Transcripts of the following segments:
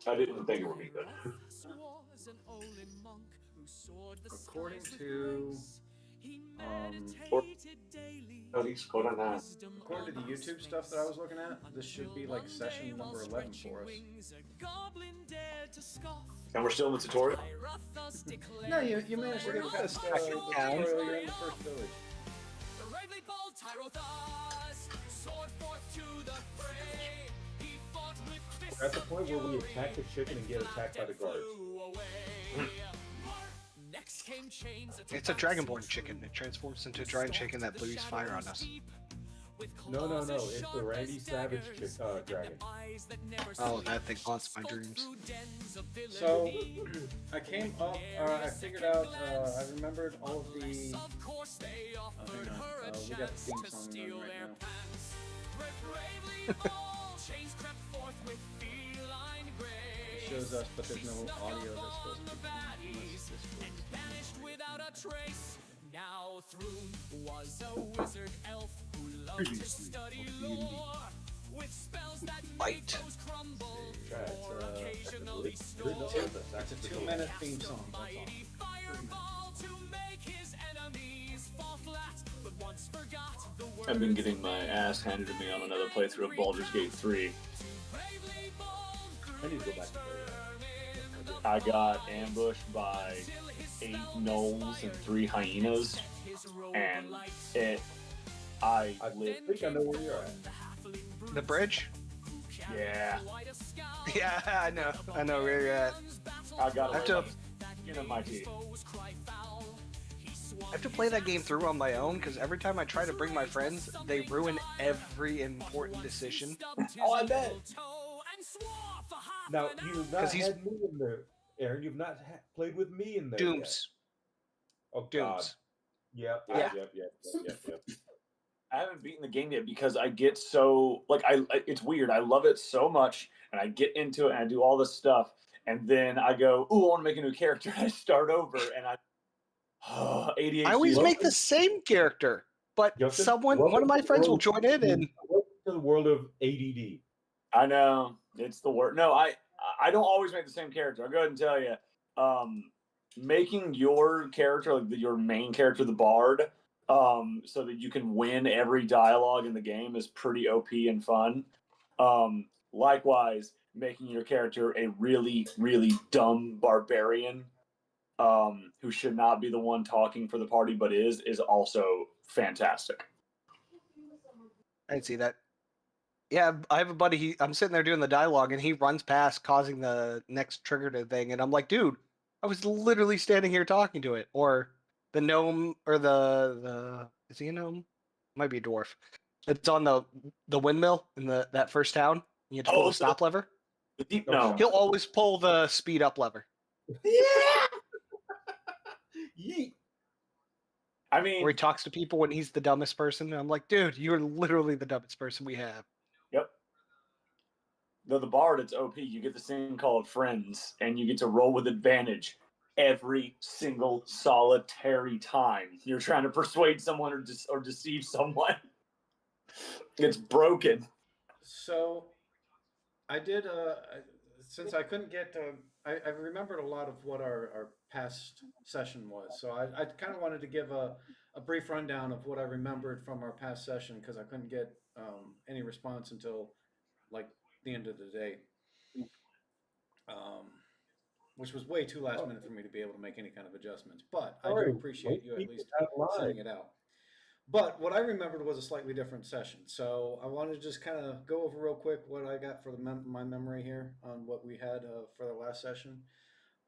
I didn't think it would be good. According to Or, at least go on that. according to the YouTube stuff that I was looking at, this should be like session number 11 for us. And we're still in the tutorial? No, you managed to get past the tutorial. You're in the first village. We're at the point where we attack the chicken and get attacked by the guards. It's a dragonborn chicken. It transforms into a giant chicken that breathes fire on us. No. It's the Randy Savage dragon. Oh, that thing haunts my dreams. So, I came up, I figured out, I remembered all of the, hang on, we got the theme song running right now. It shows us, but there's no audio that's supposed to be. Now Thrun was a wizard elf who loved to study lore with spells that make those crumble or occasionally snore. It's a 2-minute theme song, that's all. Mighty fireball to make his enemies fall flat, but once forgot the word. I've been getting my ass handed to me on another playthrough of Baldur's Gate 3. I need to go back to play that. I got ambushed by 8 gnolls and 3 hyenas, and I think I know where you're at. The bridge? Yeah. Yeah, I know where you're at. I got I have to, skin of my teeth. I have to play that game through on my own because every time I try to bring my friends, they ruin every important decision. Oh, I bet. Now, you've not had me in there, Aaron. You've not played with me in there. Dooms. Yet. Oh, God. Dooms. Yep. I haven't beaten the game yet because I get so it's weird. I love it so much, and I get into it and I do all this stuff, and then I go, "Ooh, I want to make a new character." And I start over, and ADHD. I always make the same character, but one of my friends will join in and welcome to the world of ADD. I know it's the word. No, I don't always make the same character. I'll go ahead and tell you, making your character, like your main character, the bard, so that you can win every dialogue in the game is pretty OP and fun. Likewise, making your character a really, really dumb barbarian, who should not be the one talking for the party but is also fantastic. I didn't see that. Yeah, I have a buddy. I'm sitting there doing the dialogue, and he runs past, causing the next trigger to thing, and I'm like, dude, I was literally standing here talking to it. Or the gnome, or the is he a gnome? Might be a dwarf. It's on the windmill in that first town. You have to pull the stop lever. The deep gnome. He'll always pull the speed up lever. Yeah. Yeet. I mean, where he talks to people when he's the dumbest person. And I'm like, dude, you're literally the dumbest person we have. Yep. Though the bard, it's OP. You get this thing called friends, and you get to roll with advantage every single solitary time you're trying to persuade someone or deceive someone. It's broken. So, I did. Since I couldn't get, I remembered a lot of what our past session was. So I kind of wanted to give a brief rundown of what I remembered from our past session because I couldn't get any response until like the end of the day, which was way too last minute for me to be able to make any kind of adjustments. But I do appreciate you at least sending it out. But what I remembered was a slightly different session. So I wanted to just kind of go over real quick what I got for my memory here on what we had for the last session.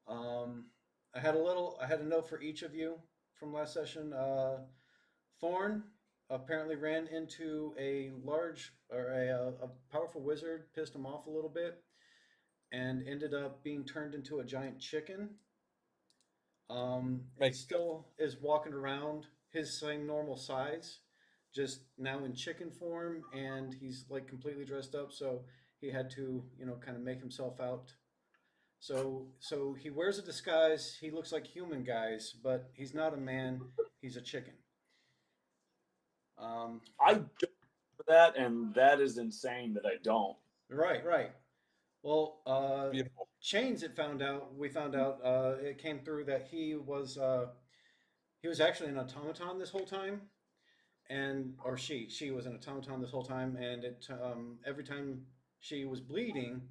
I had a note for each of you from last session. Thorn apparently ran into a powerful wizard, pissed him off a little bit, and ended up being turned into a giant chicken. He still is walking around his same normal size, just now in chicken form, and he's like completely dressed up. So he had to, kind of make himself out. So he wears a disguise. He looks like human guys, but he's not a man. He's a chicken. I don't for that, and that is insane that I don't. Right. Well, Chains, we found out, it came through that he was actually an automaton this whole time, or she was an automaton this whole time, and every time she was bleeding,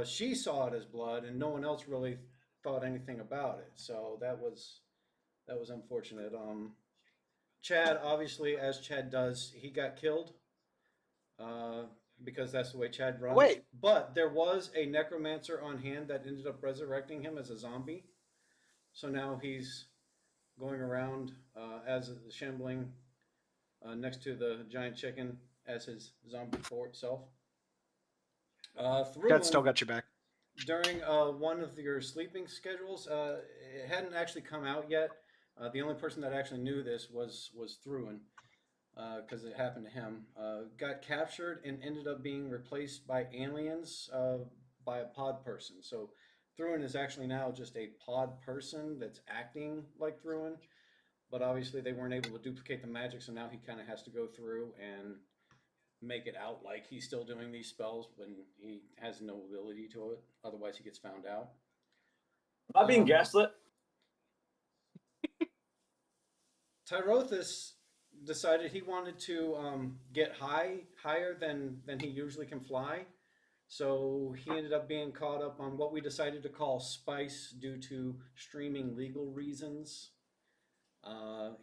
she saw it as blood, and no one else really thought anything about it. So that was unfortunate. Chad, obviously, as Chad does, he got killed uh, because that's the way Chad runs. Wait. But there was a necromancer on hand that ended up resurrecting him as a zombie. So now he's going around as a shambling next to the giant chicken as his zombie fort self. Chad still got your back. During one of your sleeping schedules, it hadn't actually come out yet. The only person that actually knew this was Thruin, because it happened to him. Got captured and ended up being replaced by aliens by a pod person. So Thruin is actually now just a pod person that's acting like Thruin, but obviously they weren't able to duplicate the magic, so now he kind of has to go through and make it out like he's still doing these spells when he has no ability to it. Otherwise, he gets found out. Am I being gaslit? Tyrothus decided he wanted to get higher than he usually can fly. So he ended up being caught up on what we decided to call spice due to streaming legal reasons.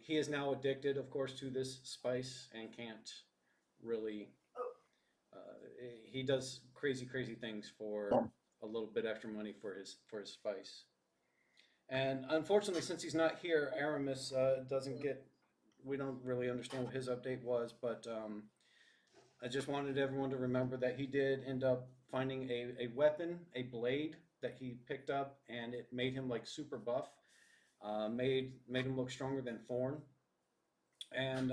He is now addicted, of course, to this spice and can't really. He does crazy things for a little bit extra money for his spice. And unfortunately, since he's not here, Aramis doesn't get. We don't really understand what his update was, but I just wanted everyone to remember that he did end up finding a weapon, a blade that he picked up, and it made him like super buff. Made him look stronger than Thorn, and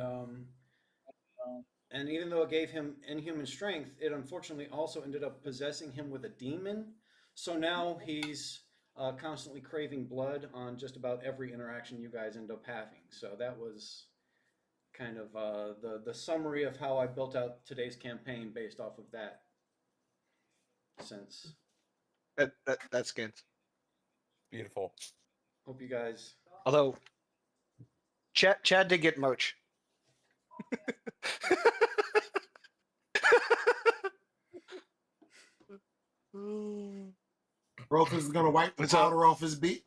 even though it gave him inhuman strength, it unfortunately also ended up possessing him with a demon. So now he's constantly craving blood on just about every interaction you guys end up having. So that was kind of the summary of how I built out today's campaign based off of that. Since That's good. Beautiful. Hope you guys. Although Chad did get merch. Rolf is gonna wipe the powder off his beak.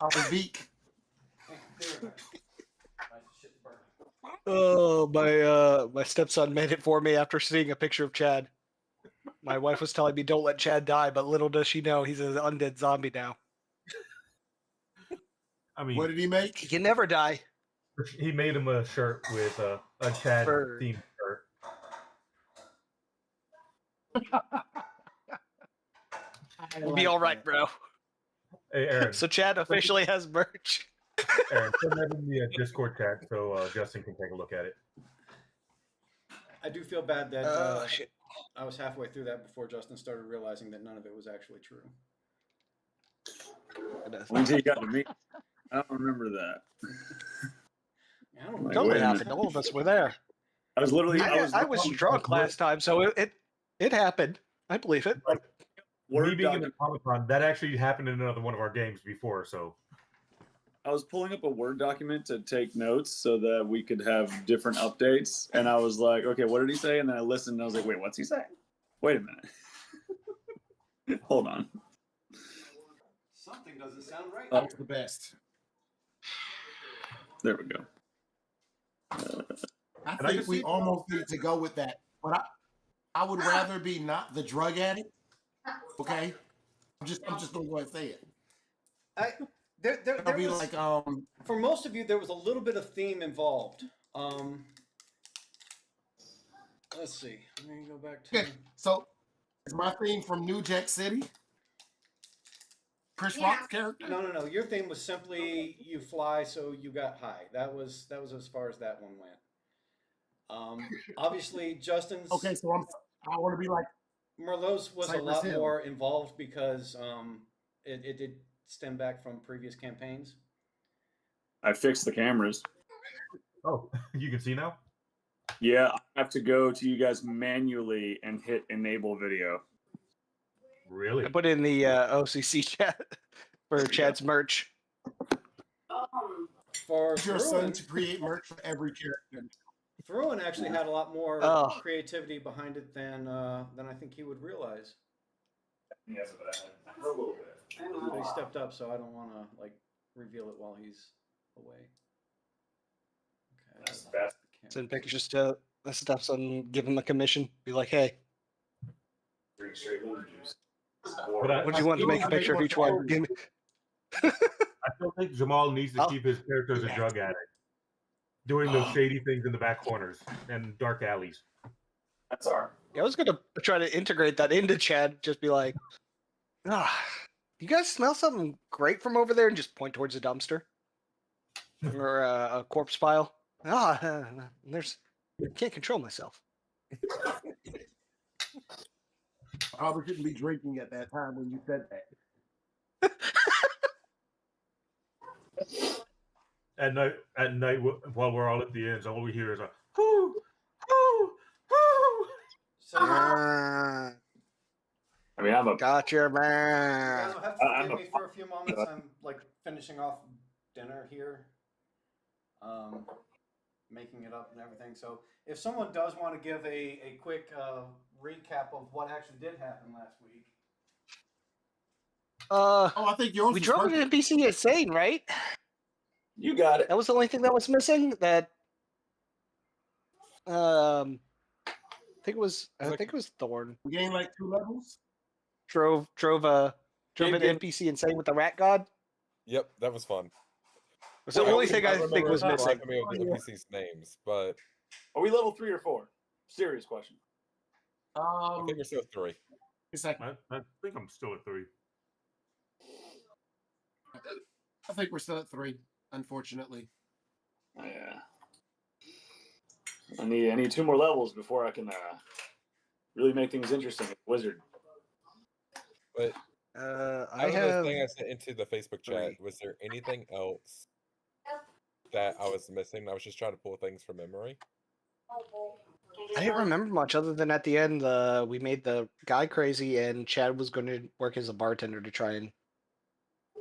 Oh, my stepson made it for me after seeing a picture of Chad. My wife was telling me don't let Chad die, but little does she know he's an undead zombie now. I mean, What did he make? He can never die. He made him a shirt with a Chad themed shirt. We'll be all right, bro. Hey, Aaron. So Chad officially has merch. Aaron, put that in the Discord chat so Justin can take a look at it. I do feel bad that Shit. I was halfway through that before Justin started realizing that none of it was actually true. Until you got to me. I don't remember that. I don't Tell me what happened. All of us were there. I was literally. I was drunk last time, so it happened. I believe it. Me being in the Comic-Con, that actually happened in another one of our games before, so. I was pulling up a Word document to take notes so that we could have different updates. And I was like, okay, what did he say? And then I listened and I was like, wait, what's he saying? Wait a minute. Hold on. Something doesn't sound right. That's the best. There we go. I think we almost need to go with that. But I would rather be not the drug addict. Okay? I'm just gonna go ahead and say it. There be was, like for most of you, there was a little bit of theme involved. Let's see. Let me go back to. Okay, so is my theme from New Jack City? Chris Rock's character? No. Your theme was simply you fly, so you got high. That was as far as that one went. Obviously, Justin's. Okay, so I want to be like. Merlot's was a Cypress lot Hill. more involved because it did stem back from previous campaigns. I fixed the cameras. Oh, you can see now? Yeah, I have to go to you guys manually and hit enable video. Really? I put in the OCC chat for Chad's merch. For Your son Thruin, to create merch for every character. Thruin actually had a lot more Oh. creativity behind it than I think he would realize. Yes, but I had a little bit. But he stepped up, so I don't want to like reveal it while he's away. Okay. That's the best. Send pictures to the stuff, and give him a commission. Be like, hey, Drink straight lemon juice. But what do you want to make a picture of each one? Give me. I still think Jamal needs to Oh. keep his character as a drug addict, doing those shady things in the back corners and dark alleys. That's our. I was gonna try to integrate that into Chad. Just be like, you guys smell something great from over there, and just point towards a dumpster or a corpse pile. There's. I can't control myself. I probably shouldn't be drinking at that time when you said that. At night, while we're all at the ends, all we hear is a hoo, hoo, hoo. So I mean, I'm a. Gotcha, you guys man. will have to forgive me for a few moments. I'm like finishing off dinner here, making it up and everything. So if someone does want to give a quick recap of what actually did happen last week. Oh, I think yours We was drove perfect. an NPC insane, right? You got it. That was the only thing that was missing. That I think it was Thorn. We gained like 2 levels. Drove an Dave, NPC insane with the rat god. Yep, that was fun. Was the only thing I think was missing. Me of the NPCs' names, but Are we level 3 or 4? Serious question. I think we're still 3. It's like, I think I'm still at 3. I think we're still at 3, unfortunately. Yeah. I need 2 more levels before I can really make things interesting. Wizard. But I out of have. the thing I sent into the Facebook chat, was there anything else that I was missing? I was just trying to pull things from memory. I didn't remember much other than at the end, we made the guy crazy, and Chad was going to work as a bartender to try and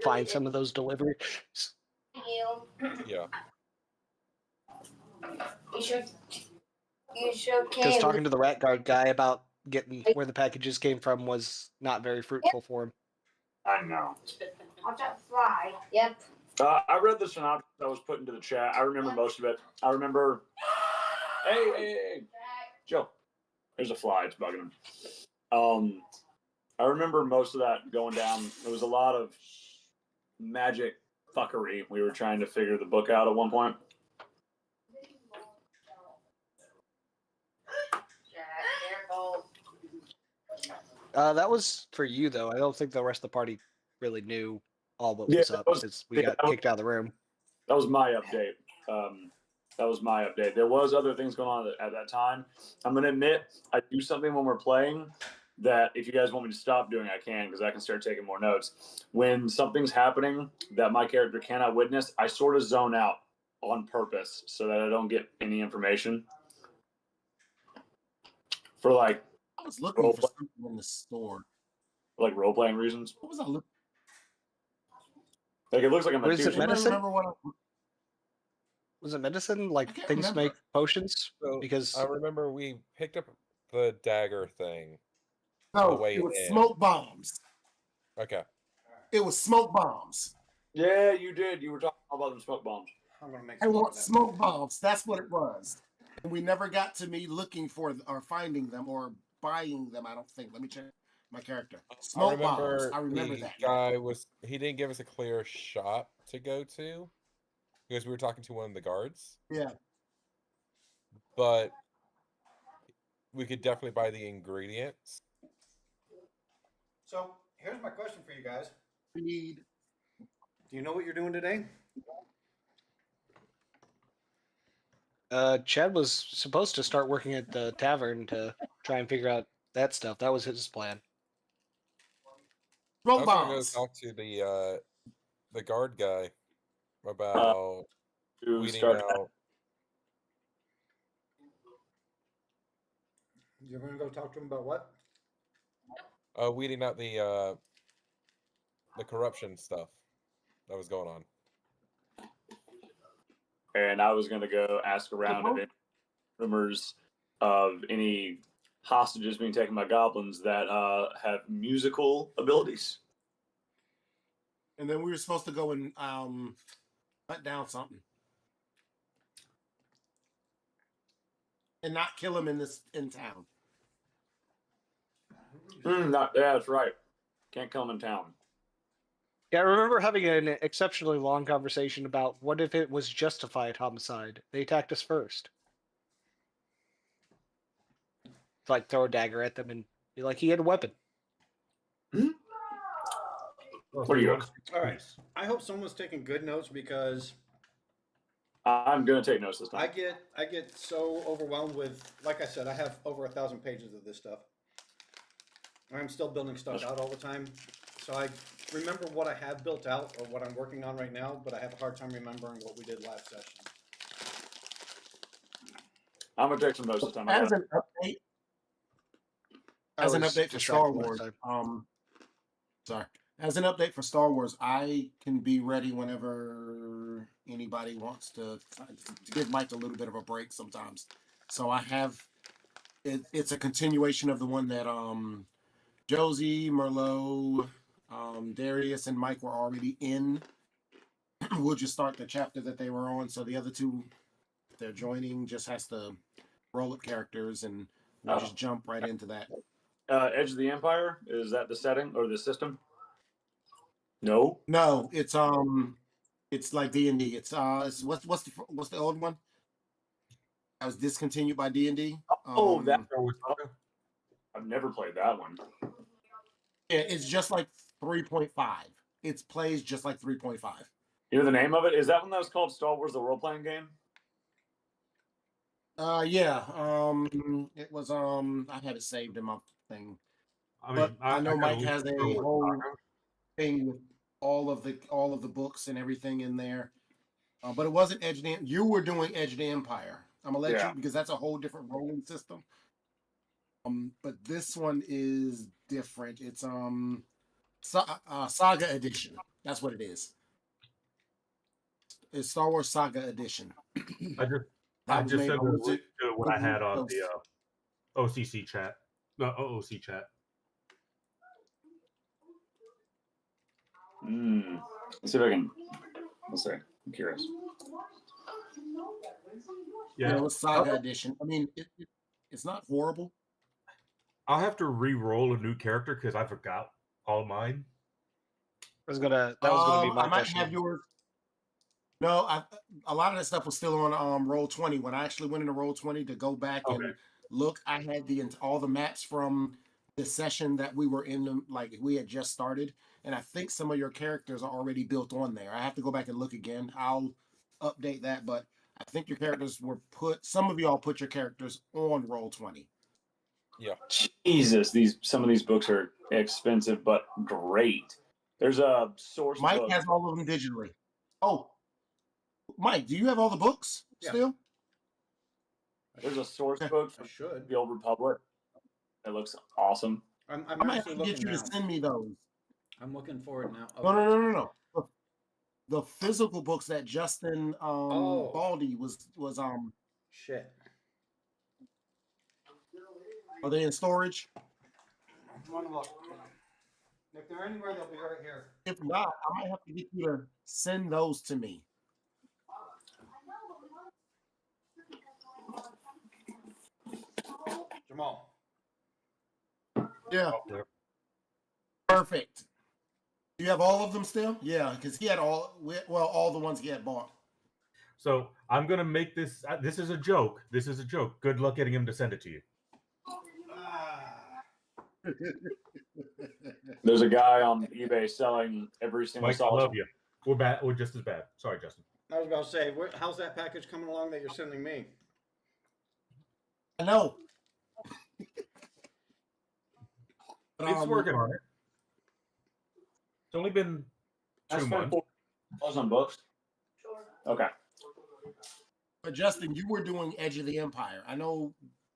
find some of those deliveries. Yeah. You sure can. Because talking to the rat guard guy about getting where the packages came from was not very fruitful for him. I know. Watch out, fly. Yep. I read the synopsis that was put into the chat. I remember most of it. I remember. Hey. Joe. There's a fly. It's bugging him. I remember most of that going down. There was a lot of magic fuckery. We were trying to figure the book out at one point. That was for you, though. I don't think the rest of the party really knew all what was up because we got kicked out of the room. That was my update. There was other things going on at that time. I'm going to admit, I do something when we're playing that if you guys want me to stop doing, I can, because I can start taking more notes. When something's happening that my character cannot witness, I sort of zone out on purpose so that I don't get any information. For like, I was looking for something in the store. Like role-playing reasons. What was I looking? Like it looks like I'm. Was it medicine? Remember what Was it medicine? Like things remember. make potions? So Because I remember we picked up the dagger thing. No, it was smoke bombs. Okay. It was smoke bombs. Yeah, you did. You were talking about them smoke bombs. I'm gonna make. I want smoke bombs. That's what it was. And we never got to me looking for or finding them or buying them. I don't think. Let me check my character. Smoke bombs. I remember the that. guy he didn't give us a clear shop to go to because we were talking to one of the guards. Yeah. But we could definitely buy the ingredients. So here's my question for you guys. Feed. Do you know what you're doing today? Chad was supposed to start working at the tavern to try and figure out that stuff. That was his plan. I Smoke was gonna go bombs. talk to the guard guy about weeding out. You're gonna go talk to him about what? weeding out the corruption stuff that was going on. And I was going to go ask around if any rumors of any hostages being taken by goblins that have musical abilities. And then we were supposed to go and hunt down something. And not kill him in town. Yeah, that's right. Can't kill him in town. Yeah, I remember having an exceptionally long conversation about what if it was justified homicide. They attacked us first. Like throw a dagger at them and be like, he had a weapon. What are you? All right. I hope someone's taking good notes because I'm gonna take notes this time. I get so overwhelmed with, like I said, I have over 1,000 pages of this stuff. I'm still building stuff out all the time, so I remember what I have built out or what I'm working on right now, but I have a hard time remembering what we did last session. I'm gonna take some notes this time. As an update for Star Wars, sorry. As an update for Star Wars, I can be ready whenever anybody wants to give Mike a little bit of a break sometimes. So I have it's a continuation of the one that Josie, Merlot, Darius, and Mike were already in. We'll just start the chapter that they were on. So the other two, if they're joining, just has to roll up characters, and we'll just jump right into that. Edge of the Empire, is that the setting or the system? No, it's like D&D. It's what's the old one? That was discontinued by D&D. That I've never played that one. Yeah, it's just like 3.5. It plays just like 3.5. You know the name of it? Is that one that was called Star Wars: The Role Playing Game? Yeah. It was I had it saved in my thing. I know Mike has a whole thing with all of the books and everything in there. But it wasn't Edge the You were doing Edge the Empire. I'm gonna let you because that's a whole different rolling system. But this one is different. It's Saga Edition. That's what it is. It's Star Wars Saga Edition. I just sent what I had on the OCC chat. No, OOC chat. Let's see if I can. Let's see. I'm curious. Yeah, it was Saga Edition. I mean, it's not horrible. I'll have to re-roll a new character because I forgot all mine. That was gonna be my I might question. have yours. No, a lot of that stuff was still on Roll20. When I actually went into Roll20 to go back and look, I had all the maps from the session that we were in, like we had just started, and I think some of your characters are already built on there. I have to go back and look again. I'll update that, but I think your characters were some of y'all put your characters on Roll20. Yeah. Jesus, some of these books are expensive but great. There's a source Mike book. has all of them digitally. Oh, Mike, do you have all the books still? There's a source book for the Old Republic. It looks awesome. I'm might actually have to get you looking to now. send me those. I'm looking for it now. No. The physical books that Justin Baldy was shit. Are they in storage? I'm on the look. If they're anywhere, they'll be right here. If not, I might have to get you to send those to me. Jamal. Yeah. Perfect. Do you have all of them still? Yeah, because he had all the ones he had bought. So I'm gonna make this. This is a joke. This is a joke. Good luck getting him to send it to you. There's a guy on eBay selling every single Mike, I love you. We're bad. We're just as bad. Sorry, Justin. I was about to say, how's that package coming along that you're sending me? I know. It's working on it. It's only been 2 months. On books. Okay. But Justin, you were doing Edge of the Empire. I know.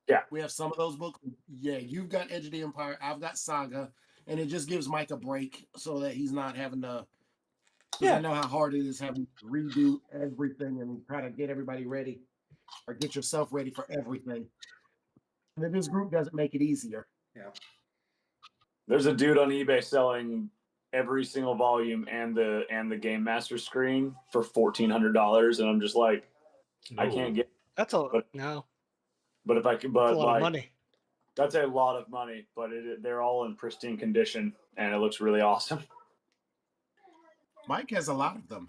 Yeah. We have some of those books. Yeah, you've got Edge of the Empire. I've got Saga. and it just gives Mike a break so that he's not having to. Because Yeah. I know how hard it is having to redo everything and try to get everybody ready or get yourself ready for everything. And then this group doesn't make it easier. Yeah. There's a dude on eBay selling every single volume and the Game Master screen for $1,400, and I'm just like, I can't get. That's a But- no. But if I could, but That's a lot like, of money. that's a lot of money. But they're all in pristine condition, and it looks really awesome. Mike has a lot of them.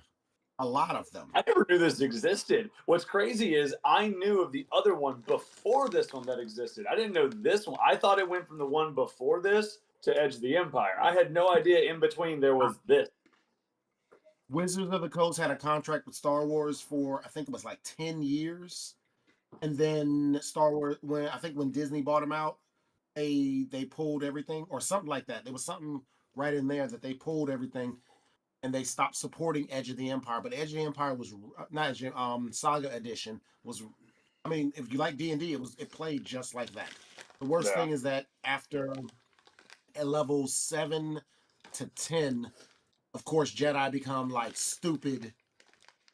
A lot of them. I never knew this existed. What's crazy is I knew of the other one before this one that existed. I didn't know this one. I thought it went from the one before this to Edge of the Empire. I had no idea in between there was this. Wizards of the Coast had a contract with Star Wars for, I think it was like 10 years. And then Star Wars, when Disney bought them out, they pulled everything or something like that. There was something right in there that they pulled everything and they stopped supporting Edge of the Empire. But Edge of the Empire was not Edge, Saga Edition was, I mean, if you like D&D, it played just like that. The worst thing is that after a level 7 to 10, of course, Jedi become like stupid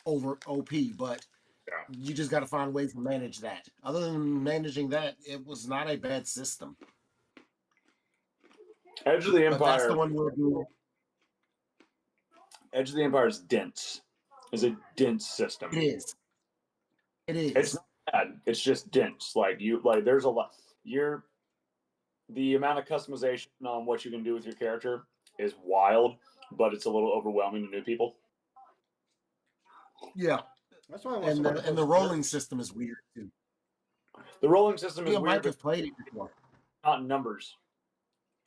over OP, but you just got to find ways to manage that. Other than managing that, it was not a bad system. Edge of the Empire. But that's the one we're doing. Edge of the Empire is dense. It's a dense system. It is. It is. It's not bad. It's just dense. There's a lot. The amount of customization on what you can do with your character is wild, but it's a little overwhelming to new people. Yeah. That's why I want And the rolling system is weird too. The rolling system is Yeah, weird. Mike has played it before. Not in numbers.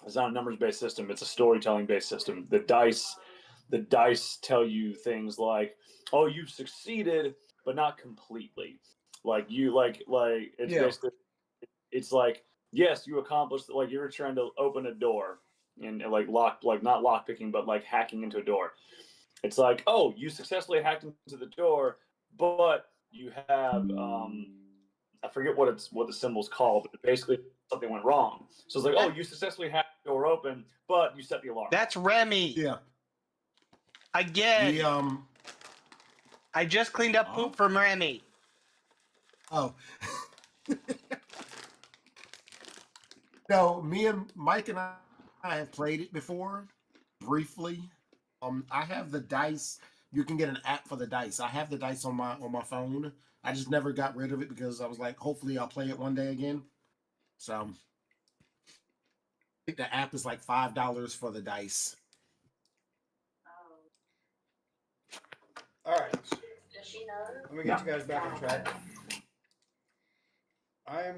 It's not a numbers-based system. It's a storytelling-based system. The dice tell you things like, "Oh, you've succeeded, but not completely." Like it's basically, it's like, yes, you accomplished. Like you were trying to open a door and not lock picking, but like hacking into a door. It's like, oh, you successfully hacked into the door, but you have I forget what the symbol's called, but basically something went wrong. So it's like, oh, you successfully hacked the door open, but you set the alarm. That's Remy. Yeah. Again. I just cleaned up poop from Remy. Oh. No, me and Mike and I have played it before, briefly. I have the dice. You can get an app for the dice. I have the dice on my phone. I just never got rid of it because I was like, hopefully I'll play it one day again. So I think the app is like $5 for the dice. All right. Let me get you guys back on track. I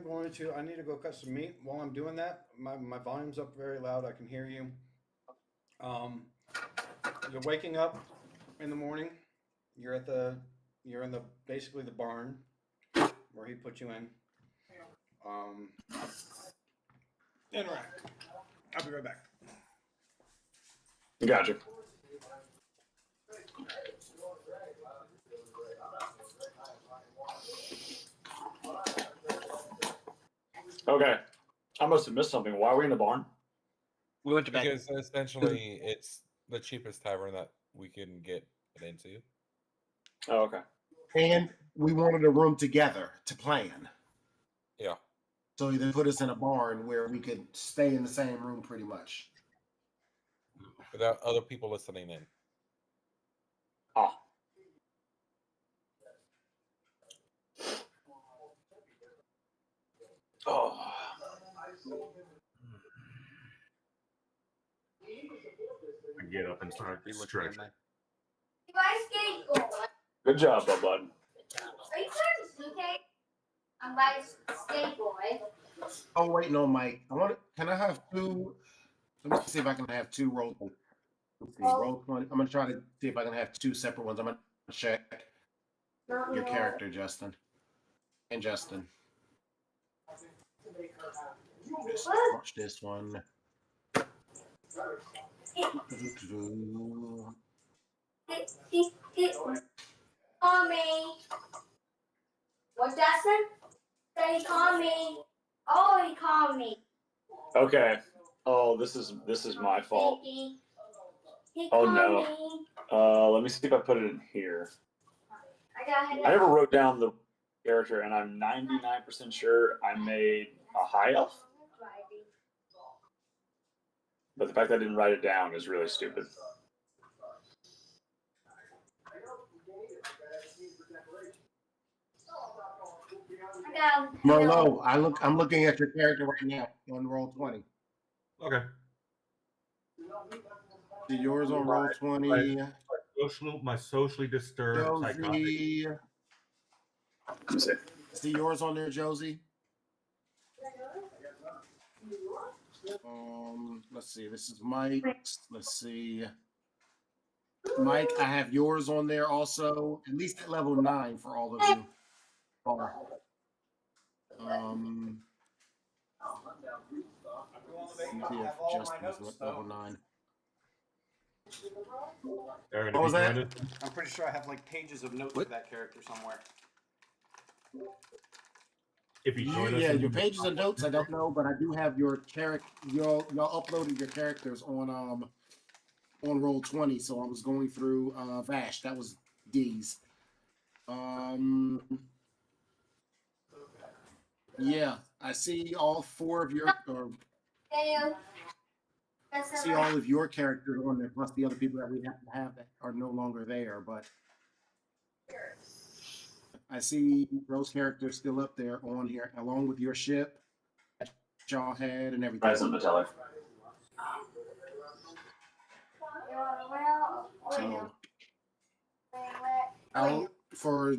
need to go cut some meat. While I'm doing that, my volume's up very loud. I can hear you. You're waking up in the morning. You're in basically the barn where he put you in. Interact. I'll be right back. Gotcha. Okay. I must have missed something. Why are we in the barn? We went to bed. Because essentially it's the cheapest tavern that we can get it into. Oh, okay. And we wanted a room together to plan. Yeah. So they put us in a barn where we could stay in the same room pretty much. Without other people listening in. Ah. Oh. I get up and start stretching. You guys skateboard. Good job, bud. Are you carrying a suitcase? I'm by skateboard. Oh wait, no, Mike. Can I have two? Let me see if I can have two roll. Let's see, roll 20. I'm gonna try to see if I can have two separate ones. I'm gonna check your character, Justin. And Justin. Just watch this one. Call me. What's that, son? Say he called me. Oh, he called me. Okay. Oh, this is my fault. He Oh called no. me. Let me see if I put it in here. I I never wrote down the character, and I'm 99% sure I made a high elf. But the fact that I didn't write it down is really stupid. Merlot, I'm looking at your character right now on roll 20. Okay. See yours on roll 20. My socially disturbed psychotic. Josie. See yours on there, Josie. Let's see. This is Mike's. Let's see. Mike, I have yours on there also, at least at level 9 for all of you. Level 9. Aaron, what was that? I'm pretty sure I have like pages of notes for that character somewhere. If you join us, your pages and notes, I don't know, but I do have your character. Y'all uploaded your characters on roll 20, so I was going through Vash. That was D's. Yeah, I see all 4 of your see all of your characters on there, plus the other people that we have to have that are no longer there. But I see Rose characters still up there on here, along with your ship, Jawhead, and everything. Present Metallic. So, for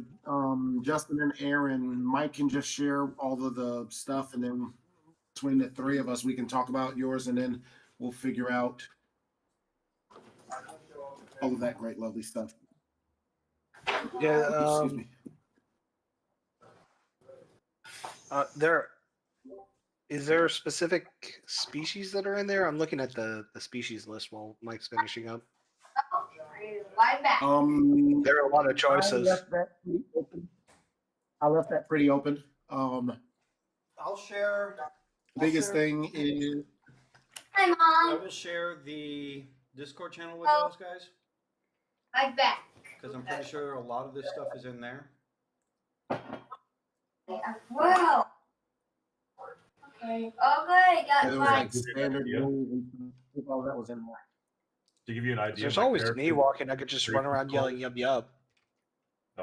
Justin and Aaron, Mike can just share all of the stuff, and then between the 3 of us, we can talk about yours, and then we'll figure out all of that great, lovely stuff. Yeah. Excuse me. Is there specific species that are in there? I'm looking at the species list while Mike's finishing up. There are a lot of choices. I left that pretty open. I'll share. Biggest thing is Hi, I Mom. will share the Discord channel with those guys I'm back. because I'm pretty sure a lot of this stuff is in there. Wow. Okay. Okay. Got there was like standard rules and all that was in there. To give you an idea, There's my always character- me walking. I could just run around yelling "yub yub."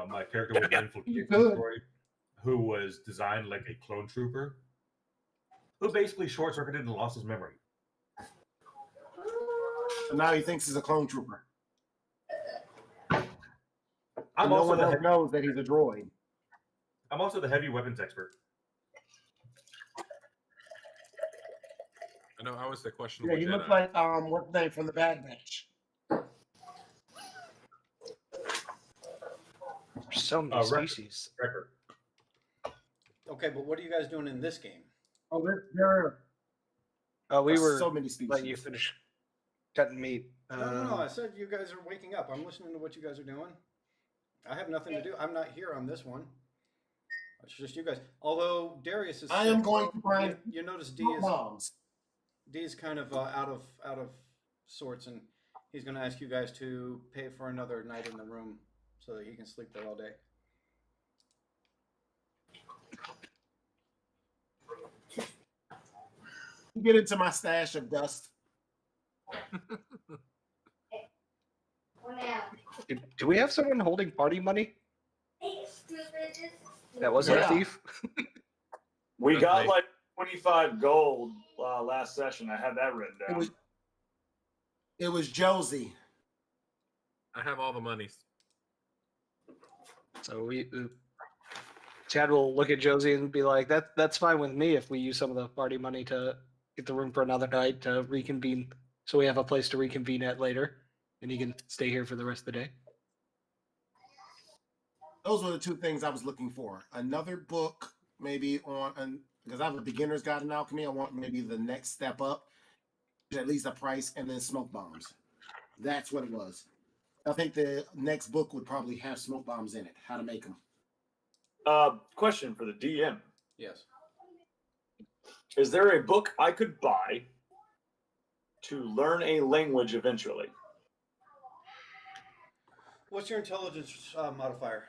My character was an infiltration droid who was designed like a clone trooper, who basically short-circuited and lost his memory. So now he thinks he's a clone trooper. I'm no also one the else heavy, knows that he's a droid. I'm also the heavy weapons expert. I know I was the question. Yeah, he looks like what's the name from the Bad Batch. So many species. Record. Okay, but what are you guys doing in this game? Oh, there are We were so many species. letting you finish cutting meat. No. I said you guys are waking up. I'm listening to what you guys are doing. I have nothing to do. I'm not here on this one. It's just you guys. Although Darius is. I am going to find. You notice D is kind of out of sorts, and he's going to ask you guys to pay for another night in the room so that he can sleep there all day. Get into my stash of dust. Do we have someone holding party money? That wasn't a thief. We got like 25 gold last session. I had that written down. It was Josie. I have all the monies. So Chad will look at Josie and be like, "That's fine with me if we use some of the party money to get the room for another night to reconvene, so we have a place to reconvene at later, and he can stay here for the rest of the day." Those were the 2 things I was looking for. Another book, maybe because I have a beginner's guide in alchemy. I want maybe the next step up, at least a price, and then smoke bombs. That's what it was. I think the next book would probably have smoke bombs in it. How to make them. Question for the DM. Yes. Is there a book I could buy to learn a language eventually. What's your intelligence modifier?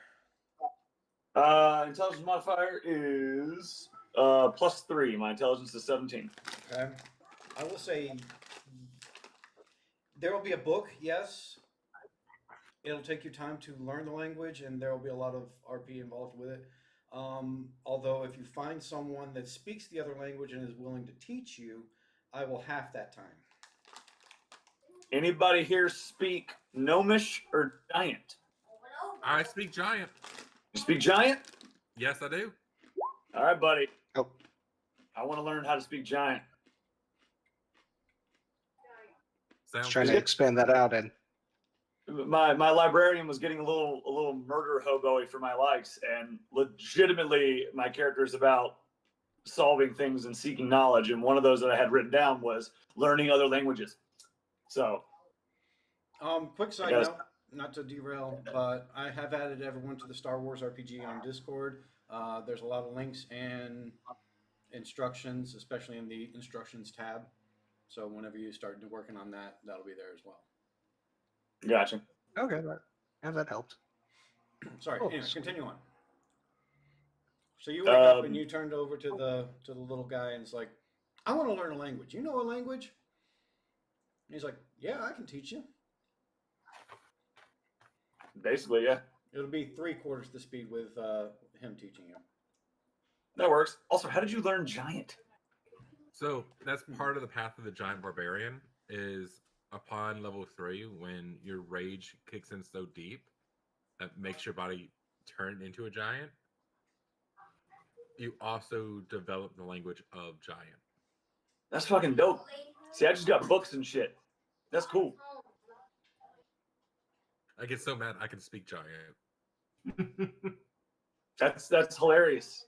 Intelligence modifier is +3. My intelligence is 17. Okay. I will say there will be a book, yes. It'll take you time to learn the language, and there will be a lot of RP involved with it. Although, if you find someone that speaks the other language and is willing to teach you, I will half that time. Anybody here speak Gnomish or Giant? I speak Giant. You speak Giant? Yes, I do. All right, buddy. Oh. I want to learn how to speak Giant. Sounds Trying to good. expand that out, and My librarian was getting a little murder hobo-y for my likes, and legitimately my character is about solving things and seeking knowledge, and one of those that I had written down was learning other languages. So Quick side note, not to derail, but I have added everyone to the Star Wars RPG on Discord. There's a lot of links and instructions, especially in the instructions tab. So whenever you start working on that, that'll be there as well. Gotcha. okay, that helps. Sorry. Oh, Anyway, sweet. continue on. So you wake up and you turned over to the little guy and it's like, I want to learn a language. You know a language? And he's like, yeah, I can teach you. Basically, yeah. It'll be 3/4 the speed with him teaching you. That works. Also, how did you learn Giant? So that's part of the path of the Giant Barbarian is upon level 3, when your rage kicks in so deep that makes your body turn into a giant, you also develop the language of Giant. That's fucking dope. See, I just got books and shit. That's cool. I get so mad I can speak Giant. That's hilarious.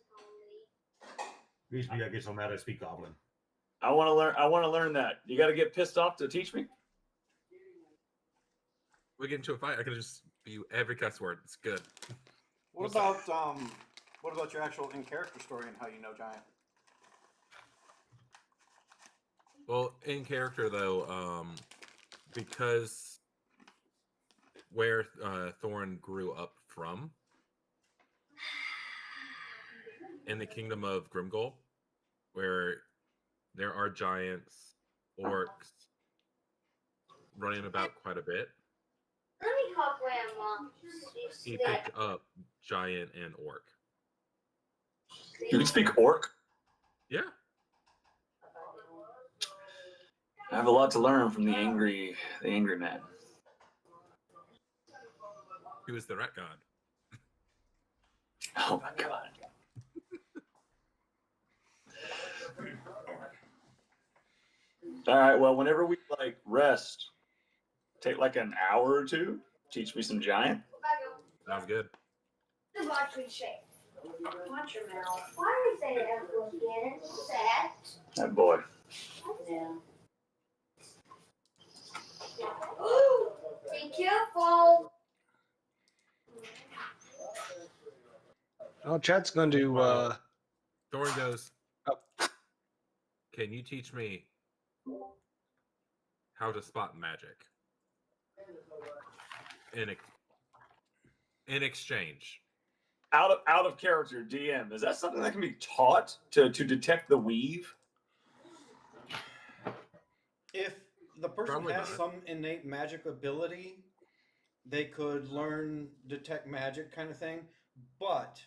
Used to be I get so mad I speak Goblin. I want to learn that. You got to get pissed off to teach me. We get into a fight, I can just spew every cuss word. It's good. What about your actual in-character story and how you know Giant? Well, in character though, because where Thorn grew up from, in the kingdom of Grimgol, where there are giants, orcs running about quite a bit, Let me call Grandma. he picked up giant and orc. You can speak Orc. Yeah. I have a lot to learn from the angry man. He was the rat god. Oh my god. All right. Well, whenever we rest, take like an hour or two. Teach me some Giant. Sounds good. The watching shape. Watch your mouth. Why is that again? Sad. That boy. Yeah. Ooh, be careful. Oh, Chad's going to. Thorn goes, Oh. Can you teach me how to spot magic? In exchange. Out of character, DM. Is that something that can be taught to detect the weave? If the person Probably has not. some innate magic ability, they could learn detect magic kind of thing, but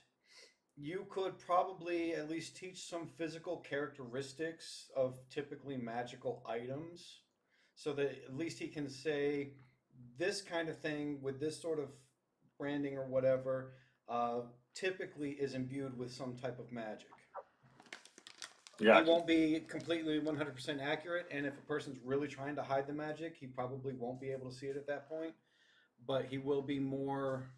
you could probably at least teach some physical characteristics of typically magical items so that at least he can say this kind of thing with this sort of branding or whatever typically is imbued with some type of magic. Gotcha. It won't be completely 100% accurate, and if a person's really trying to hide the magic, he probably won't be able to see it at that point, but he will be more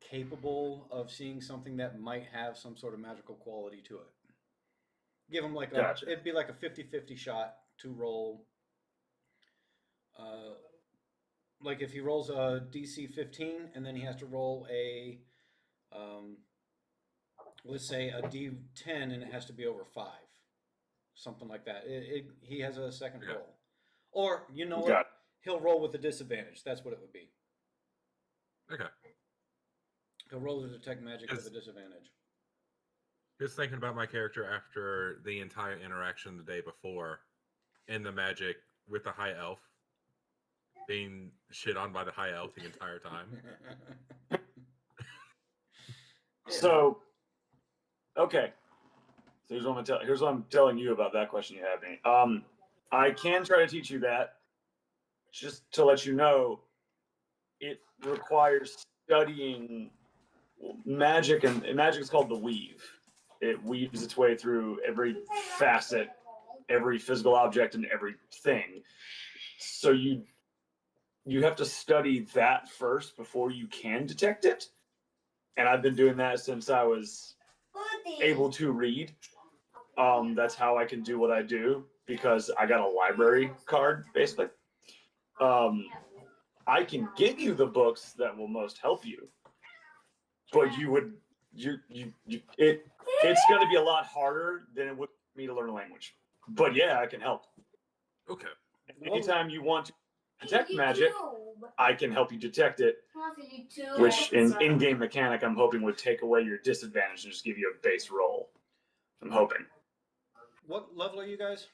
capable of seeing something that might have some sort of magical quality to it. Give him like Gotcha. it'd be like a 50-50 shot to roll. Like if he rolls a DC 15 and then he has to roll a, let's say a D10 and it has to be over 5. Something like that. He has a second roll. Or, you know Got what? He'll roll with a disadvantage. That's what it would be. Okay. He'll roll to detect magic with a disadvantage. Just thinking about my character after the entire interaction the day before, and the magic with the high elf being shit on by the high elf the entire time. So, okay. So here's what I'm telling you about that question you had me. I can try to teach you that. Just to let you know, it requires studying magic, and magic is called the weave. It weaves its way through every facet, every physical object, and everything. So you have to study that first before you can detect it. And I've been doing that since I was able to read. That's how I can do what I do, because I got a library card, basically. I can give you the books that will most help you, but it's going to be a lot harder than it would for me to learn a language. But yeah, I can help. Okay. Anytime you want to detect magic, I can help you detect it, which in-game mechanic I'm hoping would take away your disadvantage and just give you a base roll. I'm hoping. What level are you guys?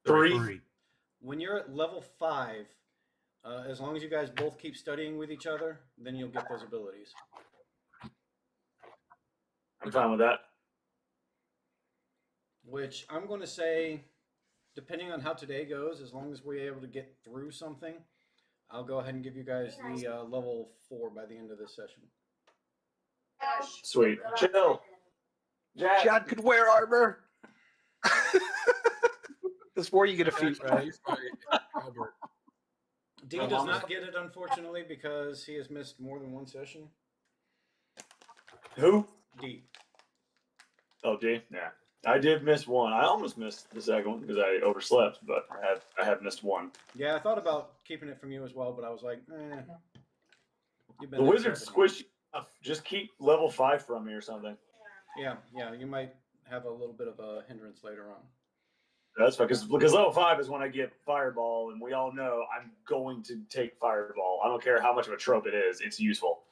3. When you're at level 5, as long as you guys both keep studying with each other, then you'll get those abilities. I'm fine with that. Which I'm going to say, depending on how today goes, as long as we're able to get through something, I'll go ahead and give you guys the level 4 by the end of this session. Sweet. Chill. Chad could wear armor. Before you get a feat, right? D does not get it, unfortunately, because he has missed more than one session. Who? D. Oh, D? Yeah. I did miss one. I almost missed the second one because I overslept, but I have missed one. Yeah, I thought about keeping it from you as well, but I was like, you've been the wizard squished you enough. Just keep level 5 from me or something. Yeah, you might have a little bit of a hindrance later on. That's fine, because level 5 is when I get Fireball, and we all know I'm going to take Fireball. I don't care how much of a trope it is; it's useful.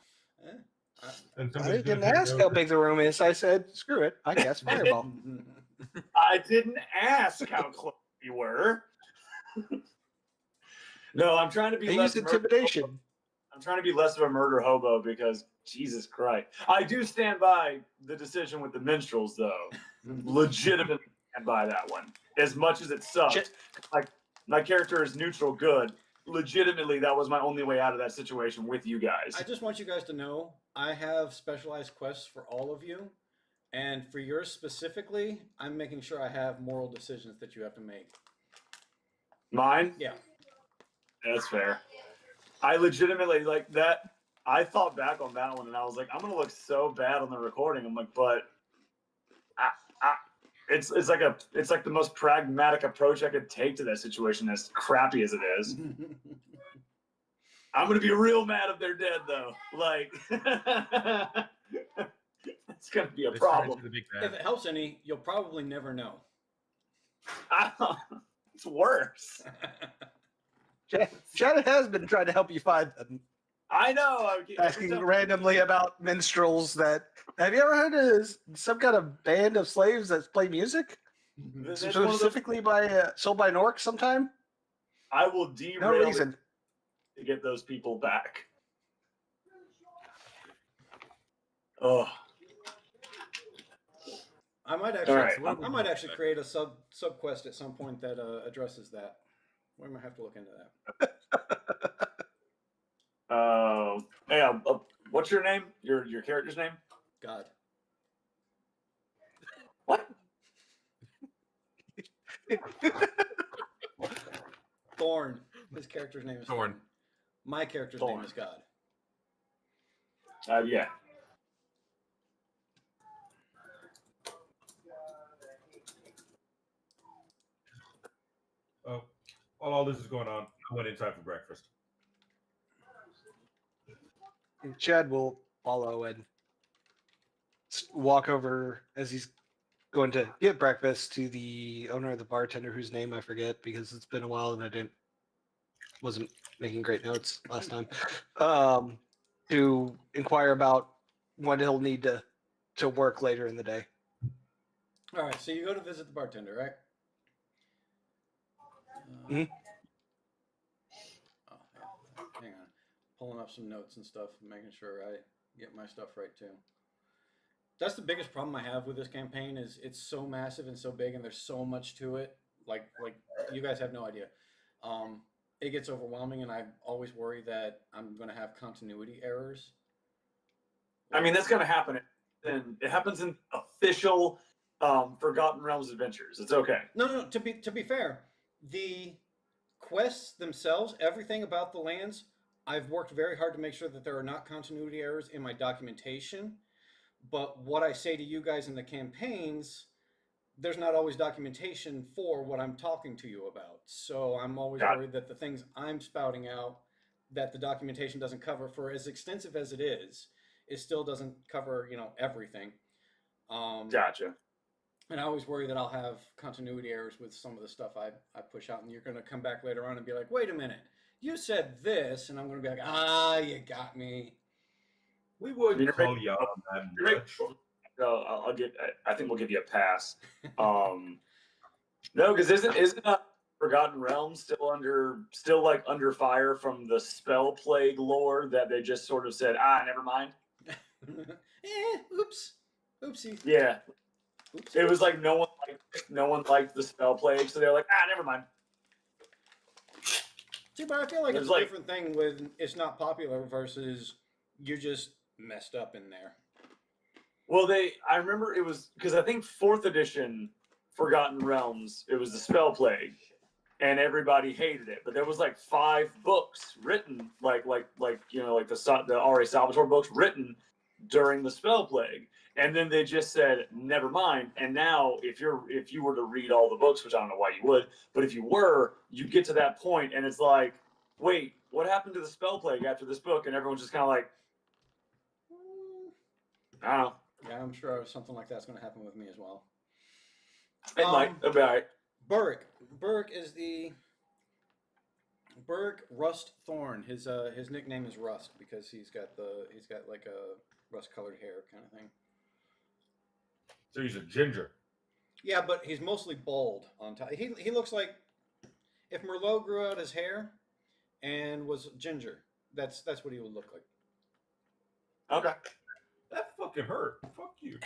I didn't ask how big the room is. I said, screw it. I guess Fireball. I didn't ask how close you were. No, I'm trying to be less intimidation. I'm trying to be less of a murder hobo because Jesus Christ. I do stand by the decision with the minstrels, though. Legitimately stand by that one. As much as it sucked. Like, my character is neutral good. Legitimately, that was my only way out of that situation with you guys. I just want you guys to know I have specialized quests for all of you. And for yours specifically, I'm making sure I have moral decisions that you have to make. Mine? Yeah. That's fair. I legitimately, like, that. I thought back on that one and I was like, I'm going to look so bad on the recording. I'm like, but it's like the most pragmatic approach I could take to that situation, as crappy as it is. I'm going to be real mad if they're dead, though. Like, it's going to be a problem. If it helps any, you'll probably never know. It's worse. Chad has been trying to help you find them. I know. Asking randomly about minstrels that. Have you ever heard of some kind of band of slaves that play music? Specifically sold by an orc sometime? I will derail no reason to get those people back. Oh. I might actually create a sub quest at some point that addresses that. We might have to look into that. Hey, what's your name? Your character's name? God. What? Thorn. His character's name is Thorn. My character's name is God. Yeah. Oh, while all this is going on, I went inside for breakfast. Chad will follow and walk over as he's going to get breakfast to the owner of the bartender, whose name I forget because it's been a while and I wasn't making great notes last time. To inquire about when he'll need to work later in the day. All right, so you go to visit the bartender, right? Mhm. Oh, yeah. Hang on. Pulling up some notes and stuff, making sure I get my stuff right too. That's the biggest problem I have with this campaign is it's so massive and so big and there's so much to it. Like you guys have no idea. It gets overwhelming and I always worry that I'm going to have continuity errors. I mean, that's going to happen. And it happens in official Forgotten Realms adventures. It's okay. No. To be fair, the quests themselves, everything about the lands, I've worked very hard to make sure that there are not continuity errors in my documentation. But what I say to you guys in the campaigns, there's not always documentation for what I'm talking to you about. So I'm always worried that the things I'm spouting out that the documentation doesn't cover, for as extensive as it still doesn't cover, everything. Gotcha. And I always worry that I'll have continuity errors with some of the stuff I push out, and you're going to come back later on and be like, wait a minute, you said this, and I'm going to be like, you got me. We would call you on that. So I think we'll give you a pass. No, because isn't Forgotten Realms still under fire from the spell plague lore that they just sort of said, never mind. Oops, oopsie. Yeah, oopsie. It was like no one liked the spell plague, so they're like, never mind. See, but I feel like it's a different thing with it's not popular versus you just messed up in there. Well, I remember it was because I think 4th edition Forgotten Realms, it was the spell plague, and everybody hated it. But there was like 5 books written, like the R.A. Salvatore books written during the spell plague, and then they just said never mind. And now, if you were to read all the books, which I don't know why you would, but if you were, you get to that point, and it's like, wait, what happened to the spell plague after this book? And everyone's just kind of like, I don't know. Yeah, I'm sure something like that's going to happen with me as well. It might. It'll be all right. Burke is the Burke Rust Thorn. His nickname is Rust because he's got like a rust-colored hair kind of thing. So he's a ginger. Yeah, but he's mostly bald on top. He looks like if Merlot grew out his hair and was ginger. That's what he would look like. Okay. That fucking hurt. Fuck you.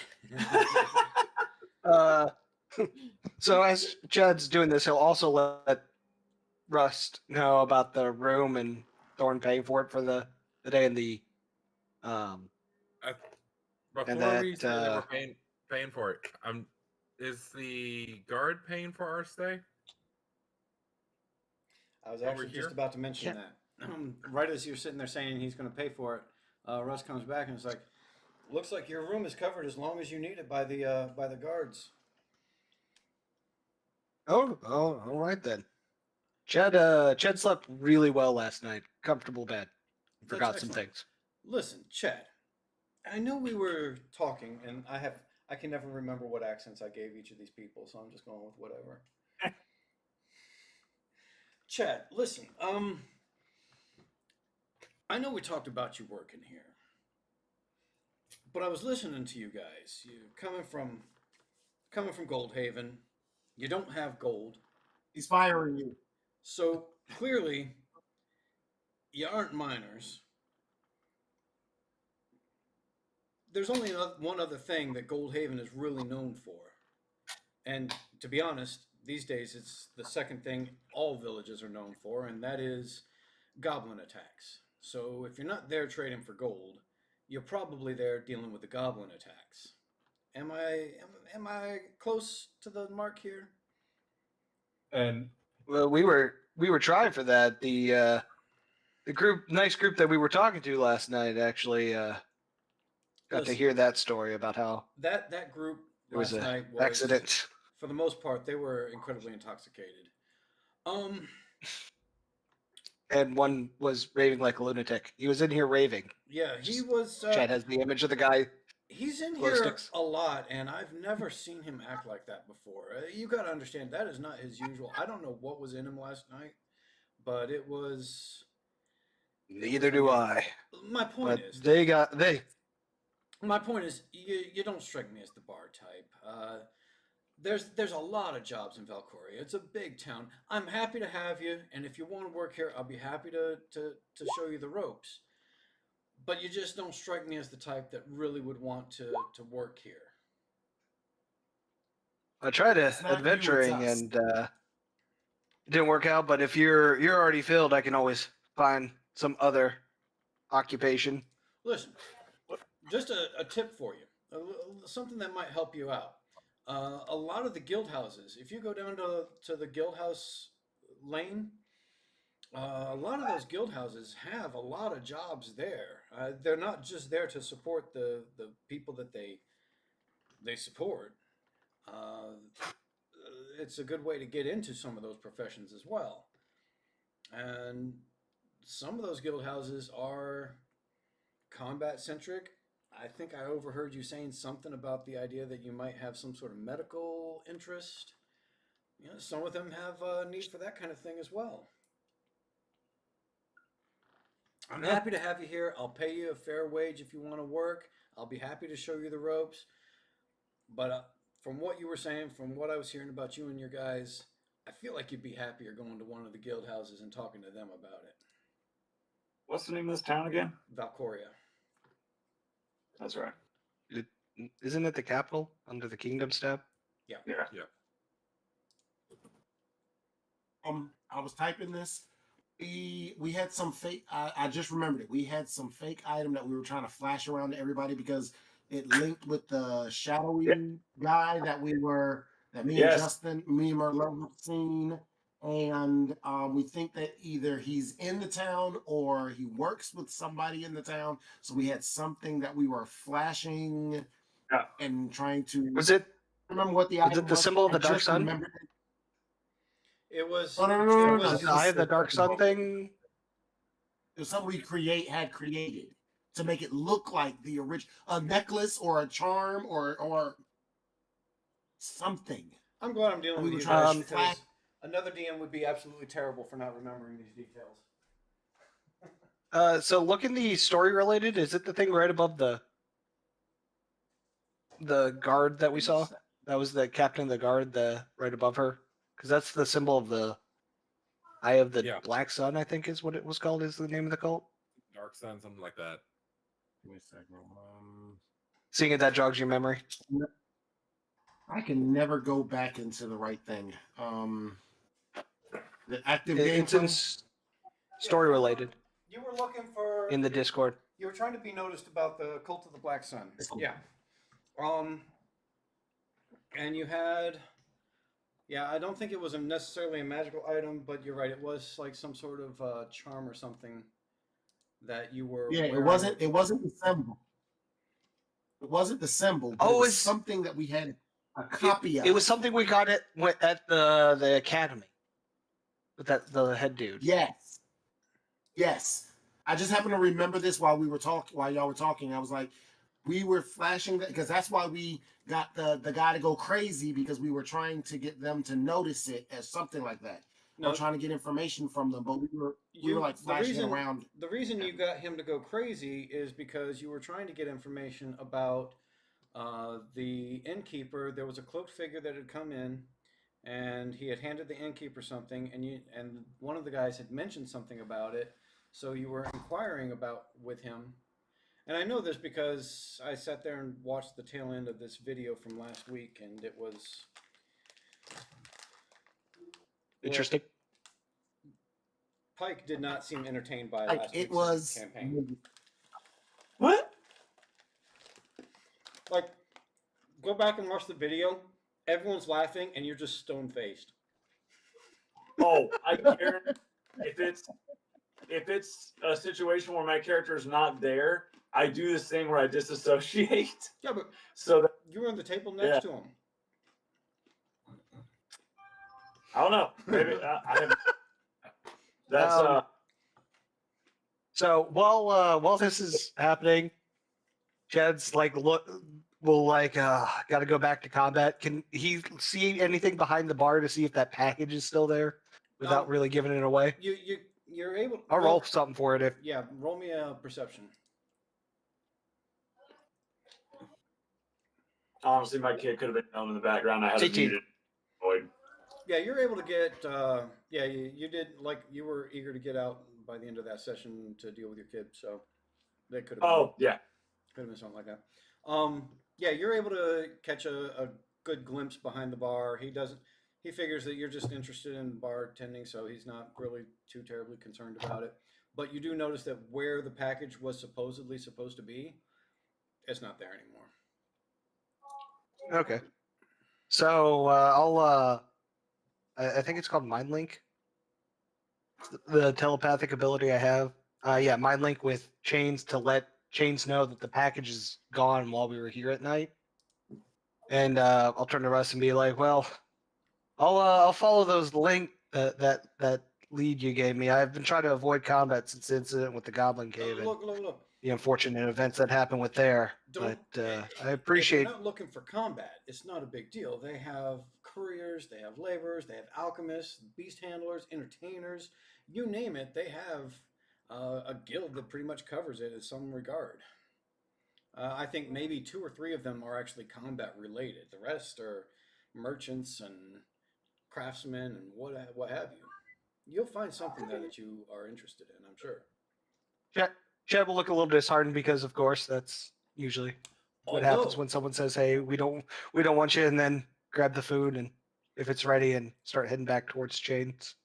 So as Judd's doing this, he'll also let Rust know about the room and Thorn paying for it for the day and the before we say that we're paying for it, is the guard paying for our stay? I was actually just about to mention that. Right as you're sitting there saying he's going to pay for it, Russ comes back and is like, "Looks like your room is covered as long as you need it by the guards." Oh, all right then. Chad slept really well last night. Comfortable bed. Forgot some things. Listen, Chad, I know we were talking, and I can never remember what accents I gave each of these people, so I'm just going with whatever. Chad, listen, I know we talked about you working here, but I was listening to you guys. You're coming from Goldhaven. You don't have gold. He's firing you. So clearly, you aren't miners. There's only one other thing that Goldhaven is really known for. And to be honest, these days it's the second thing all villages are known for, and that is goblin attacks. So if you're not there trading for gold, you're probably there dealing with the goblin attacks. Am I close to the mark here? And well, we were trying for that. The nice group that we were talking to last night actually got to hear that story about how that group there was last an night was, accident. For the most part, they were incredibly intoxicated. And one was raving like a lunatic. He was in here raving. Yeah, he was. Chad has the image of the guy He's in Glow here sticks. a lot, and I've never seen him act like that before. You got to understand that is not his usual. I don't know what was in him last night, but it was. Neither do I. My point But is, my point is, you don't strike me as the bar type. There's a lot of jobs in Valcoria. It's a big town. I'm happy to have you, and if you want to work here, I'll be happy to show you the ropes. But you just don't strike me as the type that really would want to work here. I tried It's not you, it's adventuring us. and it didn't work out. But if you're already filled, I can always find some other occupation. Listen, just a tip for you, something that might help you out. A lot of the guild houses, if you go down to the guild house lane, a lot of those guild houses have a lot of jobs there. They're not just there to support the people that they support. It's a good way to get into some of those professions as well. And some of those guild houses are combat centric. I think I overheard you saying something about the idea that you might have some sort of medical interest. You know, some of them have a need for that kind of thing as well. I'm happy to have you here. I'll pay you a fair wage if you want to work. I'll be happy to show you the ropes. But from what you were saying, from what I was hearing about you and your guys, I feel like you'd be happier going to one of the guild houses and talking to them about it. What's the name of this town again? Valcoria. That's right. Isn't it the capital under the kingdom's tab? Yeah. Yeah. I was typing this. We had some fake. I just remembered it. We had some fake item that we were trying to flash around to everybody because it linked with the shadowy guy that me and Justin, me and Merlot have seen, and we think that either he's in the town or he works with somebody in the town. So we had something that we were flashing and trying to. Was it? Remember what the Was item it the symbol of the dark sun? It was. No. Was it the eye of the dark sun thing? It was something we had created to make it look like the original, a necklace or a charm or something. I'm glad I'm dealing with you trying guys to because another DM would be absolutely terrible for not remembering these details. So look in the story related. Is it the thing right above the guard that we saw? That was the captain of the guard, right above her, because that's the symbol of the eye of the black sun. I think is what it was called. Is the name of the cult? Dark sun, something like that. Give me a second. Seeing it, that jogs your memory. I can never go back into the right thing. The active game. It's in story related. You were looking for in the Discord. You were trying to be noticed about the cult of the Black Sun. Cool. Yeah. And you had. Yeah, I don't think it was necessarily a magical item, but you're right. It was like some sort of charm or something that you were. Yeah, wearing. it wasn't the symbol. It wasn't the symbol. But it was something that we had a copy of. It was something we got at the academy. With the head dude. Yes. I just happened to remember this while y'all were talking. I was like, we were flashing that because that's why we got the guy to go crazy because we were trying to get them to notice it as something like that. No, trying to get information from them, but we were like flashing around. The reason you got him to go crazy is because you were trying to get information about the innkeeper. There was a cloaked figure that had come in, and he had handed the innkeeper something, and one of the guys had mentioned something about it. So you were inquiring with him. And I know this because I sat there and watched the tail end of this video from last week, and it was interesting. Pike did not seem entertained by last week's campaign. What? Like, go back and watch the video. Everyone's laughing, and you're just stone-faced. Oh, I guarantee if it's a situation where my character is not there, I do this thing where I disassociate. Yeah, but so that you were on the table next to him. I don't know. Maybe I have. That's So while this is happening, Chad's like, look, will like, got to go back to combat. Can he see anything behind the bar to see if that package is still there without really giving it away? You're able. I'll roll something for it if. Yeah, roll me a perception. Honestly, my kid could have been known in the background. I had it 18. muted. Void. Yeah, you're able to get. Yeah, you did like you were eager to get out by the end of that session to deal with your kid, so that could have. Oh yeah. Could have been something like that. Yeah, you're able to catch a good glimpse behind the bar. He figures that you're just interested in bartending, so he's not really too terribly concerned about it. But you do notice that where the package was supposedly supposed to be, it's not there anymore. Okay. So I think it's called Mind Link. The telepathic ability I have. Yeah, Mind Link with Chains to let Chains know that the package is gone while we were here at night. And I'll turn to Russ and be like, well, I'll follow those that lead you gave me. I've been trying to avoid combat since the incident with the Goblin Cave and Look. the unfortunate events that happened with there. But I appreciate. If you're not looking for combat, it's not a big deal. They have couriers, they have laborers, they have alchemists, beast handlers, entertainers. You name it, they have a guild that pretty much covers it in some regard. I think maybe 2 or 3 of them are actually combat related. The rest are merchants and craftsmen and what have you. You'll find something there that you are interested in, I'm sure. Chad will look a little disheartened because, of course, that's usually what happens when someone says, "Hey, we don't want you," and then grab the food and if it's ready and start heading back towards Chains.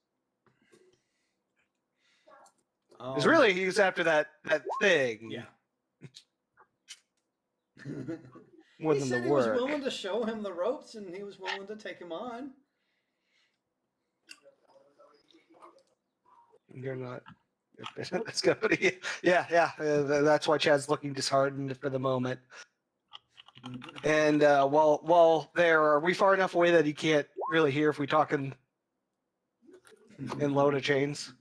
Because really, he's after that thing. Yeah. More he than said the he was work. willing to show him the ropes and he was willing to take him on. You're not. That's good. Yeah. That's why Chad's looking disheartened for the moment. And while there, are we far enough away that he can't really hear if we talk in low to Chains?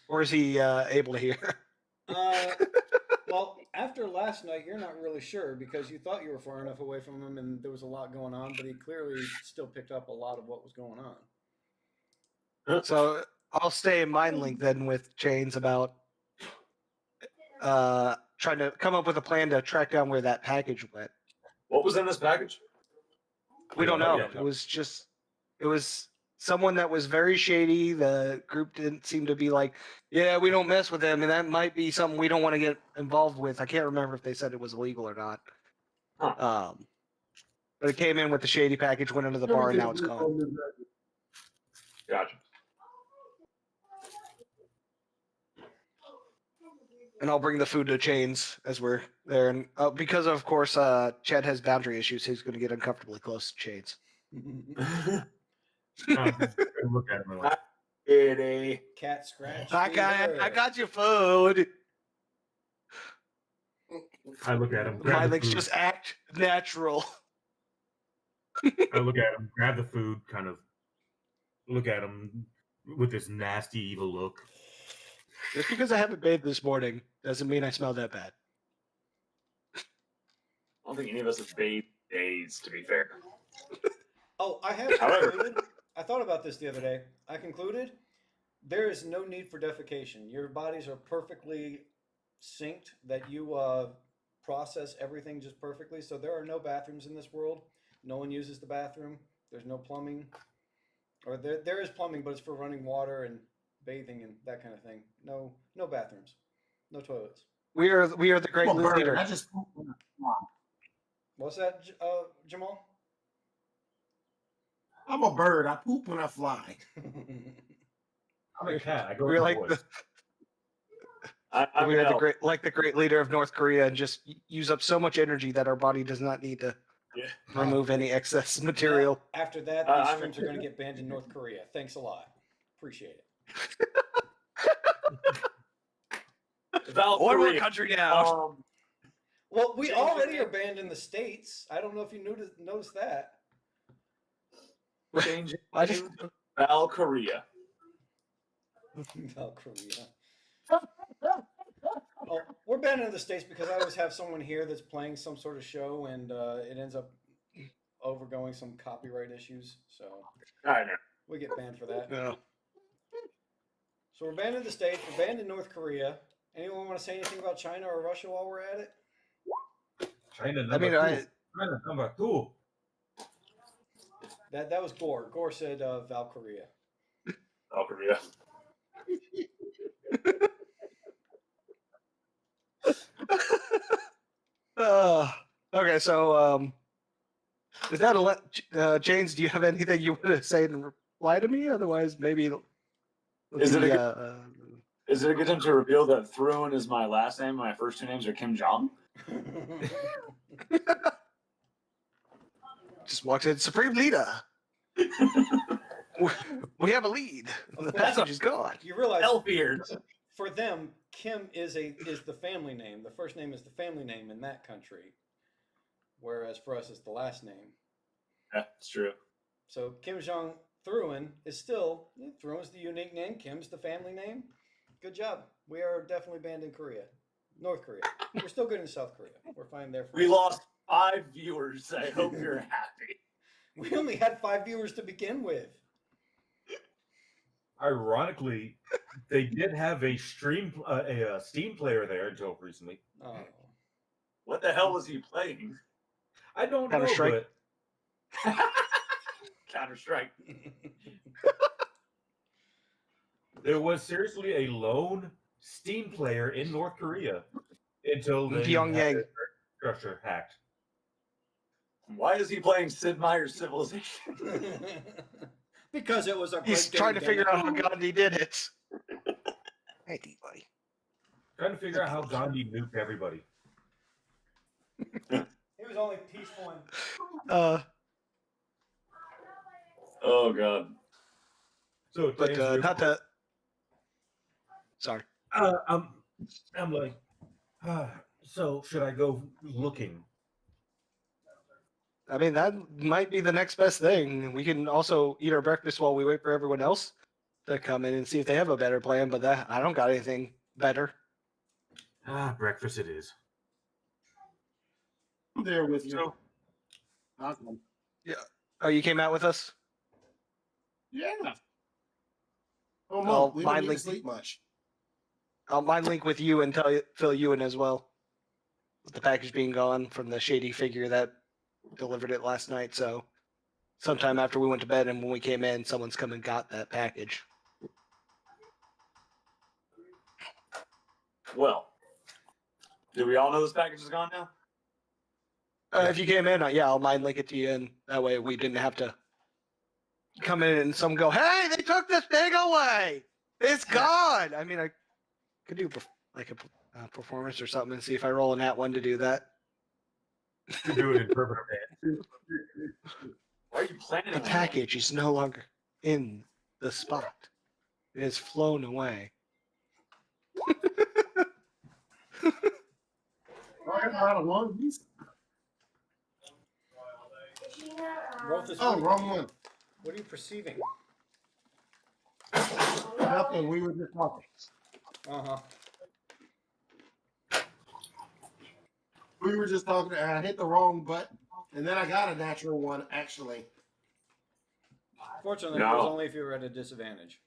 Or is he able to hear? Well, after last night, you're not really sure because you thought you were far enough away from him and there was a lot going on, but he clearly still picked up a lot of what was going on. So I'll stay in Mind Link then with Chains about trying to come up with a plan to track down where that package went. What was in this package? We don't know. Yeah, It was someone that was very shady. The group didn't seem to be like, yeah, we don't mess with him, and that might be something we don't want to get involved with. I can't remember if they said it was illegal or not. Huh. But it came in with the shady package, went into the bar, and now it's gone. Gotcha. And I'll bring the food to Chains as we're there. And because, of course, Chad has boundary issues, he's going to get uncomfortably close to Chains. Look at him like, Kitty. Cat scratch. I got your food. I look at him. My legs just act natural. I look at him, grab the food, kind of look at him with this nasty, evil look. Just because I haven't bathed this morning doesn't mean I smell that bad. I don't think any of us have bathed days, to be fair. Oh, I have concluded. I thought about this the other day. I concluded there is no need for defecation. Your bodies are perfectly synced, that you process everything just perfectly. So there are no bathrooms in this world. No one uses the bathroom. There's no plumbing. Or there is plumbing, but it's for running water and bathing and that kind of thing. No bathrooms. No toilets. We are the great leader. I just What's that, Jamal? I'm a bird. I poop when I fly. I'm a cat. I go We're like the great leader of North Korea and just use up so much energy that our body does not need to remove any excess material. After that, these streams are going to get banned in North Korea. Thanks a lot. Appreciate it. One more country now. Well, we already are banned in the States. I don't know if you noticed that. Change it to Val Korea. Val Korea. Oh, we're banned in the States because I always have someone here that's playing some sort of show and it ends up overgoing some copyright issues. So I know. we get banned for that. Yeah. So we're banned in the States. We're banned in North Korea. Anyone want to say anything about China or Russia while we're at it? China number two. China number two. That was Gore. Gore said Valkyria. Valkyria. Okay, so is that James? Do you have anything you want to say and reply to me? Otherwise, maybe. Is it a good time to reveal that Thrun is my last name? My first two names are Kim Jong. Just walks in, Supreme Leader. We have a lead. The passage is gone. You realize Elfbeard. For them, Kim is the family name. The first name is the family name in that country, whereas for us, it's the last name. Yeah, it's true. So Kim Jong Thrun is still Thrun's the unique name. Kim's the family name. Good job. We are definitely banned in Korea, North Korea. We're still good in South Korea. We're fine there. We lost 5 viewers. I hope you're happy. We only had 5 viewers to begin with. Ironically, they did have a Steam player there until recently. Oh. What the hell was he playing? I don't know, Counter-Strike. but Counter-Strike. there was seriously a lone Steam player in North Korea until they Pyongyang. had their structure hacked. Why is he playing Sid Meier's Civilization? Because it was a. He's trying to figure out how Gandhi did it. Anyway. Trying to figure out how Gandhi nuked everybody. He was only peaceful and. Oh god. So, But not to. Sorry. I'm like, so should I go looking? I mean, that might be the next best thing. We can also eat our breakfast while we wait for everyone else to come in and see if they have a better plan. But I don't got anything better. Breakfast it is. I'm there with you. So- Awesome. Yeah. Oh, you came out with us? Yeah. Oh, I'll Mom, we don't need to mildly- sleep much. I'll mind link with you and fill you in as well. With the package being gone from the shady figure that delivered it last night. So sometime after we went to bed and when we came in, someone's come and got that package. Well, do we all know this package is gone now? If you came in, yeah, I'll mind link it to you, and that way we didn't have to come in and someone go, "Hey, they took this thing away! It's gone!" I mean, I could do like a performance or something and see if I roll an @1 to do that. To do it in permanent man. Why are you planning The on that? package is no longer in the spot; it has flown away. Oh, wrong one. What are you perceiving? Nothing. We were just talking. Uh-huh. We were just talking. And I hit the wrong button, and then I got a natural one. Actually, Fortunately, No. it was only if you were at a disadvantage.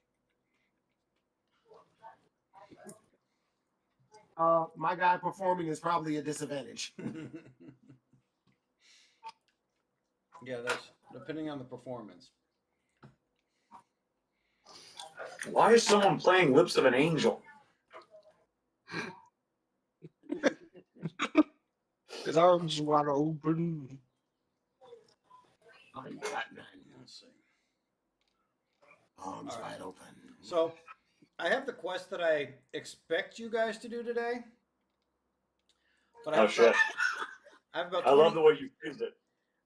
my guy performing is probably a disadvantage. Yeah, that's depending on the performance. Why is someone playing Lips of an Angel? His arms wide open. Let's see. Arms All right. wide open. So, I have the quest that I expect you guys to do today. But I Oh have shit! I have about I 20, love the way you used it.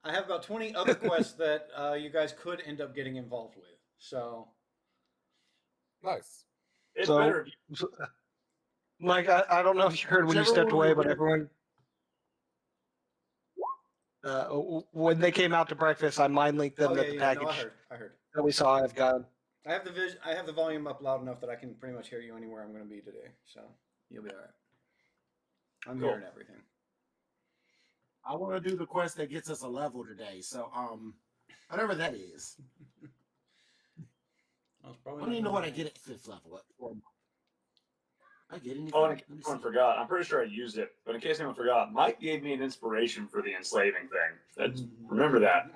I have about 20 other quests that you guys could end up getting involved with. So, Nice. It's So- better if you Mike, I don't know if you heard when you Whichever stepped one away, we but win. everyone. When they came out to breakfast, I mind linked them that the package No, I heard. that we saw I've got. I have the volume up loud enough that I can pretty much hear you anywhere I'm going to be today. So, you'll be all right. I'm Cool. hearing everything. I want to do the quest that gets us a level today. So, whatever that is. I don't even know what I get at 5th level. I get anything? Oh, and in case anyone forgot, I'm pretty sure I used it, but in case anyone forgot, Mike gave me an inspiration for the enslaving thing. Remember that.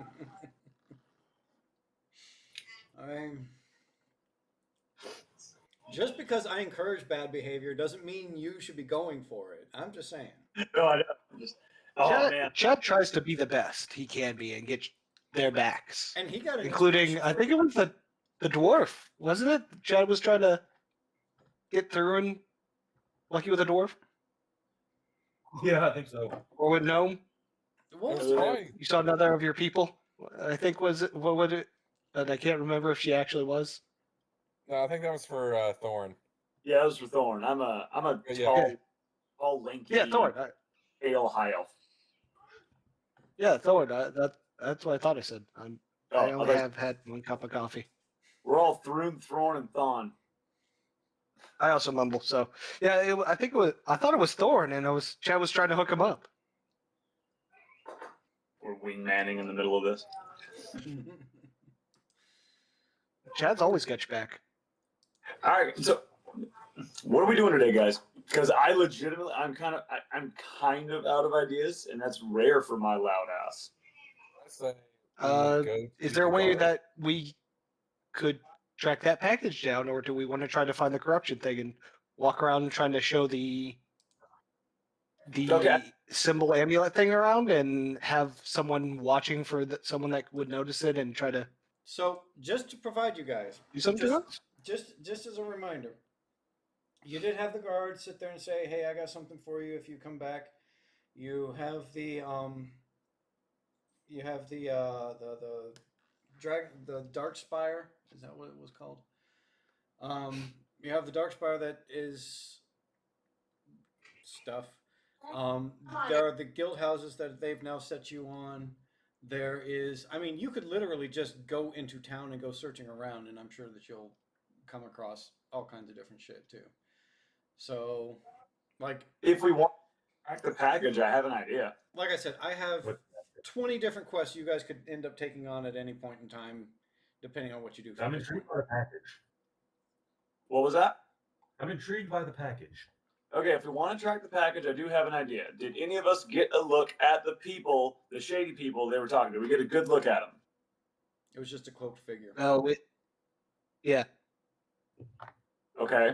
Just because I encourage bad behavior doesn't mean you should be going for it. I'm just saying. No, I know. Man. Chad tries to be the best he can be and get their backs. And he got an including, I think it was the dwarf, wasn't it? Chad was trying to get through and lucky with a dwarf? Yeah, I think so. Or with gnome? What was You saw another of your people? I think what was it? And I can't remember if she actually was. No, I think that was for Thorn. Yeah, that was for Thorn. I'm a tall, lanky, Thorn. pale high elf. Yeah, Thorn. That's what I thought I said. I only have had one cup of coffee. We're all Thorn and Thon. I also mumble. So yeah, I thought it was Thorn, and Chad was trying to hook him up. We're wingmanning in the middle of this. Chad's always got your back. All right, so what are we doing today, guys? Because I'm kind of out of ideas, and that's rare for my loud ass. Is there a way that we could track that package down, or do we want to try to find the corruption thing and walk around trying to show the symbol amulet thing around and have someone watching for someone that would notice it and try to? So just to provide you guys, do something else? Just as a reminder, you did have the guard sit there and say, "Hey, I got something for you if you come back." You have the Dark Spire. Is that what it was called? You have the Dark Spire that is stuff. There are the guild houses that they've now set you on. There is, you could literally just go into town and go searching around, and I'm sure that you'll come across all kinds of different shit too. So, if we want to track the package, I have an idea. Like I said, I have 20 different quests you guys could end up taking on at any point in time, depending on what you do. I'm intrigued by the package. What was that? I'm intrigued by the package. Okay, if we want to track the package, I do have an idea. Did any of us get a look at the people, the shady people they were talking to? We get a good look at them. It was just a cloaked figure. Oh, yeah. Okay.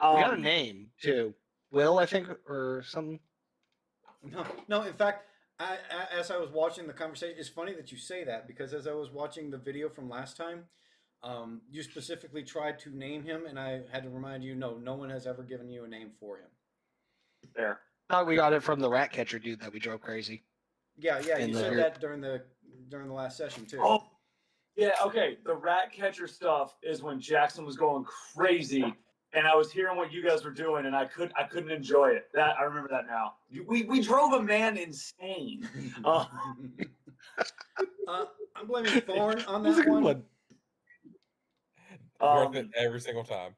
We got a name too. Will, I think, or something. No. In fact, as I was watching the conversation, it's funny that you say that because as I was watching the video from last time, you specifically tried to name him, and I had to remind you, no one has ever given you a name for him. There. Thought we got it from the rat catcher dude that we drove crazy. Yeah, you said that during the last session too. Oh, yeah. Okay, the rat catcher stuff is when Jackson was going crazy, and I was hearing what you guys were doing, and I couldn't enjoy it. That I remember that now. We drove a man insane. I'm blaming Thorn on that one. Worth it every single time.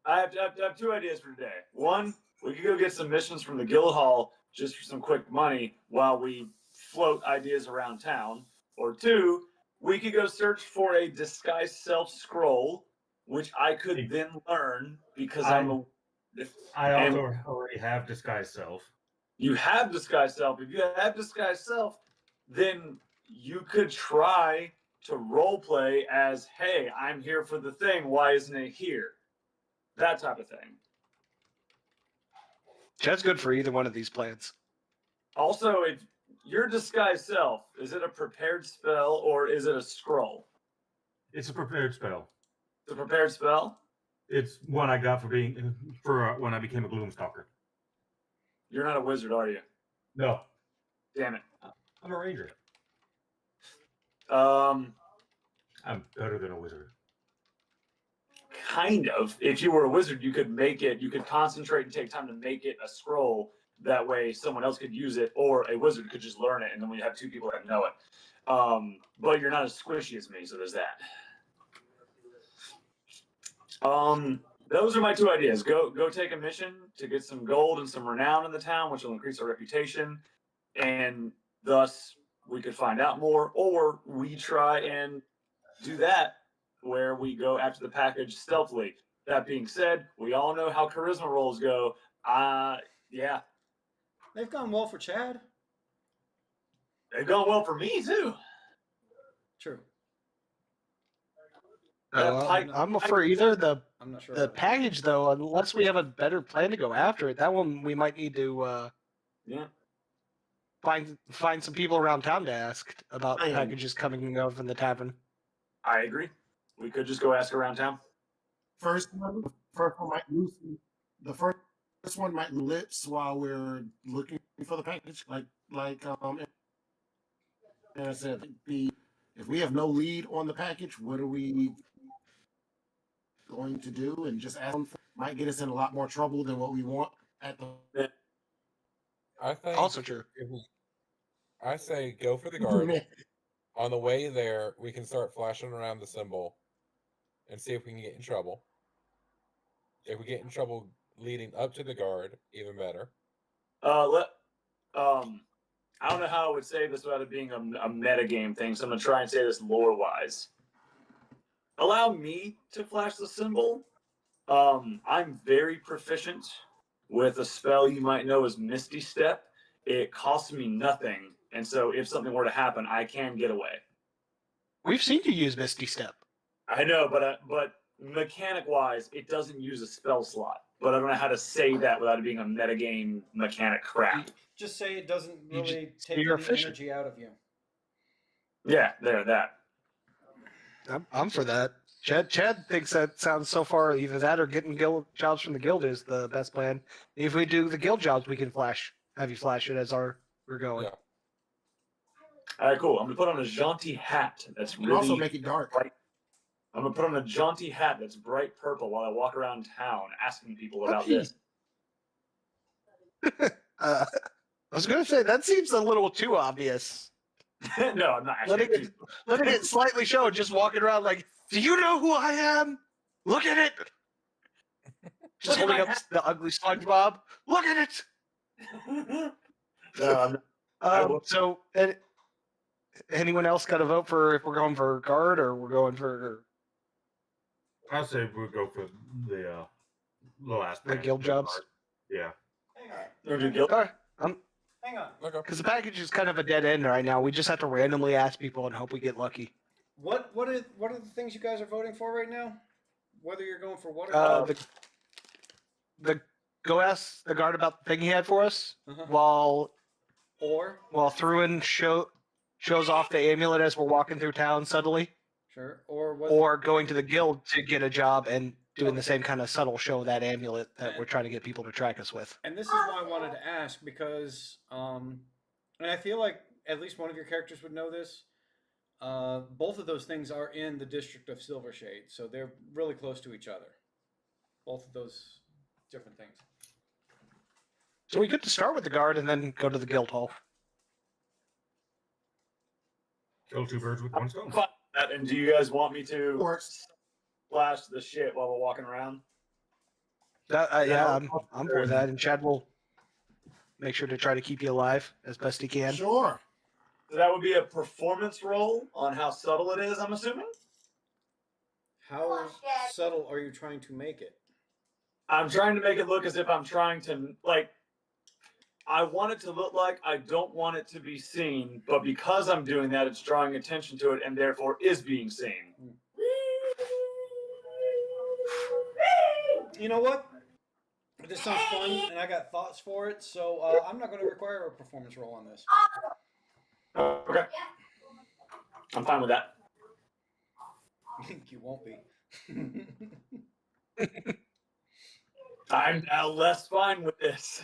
I have two ideas for today. One, we could go get some missions from the guild hall just for some quick money while we float ideas around town. Or two, we could go search for a disguise self scroll, which I could then learn because I also already have disguise self. You have disguise self. If you have disguise self, then you could try to role play as, hey, I'm here for the thing. Why isn't it here? That type of thing. That's good for either one of these plans. Also, if your disguise self, is it a prepared spell or is it a scroll? It's a prepared spell. It's a prepared spell? It's one I got for when I became a Gloomstalker. You're not a wizard, are you? No. Damn it. I'm a ranger. I'm better than a wizard. Kind of. If you were a wizard, you could concentrate and take time to make it a scroll. That way someone else could use it, or a wizard could just learn it, and then we have two people that know it. But you're not as squishy as me, so there's that. those are my two ideas. Go take a mission to get some gold and some renown in the town, which will increase our reputation, and thus we could find out more. Or we try and do that where we go after the package stealthily. That being said, we all know how charisma rolls go. Yeah, They've gone well for Chad. they've gone well for me too. True. I'm for either I'm not sure. the package though, unless we have a better plan to go after it. That one we might need to find some people around town to ask about packages coming and going from the tavern. I agree. We could just go ask around town. First one might loosen. The first one might lips while we're looking for the package. Like and I said, if we have no lead on the package, what are we going to do? And just ask them might get us in a lot more trouble than what we want at the. I think Also true. I say go for the guard. On the way there, we can start flashing around the symbol and see if we can get in trouble. If we get in trouble leading up to the guard, even better. I don't know how I would say this without it being a metagame thing, so I'm gonna try and say this lore-wise. Allow me to flash the symbol. I'm very proficient with a spell you might know as Misty Step. It costs me nothing, and so if something were to happen, I can get away. We've seen you use Misty Step. I know, but mechanic-wise, it doesn't use a spell slot. But I don't know how to say that without it being a metagame mechanic crap. Just say it doesn't really take you're any efficient. energy out of you. Yeah, that. I'm for that. Chad thinks that sounds so far either that or getting guild jobs from the guild is the best plan. If we do the guild jobs, we can have you flash it as we're going. Yeah. All right, cool. I'm gonna put on a jaunty hat that's And really also make it dark. bright. I'm gonna put on a jaunty hat that's bright purple while I walk around town asking people about this. I was gonna say that seems a little too obvious. No, I'm not actually. Letting it slightly show, just walking around like, do you know who I am? Look at it. Just Look at holding my up the ugly SpongeBob. Look at it. No, So, anyone else got to vote for if we're going for guard or we're going for I'll say we'll go for the little aspect. the guild jobs? Yeah. Or do guild? All right. Hang on. Okay. Because the package is kind of a dead end right now. We just have to randomly ask people and hope we get lucky. What are the things you guys are voting for right now? Whether you're going for what or The go ask the guard about the thing he had for us Uh-huh. while or Thruin shows off the amulet as we're walking through town subtly, sure or what or going to the guild to get a job and doing the same kind of subtle show of that amulet that we're trying to get people to track us with. And this is why I wanted to ask because and I feel like at least one of your characters would know this. Both of those things are in the district of Silvershade, so they're really close to each other. Both of those different things. So we get to start with the guard and then go to the guild hall. Kill two birds with one stone. Fine with that. And do you guys want me to Works. flash the shit while we're walking around? Yeah, I'm for that, and Chad will make sure to try to keep you alive as best he can. Sure. So that would be a performance roll on how subtle it is, I'm assuming? How subtle are you trying to make it? I'm trying to make it look as if I'm trying to, like, I want it to look like I don't want it to be seen, but because I'm doing that, it's drawing attention to it and therefore is being seen. You know what? This sounds fun, and I got thoughts for it, so I'm not going to require a performance roll on this. Okay. I'm fine with that. You won't be. I'm now less fine with this.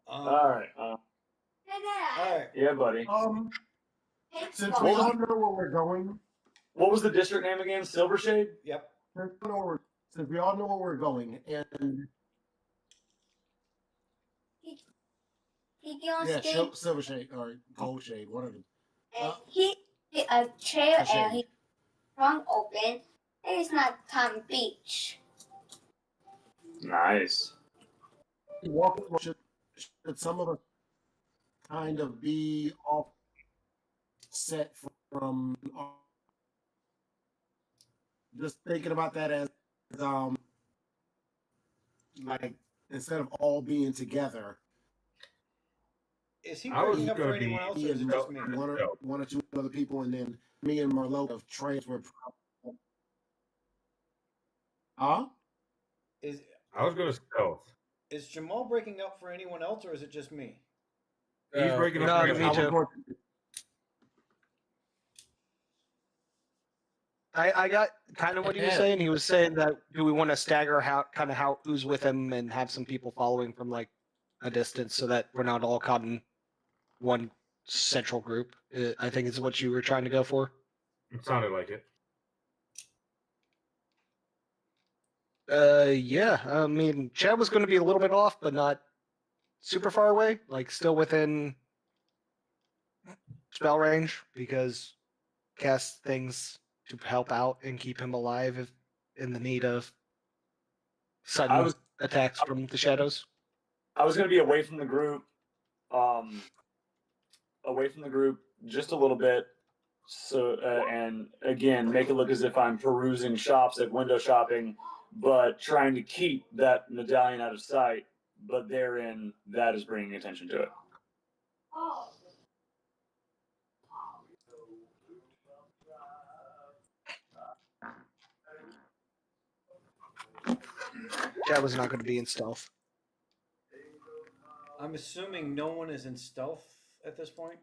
All right. All right. Yeah, buddy. Since we all know where we're going, What was the district name again? Silvershade? Yep. since we all know where we're going, and Silver Shade or Gold Shade, one of them. He did a chair A shade. and he sprung open It's not Palm Beach. Nice. Should some of us kind of be offset from just thinking about that as like instead of all being together. Is he I was breaking up for gonna be- anyone else, or is it just me? One or two other people, and then me and Merlot of trades were. Huh? I was going to stealth. Is Jamal breaking up for anyone else, or is it just me? He's breaking up. No, for me too. I got kind of what he was saying. He was saying that do we want to stagger how who's with him and have some people following from like a distance so that we're not all caught in one central group. I think is what you were trying to go for. It sounded like it. Yeah. I mean, Chad was going to be a little bit off, but not super far away. Like still within spell range because cast things to help out and keep him alive if in the need of sudden attacks from the shadows. I was going to be away from the group, just a little bit. So, and again, make it look as if I'm perusing shops, like window shopping, but trying to keep that medallion out of sight. But therein, that is bringing attention to it. Chad was not going to be in stealth. I'm assuming no one is in stealth at this point.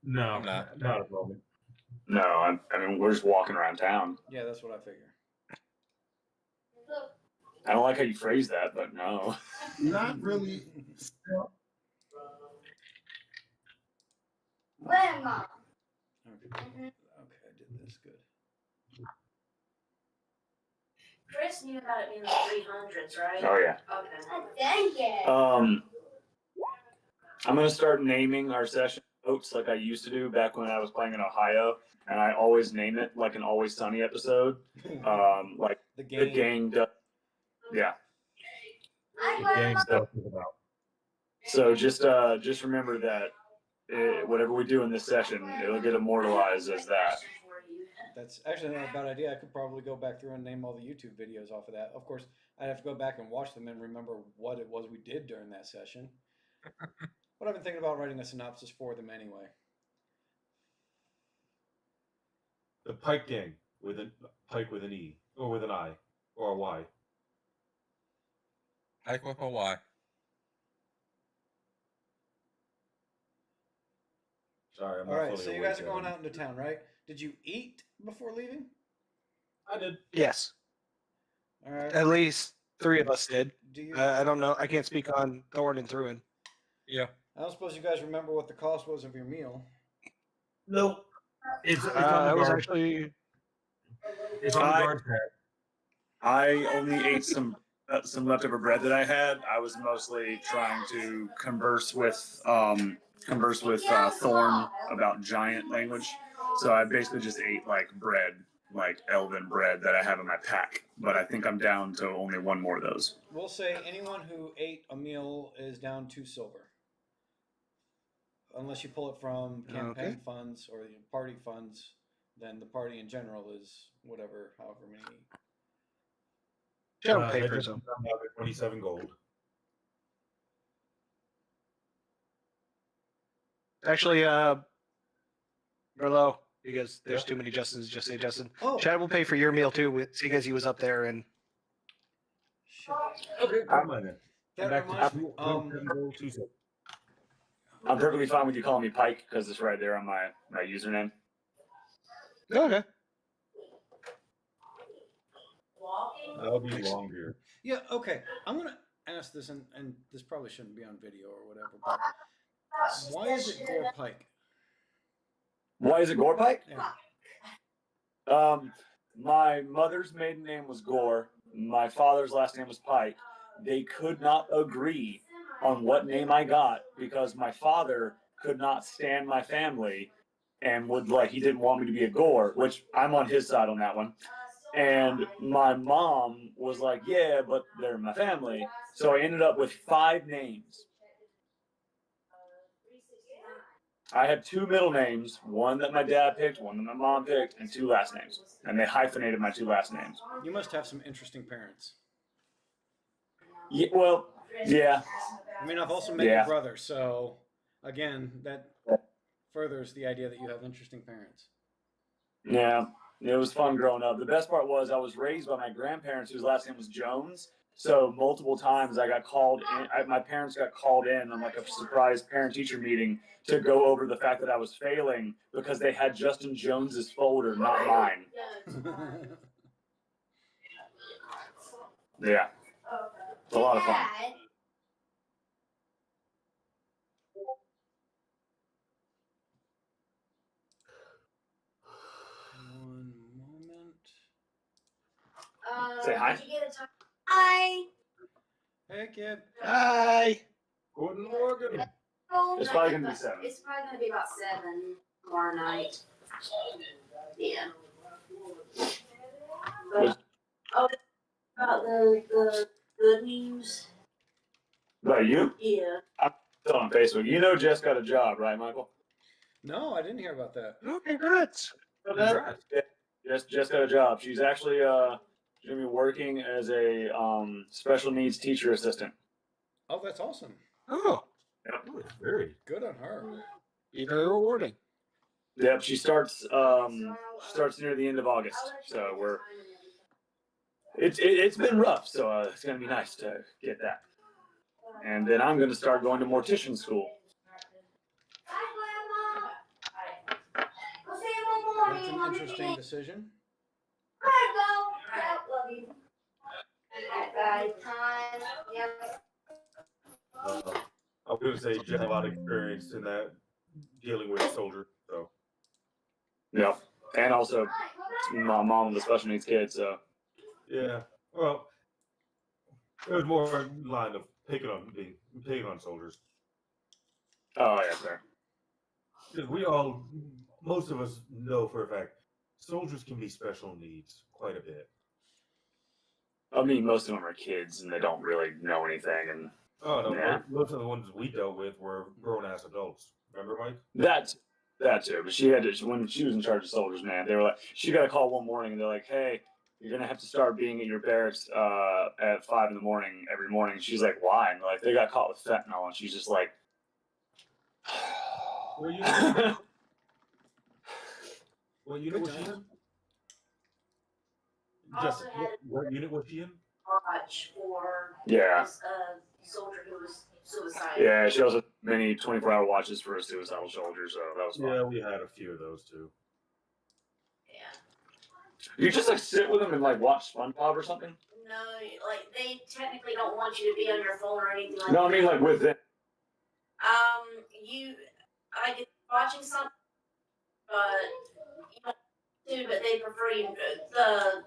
No, not at the moment. No, I mean, we're just walking around town. Yeah, that's what I figure. I don't like how you phrase that, but no. Not really. Grandma. Okay, I did this good. Chris knew about it being the 300s, right? Oh yeah. Okay. Dang it. I'm gonna start naming our session notes like I used to do back when I was playing in Ohio, and I always name it like an Always Sunny episode. Like the gang does. Yeah. The gang stuff is about. So just remember that whatever we do in this session, it'll get immortalized as that. That's actually not a bad idea. I could probably go back through and name all the YouTube videos off of that. Of course, I'd have to go back and watch them and remember what it was we did during that session. But I've been thinking about writing a synopsis for them anyway. The Pike Gang with a Pike with an E or with an I or a Y. Pike with a Y. Sorry, I'm all not right. fully So you awake guys are yet. going out into town, right? Did you eat before leaving? I did. Yes. All right. At least 3 of us did. Do you? I don't know. I can't speak on Thorn and Thruin. Yeah. I don't suppose you guys remember what the cost was of your meal. Nope. It's on the I was guard. actually. It's on the guard pad. I only ate some leftover bread that I had. I was mostly trying to converse with Thorn about giant language. So I basically just ate like bread, like elven bread that I have in my pack. But I think I'm down to only 1 more of those. We'll say anyone who ate a meal is down 2 silver. Unless you pull it from campaign funds or the party funds, then the party in general is whatever, however many. Shadow papers. 27 gold. Actually, Merlot, because there's too many Justins, just say Justin. Oh. Chad will pay for your meal too, because he was up there and. Okay, never mind then. That Back reminds to me, 27 gold, 2 silver. I'm perfectly fine with you calling me Pike because it's right there on my username. Okay. That'll be longer. Yeah, okay. I'm going to ask this, and this probably shouldn't be on video or whatever, but why is it Gore Pike? Why is it Gore Pike? Yeah. My mother's maiden name was Gore. My father's last name was Pike. They could not agree on what name I got because my father could not stand my family and he didn't want me to be a Gore, which I'm on his side on that one. And my mom was like, yeah, but they're my family. So I ended up with 5 names. I had 2 middle names, one that my dad picked, one that my mom picked, and 2 last names. And they hyphenated my 2 last names. You must have some interesting parents. Yeah, well, yeah. I mean, I've also met your brother, so again, that furthers the idea that you have interesting parents. Yeah, it was fun growing up. The best part was I was raised by my grandparents whose last name was Jones. So multiple times I got called in, my parents got called in on like a surprise parent-teacher meeting to go over the fact that I was failing because they had Justin Jones's folder, not mine. Yeah, it's a lot of fun. One moment. Say hi. Did you get a time? Hi. Hey, kid. Hi. Good morning. It's probably gonna be 7. It's probably gonna be about 7 tomorrow night. Yeah. But, about the good news. About you? Yeah. I'm still on Facebook. You know Jess got a job, right, Michael? No, I didn't hear about that. Oh, congrats. Congrats. Yeah, Jess got a job. She's actually she's gonna be working as a special needs teacher assistant. Oh, that's awesome. Oh, Oh, it's very. Good on her. very rewarding. Yep, she starts near the end of August. So it's been rough. So it's gonna be nice to get that. And then I'm gonna start going to mortician school. That's an interesting decision. I was gonna say Jen had a lot of experience in that dealing with soldiers. So Yeah, and also my mom with a special needs kid. So yeah, well, it was more in line of picking on soldiers. oh yeah, fair. Because most of us know for a fact, soldiers can be special needs quite a bit. I mean, most of them are kids and they don't really know anything. And Oh no, yeah. most of the ones we dealt with were grown-ass adults. Remember, Mike? That too. But she had to, when she was in charge of soldiers, man, they were like, she got a call one morning and they're like, hey, you're gonna have to start being at your barracks at 5 in the morning every morning. She's like, why? And they're like, they got caught with fentanyl, and she's just like, Well, you know what she in? Just what unit was she in? Watch for yeah, this soldier who was suicidal. yeah. She also had many 24-hour watches for a suicidal soldier, so that was fun. Yeah, we had a few of those too. Yeah. You just like sit with them and like watch SpongeBob or something. No, like they technically don't want you to be on your phone or anything like that. No, I mean like with them. I get watching something, but you don't do. But they prefer you. The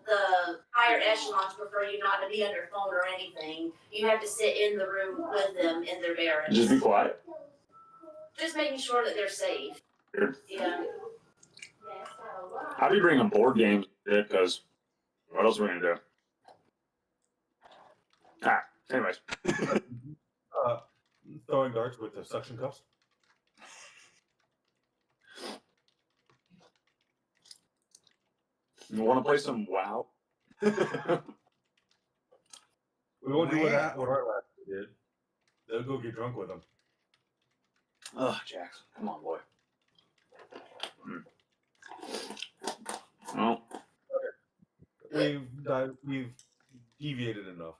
higher echelons prefer you not to be on your phone or anything. You have to sit in the room with them in their barracks. Just be quiet. Just making sure that they're safe. Sure. Yeah. How do you bring them board games? Because what else are we gonna do? Ah, anyways. Throwing darts with the suction cups. You want to play some WoW? We won't do what our last did. They'll go get drunk with them. Oh, Jackson, come on, boy. Well, We've deviated enough.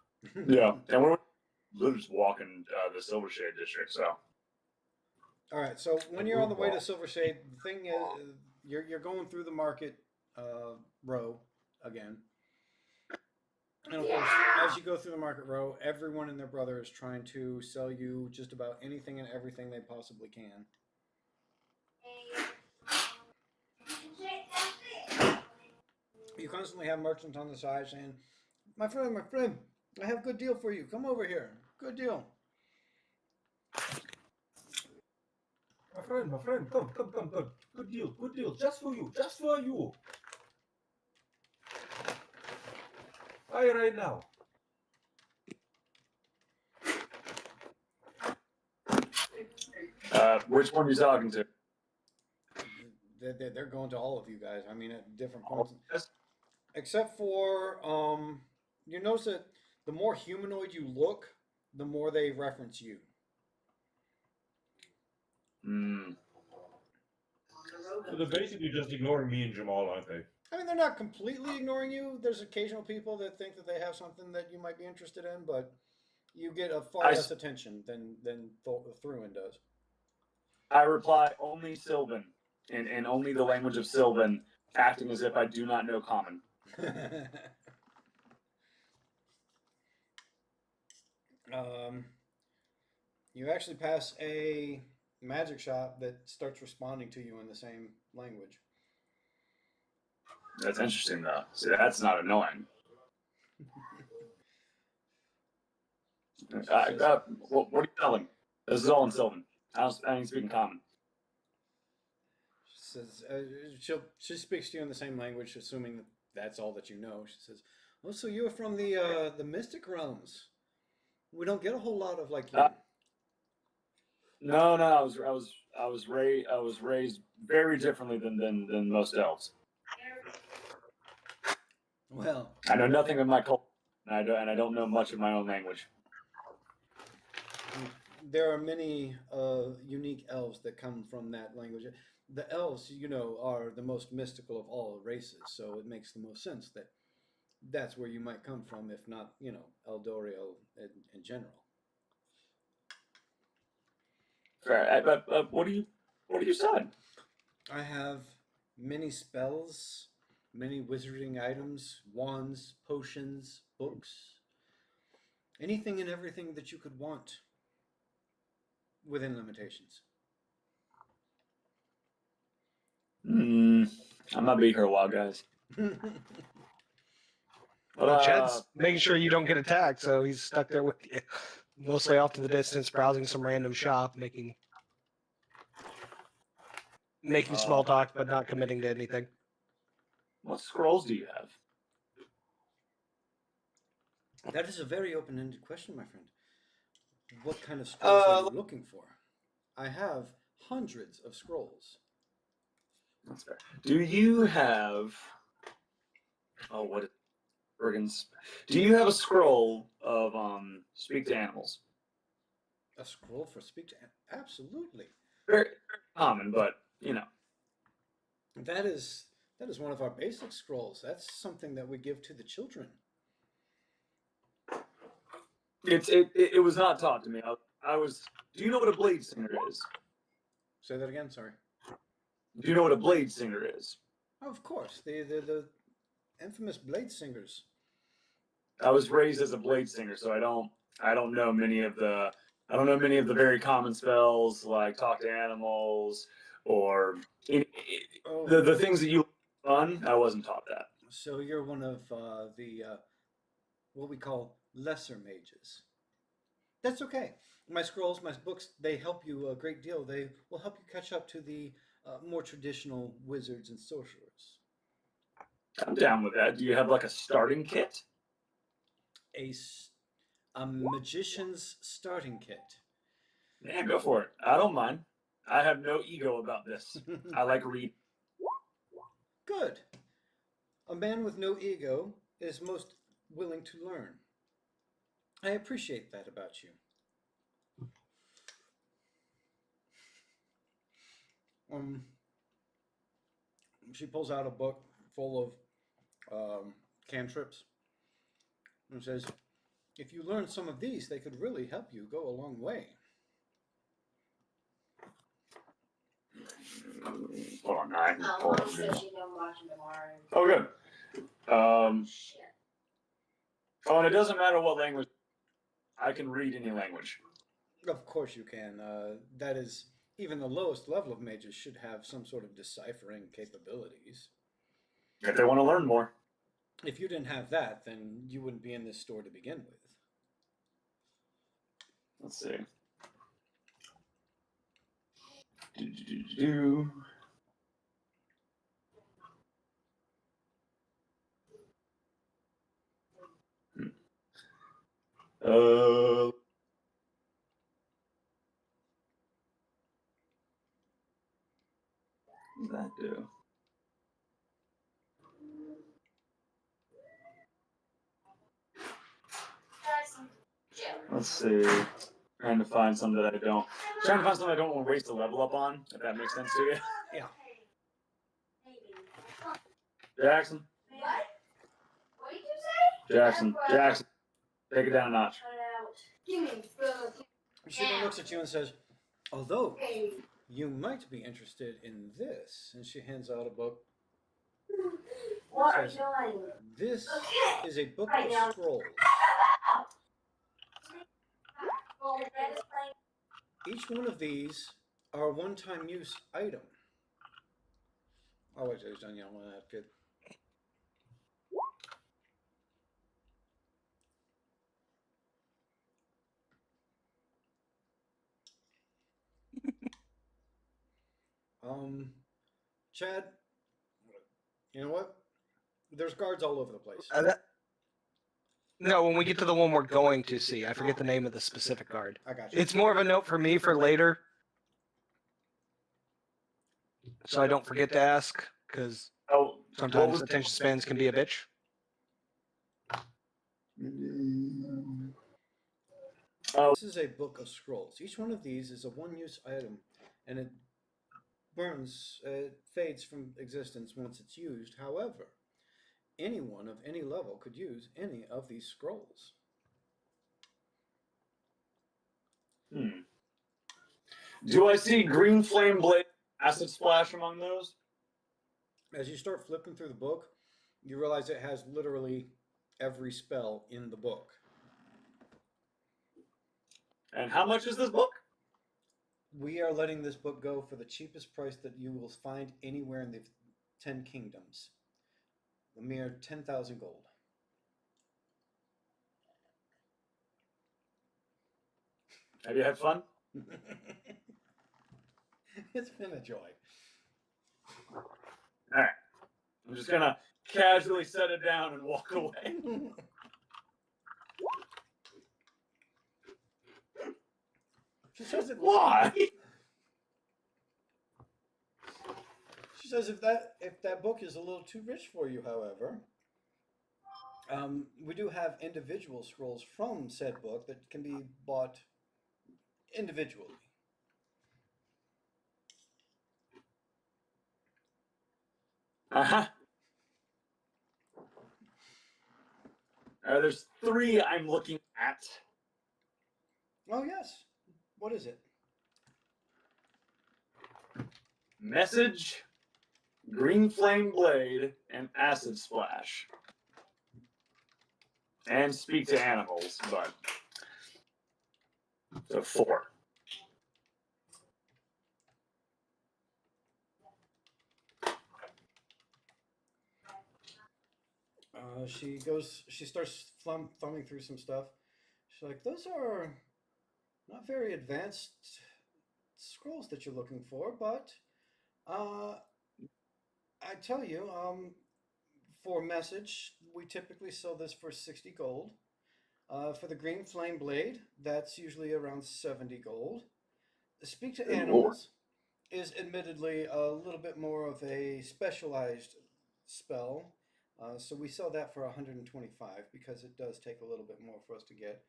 yeah, and we're just walking the Silver Shade district, so. All right. So when you're on the way to Silver Shade, the thing is, you're going through the market row again, and of course, as you go through the market row, everyone and their brother is trying to sell you just about anything and everything they possibly can. You constantly have merchants on the side saying, my friend, I have a good deal for you. Come over here. Good deal. My friend, come. Good deal, just for you. Try it right now. Which one are you talking to? They're going to all of you guys. I mean, at different points, except for you notice that the more humanoid you look, the more they reference you. Hmm. So they're basically just ignoring me and Jamal, aren't they? I mean, they're not completely ignoring you. There's occasional people that think that they have something that you might be interested in, but you get a far less attention than Thruin does. I reply only Sylvan, and only the language of Sylvan, acting as if I do not know Common. You actually pass a magic shop that starts responding to you in the same language. That's interesting, though. See, that's not annoying. What are you telling? This is all in Sylvan. I ain't speaking Common. She says she speaks to you in the same language, assuming that that's all that you know. She says, "Oh, so you're from the mystic realms? We don't get a whole lot of like you." No, I was raised very differently than most elves. Well, I know nothing of my culture, and I don't know much of my own language. There are many unique elves that come from that language. The elves, are the most mystical of all races, so it makes the most sense that that's where you might come from, if not, Eldorio in general. Right, but what are you selling? I have many spells, many wizarding items, wands, potions, books, anything and everything that you could want within limitations. I might be here a while, guys. Well, Chad's making sure you don't get attacked, so he's stuck there with you, mostly off to the distance, browsing some random shop, making small talk, but not committing to anything. What scrolls do you have? That is a very open-ended question, my friend. What kind of scrolls are you looking for? I have hundreds of scrolls. That's fair. Do you have? Oh, what is Bergen's? Do you have a scroll of speak to animals? A scroll for speak to absolutely. Very common, but That is one of our basic scrolls. That's something that we give to the children. It was not taught to me. I was. Do you know what a blade singer is? Say that again. Sorry. Do you know what a blade singer is? Oh, of course, the infamous blade singers. I was raised as a blade singer, so I don't know many of the very common spells like talk to animals or the things that you fun. I wasn't taught that. So you're one of the what we call lesser mages. That's okay. My scrolls, my books, they help you a great deal. They will help you catch up to the more traditional wizards and sorcerers. I'm down with that. Do you have like a starting kit? A magician's starting kit. Yeah, go for it. I don't mind. I have no ego about this. I like read. Good. A man with no ego is most willing to learn. I appreciate that about you. She pulls out a book full of cantrips and says, if you learn some of these, they could really help you go a long way. Hold on, I can pull Mom up. said she's gonna watch it tomorrow. Oh, good. And it doesn't matter what language. I can read any language. Of course you can. That is, even the lowest level of mages should have some sort of deciphering capabilities. If they want to learn more. If you didn't have that, then you wouldn't be in this store to begin with. Let's see. What does that do? Let's see. Trying to find something that I don't. Trying to find something I don't want to waste a level up on. If that makes sense to you. Yeah. Jackson. What did you say? Jackson. Take it down a notch. She then looks at you and says, although you might be interested in this. And she hands out a book. What are you Says, doing? this is a book Right of now. scrolls. Well, Dad is playing. Each one of these are a one-time use item. Oh, wait, he's done yelling at that kid. Chad, you know what? There's guards all over the place. No, when we get to the one we're going to see, I forget the name of the specific guard. I got you. It's more of a note for me for later, so I don't forget to ask, because sometimes attention spans can be a bitch. This is a book of scrolls. Each one of these is a one-use item, and it fades from existence once it's used. However, anyone of any level could use any of these scrolls. Do I see green flame blade acid splash among those? As you start flipping through the book, you realize it has literally every spell in the book. And how much is this book? We are letting this book go for the cheapest price that you will find anywhere in the 10 kingdoms. A mere 10,000 gold. Have you had fun? It's been a joy. All right. I'm just going to casually set it down and walk away. She says Why? She says if that book is a little too rich for you, however, we do have individual scrolls from said book that can be bought individually. Uh-huh. There's 3 I'm looking at. Oh, yes. What is it? Message, green flame blade, and acid splash. And speak to animals, but so 4. She starts thumbing through some stuff. She's like, those are not very advanced scrolls that you're looking for, but I tell you, for message, we typically sell this for 60 gold. For the green flame blade, that's usually around 70 gold. Speak to animals is admittedly a little bit more of a specialized spell. So we sell that for 125 because it does take a little bit more for us to get.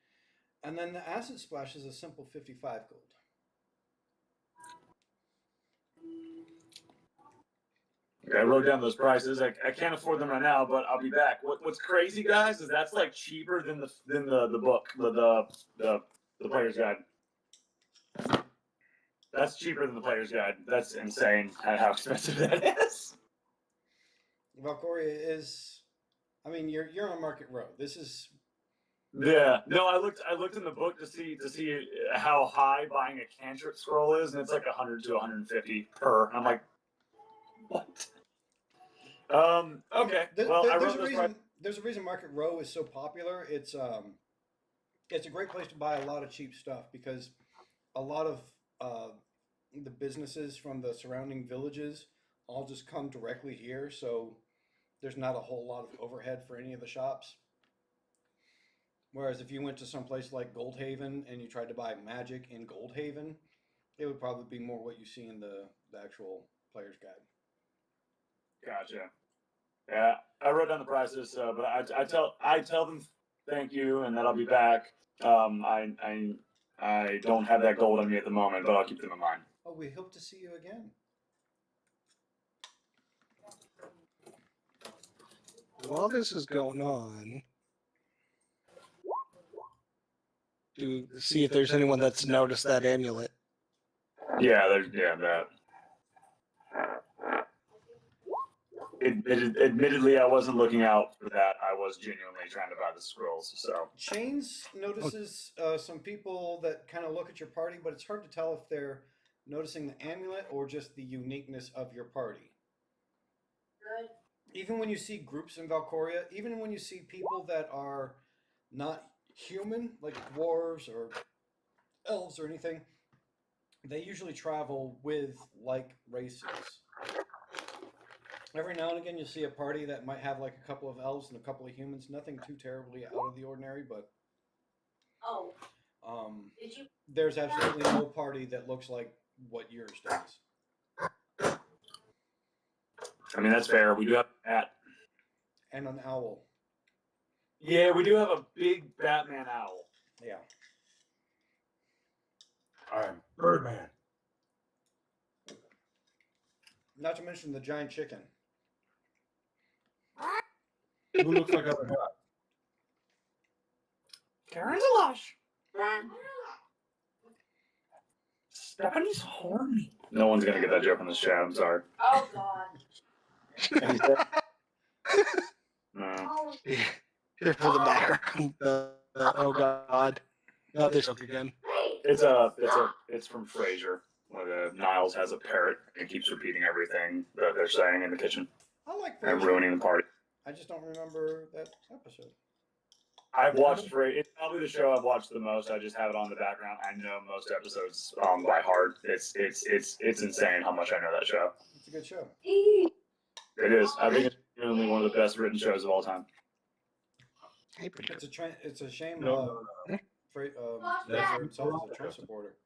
And then the acid splash is a simple 55 gold. Okay, I wrote down those prices. I can't afford them right now, but I'll be back. What's crazy, guys, is that's like cheaper than the book, the player's guide. That's cheaper than the player's guide. That's insane how expensive that is. Valkyria is, I mean, you're on Market Row. This is. Yeah. No, I looked in the book to see how high buying a cantrip scroll is, and it's like 100 to 150 per. And I'm like, what? Okay. Well, I wrote this right. There's a reason Market Row is so popular. It's a great place to buy a lot of cheap stuff because a lot of the businesses from the surrounding villages all just come directly here, so there's not a whole lot of overhead for any of the shops. Whereas if you went to some place like Goldhaven and you tried to buy magic in Goldhaven, it would probably be more what you see in the actual player's guide. Gotcha. Yeah, I wrote down the prices, but I tell them thank you and that I'll be back. I don't have that gold on me at the moment, but I'll keep them in mind. Oh, we hope to see you again. While this is going on, to see if there's anyone that's noticed that amulet. Yeah, that. Admittedly, I wasn't looking out for that. I was genuinely trying to buy the scrolls. So Chains notices some people that kind of look at your party, but it's hard to tell if they're noticing the amulet or just the uniqueness of your party. Good. Even when you see groups in Valcoria, even when you see people that are not human, like dwarves or elves or anything, they usually travel with like races. Every now and again, you'll see a party that might have like a couple of elves and a couple of humans. Nothing too terribly out of the ordinary, but Oh, did you? there's absolutely no party that looks like what yours does. I mean, that's fair. We do have that. And an owl. Yeah, we do have a big Batman owl. Yeah. I'm Birdman. Not to mention the giant chicken. Who looks like other hat? Karen's lush. Stephanie's horny. No one's gonna get that joke in this chat. I'm sorry. Oh God. No. Here for the background. Oh God, not this joke again. It's from Frasier. Where Niles has a parrot and keeps repeating everything that they're saying in the kitchen. I like and Frasier. ruining the party. I just don't remember that episode. I've watched Frasier. It's probably the show I've watched the most. I just have it on the background. I know most episodes by heart. It's insane how much I know that show. It's a good show. It is. I think it's genuinely one of the best written shows of all time. It's a shame. No. Frasier himself is a Trump supporter.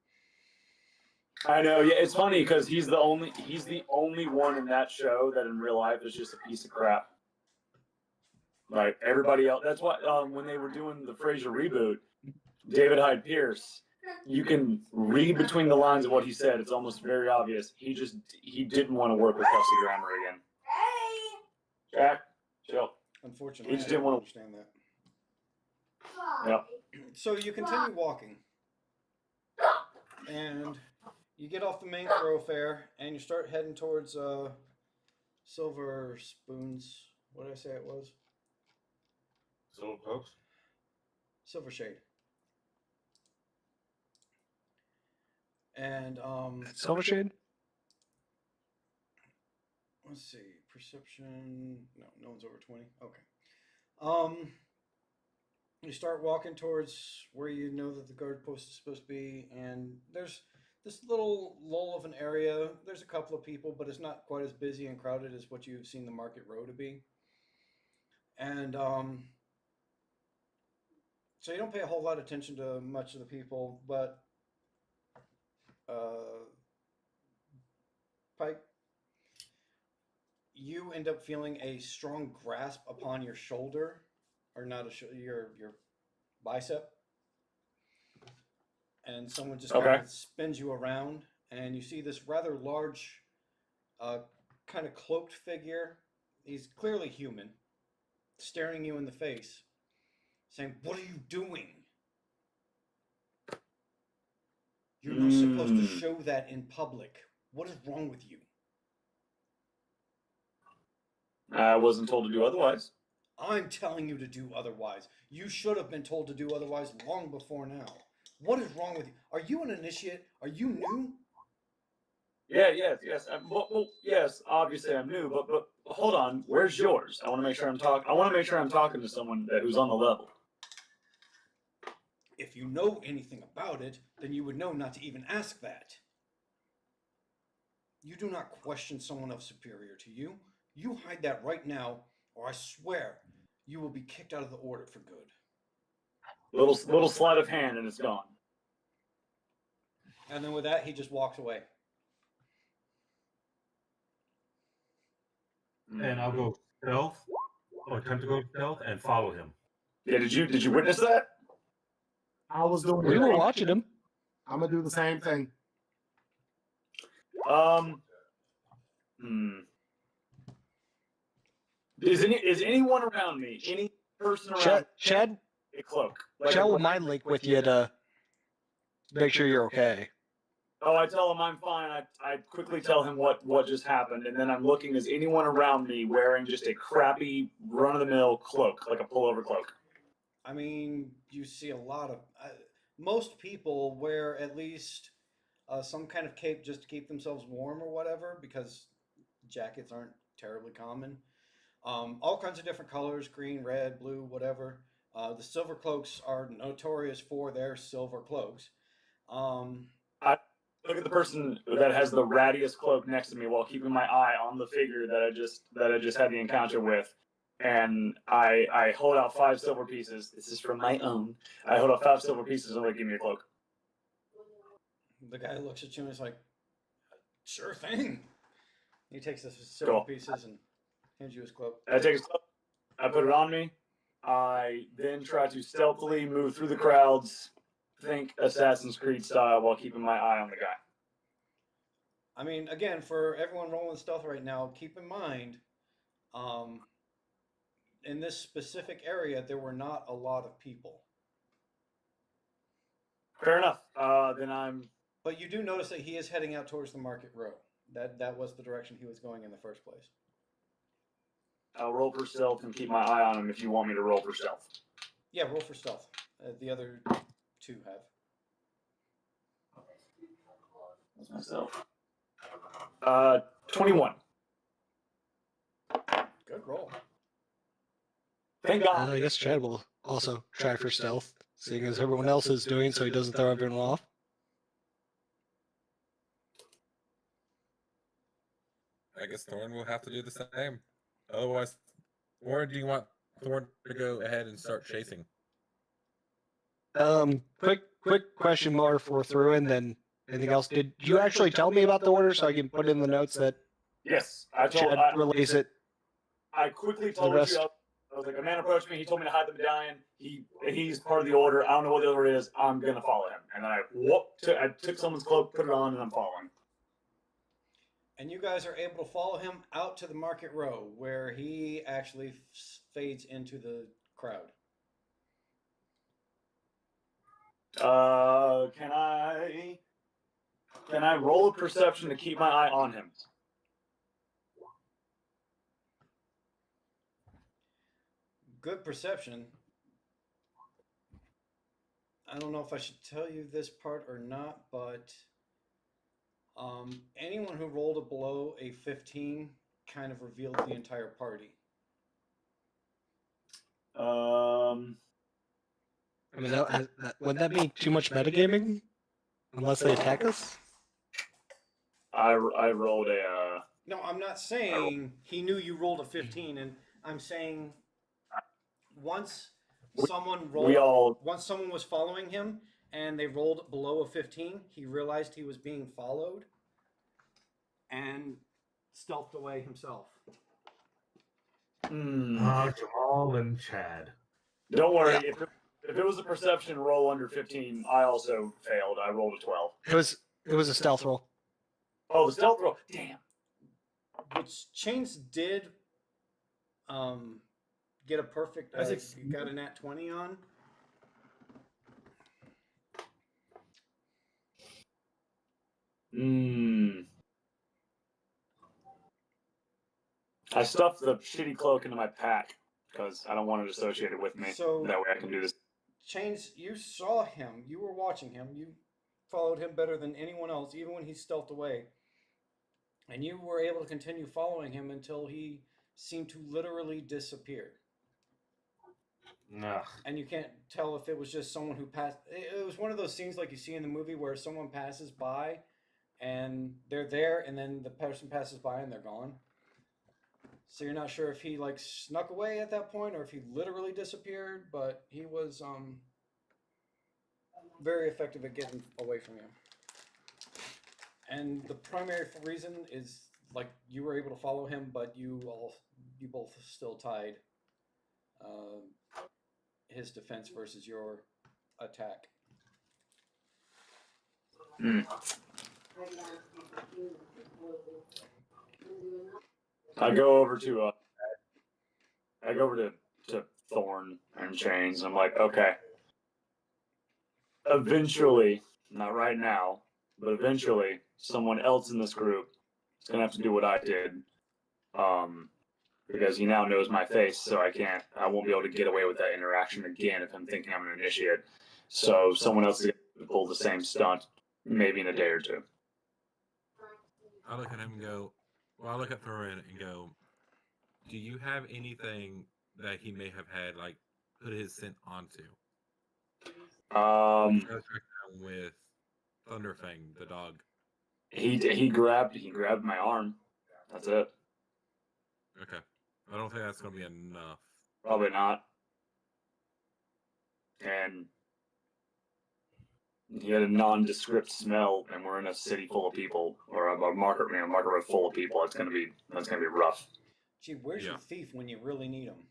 I know. Yeah, it's funny because he's the only one in that show that in real life is just a piece of crap. Like everybody else. That's why when they were doing the Frasier reboot, David Hyde Pierce, you can read between the lines of what he said. It's almost very obvious. He didn't want to work with Kelsey Grammer again. Jack, chill. Unfortunately, He just I didn't don't want understand that. Yep. So you continue walking, and you get off the main thoroughfare, and you start heading towards Silver Spoons. What did I say it was? Silver Pokes? Silver Shade. And Silver Shade? let's see, perception. No one's over 20. Okay. You start walking towards where you know that the guard post is supposed to be, and there's this little lull of an area. There's a couple of people, but it's not quite as busy and crowded as what you've seen the market row to be. And so you don't pay a whole lot of attention to much of the people, but Pike, you end up feeling a strong grasp upon your shoulder, or not your bicep, and someone just kind of spins you around, and you see this rather large, kind of cloaked figure. He's clearly human, staring you in the face, saying, "What are you doing? You're not supposed to show that in public. What is wrong with you?" I wasn't told to do otherwise. I'm telling you to do otherwise. You should have been told to do otherwise long before now. What is wrong with you? Are you an initiate? Are you new? Yeah, yes. Well, yes, obviously I'm new, but hold on. Where's yours? I want to make sure I'm talking to someone who's on the level. If you know anything about it, then you would know not to even ask that. You do not question someone of superior to you. You hide that right now, or I swear you will be kicked out of the order for good. Little sleight of hand, and it's gone. And then with that, he just walks away. And I'll go stealth, or attempt to go stealth, and follow him. Yeah, did you witness that? I was doing. We were watching him. I'm gonna do the same thing. Is anyone around me? Any person around? Chad, a cloak. Chad will mind link with you to make sure you're okay. Oh, I tell him I'm fine. I quickly tell him what just happened, and then I'm looking. Is anyone around me wearing just a crappy run-of-the-mill cloak, like a pullover cloak? I mean, you see a lot of most people wear at least some kind of cape just to keep themselves warm or whatever, because jackets aren't terribly common. All kinds of different colors: green, red, blue, whatever. The silver cloaks are notorious for their silver cloaks. I look at the person that has the rattiest cloak next to me while keeping my eye on the figure that I just had the encounter with. And I hold out 5 silver pieces. This is from my own. I hold out 5 silver pieces and like, give me a cloak. The guy looks at you and is like, "Sure thing." He takes the silver pieces and hands you his cloak. I take his cloak. I put it on me. I then try to stealthily move through the crowds, think Assassin's Creed style, while keeping my eye on the guy. I mean, again, for everyone rolling stealth right now, keep in mind, in this specific area, there were not a lot of people. Fair enough. Then I'm. But you do notice that he is heading out towards the market row. That was the direction he was going in the first place. I'll roll for stealth and keep my eye on him if you want me to roll for stealth. Yeah, roll for stealth. The other 2 have. That's myself. 21. Good roll. Thank God. I guess Chad will also try for stealth, seeing as everyone else is doing, so he doesn't throw everyone off. I guess Thorn will have to do the same. Otherwise, or do you want Thorn to go ahead and start chasing? Quick question more for through, and then anything else. Did you actually tell me about the order so I can put in the notes that Yes, I told. Chad relays it? I quickly told The you. rest- I was like, a man approached me. He told me to hide the medallion. He's part of the order. I don't know what the order is. I'm gonna follow him. And then I took someone's cloak, put it on, and I'm following. And you guys are able to follow him out to the market row, where he actually fades into the crowd. Can I roll a perception to keep my eye on him? Good perception. I don't know if I should tell you this part or not, but anyone who rolled a below a 15 kind of revealed the entire party. I mean, would that be too much metagaming? Unless they attack us? I rolled a. No, I'm not saying he knew you rolled a 15, and I'm saying once someone was following him and they rolled below a 15, he realized he was being followed and stealthed away himself. Jamal and Chad. Don't worry. Yeah. If it was a perception roll under 15, I also failed. I rolled a 12. It was a stealth roll. Oh, the stealth roll. Damn. Which Chains did get a perfect. Got a nat 20 on. I stuffed the shitty cloak into my pack because I don't want it associated with me. So that way I can do this. Chains, you saw him. You were watching him. You followed him better than anyone else, even when he stealthed away. And you were able to continue following him until he seemed to literally disappear. Nah. And you can't tell if it was just someone who passed. It was one of those scenes like you see in the movie where someone passes by and they're there, and then the person passes by and they're gone. So you're not sure if he like snuck away at that point or if he literally disappeared, but he was very effective at getting away from you. And the primary reason is like you were able to follow him, but you both still tied his defense versus your attack. I go over to Thorn and Chains. I'm like, okay. Eventually, not right now, but eventually, someone else in this group is gonna have to do what I did. Because he now knows my face, so I won't be able to get away with that interaction again if I'm thinking I'm an initiate. So someone else is going to pull the same stunt, maybe in a day or two. I look at him and go, well, I look at Thorin and go, do you have anything that he may have had, like, put his scent onto? With Thunderfang, the dog. He grabbed my arm. That's it. Okay. I don't think that's going to be enough. Probably not. And he had a nondescript smell, and we're in a city full of people, or a market road full of people. That's gonna be rough. Gee, where's your thief when you really need him?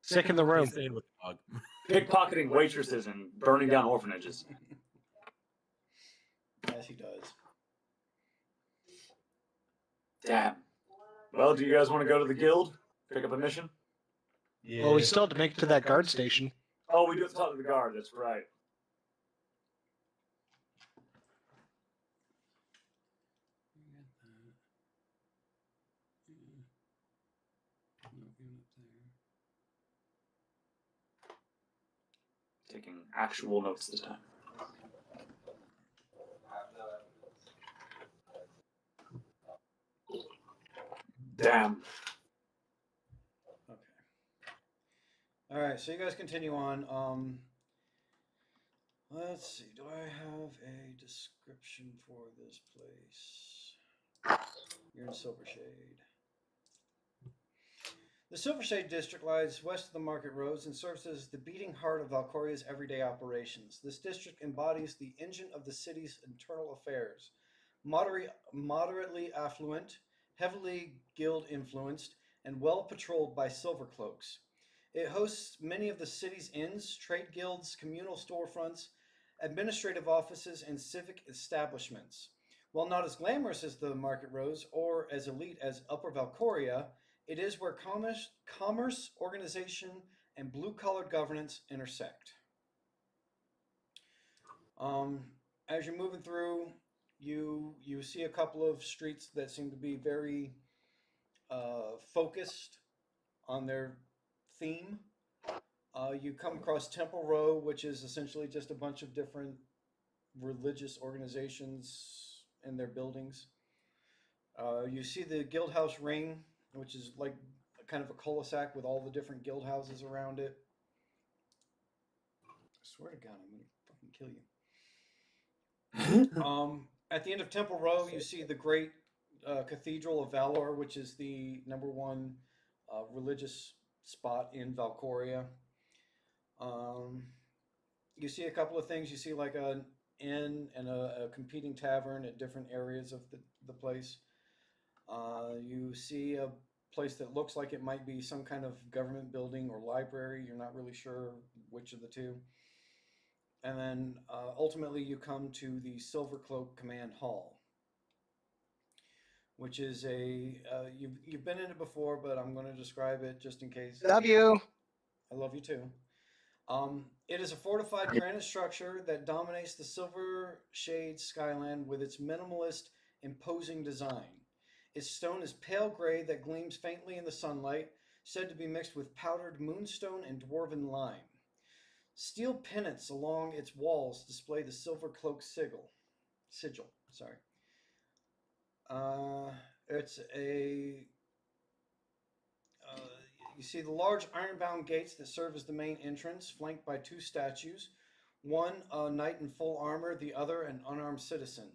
Sick in the room. He's staying with the dog. Pickpocketing waitresses and burning down orphanages. As he does. Damn. Well, do you guys want to go to the guild? Pick up a mission? Yeah. Well, we still have to make it to that guard station. Oh, we do have to talk to the guard. That's right. Taking actual notes this time. Damn. Okay. All right, so you guys continue on. Let's see. Do I have a description for this place? You're in Silvershade. The Silvershade district lies west of the market roads and serves as the beating heart of Valkoria's everyday operations. This district embodies the engine of the city's internal affairs. Moderately affluent, heavily guild-influenced, and well-patrolled by silvercloaks. It hosts many of the city's inns, trade guilds, communal storefronts, administrative offices, and civic establishments. While not as glamorous as the Market Rose or as elite as Upper Valkoria, it is where commerce, organization, and blue-collar governance intersect. As you're moving through, you see a couple of streets that seem to be very focused on their theme. You come across Temple Row, which is essentially just a bunch of different religious organizations and their buildings. You see the Guild House Ring, which is like kind of a cul-de-sac with all the different guild houses around it. I swear to God, I'm going to fucking kill you. At the end of Temple Row, you see the great Cathedral of Valor, which is the #1 religious spot in Valkoria. You see a couple of things. You see like an inn and a competing tavern at different areas of the place. You see a place that looks like it might be some kind of government building or library. You're not really sure which of the two. And then ultimately you come to the Silvercloak Command Hall, which is you've been in it before, but I'm going to describe it just in case. Love you. I love you too. It is a fortified granite structure that dominates the Silvershade skyline with its minimalist, imposing design. Its stone is pale gray that gleams faintly in the sunlight, said to be mixed with powdered moonstone and dwarven lime. Steel pennants along its walls display the Silvercloak sigil. Sorry. It's a... you see the large iron-bound gates that serve as the main entrance, flanked by 2 statues. One a knight in full armor, the other an unarmed citizen,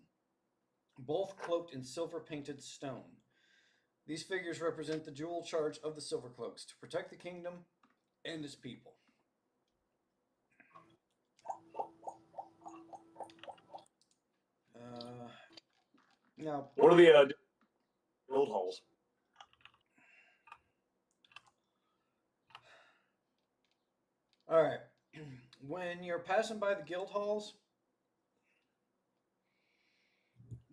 both cloaked in silver-painted stone. These figures represent the dual charge of the Silvercloaks, to protect the kingdom and its people. Now, What are the guild halls? all right. When you're passing by the guild halls,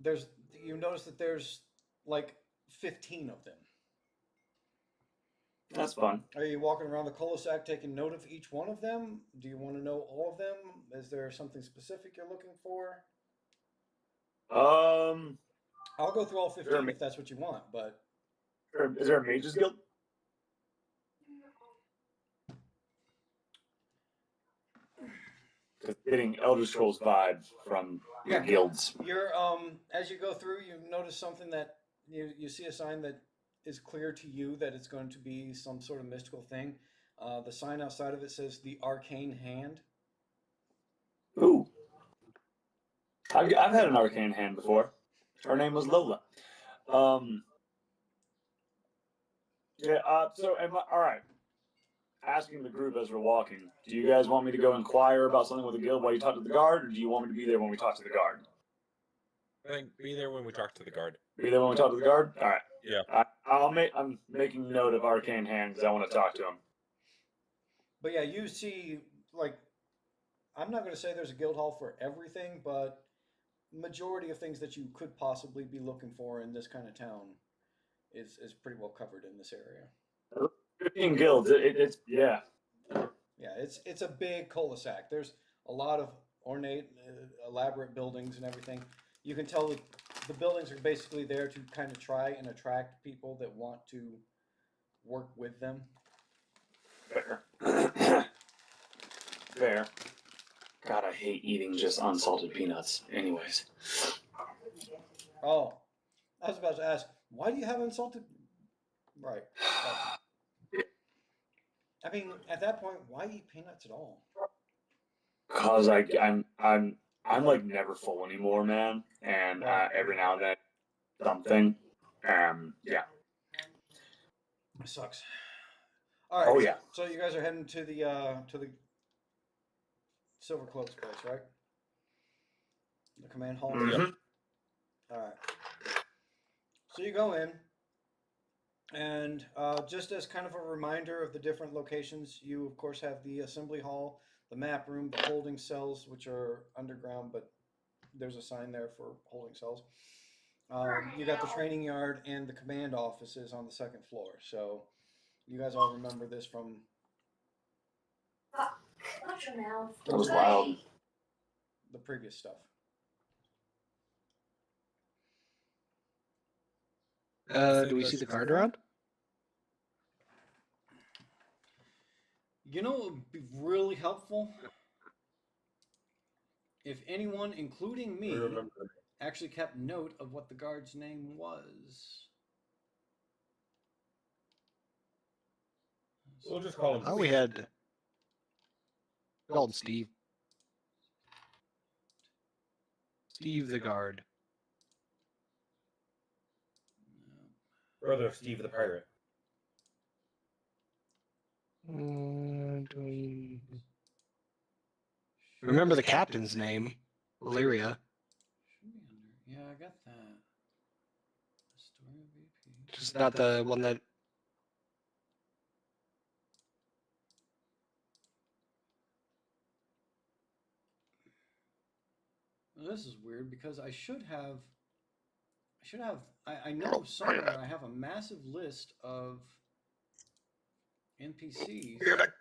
you notice that there's like 15 of them. That's fun. Are you walking around the cul-de-sac taking note of each one of them? Do you want to know all of them? Is there something specific you're looking for? I'll go through all 15 if that's what you want, but... Is there a mages guild? Getting Elder Scrolls vibe from your guilds. You're as you go through, you notice something that you see a sign that is clear to you that it's going to be some sort of mystical thing. The sign outside of it says the Arcane Hand. Ooh. I've had an arcane hand before. Her name was Lola. Yeah, so all right. Asking the group as we're walking, do you guys want me to go inquire about something with the guild while you talk to the guard, or do you want me to be there when we talk to the guard? I think be there when we talk to the guard. Be there when we talk to the guard? All right. Yeah. I'm making note of Arcane Hand because I want to talk to him. But yeah, you see, like, I'm not going to say there's a guild hall for everything, but majority of things that you could possibly be looking for in this kind of town is pretty well covered in this area. 15 guilds. It's yeah. Yeah, it's a big cul-de-sac. There's a lot of ornate, elaborate buildings and everything. You can tell that the buildings are basically there to kind of try and attract people that want to work with them. Fair. Fair. God, I hate eating just unsalted peanuts. Anyways. Oh, I was about to ask, why do you have unsalted? Right. I mean, at that point, why eat peanuts at all? Cause I'm like never full anymore, man. And every now and then something. Yeah. It sucks. All right. Oh yeah. So you guys are heading to the Silver Cloaks place, right? The command hall. Mm-hmm. All right. So you go in, and just as kind of a reminder of the different locations, you of course have the assembly hall, the map room, the holding cells, which are underground, but there's a sign there for holding cells. You got the training yard and the command offices on the second floor. So you guys all remember this from... Watch your mouth. That was loud. The previous stuff. Do we see the guard around? You know what would be really helpful? If anyone, including me, actually kept note of what the guard's name was. We'll just call him. Oh, we had called Steve. Steve the guard. Brother of Steve the pirate. Remember the captain's name, Illyria. Yeah, I got that. Story of VP. Just not the one that. Well, this is weird because I know somewhere I have a massive list of NPCs. But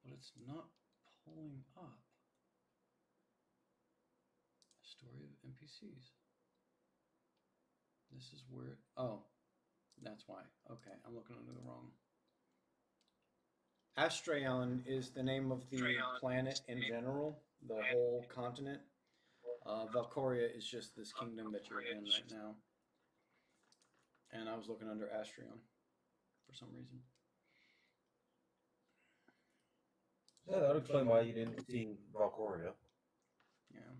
it's not pulling up. Story of NPCs. This is where, oh, that's why. Okay, I'm looking under the wrong. Astraeon is the name of the planet in general, the whole continent. Valcoria is just this kingdom that you're in right now. And I was looking under Astraeon for some reason. Yeah, that would explain why you didn't see Valcoria. Yeah.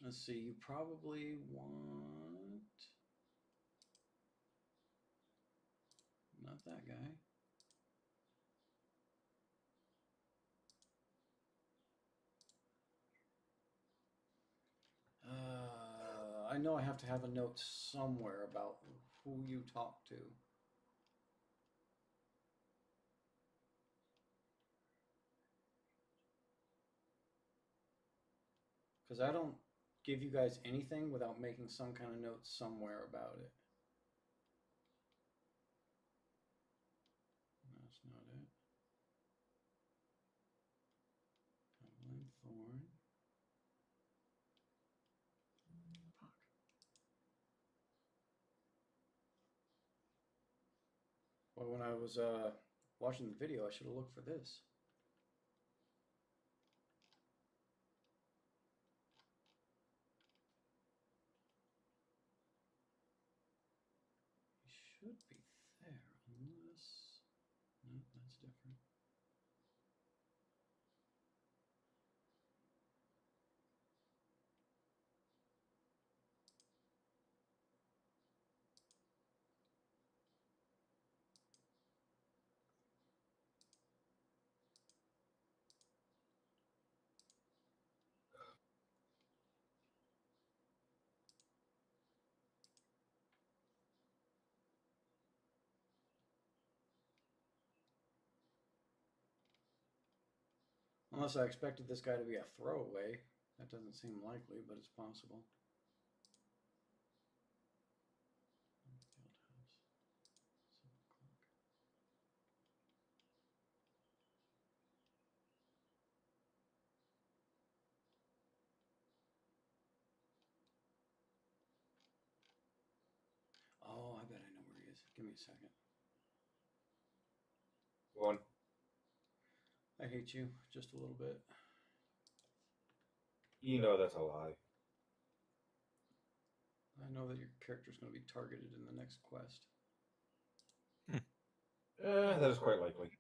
Let's see. You probably want not that guy. know I have to have a note somewhere about who you talk to. Because I don't give you guys anything without making some kind of note somewhere about it. That's not it. Evelyn Thorne. Fuck. Well, when I was watching the video, I should have looked for this. Should be there, unless... No, that's different. Unless I expected this guy to be a throwaway. That doesn't seem likely, but it's possible. Oh, I bet I know where he is. Give me a second. One. I hate you just a little bit. You know that's a lie. I know that your character's going to be targeted in the next quest. That is quite likely.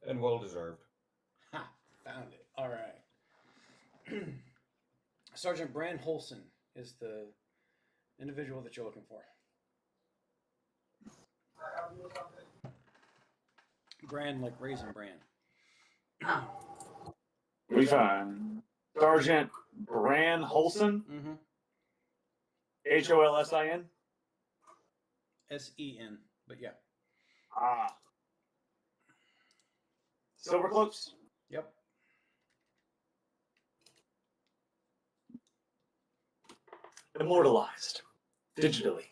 And well deserved. Ha! Found it. All right. Sergeant Bran Holson is the individual that you're looking for. Bran, like Raisin Bran. We found Sergeant Bran Holson. Mm-hmm. Holsin. S-E-N, but yeah. Ah. Silverclips. Yep. Immortalized digitally.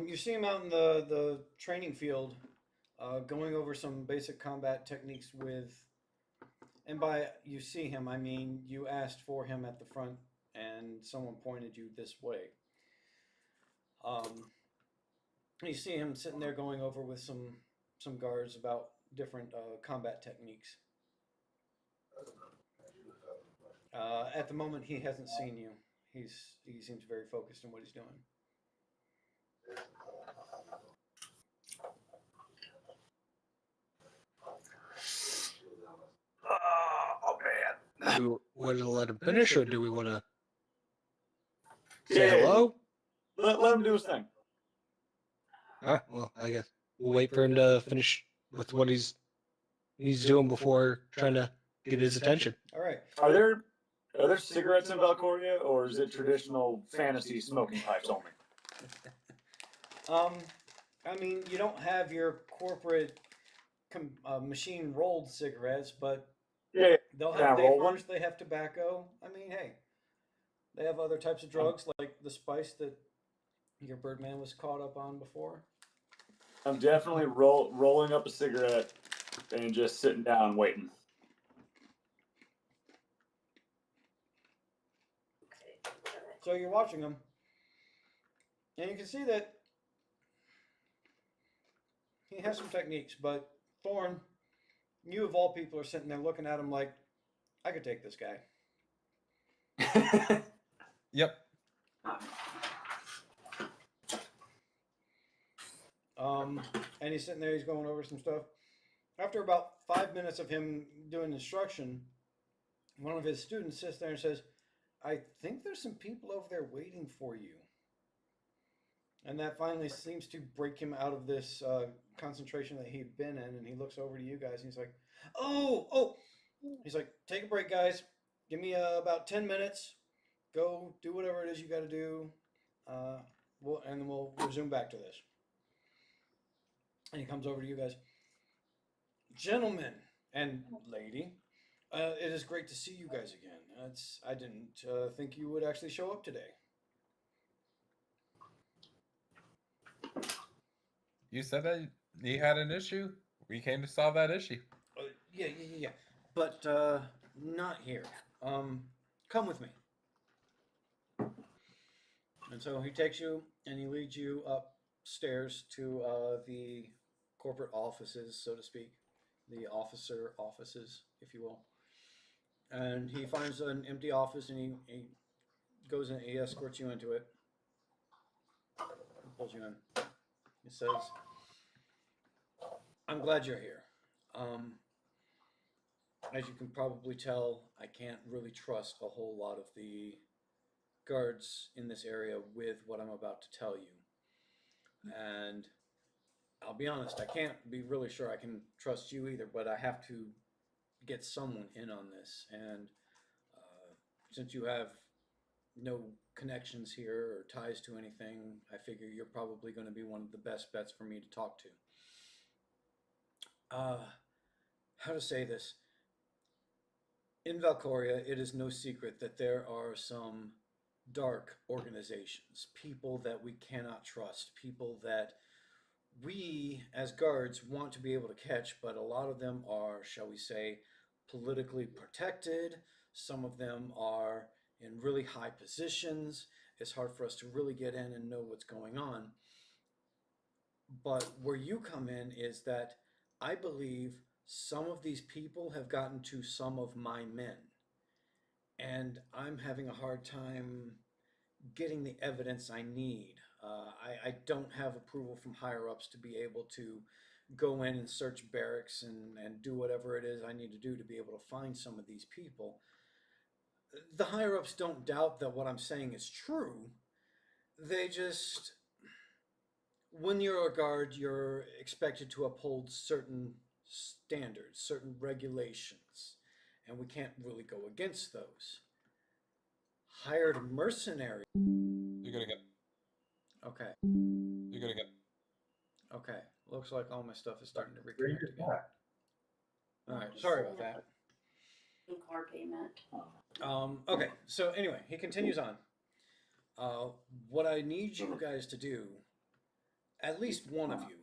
You see him out in the training field, going over some basic combat techniques with, and by you see him, I mean you asked for him at the front and someone pointed you this way. You see him sitting there going over with some guards about different combat techniques. At the moment, he hasn't seen you. He seems very focused on what he's doing. Oh man. Do we want to let him finish, or do we want to Yeah, say hello? Let him do his thing. Well, I guess we'll wait for him to finish with what he's doing before trying to get his attention. All right. Are there cigarettes in Valcoria, or is it traditional fantasy smoking pipes only? I mean, you don't have your corporate machine rolled cigarettes, but Yeah. they'll Can I have roll one? vapors. They have tobacco. I mean, hey, they have other types of drugs like the spice that your Birdman was caught up on before. I'm definitely rolling up a cigarette and just sitting down waiting. So you're watching him, and you can see that he has some techniques, but Thorn, you of all people are sitting there looking at him like, I could take this guy. Yep. And he's sitting there, he's going over some stuff. After about 5 minutes of him doing instruction, one of his students sits there and says, I think there's some people over there waiting for you. And that finally seems to break him out of this concentration that he'd been in. And he looks over to you guys and he's like, oh, He's like, take a break, guys. Give me about 10 minutes. Go do whatever it is you got to do. And then we'll resume back to this. And he comes over to you guys. Gentlemen and lady, it is great to see you guys again. I didn't think you would actually show up today. You said that you had an issue. We came to solve that issue. Yeah. But not here. Come with me. And so he takes you and he leads you upstairs to the corporate offices, so to speak, the officer offices, if you will. And he finds an empty office and he goes in, he escorts you into it, pulls you in. He says, I'm glad you're here. As you can probably tell, I can't really trust a whole lot of the guards in this area with what I'm about to tell you. And I'll be honest, I can't be really sure I can trust you either, but I have to get someone in on this. And since you have no connections here or ties to anything, I figure you're probably going to be one of the best bets for me to talk to. How to say this? In Valcoria, it is no secret that there are some dark organizations, people that we cannot trust, people that we as guards want to be able to catch, but a lot of them are, shall we say, politically protected. Some of them are in really high positions. It's hard for us to really get in and know what's going on. But where you come in is that I believe some of these people have gotten to some of my men. And I'm having a hard time getting the evidence I need. I don't have approval from higher ups to be able to go in and search barracks and do whatever it is I need to do to be able to find some of these people. The higher ups don't doubt that what I'm saying is true. They just, when you're a guard, you're expected to uphold certain standards, certain regulations, and we can't really go against those. Hired mercenary. You're gonna get. Okay. You're gonna get. Okay. Looks like all my stuff is starting to reconnect again. All right. Sorry about that. Car payment. Okay. So anyway, he continues on. What I need you guys to do, at least one of you.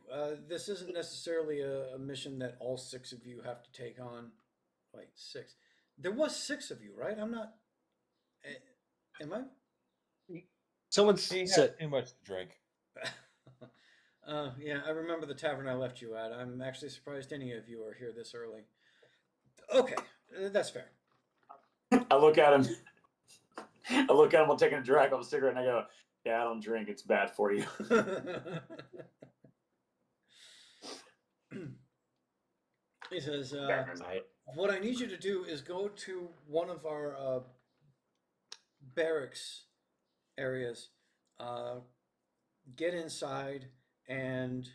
This isn't necessarily a mission that all 6 of you have to take on. Wait, 6. There was 6 of you, right? I'm not. Am I? Someone's He said had too much to drink. Yeah, I remember the tavern I left you at. I'm actually surprised any of you are here this early. Okay, that's fair. I look at him. I'm taking a drag of a cigarette, and I go, "Yeah, I don't drink. It's bad for you." He says, what I need you to do is go to one of our barracks areas, get inside, and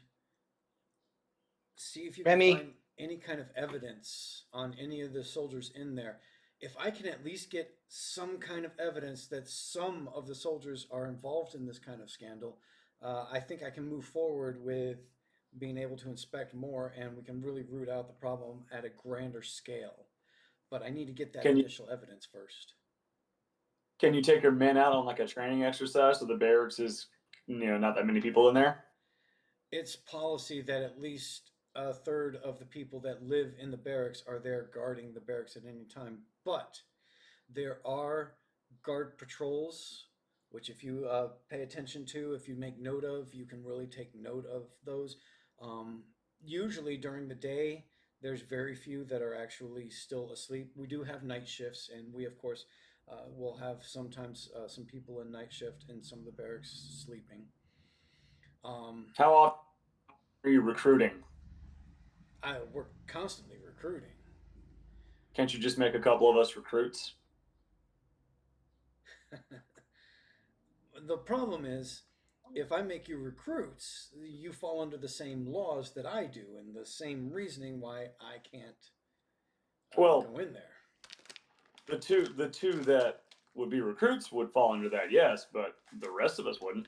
see if you can find any kind of evidence on any of the soldiers in there. If I can at least get some kind of evidence that some of the soldiers are involved in this kind of scandal, I think I can move forward with being able to inspect more, and we can really root out the problem at a grander scale. But I need to get that initial evidence first. Can you take your men out on like a training exercise so the barracks is, not that many people in there? It's policy that at least a third of the people that live in the barracks are there guarding the barracks at any time. But there are guard patrols, which if you pay attention to, if you make note of, you can really take note of those. Usually during the day, there's very few that are actually still asleep. We do have night shifts, and we, of course, will have sometimes some people in night shift in some of the barracks sleeping. How often are you recruiting? We're constantly recruiting. Can't you just make a couple of us recruits? The problem is, if I make you recruits, you fall under the same laws that I do, and the same reasoning why I can't Well, go in there. The two that would be recruits would fall under that, yes, but the rest of us wouldn't.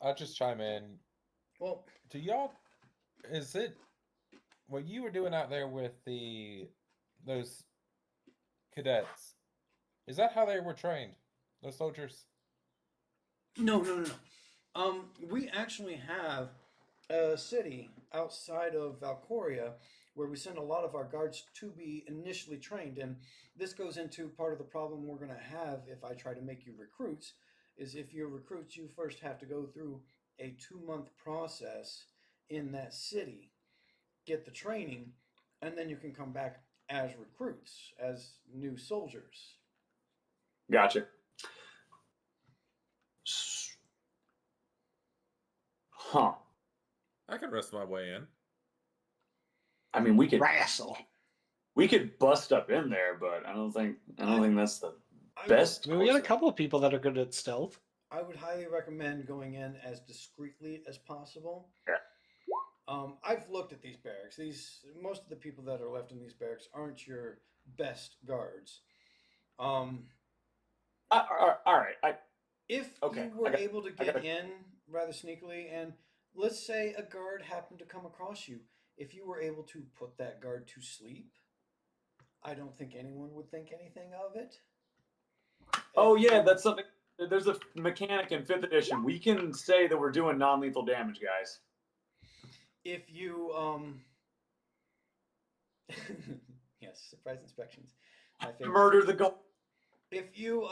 I'll just chime in. Well, do y'all? Is it what you were doing out there with those cadets? Is that how they were trained? Those soldiers? No. We actually have a city outside of Valcoria where we send a lot of our guards to be initially trained, and this goes into part of the problem we're going to have if I try to make you recruits. Is if you're recruits, you first have to go through a 2-month process in that city, get the training, and then you can come back as recruits, as new soldiers. Gotcha. Huh. I could wrestle my way in. I mean, we could wrestle. We could bust up in there, but I don't think that's the best. I mean, we got a couple of people that are good at stealth. I would highly recommend going in as discreetly as possible. Yeah. I've looked at these barracks. Most of the people that are left in these barracks aren't your best guards. All right. If you were able to get in rather sneakily, and let's say a guard happened to come across you, if you were able to put that guard to sleep, I don't think anyone would think anything of it. Oh yeah, that's something. There's a mechanic in 5th edition. We can say that we're doing non-lethal damage, guys. If you yes, surprise inspections. Murder the goal. If you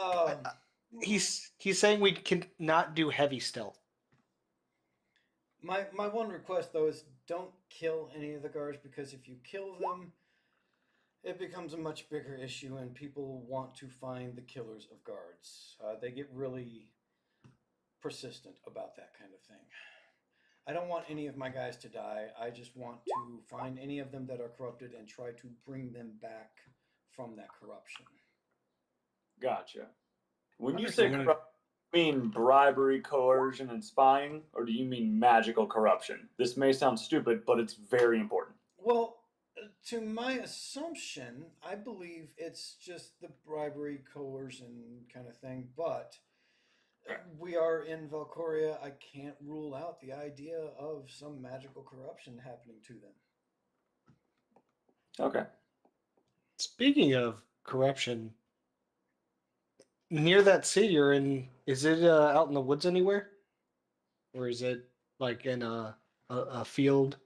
he's saying we can not do heavy stealth. My one request though is don't kill any of the guards, because if you kill them, it becomes a much bigger issue, and people want to find the killers of guards. They get really persistent about that kind of thing. I don't want any of my guys to die. I just want to find any of them that are corrupted and try to bring them back from that corruption. Gotcha. When you say corruption, do you mean bribery, coercion, and spying, or do you mean magical corruption? This may sound stupid, but it's very important. Well, to my assumption, I believe it's just the bribery, coercion kind of thing, but we are in Valcoria. I can't rule out the idea of some magical corruption happening to them. Okay. Speaking of corruption, near that city you're in, is it out in the woods anywhere? Or is it like in a field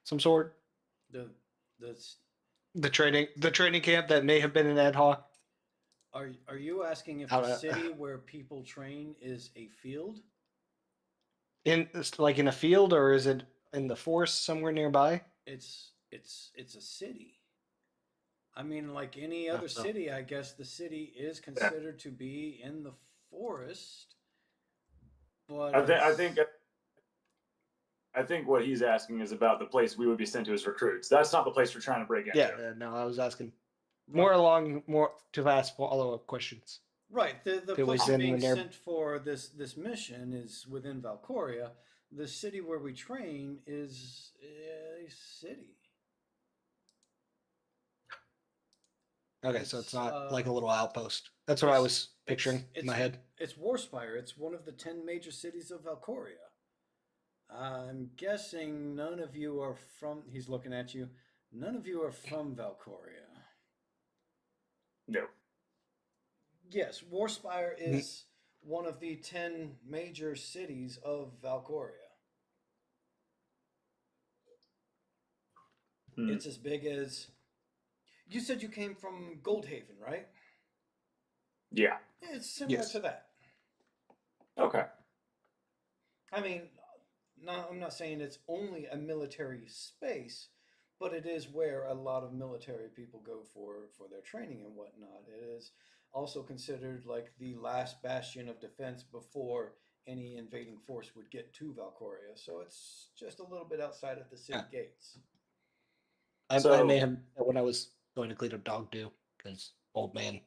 some sort? The training camp that may have been an ad hoc. Are you asking if the city where people train is a field? In a field, or is it in the forest somewhere nearby? It's a city. I mean, like any other city, I guess the city is considered to be in the forest. But I think what he's asking is about the place we would be sent to as recruits. That's not the place we're trying to break into. Yeah, no, I was asking more to ask follow-up questions. Right. The place being sent for this mission is within Valcoria. The city where we train is a city. Okay, so it's not like a little outpost. That's what I was picturing in my head. It's Warspire. It's one of the 10 major cities of Valcoria. I'm guessing none of you are from... He's looking at you. None of you are from Valcoria. No. Yes, Warspire is one of the 10 major cities of Valcoria. It's as big as... You said you came from Goldhaven, right? Yeah. It's similar to that. Okay. I mean, I'm not saying it's only a military space, but it is where a lot of military people go for their training and whatnot. It is also considered like the last bastion of defense before any invading force would get to Valcoria. So it's just a little bit outside of the city gates. I may have when I was going to clean up dog do, because old man.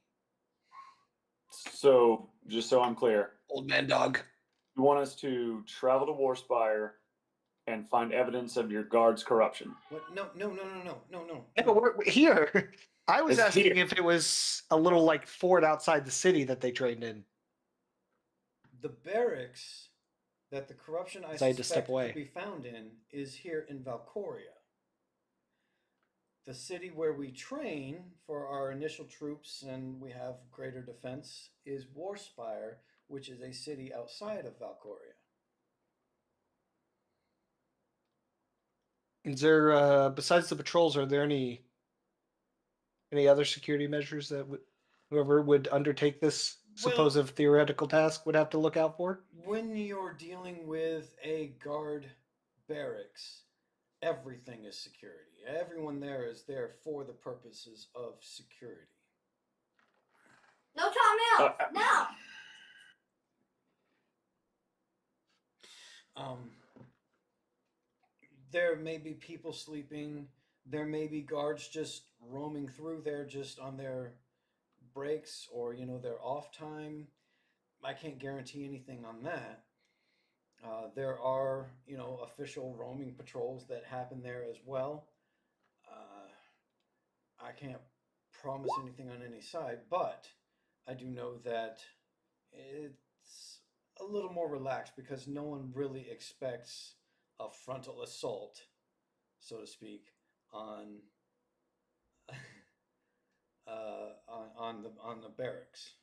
So, just so I'm clear. Old man dog. You want us to travel to Warspire, and find evidence of your guard's corruption. What? No. Yeah, but we're here. I was It's asking here. if it was a little like fort outside the city that they trained in. The barracks that the corruption I I had to step suspect away. could be found in is here in Valcoria. The city where we train for our initial troops and we have greater defense is Warspire, which is a city outside of Valcoria. Is there, besides the patrols, are there any other security measures that whoever would undertake this supposed theoretical task would have to look out for? When you're dealing with a guard barracks, everything is security. Everyone there is there for the purposes of security. No time out. No. There may be people sleeping. There may be guards just roaming through there just on their breaks or, their off time. I can't guarantee anything on that. There are, official roaming patrols that happen there as well. I can't promise anything on any side, but I do know that it's a little more relaxed because no one really expects a frontal assault, so to speak, on on the barracks.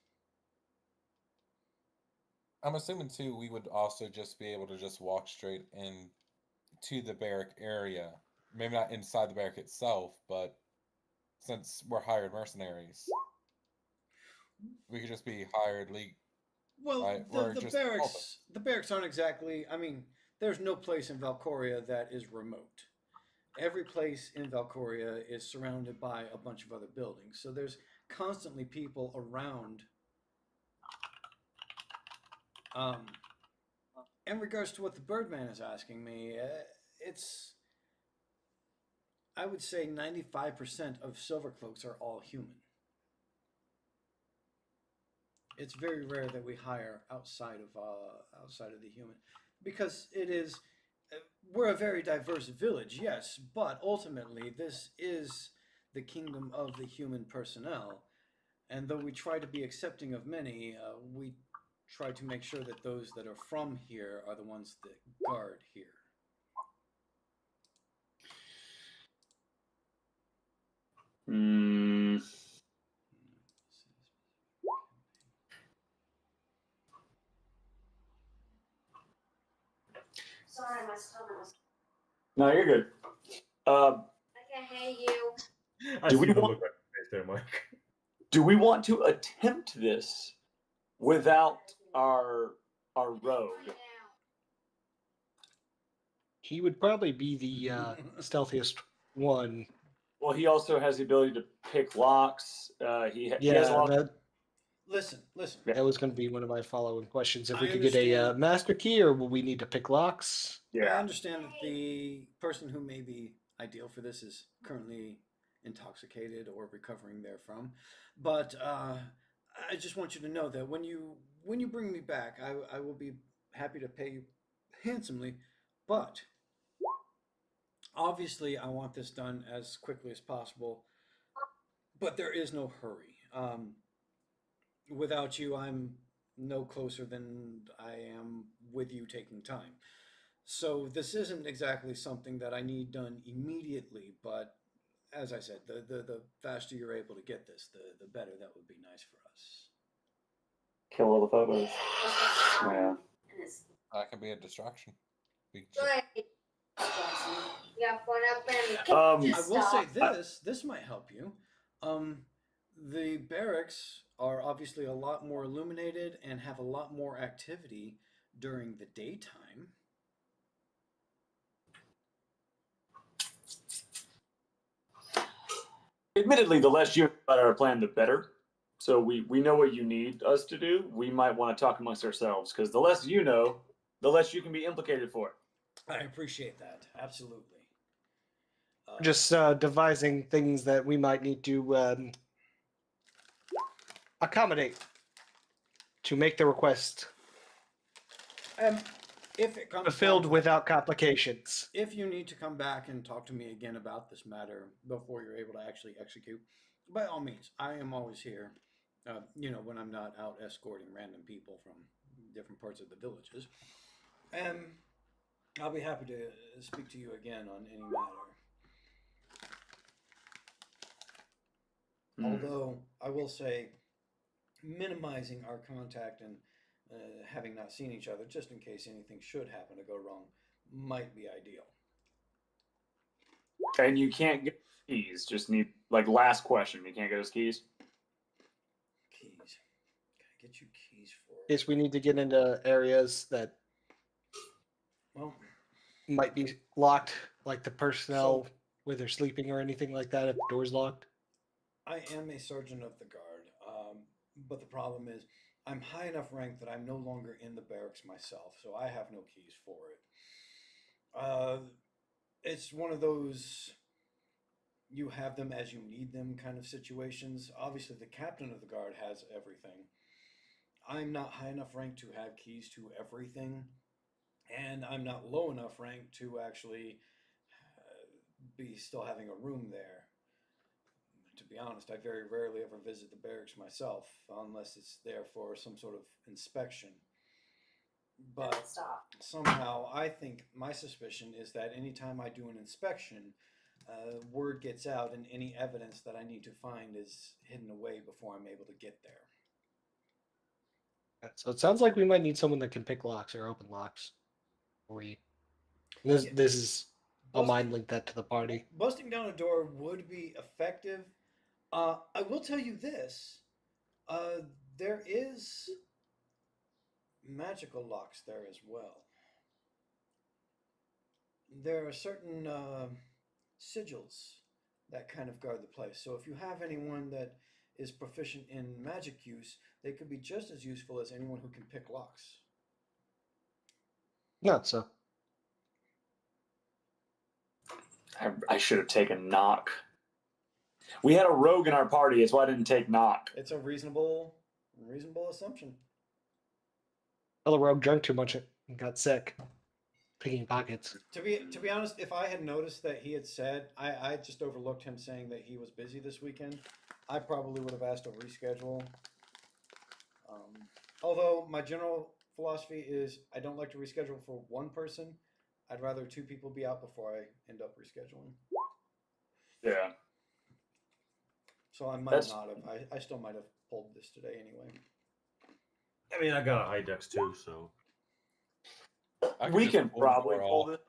I'm assuming too we would also just be able to just walk straight in to the barrack area. Maybe not inside the barrack itself, but since we're hired mercenaries, we could just be hired Well, right? the barracks aren't exactly. I mean, there's no place in Valcoria that is remote. Every place in Valcoria is surrounded by a bunch of other buildings, so there's constantly people around. In regards to what the Birdman is asking me, I would say 95% of Silvercloaks are all human. It's very rare that we hire outside of the human, because we're a very diverse village, yes, but ultimately this is the kingdom of the human personnel, and though we try to be accepting of many, we try to make sure that those that are from here are the ones that guard here. Sorry, my stomach was. No, you're good. I can hear you. Do we want there, Mike? Do we want to attempt this without our rogue? He would probably be the stealthiest one. Well, he also has the ability to pick locks. He has a lot. Listen. That was going to be one of my following questions. If I we could get a master key, or will we need to pick locks? I understand that the person who may be ideal for this is currently intoxicated or recovering therefrom, but I just want you to know that when you bring me back, I will be happy to pay you handsomely, but obviously I want this done as quickly as possible, but there is no hurry. Without you, I'm no closer than I am with you taking time. So this isn't exactly something that I need done immediately, but as I said, the faster you're able to get this, the better. That would be nice for us. Kill all the photos. Yeah. That could be a distraction. I will say this. This might help you. The barracks are obviously a lot more illuminated and have a lot more activity during the daytime. Admittedly, the less you know about our plan, the better. So we know what you need us to do. We might want to talk amongst ourselves, because the less you know, the less you can be implicated for it. I appreciate that. Absolutely. Just devising things that we might need to accommodate to make the request. If it comes fulfilled down to- without complications. If you need to come back and talk to me again about this matter before you're able to actually execute, by all means, I am always here. When I'm not out escorting random people from different parts of the villages, and I'll be happy to speak to you again on any matter. Although I will say, minimizing our contact and having not seen each other, just in case anything should happen to go wrong, might be ideal. And you can't get keys. Just need last question. You can't get us keys. Keys. Can I get you keys for? In case we need to get into areas that might be locked, like the personnel where they're sleeping or anything like that, if the door's locked. I am a sergeant of the guard, but the problem is I'm high enough rank that I'm no longer in the barracks myself, so I have no keys for it. It's one of those you have them as you need them kind of situations. Obviously, the captain of the guard has everything. I'm not high enough rank to have keys to everything, and I'm not low enough rank to actually be still having a room there. To be honest, I very rarely ever visit the barracks myself, unless it's there for some sort of inspection. But somehow, I think my suspicion is that anytime I do an inspection, word gets out and any evidence that I need to find is hidden away before I'm able to get there. So it sounds like we might need someone that can pick locks or open locks. This is a mind link that to the party. Busting down a door would be effective. I will tell you this. There is magical locks there as well. There are certain sigils that kind of guard the place. So if you have anyone that is proficient in magic use, they could be just as useful as anyone who can pick locks. Not so. I should have taken knock. We had a rogue in our party. That's why I didn't take knock. It's a reasonable assumption. Well, the rogue drank too much and got sick. Picking pockets. To be honest, if I had noticed that he had said, I just overlooked him saying that he was busy this weekend, I probably would have asked to reschedule. Although my general philosophy is I don't like to reschedule for one person. I'd rather two people be out before I end up rescheduling. Yeah. So I might not have. I still might have pulled this today anyway. I mean, I got a high dex too, so. We can probably pull this.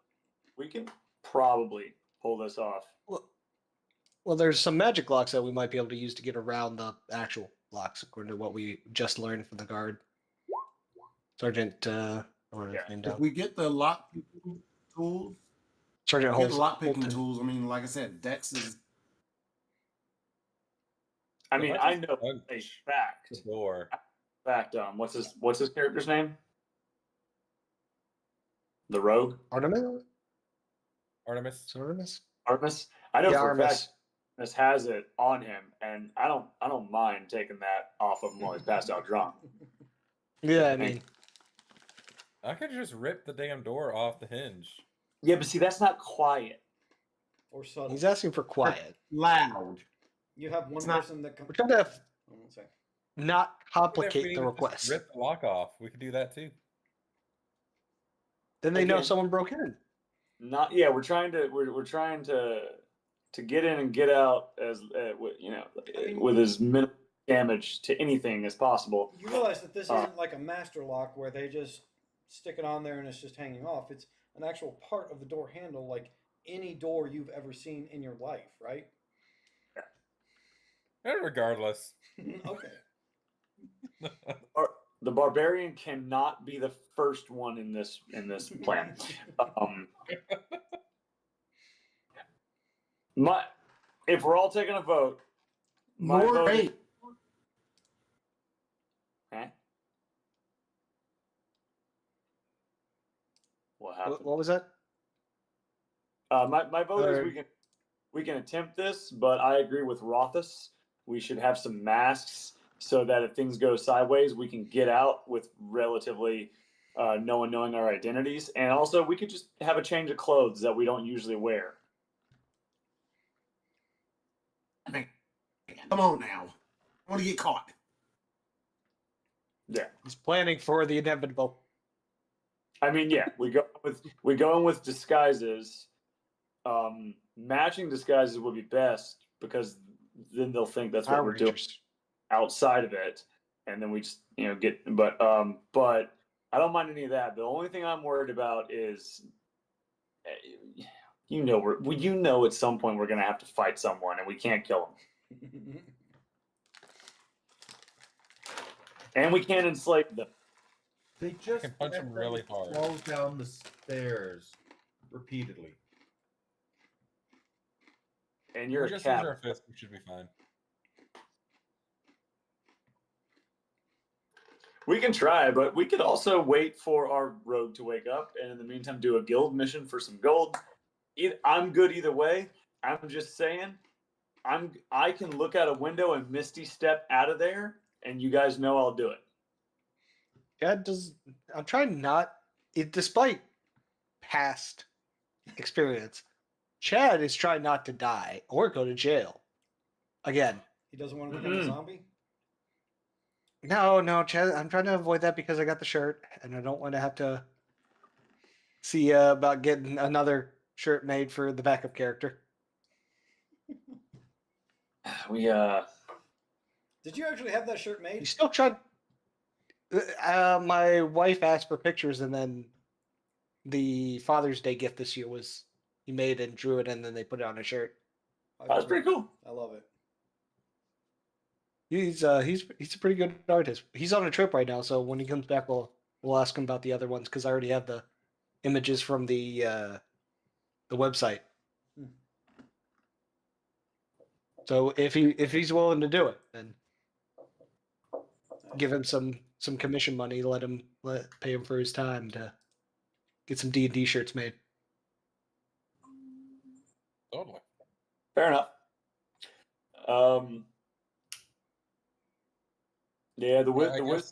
We can probably pull this off. Well, there's some magic locks that we might be able to use to get around the actual locks, according to what we just learned from the guard. Sergeant, if we get the lock tools, Sergeant get lock picking tools. I mean, like I said, dex is. I mean, I know a fact. The door. Fact. What's his character's name? The rogue. Artemis. Artemis. I know for a fact Artemis has it on him, and I don't mind taking that off of him while he's passed out drunk. Yeah, I mean, I could just rip the damn door off the hinge. Yeah, but see, that's not quiet or subtle. He's asking for quiet, loud. You have one person that comes. We're trying to not complicate the request. Rip the lock off. We could do that too. Then they know someone broke in. We're trying to get in and get out as with as minimal damage to anything as possible. You realize that this isn't like a master lock where they just stick it on there and it's just hanging off. It's an actual part of the door handle, like any door you've ever seen in your life, right? Yeah. Regardless. Okay. The barbarian cannot be the first one in this plan. If we're all taking a vote, my vote is, okay. What happened? What was that? My vote is we can attempt this, but I agree with Rothus. We should have some masks so that if things go sideways, we can get out with relatively no one knowing our identities, and also we could just have a change of clothes that we don't usually wear. I mean, come on now. I want to get caught. Yeah, He's planning for the inevitable. I mean, yeah, we go in with disguises. Matching disguises would be best because then they'll think that's what Power we're doing Rangers. outside of it, and then we just get. But I don't mind any of that. The only thing I'm worried about is, you know, at some point we're gonna have to fight someone, and we can't kill them, and we can't enslave them. They just can punch him really hard. Fall down the stairs repeatedly. And you're We a just cat. use our fist. We should be fine. We can try, but we could also wait for our rogue to wake up, and in the meantime, do a guild mission for some gold. I'm good either way. I'm just saying, I can look out a window and misty step out of there, and you guys know I'll do it. Yeah, I'm trying not. Despite past experience, Chad is trying not to die or go to jail. Again. He doesn't want to become a zombie? No, Chad. I'm trying to avoid that because I got the shirt, and I don't want to have to see about getting another shirt made for the backup character. We Did you actually have that shirt made? You still tried. My wife asked for pictures, and then the Father's Day gift this year was he made and drew it, and then they put it on a shirt. That's pretty cool. I love it. He's a pretty good artist. He's on a trip right now, so when he comes back, we'll ask him about the other ones because I already have the images from the website. So if he's willing to do it, then give him some commission money. Pay him for his time to get some D&D shirts made. Totally. Fair enough. Yeah, the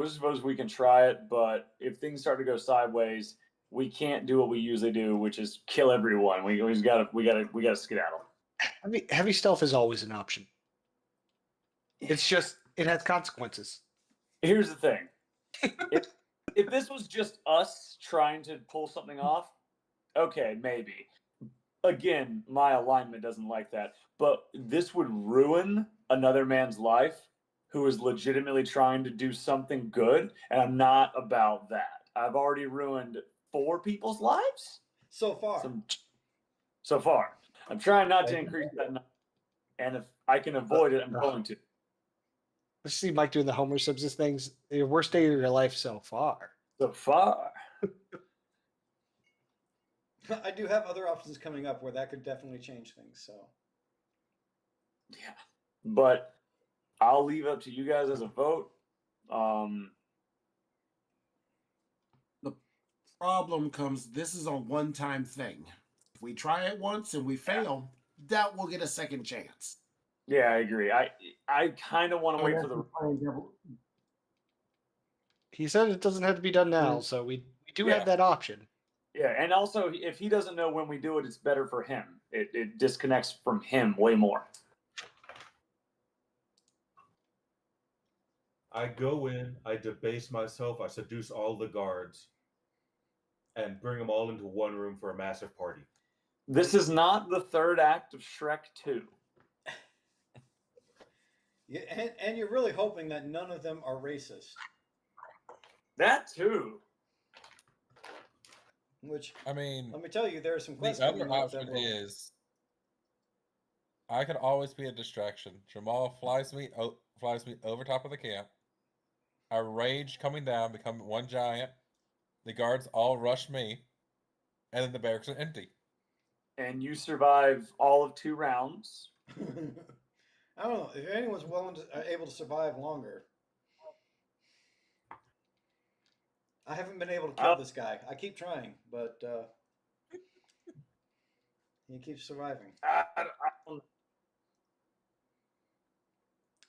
suppose we can try it, but if things start to go sideways, we can't do what we usually do, which is kill everyone. We gotta skedaddle. Heavy stealth is always an option. It's just it has consequences. Here's the thing: if this was just us trying to pull something off, okay, maybe. Again, my alignment doesn't like that, but this would ruin another man's life who is legitimately trying to do something good, and I'm not about that. I've already ruined 4 people's lives so far. So far, I'm trying not to increase that number, and if I can avoid it, I'm going to. Let's see Mike doing the Homer Simpson things. Your worst day of your life so far. So far. I do have other options coming up where that could definitely change things. So. Yeah, but I'll leave it up to you guys as a vote. The problem comes, this is a one-time thing. If we try it once and we fail, that will get a second chance. Yeah, I agree. I kind of want to wait for the. He said it doesn't have to be done now, so we do have that option. Yeah, and also if he doesn't know when we do it, it's better for him. It disconnects from him way more. I go in, I debase myself, I seduce all the guards, and bring them all into one room for a massive party. This is not the third act of Shrek 2. Yeah, and you're really hoping that none of them are racist. That too. Which, I mean, let me tell you, there are some questions. The other option is I could always be a distraction. Jamal flies me over top of the camp. I rage coming down, become one giant. The guards all rush me, and then the barracks are empty. And you survive all of 2 rounds. I don't know if anyone's able to survive longer. I haven't been able to kill this guy. I keep trying, but he keeps surviving.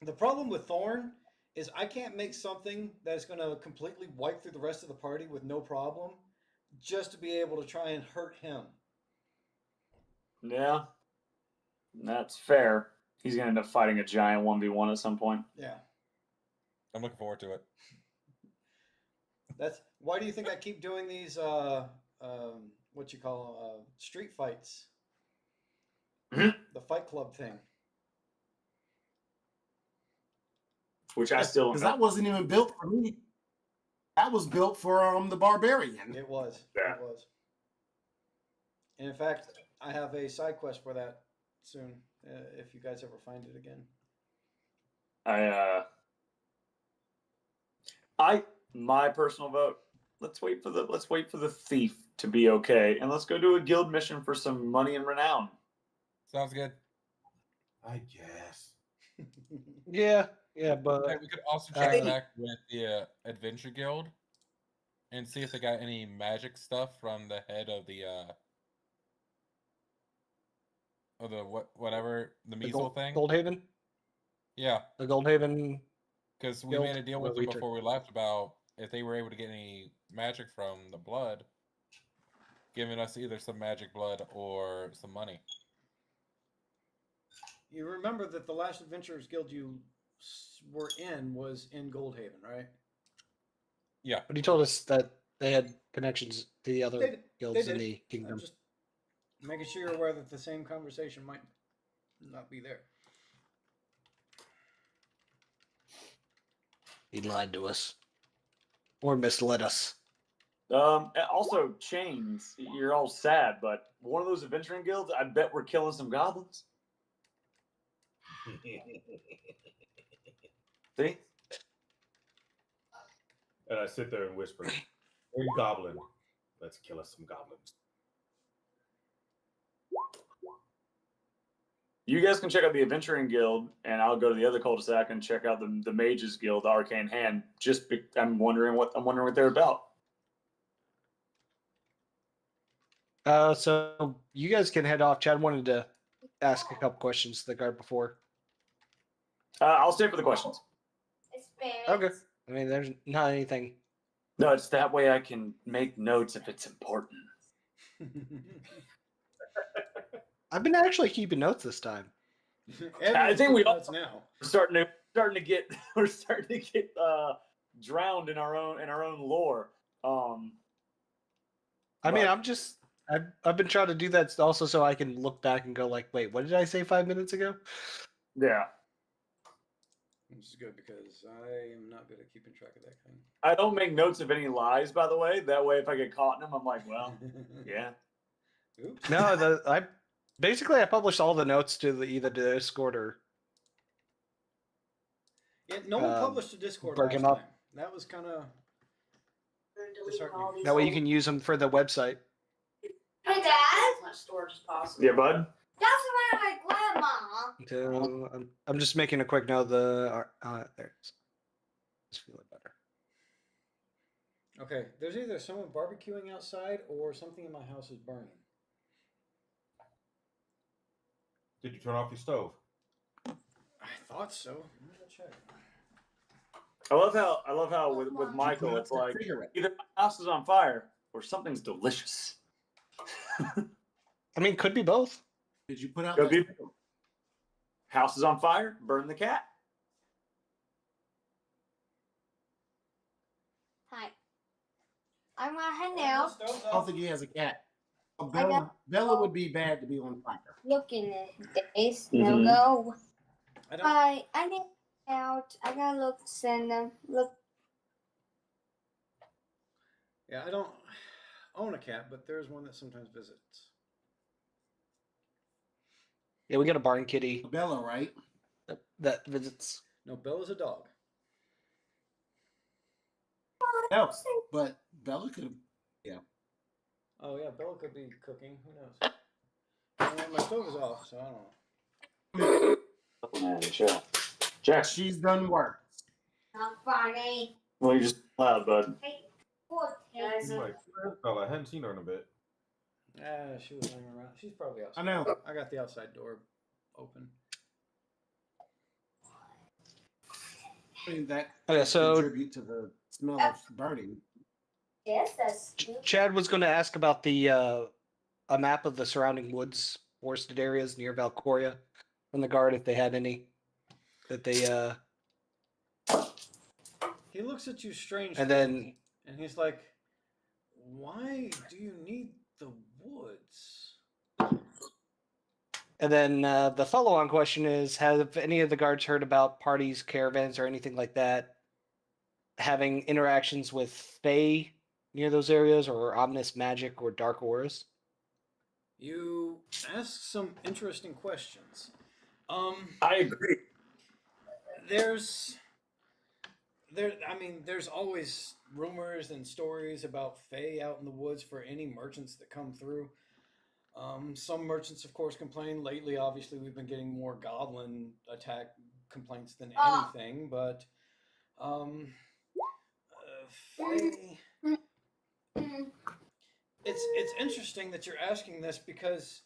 The problem with Thorn is I can't make something that's going to completely wipe through the rest of the party with no problem, just to be able to try and hurt him. Yeah, that's fair. He's gonna end up fighting a giant 1v1 at some point. Yeah. I'm looking forward to it. That's why do you think I keep doing these what you call street fights? Mhm. The Fight Club thing. Which I still because that wasn't even built for me. That was built for the barbarian. It was. Yeah. It was. And in fact, I have a side quest for that soon. If you guys ever find it again. My personal vote. Let's wait for the thief to be okay, and let's go do a guild mission for some money and renown. Sounds good. I guess. Yeah, but Hey, we could also check back with the Adventure Guild and see if they got any magic stuff from the head of the whatever the measle thing. Goldhaven. Yeah, The Goldhaven. because we Guild, made a deal with them before we left about if they were able to get any magic from the blood, giving us either some magic blood or some money. You remember that the last Adventurers Guild you were in was in Goldhaven, right? Yeah. But he told us that they had connections to the other guilds in did. the kingdom. I'm just making sure you're aware that the same conversation might not be there. He lied to us. Or misled us. Also, chains. You're all sad, but one of those adventuring guilds, I bet we're killing some goblins. See? And I sit there and whisper, "Hey, goblin, let's kill us some goblins." You guys can check out the Adventuring Guild, and I'll go to the other cul-de-sac and check out the Mages Guild, the Arcane Hand. I'm wondering what they're about. So you guys can head off. Chad wanted to ask a couple questions to the guard before. I'll stay for the questions. Okay. I mean, there's not anything. No, it's that way I can make notes if it's important. I've been actually keeping notes this time. I think we all now. We're starting to get drowned in our own lore. I mean, I've been trying to do that also so I can look back and go like, wait, what did I say 5 minutes ago? Yeah. Which is good because I am not good at keeping track of that kind. I don't make notes of any lies, by the way. That way, if I get caught in them, I'm like, well, yeah. Oops. No, I published all the notes to either Discord or. Yeah, no one published a Discord break last him up. time. That was kind of disheartening. That way you can use them for the website. Hey, Dad. As much storage as possible. Yeah, bud. That's where my grandma. So I'm just making a quick note of the. There it is. Just feeling better. Okay, there's either someone barbecuing outside or something in my house is burning. Did you turn off your stove? I thought so. I'm gonna check. I love how with Michael, it's like either my house is on fire or something's delicious. I mean, could be both. Did you put out? Could be. House is on fire, burn the cat. Hi. I'm gonna hang out. I don't think he has a cat. Bella would be bad to be on fire. Looking at days. Mhm. No go. I don't. I need out. I gotta look. Send them. Look. Yeah, I don't own a cat, but there's one that sometimes visits. Yeah, we got a barn kitty Bella, right? that visits. No, Bella's a dog. No, but Bella could have. Oh yeah, Bella could be cooking. Who knows? My stove is off, so I don't know. Jack. She's done work. Not funny. Well, you're just loud, bud. Hey, poor Guys, I'm like, where's Bella? I hadn't seen her in a bit. She was hanging around. She's probably outside. I know. I got the outside door open. I mean, that Okay, could so contribute to the smell of burning. Yes, that's Chad was going to ask about the a map of the surrounding woods, forested areas near Valcoria from the guard if they had any that they He looks at you strangely, and then and he's like, "Why do you need the woods?" and then the follow-on question is: have any of the guards heard about parties, caravans, or anything like that having interactions with Fae near those areas, or ominous magic or dark auras? You ask some interesting questions. I agree. There's there's always rumors and stories about Fae out in the woods for any merchants that come through. Some merchants, of course, complain. Lately, obviously, we've been getting more goblin attack complaints than anything, but Fae. It's interesting that you're asking this because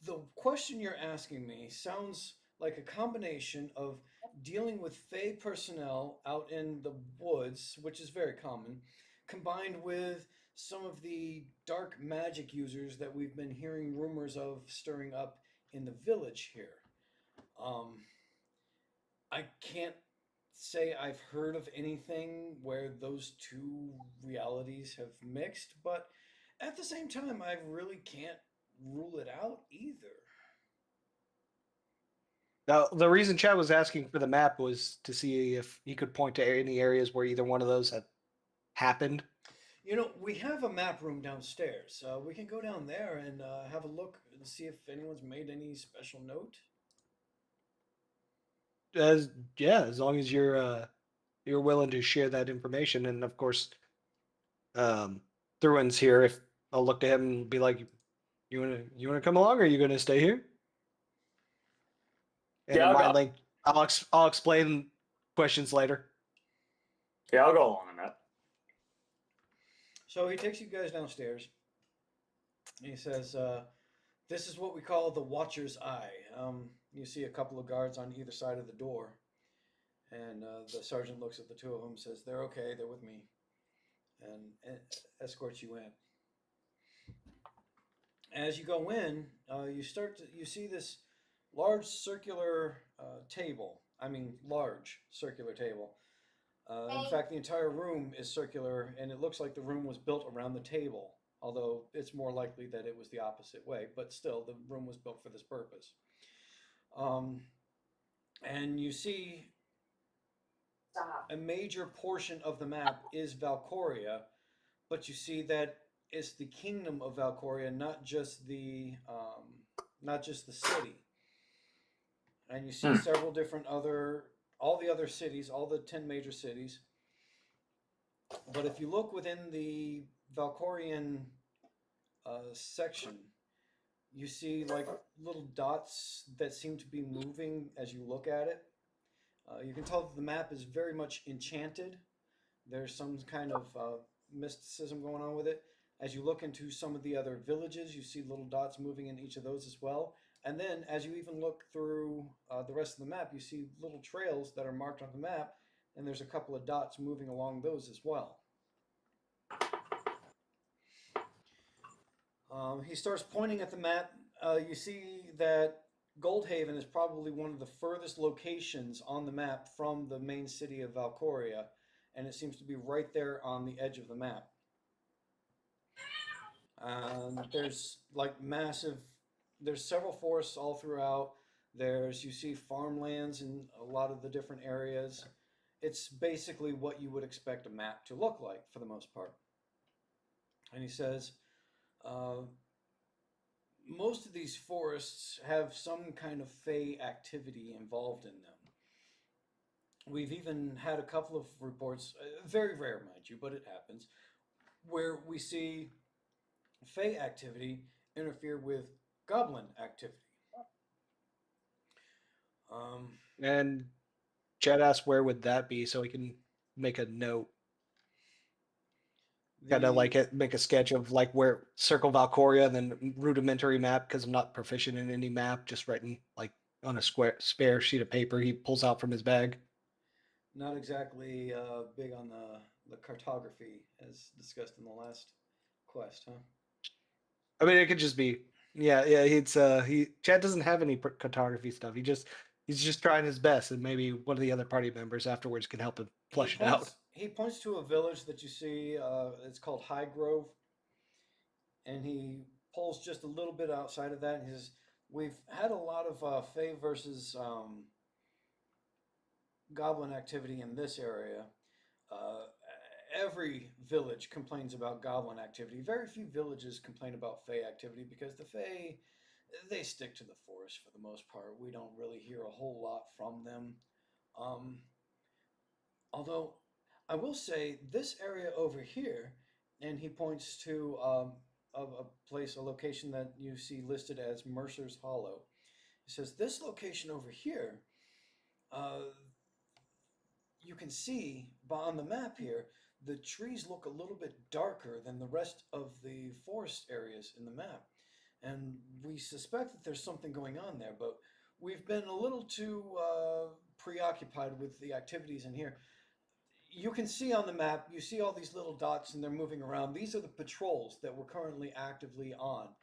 the question you're asking me sounds like a combination of dealing with Fey personnel out in the woods, which is very common, combined with some of the dark magic users that we've been hearing rumors of stirring up in the village here. I can't say I've heard of anything where those two realities have mixed, but at the same time, I really can't rule it out either. Now, the reason Chad was asking for the map was to see if he could point to any areas where either one of those had happened. You know, we have a map room downstairs. We can go down there and have a look and see if anyone's made any special note. As long as you're willing to share that information, and of course, Thruin's here. If I'll look to him and be like, "You wanna come along, or are you gonna stay here?" And Yeah, in mind link, I'll explain questions later. Yeah, I'll go along on that. So he takes you guys downstairs. And he says, "This is what we call the Watcher's Eye." You see a couple of guards on either side of the door, and the sergeant looks at the two of them, says, "They're okay. They're with me," and escorts you in. As you go in, you see this large circular table. I mean, large circular table. In fact, the entire room is circular, and it looks like the room was built around the table, although it's more likely that it was the opposite way, but still, the room was built for this purpose. And you see a major portion of the map is Valcoria, but you see that it's the kingdom of Valcoria, not just the city. And you see several different all the other cities, all the 10 major cities. But if you look within the Valcorian section, you see like little dots that seem to be moving as you look at it. You can tell that the map is very much enchanted. There's some kind of mysticism going on with it. As you look into some of the other villages, you see little dots moving in each of those as well. And then as you even look through the rest of the map, you see little trails that are marked on the map, and there's a couple of dots moving along those as well. He starts pointing at the map. You see that Goldhaven is probably one of the furthest locations on the map from the main city of Valcoria, and it seems to be right there on the edge of the map. There's like there's several forests all throughout. You see farmlands in a lot of the different areas. It's basically what you would expect a map to look like for the most part. And he says, most of these forests have some kind of fey activity involved in them. We've even had a couple of reports, very rare, mind you, but it happens, where we see fey activity interfere with goblin activity. And Chad asked where would that be, so we can make a note. Gotta make a sketch of like where circle Valcoria and then rudimentary map, because I'm not proficient in any map, just written like on a spare sheet of paper he pulls out from his bag. not exactly big on the cartography as discussed in the last quest, huh? I mean, it could just be, yeah. It's Chad doesn't have any cartography stuff. He's just trying his best, and maybe one of the other party members afterwards can help him flush it out. He points to a village that you see. It's called High Grove, and he pulls just a little bit outside of that. And he says, "We've had a lot of Fae versus Goblin activity in this area. Uh, every village complains about Goblin activity. Very few villages complain about Fae activity because the Fae, they stick to the forest for the most part. We don't really hear a whole lot from them. Although I will say this area over here," and he points to a place, a location that you see listed as Mercer's Hollow. He says, "This location over here, you can see on the map here, the trees look a little bit darker than the rest of the forest areas in the map. And we suspect that there's something going on there, but we've been a little too preoccupied with the activities in here. You can see on the map, you see all these little dots and they're moving around. These are the patrols that we're currently actively on.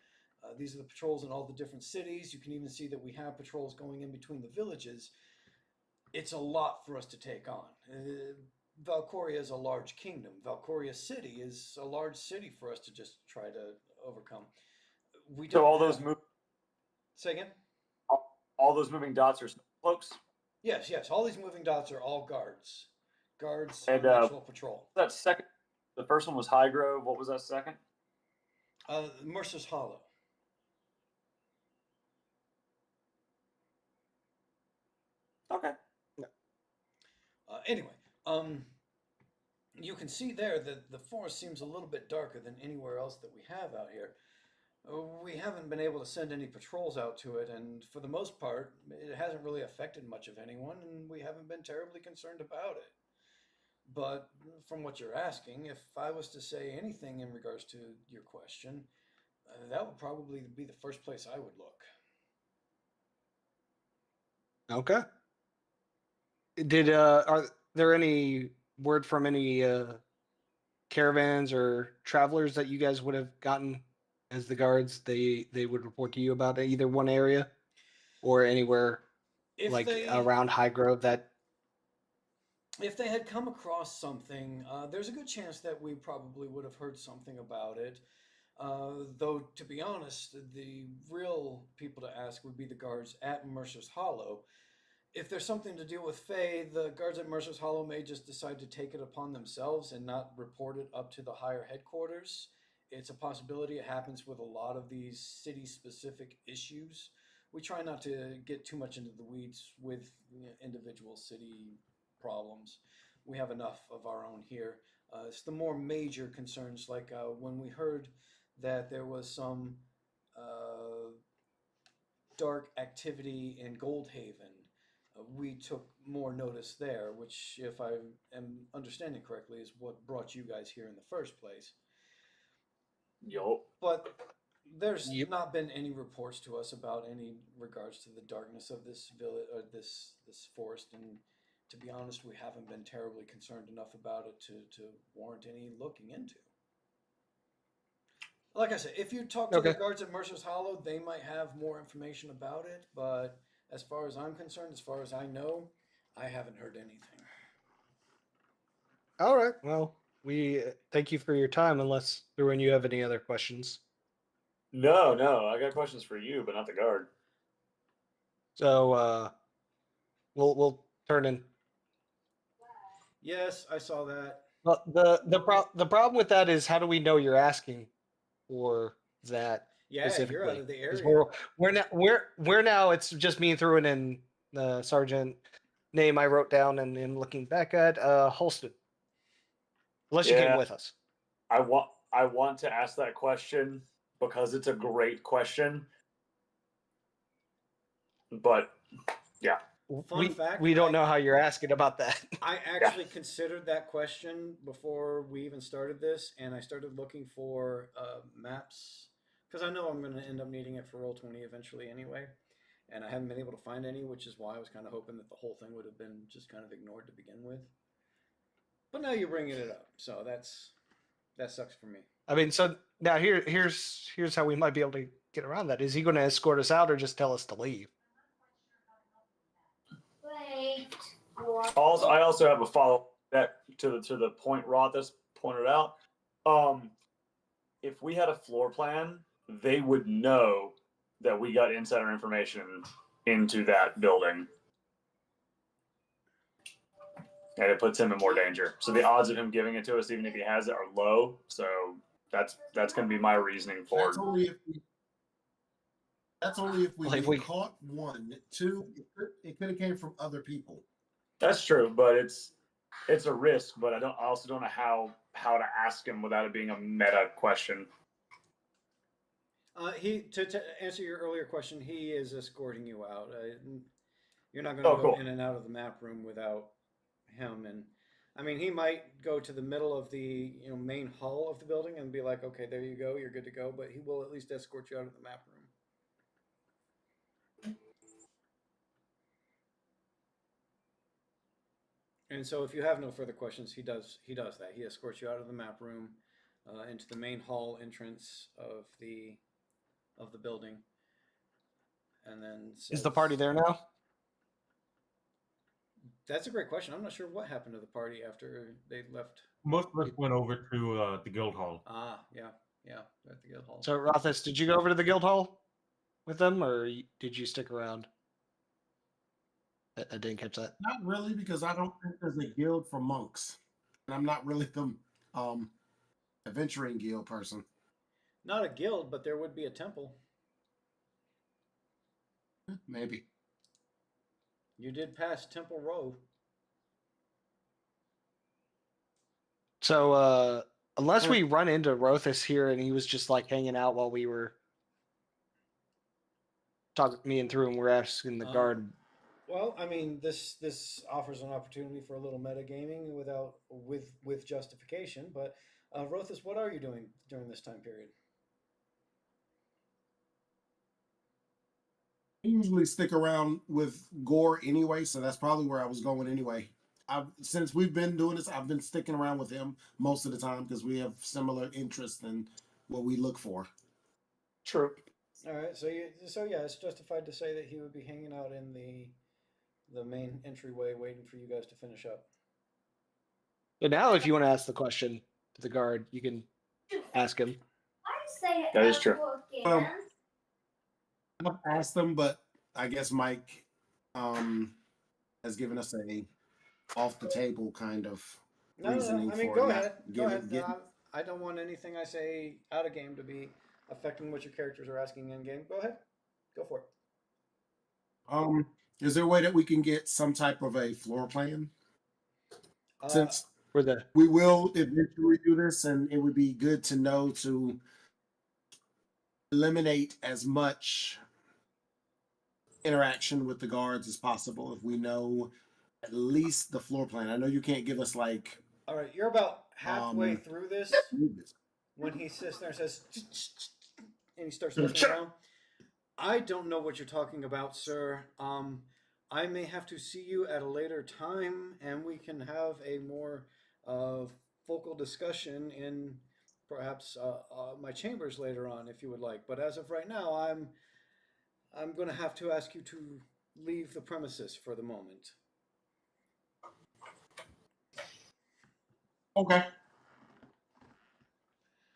These are the patrols in all the different cities. You can even see that we have patrols going in between the villages. It's a lot for us to take on. Valcoria is a large kingdom. Valcoria City is a large city for us to just try to overcome. We don't So all have... those Say again? All those moving dots are cloaks? Yes. All these moving dots are all guards. Guards And, on actual patrol. That second, the first one was High Grove. What was that second? Mercer's Hollow. Okay. Anyway, you can see there that the forest seems a little bit darker than anywhere else that we have out here. We haven't been able to send any patrols out to it, and for the most part, it hasn't really affected much of anyone, and we haven't been terribly concerned about it. But from what you're asking, if I was to say anything in regards to your question, that would probably be the first place I would look. Okay. Are there any word from any caravans or travelers that you guys would have gotten as the guards? They would report to you about either one area or anywhere around High Grove that. If they had come across something, there's a good chance that we probably would have heard something about it. Though, to be honest, the real people to ask would be the guards at Mercer's Hollow. If there's something to deal with Fae, the guards at Mercer's Hollow may just decide to take it upon themselves and not report it up to the higher headquarters. It's a possibility. It happens with a lot of these city-specific issues. We try not to get too much into the weeds with individual city problems. We have enough of our own here. It's the more major concerns, like when we heard that there was some dark activity in Goldhaven. We took more notice there, which, if I am understanding correctly, is what brought you guys here in the first place. Yup. But there's not been any reports to us about any regards to the darkness of this village or this forest, and to be honest, we haven't been terribly concerned enough about it to warrant any looking into. Like I said, if you talk to the guards at Mercer's Hollow, they might have more information about it, but as far as I'm concerned, as far as I know, I haven't heard anything. All right. Well, we thank you for your time, unless, Ruin, you have any other questions. No, I got questions for you, but not the guard. So we'll turn in. Yes, I saw that. Well, the problem with that is, how do we know you're asking for that? Yeah, specifically? you're out of the area. We're now. It's just me throwing in the sergeant name I wrote down and looking back at Holston. Unless you came with us. I want to ask that question because it's a great question. But yeah. Fun fact, we don't know how you're asking about that. I actually considered that question before we even started this, and I started looking for maps because I know I'm going to end up needing it for Roll20 eventually anyway. and I haven't been able to find any, which is why I was kind of hoping that the whole thing would have been just kind of ignored to begin with. But now you're bringing it up, so that sucks for me. I mean, so now here's how we might be able to get around that. Is he going to escort us out or just tell us to leave? Wait. Also, I also have a follow that to the point Rothus pointed out. If we had a floor plan, they would know that we got insider information into that building. And it puts him in more danger. So the odds of him giving it to us, even if he has it, are low. So that's going to be my reasoning for it. That's only if we caught one. Two, it could have came from other people. That's true, but it's a risk. But I also don't know how to ask him without it being a meta question. To answer your earlier question, he is escorting you out. You're not going to go in and out of the map room without him. And I mean, he might go to the middle of the main hall of the building and be like, "Okay, there you go, you're good to go." But he will at least escort you out of the map room. And so, if you have no further questions, he does that. He escorts you out of the map room into the main hall entrance of the building, and then says, is the party there now? That's a great question. I'm not sure what happened to the party after they left. Most of us went over to the guild hall. Yeah, at the guild hall. So Rothus, did you go over to the guild hall with them, or did you stick around? I didn't catch that. Not really, because I don't think there's a guild for monks, and I'm not really the adventuring guild person. Not a guild, but there would be a temple. Maybe. You did pass Temple Row. So unless we run into Rothus here and he was just like hanging out while we were talking me and through and we're asking the guard. Well, I mean, this offers an opportunity for a little metagaming with justification. But Rothus, what are you doing during this time period? I usually stick around with Gore anyway, so that's probably where I was going anyway. Since we've been doing this, I've been sticking around with him most of the time because we have similar interests in what we look for. True. All right, so yeah, it's justified to say that he would be hanging out in the main entryway, waiting for you guys to finish up. But now, if you want to ask the question to the guard, you can ask him. That is true. I've asked them, but I guess Mike has given us a off the table kind of reasoning I mean, for go it. Go ahead. I don't want anything I say out of game to be affecting what your characters are asking in game. Go ahead. Go for it. Is there a way that we can get some type of a floor plan? Since we will eventually do this, and it would be good to know to eliminate as much interaction with the guards as possible if we know at least the floor plan. I know you can't give us like... All right, you're about halfway through this when he sits there and says, and he starts looking around. I don't know what you're talking about, sir. I may have to see you at a later time, and we can have a more focal discussion in perhaps my chambers later on, if you would like. But as of right now, I'm going to have to ask you to leave the premises for the moment. Okay.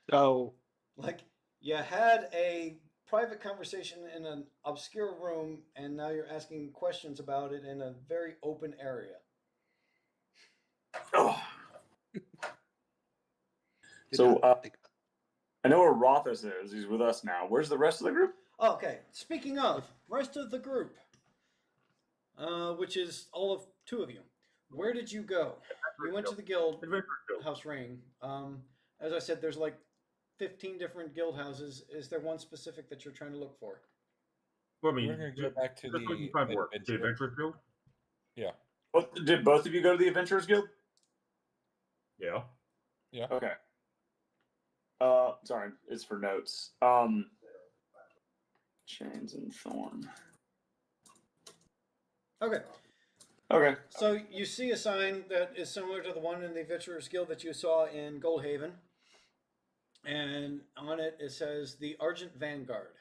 So, like, you had a private conversation in an obscure room, and now you're asking questions about it in a very open area. Oh. So, I know where Rothus is. He's with us now. Where's the rest of the group? Okay, speaking of, rest of the group, which is all of two of you. Where did you go? You went to the guild house ring. As I said, there's like 15 different guild houses. Is there one specific that you're trying to look for? Well, I mean, we're going to go back to the Adventurers Guild. Yeah. Oh, did both of you go to the Adventurers Guild? Yeah. Yeah. Okay. Sorry, it's for notes. Chains and Thorn. Okay. Okay. So you see a sign that is similar to the one in the Adventurers Guild that you saw in Goldhaven. And on it, it says the Argent Vanguard.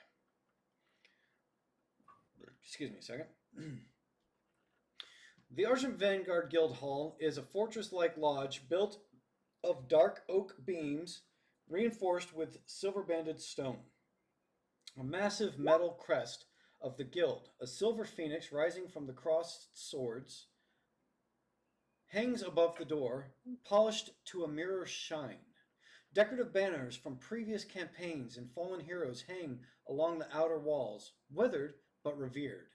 Excuse me a second. The Argent Vanguard Guild Hall is a fortress-like lodge built of dark oak beams reinforced with silver-banded stone. A massive metal crest of the guild, a silver phoenix rising from the crossed swords, hangs above the door, polished to a mirror shine. Decorative banners from previous campaigns and fallen heroes hang along the outer walls, withered but revered.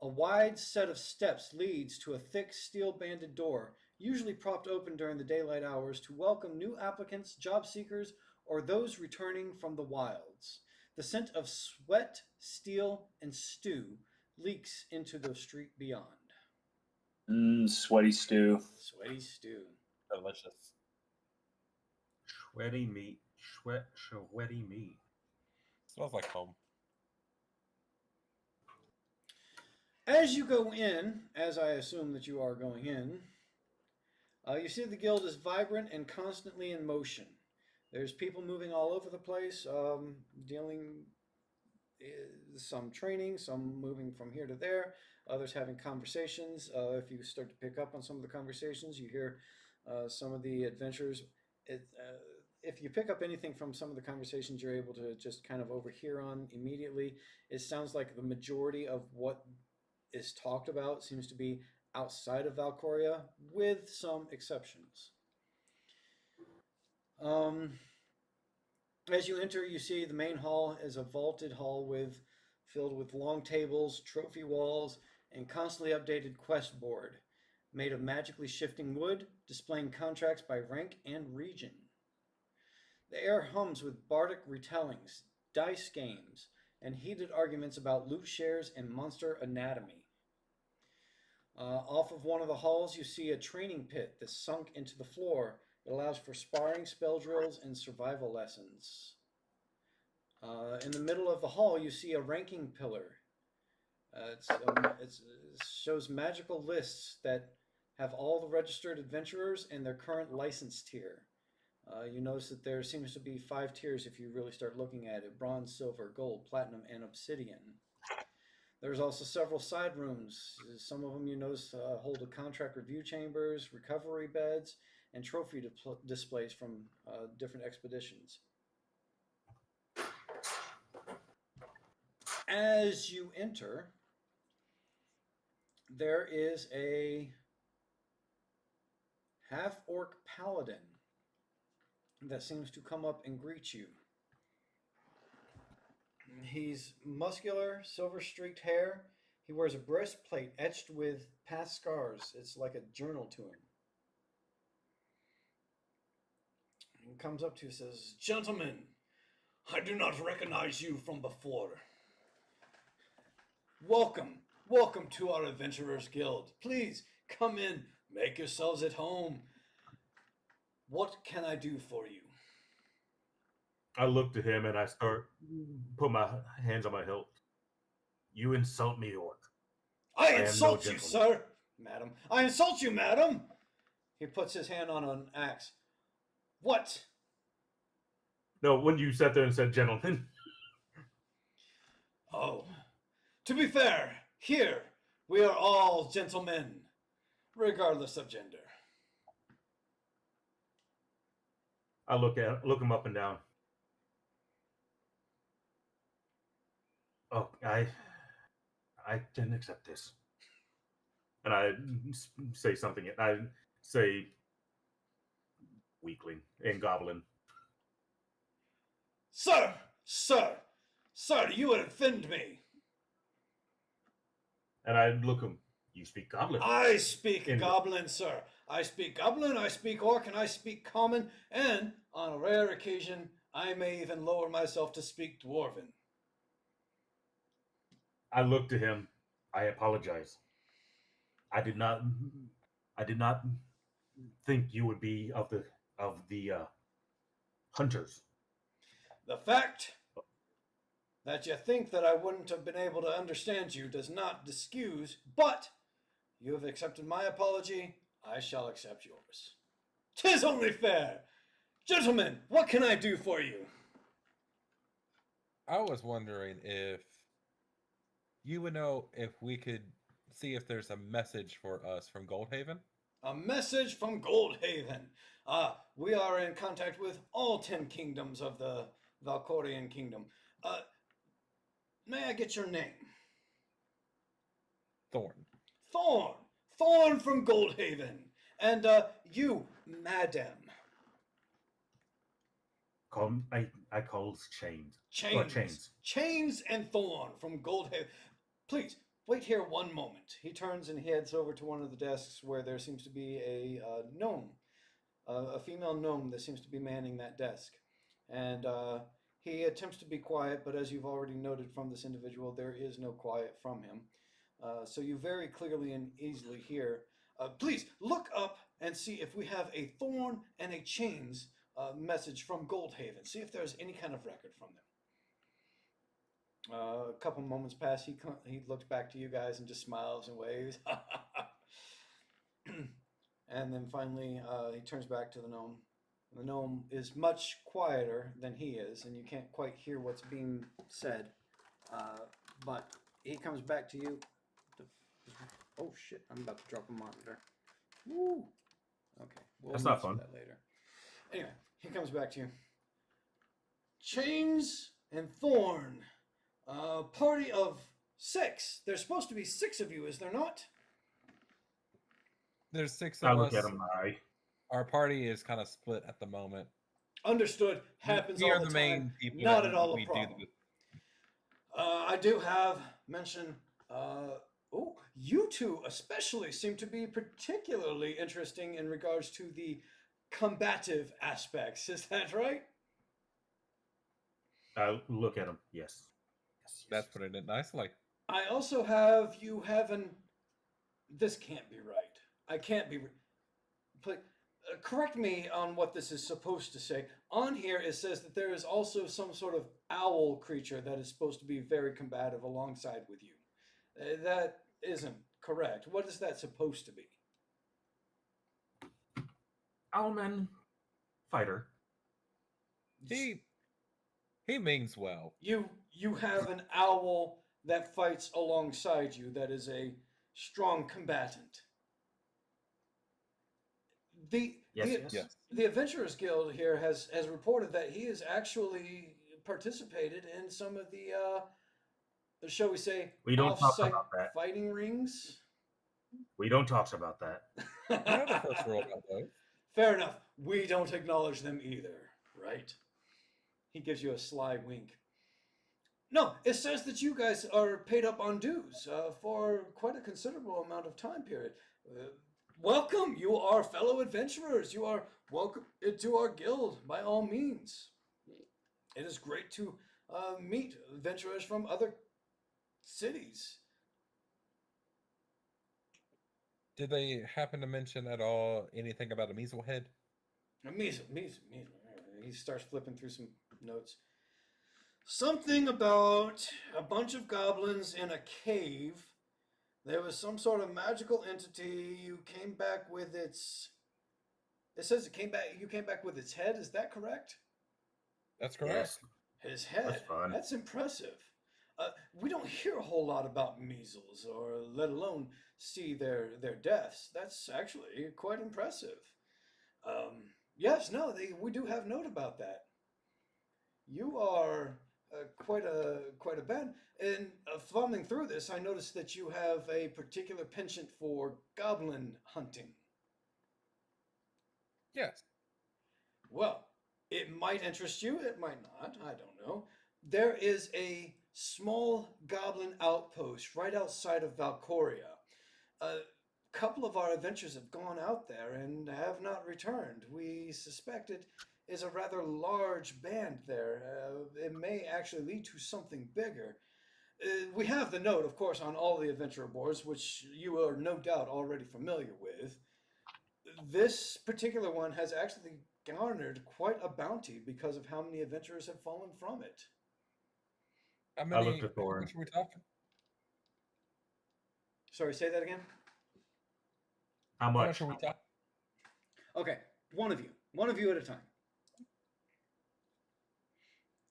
A wide set of steps leads to a thick steel-banded door, usually propped open during the daylight hours to welcome new applicants, job seekers, or those returning from the wilds. The scent of sweat, steel, and stew leaks into the street beyond. Sweaty stew. Sweaty stew. Delicious. Sweaty meat. Sweaty meat. Smells like home. As you go in, as I assume that you are going in, you see the guild is vibrant and constantly in motion. There's people moving all over the place, dealing some training, some moving from here to there, others having conversations. If you start to pick up on some of the conversations, you hear some of the adventurers. If you pick up anything from some of the conversations, you're able to just kind of overhear on immediately. It sounds like the majority of what is talked about seems to be outside of Valcoria, with some exceptions. As you enter, you see the main hall is a vaulted hall filled with long tables, trophy walls, and constantly updated quest board, made of magically shifting wood, displaying contracts by rank and region. The air hums with bardic retellings, dice games, and heated arguments about loot shares and monster anatomy. Off of one of the halls, you see a training pit that's sunk into the floor. It allows for sparring, spell drills, and survival lessons. In the middle of the hall, you see a ranking pillar. It shows magical lists that have all the registered adventurers and their current license tier. You notice that there seems to be 5 tiers if you really start looking at it: bronze, silver, gold, platinum, and obsidian. There's also several side rooms. Some of them you notice hold a contract review chambers, recovery beds, and trophy displays from different expeditions. As you enter, there is a half-orc paladin that seems to come up and greet you. He's muscular, silver-streaked hair. He wears a breastplate etched with past scars. It's like a journal to him. He comes up to you and says, "Gentlemen, I do not recognize you from before. Welcome to our Adventurers Guild. Please come in, make yourselves at home. What can I do for you?" I look to him and I start put my hands on my hilt. You insult me, orc. I insult you, sir, madam. I insult you, madam. He puts his hand on an axe. What? No, when you sat there and said gentlemen. Oh, to be fair, here we are all gentlemen, regardless of gender. I look him up and down. Oh, I didn't accept this. And I say something. I say weakling and goblin. Sir, you would offend me. And I look him. You speak goblin. I speak goblin, sir. I speak goblin, I speak orc, and I speak common, and on a rare occasion, I may even lower myself to speak dwarven. I look to him. I apologize. I did not think you would be of the hunters. The fact that you think that I wouldn't have been able to understand you does not excuse, but You have accepted my apology. I shall accept yours. 'Tis only fair. Gentlemen, what can I do for you? I was wondering if you would know if we could see if there's a message for us from Goldhaven. A message from Goldhaven. We are in contact with all 10 kingdoms of the Valkorian kingdom. May I get your name? Thorn. Thorn. Thorn from Goldhaven. And you, madam. I calls Chains. Chains. Chains and Thorn from Goldhaven. Please, wait here one moment. He turns and heads over to one of the desks where there seems to be a gnome. A female gnome that seems to be manning that desk. And he attempts to be quiet, but as you've already noted from this individual, there is no quiet from him. So you very clearly and easily hear, please look up and see if we have a Thorn and a Chains message from Goldhaven. See if there's any kind of record from them. A couple moments pass. He looks back to you guys and just smiles and waves. And then finally, he turns back to the gnome. The gnome is much quieter than he is, and you can't quite hear what's being said. But he comes back to you. Oh shit! I'm about to drop a monitor. Woo! Okay, That's not fun. That later. Anyway, he comes back to you. Chains and Thorn. Party of 6. There's supposed to be 6 of you, is there not? There's 6 I of look us. at him. Our party is kind of split at the moment. Understood. Happens We all are the the time. main people. Not that at all a we do problem. the- I do have mention. You two especially seem to be particularly interesting in regards to the combative aspects. Is that right? I look at him. Yes. That's putting it nicely. I also have you having. This can't be right. I can't be. Please, correct me on what this is supposed to say. On here, it says that there is also some sort of owl creature that is supposed to be very combative alongside with you. That isn't correct. What is that supposed to be? Owlman fighter. He means well. You have an owl that fights alongside you that is a strong combatant. Yes. The Adventurers Guild here has reported that he has actually participated in some of the shall we say, We don't talk off-site about that. fighting rings. We don't talk about that. You know the first rule about those. Fair enough. We don't acknowledge them either, right? He gives you a sly wink. No, it says that you guys are paid up on dues for quite a considerable amount of time period. Welcome, you are fellow adventurers. You are welcome into our guild by all means. It is great to meet adventurers from other cities. Did they happen to mention at all anything about a measle head? Measle. He starts flipping through some notes. Something about a bunch of goblins in a cave. There was some sort of magical entity. You came back with its. It says it came back. You came back with its head. Is that correct? That's correct. Yes. His head. That's fun. That's impressive. We don't hear a whole lot about measles, or let alone see their deaths. That's actually quite impressive. Yes, no, we do have note about that. You are quite a band. And thumbing through this, I noticed that you have a particular penchant for goblin hunting. Yes. Well, it might interest you, it might not, I don't know. There is a small goblin outpost right outside of Valkoria. A couple of our adventurers have gone out there and have not returned. We suspect it is a rather large band there. It may actually lead to something bigger. We have the note, of course, on all the adventurer boards, which you are no doubt already familiar with. This particular one has actually garnered quite a bounty because of how many adventurers have fallen from it. How I many looked at Thorn. which are we talking? Sorry, say that again? How How much? much are we talking? Okay, one of you at a time.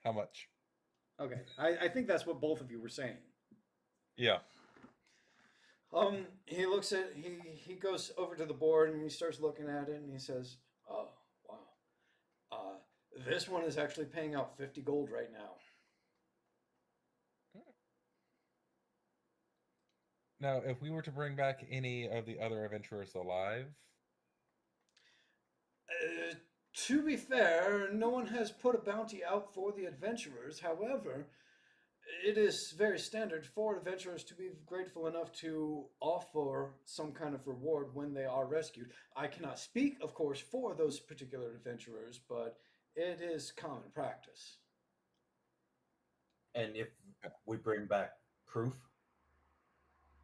How much? Okay, I think that's what both of you were saying. Yeah. He looks at he goes over to the board and he starts looking at it and he says, "Oh, wow. This one is actually paying out 50 gold right now." Now, if we were to bring back any of the other adventurers alive, To be fair, no one has put a bounty out for the adventurers. However, it is very standard for adventurers to be grateful enough to offer some kind of reward when they are rescued. I cannot speak, of course, for those particular adventurers, but it is common practice. And if we bring back proof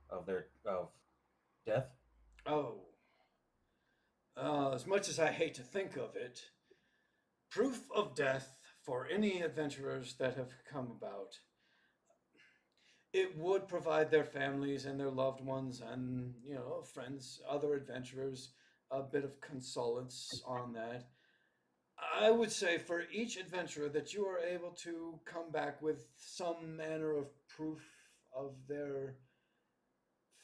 of their death, Oh, as much as I hate to think of it, proof of death for any adventurers that have come about, it would provide their families and their loved ones and, friends, other adventurers, a bit of consolence on that. I would say for each adventurer that you are able to come back with some manner of proof of their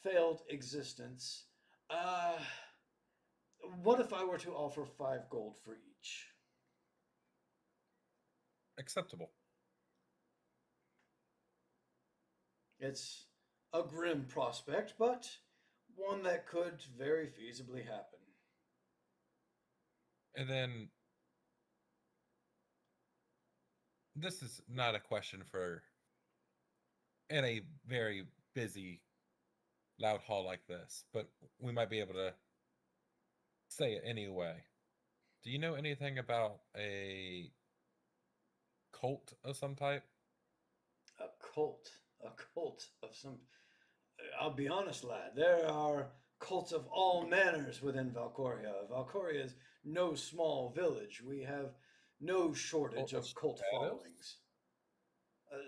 failed existence. What if I were to offer 5 gold for each? acceptable. It's a grim prospect, but one that could very feasibly happen. And then this is not a question for in a very busy, loud hall like this, but we might be able to say it anyway. Do you know anything about a cult of some type? A cult of some. I'll be honest, lad. There are cults of all manners within Valcoria. Valcoria is no small village. We have no shortage of cult followings.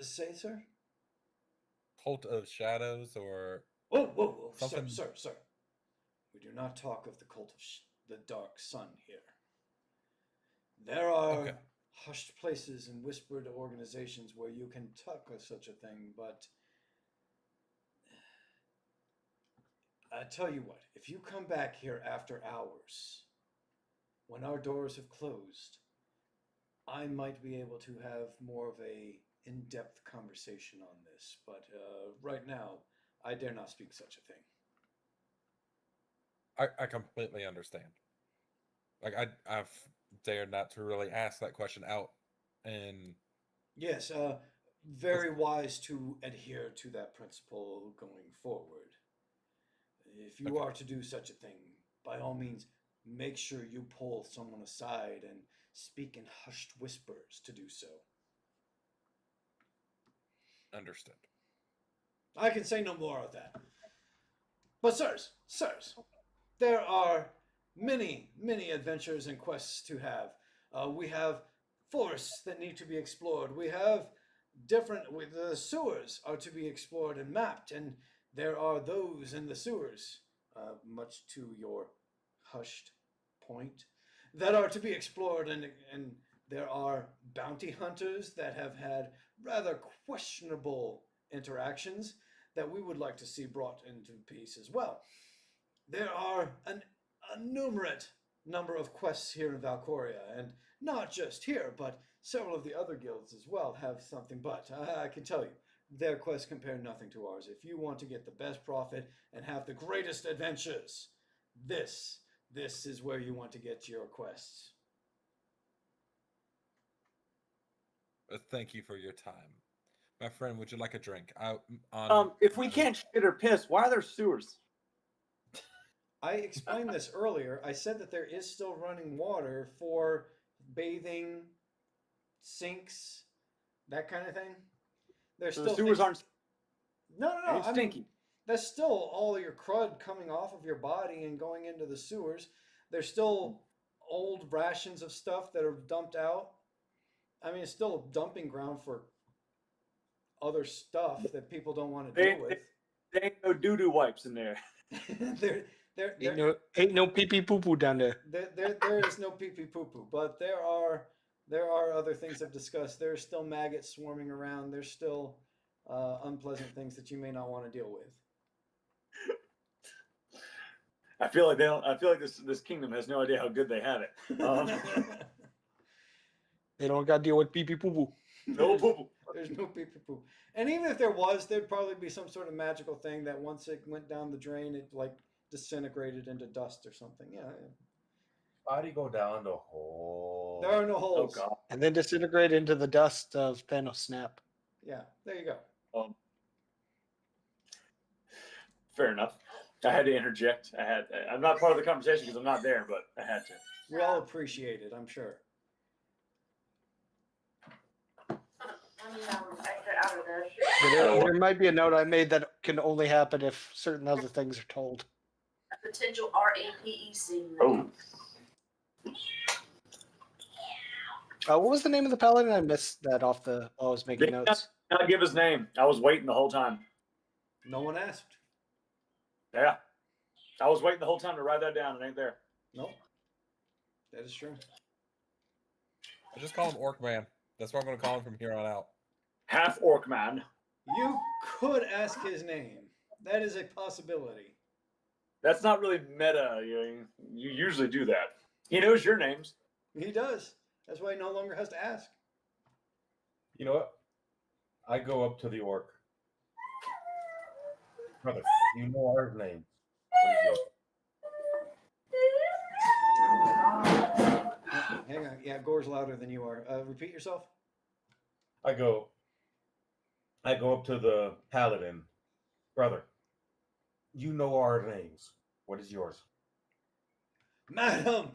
Say, sir? Cult of Shadows or Whoa, something? Sir. We do not talk of the cult of the Dark Sun here. There are hushed places and whispered organizations where you can talk of such a thing, but I tell you what, if you come back here after hours, when our doors have closed, I might be able to have more of a in-depth conversation on this, but right now, I dare not speak such a thing. I completely understand. Like I've dared not to really ask that question out, and yes, very wise to adhere to that principle going forward. If you are to do such a thing, by all means, make sure you pull someone aside and speak in hushed whispers to do so. Understood. I can say no more of that. But sirs, there are many adventures and quests to have. We have forests that need to be explored. We have the sewers are to be explored and mapped, and there are those in the sewers, much to your hushed point, that are to be explored, and there are bounty hunters that have had rather questionable interactions that we would like to see brought into peace as well. There are a numerate number of quests here in Valcoria, and not just here, but several of the other guilds as well have something. But I can tell you, their quests compare nothing to ours. If you want to get the best profit and have the greatest adventures, this is where you want to get your quests. Thank you for your time. My friend, would you like a drink? If we can't shit or piss, why are there sewers? I explained this earlier. I said that there is still running water for bathing, sinks, that kind of thing. There's So still the sewers things... aren't. No. It's stinky. That's still all your crud coming off of your body and going into the sewers. There's still old rations of stuff that are dumped out. I mean, it's still a dumping ground for other stuff that people don't want to deal with. There ain't no doo-doo wipes in there. Ain't no pee pee poo poo down there. There is no pee pee poo poo, but there are other things I've discussed. There's still maggots swarming around. There's still unpleasant things that you may not want to deal with. I feel like they don't. I feel like this kingdom has no idea how good they have it. They don't got to deal with pee pee poo poo. No poo poo. There's no pee pee poo. And even if there was, there'd probably be some sort of magical thing that once it went down the drain, it like disintegrated into dust or something. Yeah. Body go down the hole. There are no holes. Oh God. And then disintegrate into the dust of Thanos snap. Yeah, there you go. Fair enough. I had to interject. I'm not part of the conversation because I'm not there, but I had to. We all appreciate it, I'm sure. Out of this. There might be a note I made that can only happen if certain other things are told. Potential RAPEC. Oh. What was the name of the paladin? I missed that off while I was making notes. Not give his name. I was waiting the whole time. No one asked. Yeah. I was waiting the whole time to write that down. It ain't there. Nope. That is true. I just call him Orc Man. That's what I'm going to call him from here on out. Half orc man. You could ask his name. That is a possibility. That's not really meta. You usually do that. He knows your names. He does. That's why he no longer has to ask. You know what? I go up to the orc. Brother, you know our name. Hang on. Yeah, Gore's louder than you are. Repeat yourself. I go up to the paladin. Brother, you know our names. What is yours? Madam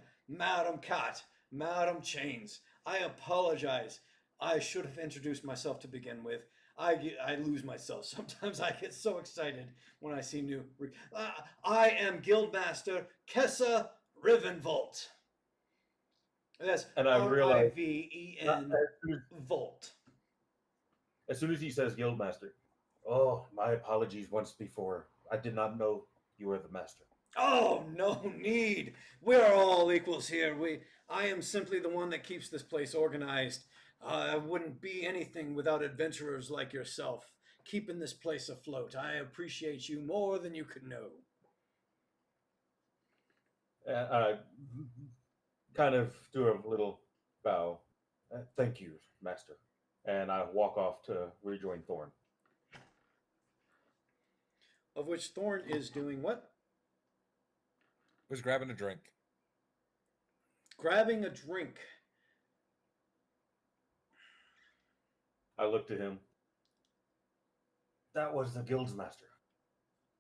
Cat, Madam Chains, I apologize. I should have introduced myself to begin with. I lose myself. Sometimes I get so excited when I see new... I am Guildmaster Kessa Rivenvolt. That's R-I-V-E-N Volt. As soon as he says Guildmaster, oh, my apologies once before. I did not know you were the master. Oh, no need. We're all equals here. I am simply the one that keeps this place organized. I wouldn't be anything without adventurers like yourself, keeping this place afloat. I appreciate you more than you could know. I kind of do a little bow. Thank you, master. And I walk off to rejoin Thorn. Of which Thorn is doing what? Was grabbing a drink. Grabbing a drink. I look to him. That was the guild's master.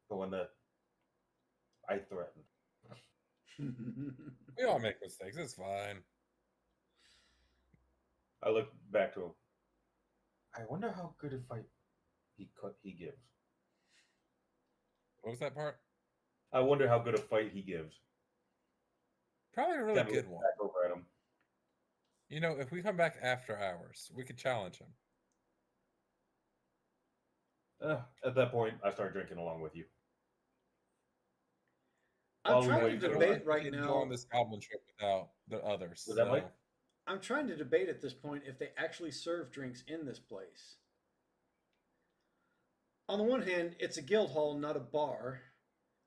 The one that I threatened. We all make mistakes. It's fine. I look back to him. I wonder how good a fight he gives. What was that part? I wonder how good a fight he gives. Probably a really Kinda good look one. back over at him. You know, if we come back after hours, we could challenge him. At that point, I start drinking along with you. I'm trying to debate right Go now. on this goblin trip without the others. Was that Mike? I'm trying to debate at this point if they actually serve drinks in this place. On the one hand, it's a guild hall, not a bar.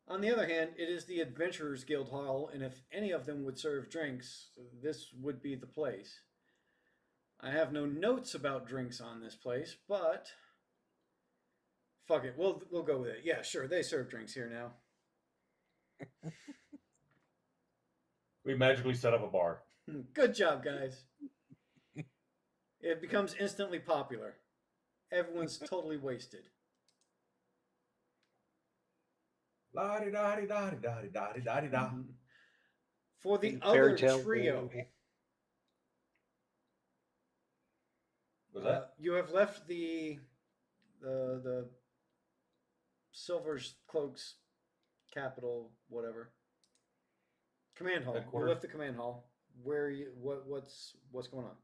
On the other hand, it is the Adventurers Guild Hall, and if any of them would serve drinks, this would be the place. I have no notes about drinks on this place, but fuck it, we'll go with it. Yeah, sure, they serve drinks here now. We magically set up a bar. Good job, guys. It becomes instantly popular. Everyone's totally wasted. La-di-da-di-da-di-da-di-da-di-da. For the other trio, Was that? you have left the Silver's Cloaks capital, whatever. Command hall. You left the command hall. Where are you? What's going on?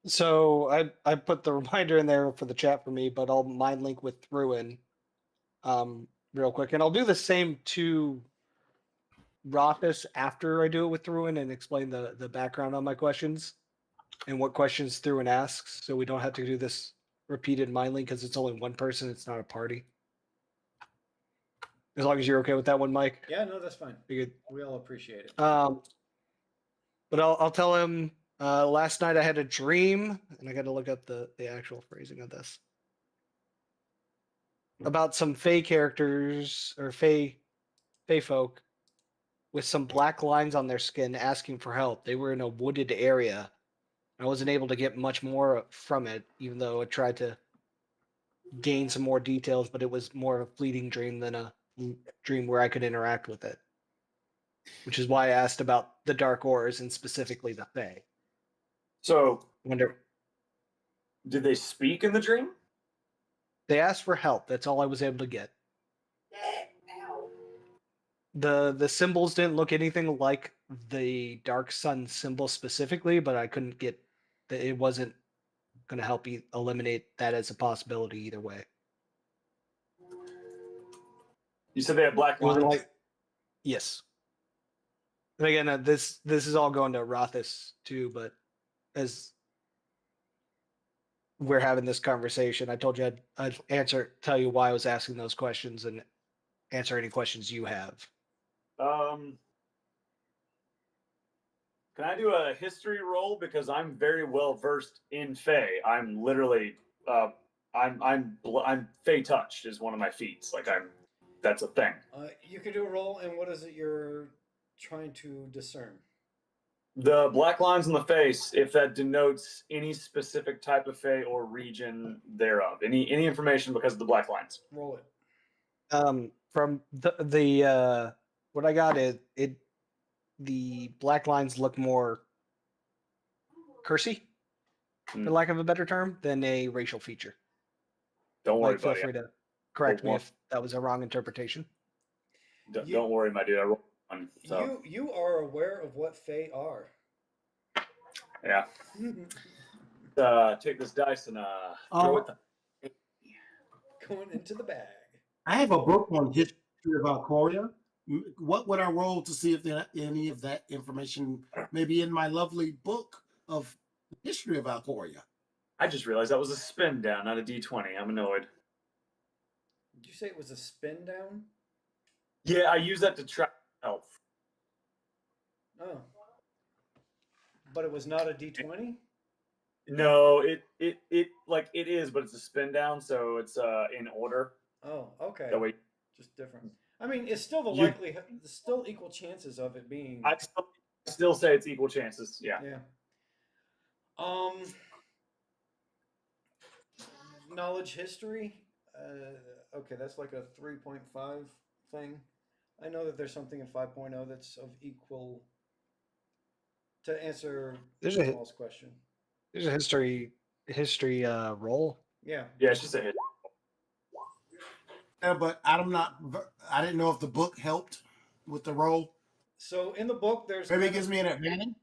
So I put the reminder in there for the chat for me, but I'll mind link with Thruin. real quick, and I'll do the same to Rothus after I do it with Thruin and explain the background on my questions and what questions Thruin asks, so we don't have to do this repeated mind link because it's only one person, it's not a party. As long as you're okay with that one, Mike. Yeah, no, that's fine. We all appreciate it. But I'll tell him. Last night I had a dream, and I got to look up the actual phrasing of this about some Fey characters or Fey folk with some black lines on their skin asking for help. They were in a wooded area. I wasn't able to get much more from it, even though I tried to gain some more details, but it was more of a fleeting dream than a dream where I could interact with it. Which is why I asked about the Dark Ores and specifically the Fae. So, Wonder, did they speak in the dream? they asked for help. That's all I was able to get. The symbols didn't look anything like the Dark Sun symbol specifically, but I couldn't get that it wasn't going to help eliminate that as a possibility either way. You said they had black lines? Yes. And again, this is all going to Rothus too, but as we're having this conversation, I told you I'd tell you why I was asking those questions and answer any questions you have. Can I do a history roll, because I'm very well versed in Fae. I'm literally I'm Fae touched is one of my feats. Like that's a thing. You could do a roll, and what is it you're trying to discern? The black lines on the face, if that denotes any specific type of Fae or region thereof. Any information because of the black lines. Roll it. From the what I got is the black lines look more cursy, for lack of a better term, than a racial feature. Don't worry, feel free to correct me if that was a wrong interpretation. Don't worry, my dude. I rolled one. So. You are aware of what Fae are. Yeah. Take this dice and throw it. Going into the bag. I have a book on history of Alcoria. What would I roll to see if any of that information may be in my lovely book of history of Alcoria? I just realized that was a spin down, not a D20. I'm annoyed. Did you say it was a spin down? Yeah, I use that to track health. Oh. But it was not a D20? No, it is, but it's a spin down, so it's in order. Oh, okay. That way, just different. I mean, it's still the likelihood. There's still equal chances of it being. I still say it's equal chances. Yeah. Yeah. Knowledge history. Okay, that's like a 3.5 thing. I know that there's something in 5.0 that's of equal. To answer Paul's question. There's a history roll. Yeah. Yeah, it's just a hit. Yeah, but I didn't know if the book helped with the roll. So in the book, there's maybe it gives me an advantage.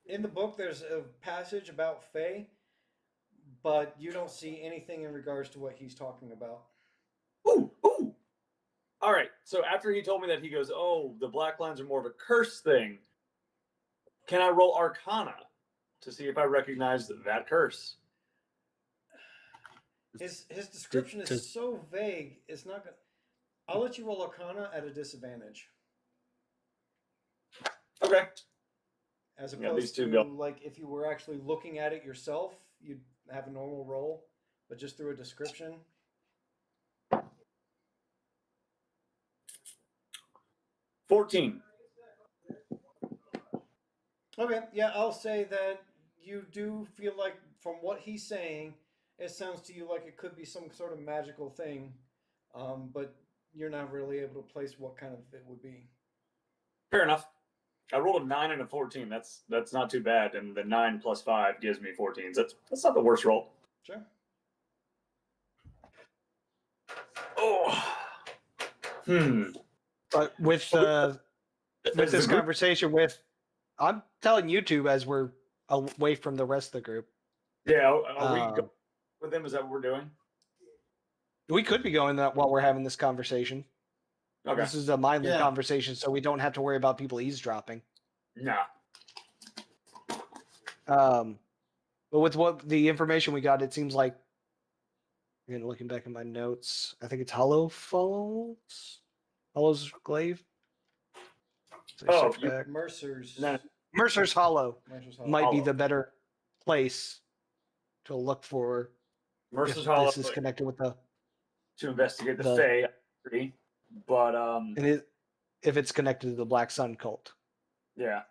In the book, there's a passage about Fae, but you don't see anything in regards to what he's talking about. Ooh. All right. So after he told me that, he goes, "Oh, the black lines are more of a curse thing." Can I roll Arcana to see if I recognize that curse? His description is so vague. It's not gonna. I'll let you roll Arcana at a disadvantage. Okay. As opposed to like if you were actually looking at it yourself, you'd have a normal roll, but just through a description. 14. Okay, yeah, I'll say that you do feel like, from what he's saying, it sounds to you like it could be some sort of magical thing, but you're not really able to place what kind of it would be. Fair enough. I rolled a 9 and a 14. That's not too bad, and the 9 plus 5 gives me 14. So that's not the worst roll. Sure. Oh. But with this conversation I'm telling you two as we're away from the rest of the group. Yeah, are we going with them? Is that what we're doing? We could be going that while we're having this conversation. Okay. This is a mindless conversation, so we don't have to worry about people eavesdropping. No. But with what the information we got, it seems like, again, looking back at my notes, I think it's Hollow's Glaive. Oh, Mercer's. No. Mercer's Hollow might be Hollow. the better place to look for. Mercer's if Hollow this is connected with the to investigate the Fae, I agree. But if it's connected to the Black Sun cult. Yeah.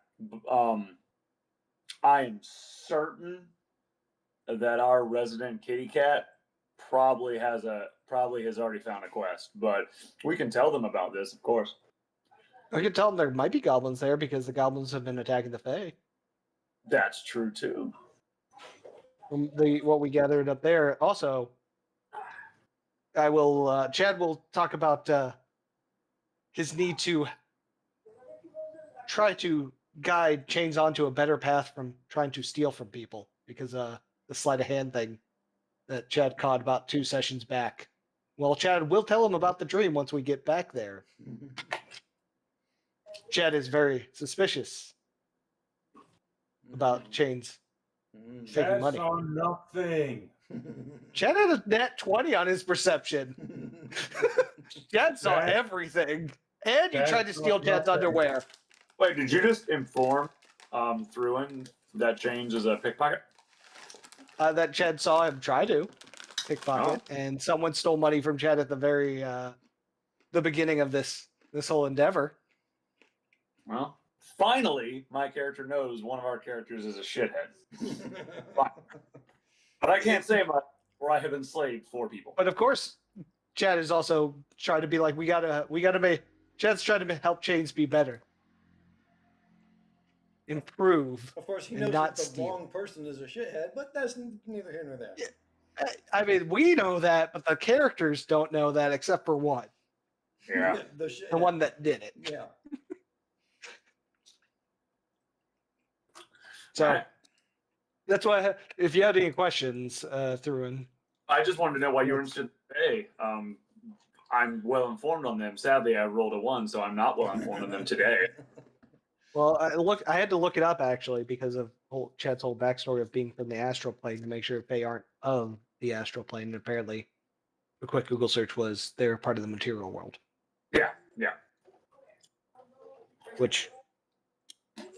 I am certain that our resident kitty cat probably has already found a quest, but we can tell them about this, of course. I can tell them there might be goblins there because the goblins have been attacking the Fae. That's true too. From what we gathered up there, also, I will. Chad will talk about his need to try to guide Chains onto a better path from trying to steal from people, because the sleight of hand thing that Chad caught about 2 sessions back. Well, Chad will tell him about the dream once we get back there. Chad is very suspicious about Chains taking money. That's on nothing. Chad had a nat 20 on his perception. Chad saw everything. And you tried to steal Chad's underwear. Wait, did you just inform Thruin that Chains is a pickpocket? That Chad saw him try to pickpocket, and someone stole money from Chad at the very the beginning of this whole endeavor. Well, finally, my character knows one of our characters is a shithead. But I can't say much, or I have enslaved 4 people. But of course, Chad is also trying to be like, we gotta make. Chad's trying to help Chains be better, improve. Of course, he knows not that the wrong person is a shithead, but that's neither here nor there. Yeah. I mean, we know that, but the characters don't know that, except for one. Yeah, the one that did it. Yeah. So that's why, if you had any questions, Thruin. I just wanted to know why you were interested in today. I'm well informed on them. Sadly, I rolled a 1, so I'm not well informed on them today. Well, I had to look it up actually because of Chad's whole backstory of being from the astral plane to make sure they aren't of the astral plane. And apparently, a quick Google search was they're part of the material world. Yeah. Which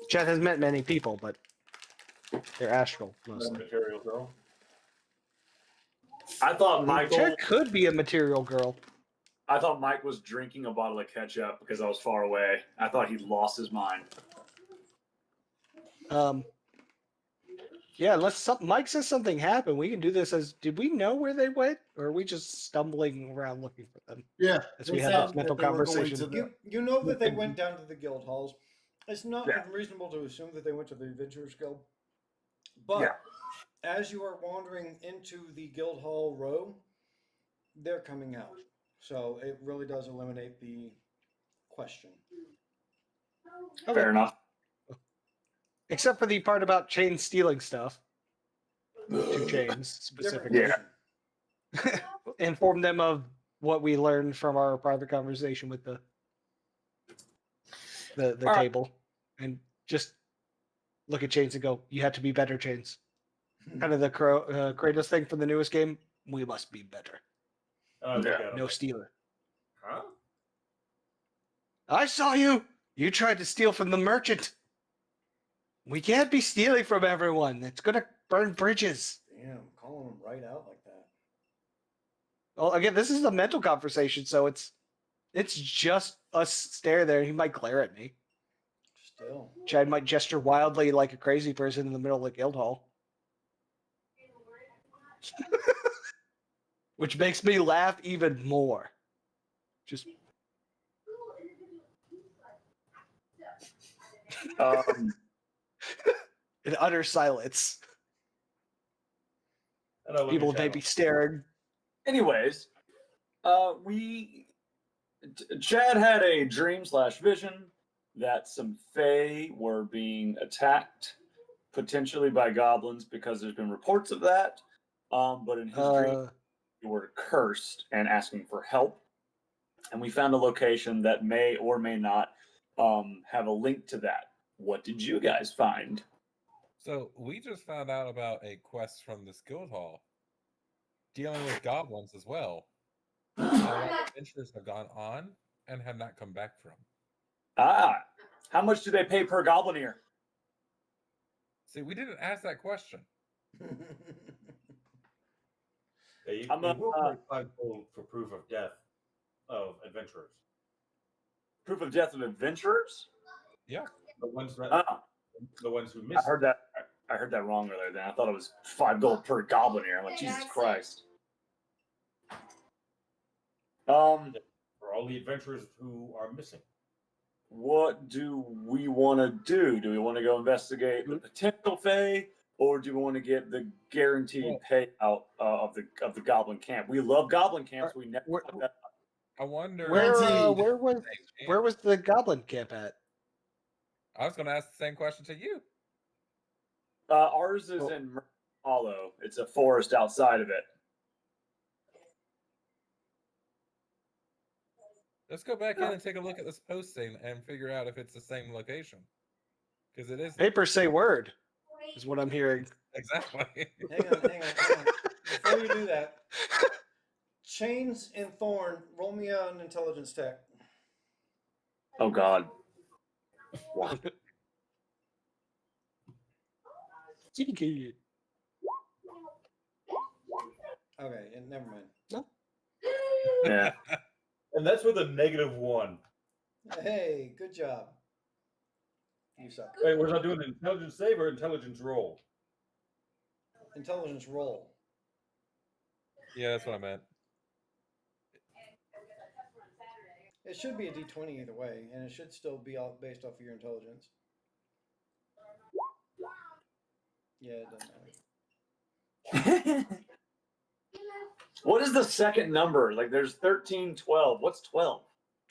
Chad has met many people, but they're astral mostly. Material girl. I thought Michael. Chad could be a material girl. I thought Mike was drinking a bottle of ketchup because I was far away. I thought he'd lost his mind. Yeah, unless Mike says something happened, we can do this as. Did we know where they went, or are we just stumbling around looking for them? Yeah, as we had this mental conversation. You know that they went down to the guild halls. It's not unreasonable to assume that they went to the Adventurers Guild. But as you are wandering into the guild hall row, they're coming out. So it really does eliminate the question. Okay. Fair enough. Except for the part about Chains stealing stuff. To Chains specifically. Yeah. Inform them of what we learned from our private conversation with the table. And just look at Chains and go, you have to be better, Chains. Kind of the Kratos thing from the newest game. We must be better. No stealer. Huh? I saw you. You tried to steal from the merchant. We can't be stealing from everyone. It's going to burn bridges. Damn, calling them right out like that. Well, again, this is a mental conversation, so it's just us stare there. He might glare at me. Still. Chad might gesture wildly like a crazy person in the middle of the guild hall. Which makes me laugh even more. Just in utter silence. People may be staring. Anyways, Chad had a dream/vision that some Fae were being attacked, potentially by goblins, because there's been reports of that. But in his dream, you were cursed and asking for help. And we found a location that may or may not have a link to that. What did you guys find? So we just found out about a quest from this guild hall dealing with goblins as well. And a lot of adventurers have gone on and have not come back from. Ah, how much do they pay per goblin ear? See, we didn't ask that question. They I'm a- will pay 5 gold for proof of death of adventurers. Proof of death of adventurers? Yeah. The ones that the ones who I missed. heard that. I heard that wrong earlier. Then I thought it was 5 gold per goblin ear. I'm like, Jesus Christ. For all the adventurers who are missing. What do we want to do? Do we want to go investigate the potential Fae, or do we want to get the guaranteed payout of the goblin camp? We love goblin camps. We never. I wonder where was the goblin camp at? I was going to ask the same question to you. Ours is in Murphy Hollow. It's a forest outside of it. Let's go back in and take a look at this posting and figure out if it's the same location. Because it is. Papers say word, is what I'm hearing. Exactly. Hang on. Before you do that, Chains and Thorn, roll me an intelligence tech. Oh God. Okay, and never mind. No. Yeah. And that's with a -1. Hey, good job. You suck. Wait, was I doing an intelligence save or intelligence roll? Intelligence roll. Yeah, that's what I meant. It should be a D20 either way, and it should still be all based off of your intelligence. Yeah, it doesn't matter. What is the second number? Like, there's 13, 12. What's 12?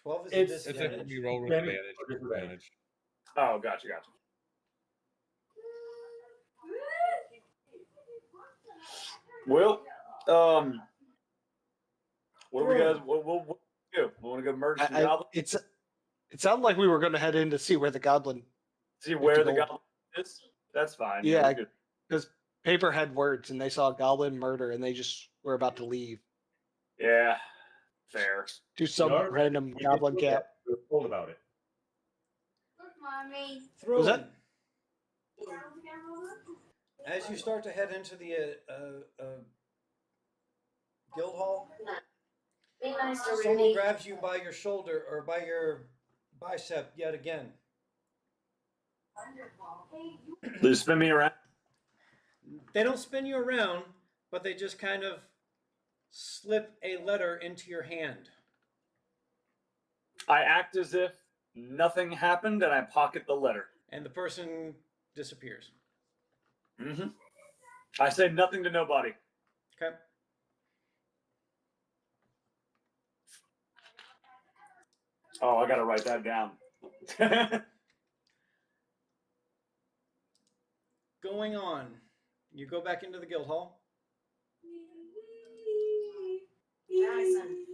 12 is a It's disadvantage. if you roll with advantage. Oh, gotcha. Well, what do we guys? What do? We want to go merge some goblins? It sounded like we were going to head in to see where the goblin. See where the goblin is. That's fine. Yeah, because Paper had words, and they saw a goblin murder, and they just were about to leave. Yeah, fair. Do some random goblin camp. We were told about it. Look, Mommy. Was that? As you start to head into the guild hall, Be nice to someone Rudy. grabs you by your shoulder or by your bicep yet again. They spin me around. They don't spin you around, but they just kind of slip a letter into your hand. I act as if nothing happened, and I pocket the letter. And the person disappears. Mm-hmm. I say nothing to nobody. Okay. Oh, I gotta write that down. Going on. You go back into the guild hall. Jackson.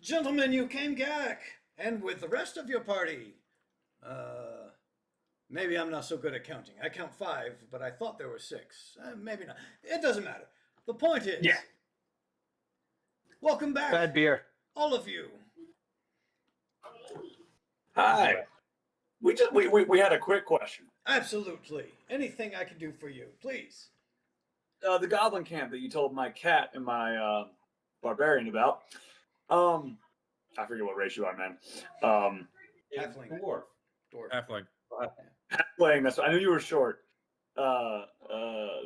Gentlemen, you came back, and with the rest of your party. Maybe I'm not so good at counting. I count 5, but I thought there were 6. Maybe not. It doesn't matter. The point is, welcome back, Bad beer. all of you. Hi. We had a quick question. Absolutely. Anything I can do for you, please. The goblin camp that you told my cat and my barbarian about. I forget what race you are, man. Halfling. Dwarf. Halfling. Halfling. That's I knew you were short. That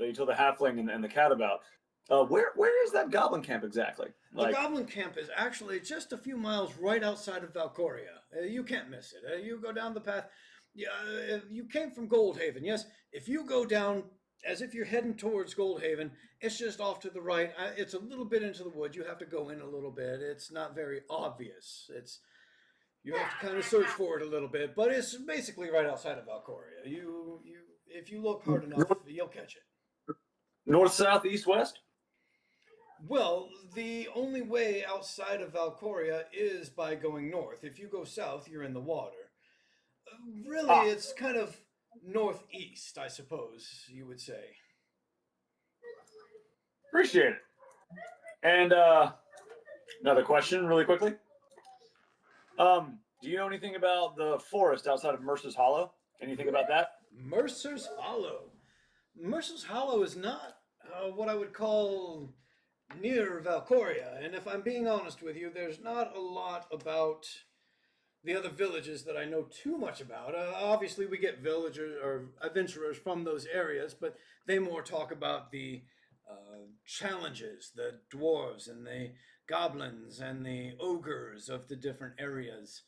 you told the halfling and the cat about. Where is that goblin camp exactly? The goblin camp is actually just a few miles right outside of Valcoria. You can't miss it. You go down the path. You came from Goldhaven, yes? If you go down as if you're heading towards Goldhaven. It's just off to the right. It's a little bit into the wood. You have to go in a little bit. It's not very obvious. You have to kind of search for it a little bit, but it's basically right outside of Valcoria. If you look hard enough, you'll catch it. North, south, east, west? Well, the only way outside of Valcoria is by going north. If you go south, you're in the water. Really, it's kind of northeast, I suppose you would say. Appreciate it. And another question, really quickly. Do you know anything about the forest outside of Mercer's Hollow? Anything about that? Mercer's Hollow. Mercer's Hollow is not what I would call near Valcoria, and if I'm being honest with you, there's not a lot about the other villages that I know too much about. Obviously, we get villagers or adventurers from those areas, but they more talk about the challenges, the dwarves and the goblins and the ogres of the different areas.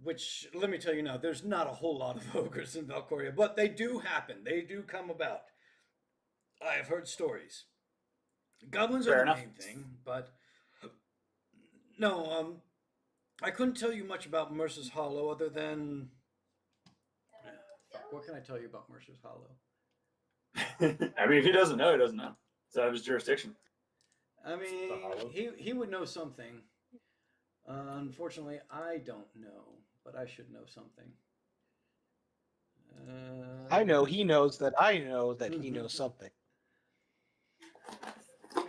Which, let me tell you now, there's not a whole lot of ogres in Valcoria, but they do happen. They do come about. I have heard stories. Goblins are the main thing, but no, I couldn't tell you much about Mercer's Hollow other than... What can I tell you about Mercer's Hollow? I mean, if he doesn't know, he doesn't know. It's out of his jurisdiction. I mean, he would know something. Unfortunately, I don't know, but I should know something. I know he knows that I know that he knows something.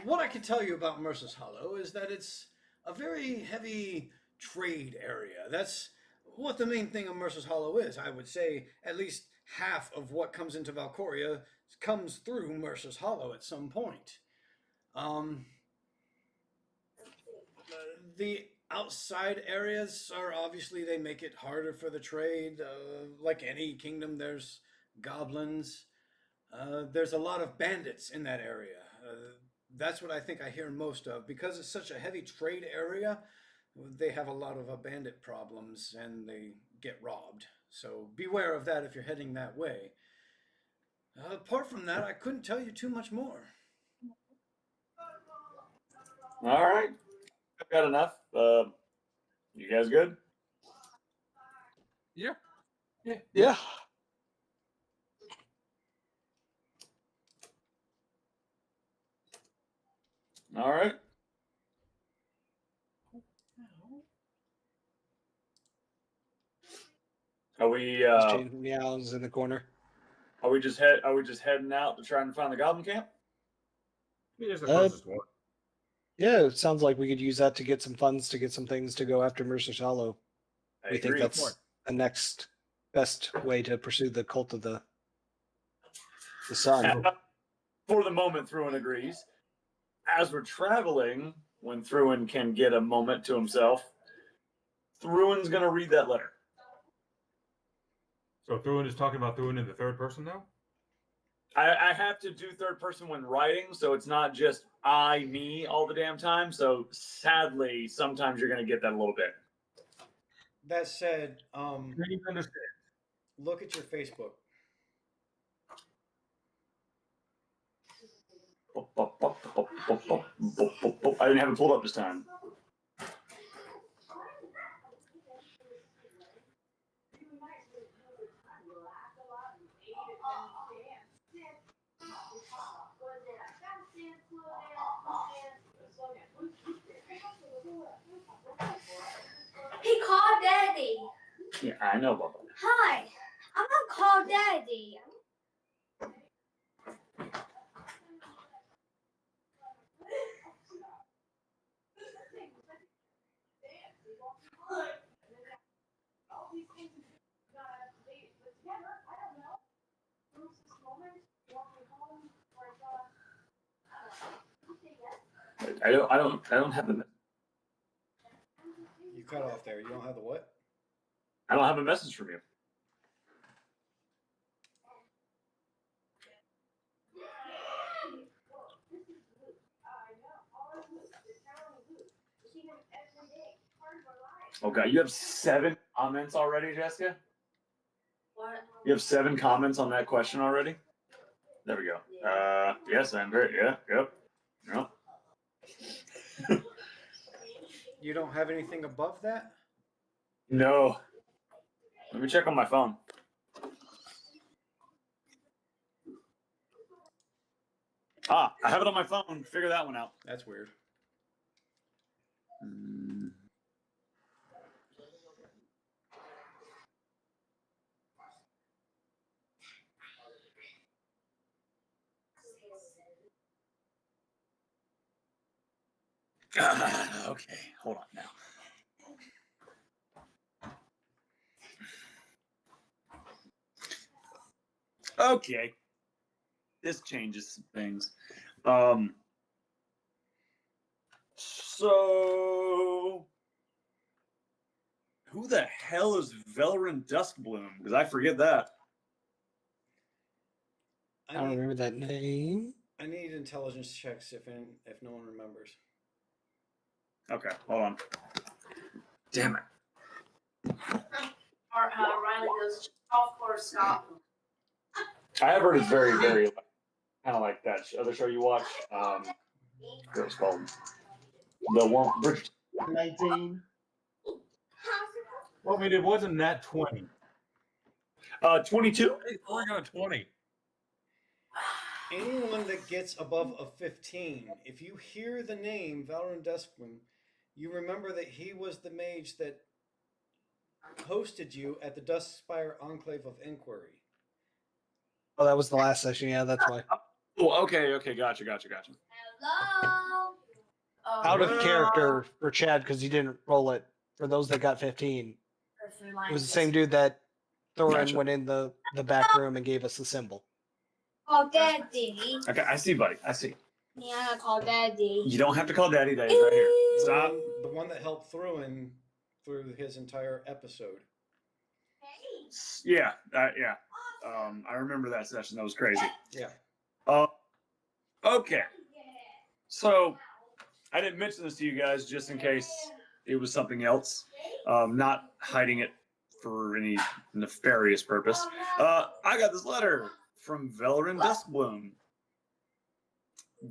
What I can tell you about Mercer's Hollow is that it's a very heavy trade area. That's what the main thing of Mercer's Hollow is. I would say at least half of what comes into Valcoria comes through Mercer's Hollow at some point. The outside areas are obviously, they make it harder for the trade. Like any kingdom, there's goblins. There's a lot of bandits in that area. That's what I think I hear most of. Because it's such a heavy trade area, they have a lot of bandit problems and they get robbed. So beware of that if you're heading that way. Apart from that, I couldn't tell you too much more. All right. I've got enough. You guys good? Yeah. Yeah. All right. Are we meows in the corner. Are we just heading out to try and find the goblin camp? Here's the closest one. Yeah, it sounds like we could use that to get some funds to get some things to go after Mercer's Hollow. We think that's the next best way to pursue the cult of the sun. For the moment, Thruin agrees. As we're traveling, when Thruin can get a moment to himself, Thruin's going to read that letter. So Thruin is talking about Thruin in the third person now? I have to do third person when writing, so it's not just I, me all the damn time. So sadly, sometimes you're going to get that a little bit. That said, look at your Facebook. I didn't have it pulled up this time. He called Daddy. Yeah, I know, Bubba. Hi, I'm gonna call Daddy. I don't have the. You cut off there. You don't have the what? I don't have a message from you. Oh God, you have 7 comments already, Jessica? What? You have 7 comments on that question already? There we go. Yes, Andre. Yeah, yep. Yep. You don't have anything above that? No. Let me check on my phone. I have it on my phone. Figure that one out. That's weird. Okay, hold on now. Okay. This changes some things. So who the hell is Velerin Duskbloom? Because I forget that. I don't remember that name. I need intelligence checks if no one remembers. Okay, hold on. Damn it. Riley goes, golf course, Scott. I have heard it's very, very kind of like that other show you watch. What was it called? The one Bridge 19. Well, I mean, it wasn't that 20. 22. Hey, we're going 20. Anyone that gets above a 15, if you hear the name Valoran Duskbloom, you remember that he was the mage that hosted you at the Duskspire Enclave of Inquiry. Oh, that was the last session. Yeah, that's why. Oh, okay, gotcha. Hello. Out of character for Chad because he didn't roll it. For those that got 15, it was the same dude that Thorin went in the back room and gave us the symbol. Call Daddy. Okay, I see, buddy. I see. Yeah, call Daddy. You don't have to call Daddy. Daddy's right here. Stop. The one that helped through his entire episode. Yeah, yeah. I remember that session. That was crazy. Yeah. Okay. So I didn't mention this to you guys just in case it was something else. Not hiding it for any nefarious purpose. I got this letter from Velerin Duskbloom.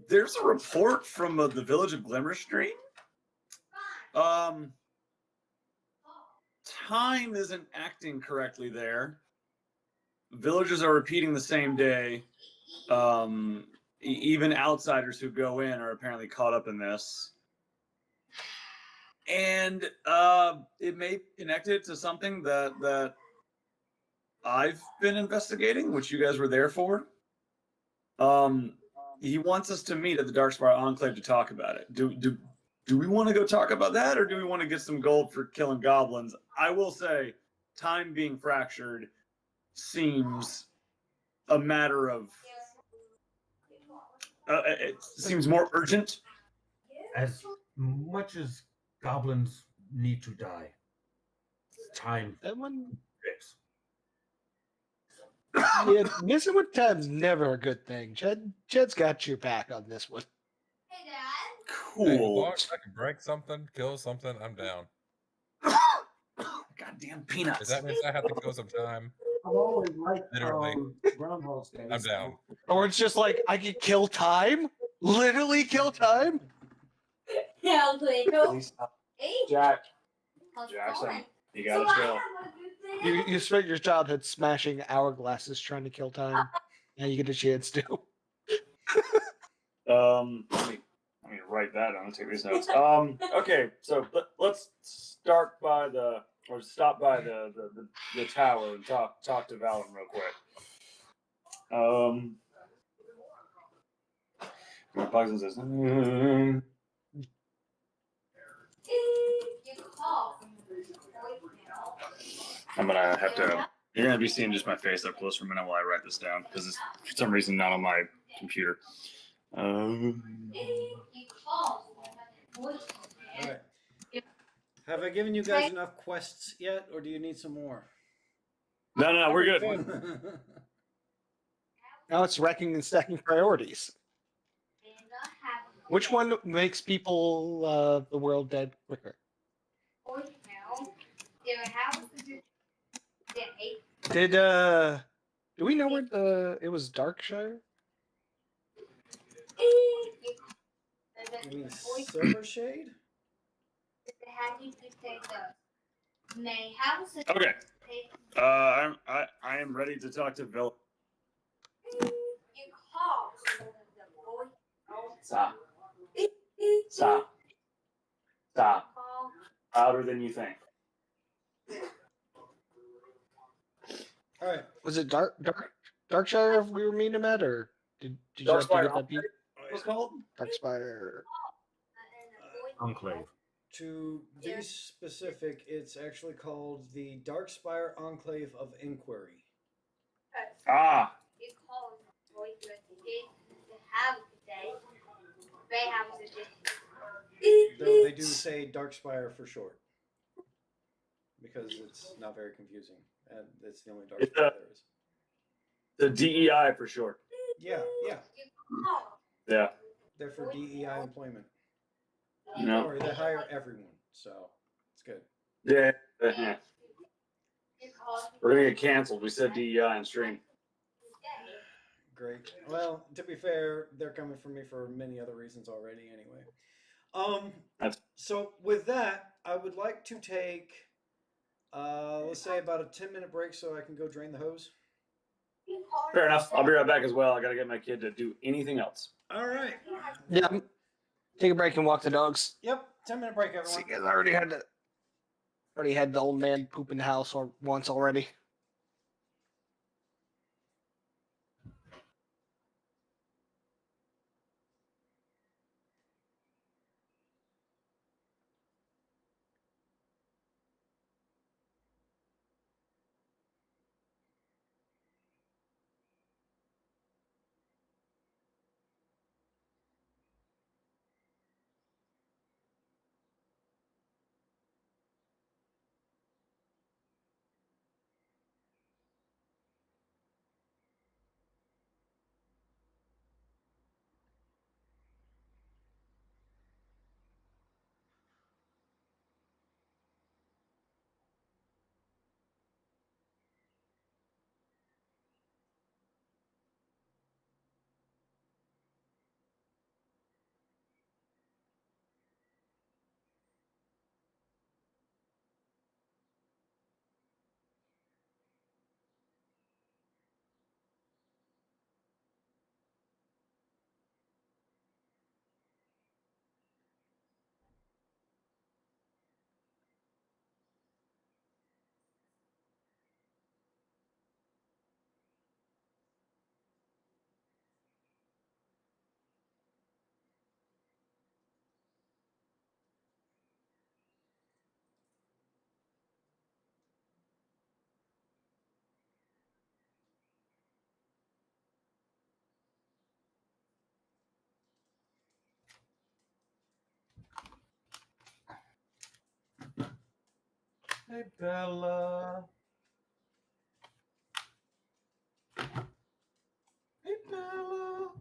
There's a report from the village of Glimmerstream. Time isn't acting correctly there. Villagers are repeating the same day. Even outsiders who go in are apparently caught up in this. And it may be connected to something that I've been investigating, which you guys were there for. He wants us to meet at the Darkspire Enclave to talk about it. Do we want to go talk about that, or do we want to get some gold for killing goblins? I will say, time being fractured seems a matter of. It seems more urgent. As much as goblins need to die, time That one. fix. Yeah, messing with time's never a good thing. Chad's got your back on this one. Hey, Dad. Cool. Hey, as long as I can break something, kill something, I'm down. Goddamn peanuts. If that means I have to kill some time, I've always liked literally, Groundhog's Day. I'm down. Or it's just like I could kill time, literally kill time. Yeah, I'll Hey. Jack, How's it Jackson, going? you gotta chill. You spent your childhood smashing hourglasses trying to kill time. Now you get a chance to. Let me write that. I'm gonna take these notes. Okay, so let's stop by the tower and talk to Valen real quick. Bugs and says, I'm gonna have to. You're gonna be seeing just my face up close for a minute while I write this down because it's for some reason not on my computer. All right. Have I given you guys enough quests yet, or do you need some more? No, we're good. Now it's wrecking and stacking priorities. Which one makes people the world dead quicker? Do we know where it was Darkshire? You mean Silver Shade? Okay. I am ready to talk to Bill. Stop. Stop. Stop. Louder than you think. All right. Was it Darkshire we were meeting him at, or did you have to get that beat? What's called? Darkspire. Enclave. To be specific, it's actually called the Darkspire Enclave of Inquiry. Ah. Though they do say Darkspire for short. Because it's not very confusing. And it's the only Darkspire there is. The DEI for short. Yeah. Yeah. They're for DEI employment. No. Don't worry, they hire everyone, so it's good. Yeah. We're gonna get canceled. We said DEI on stream. Great. Well, to be fair, they're coming for me for many other reasons already anyway. So with that, I would like to take let's say about a 10-minute break so I can go drain the hose. Fair enough. I'll be right back as well. I gotta get my kid to do anything else. All right. Yeah. Take a break and walk the dogs. Yep. 10-minute break, everyone. See, guys, I already had the old man poop in the house once already. Hey, Bella. Hey, Bella.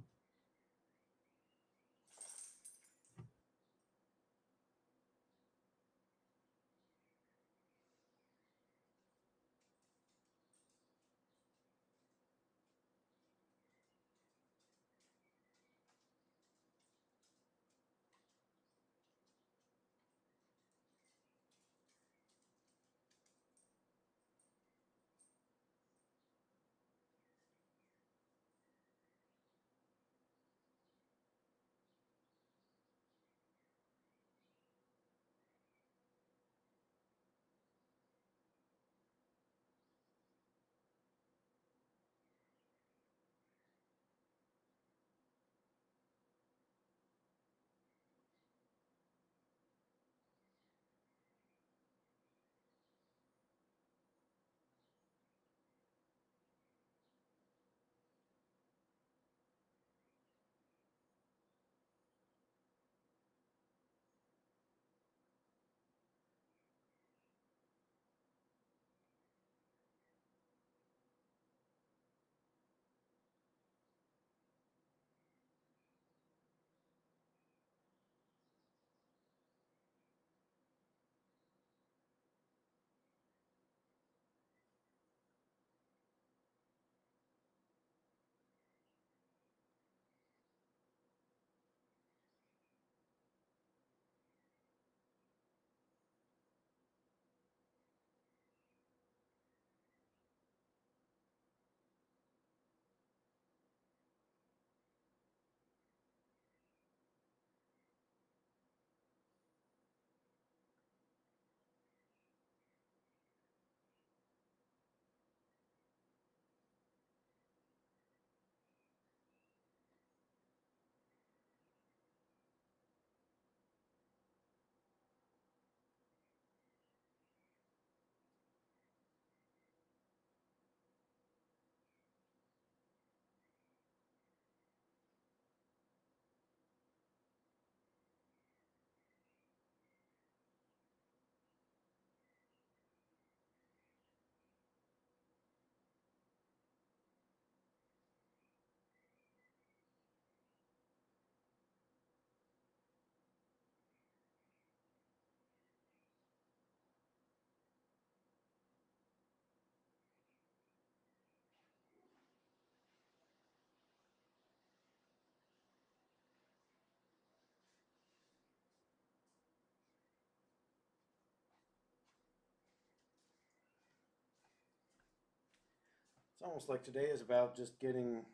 It's almost like today is about just getting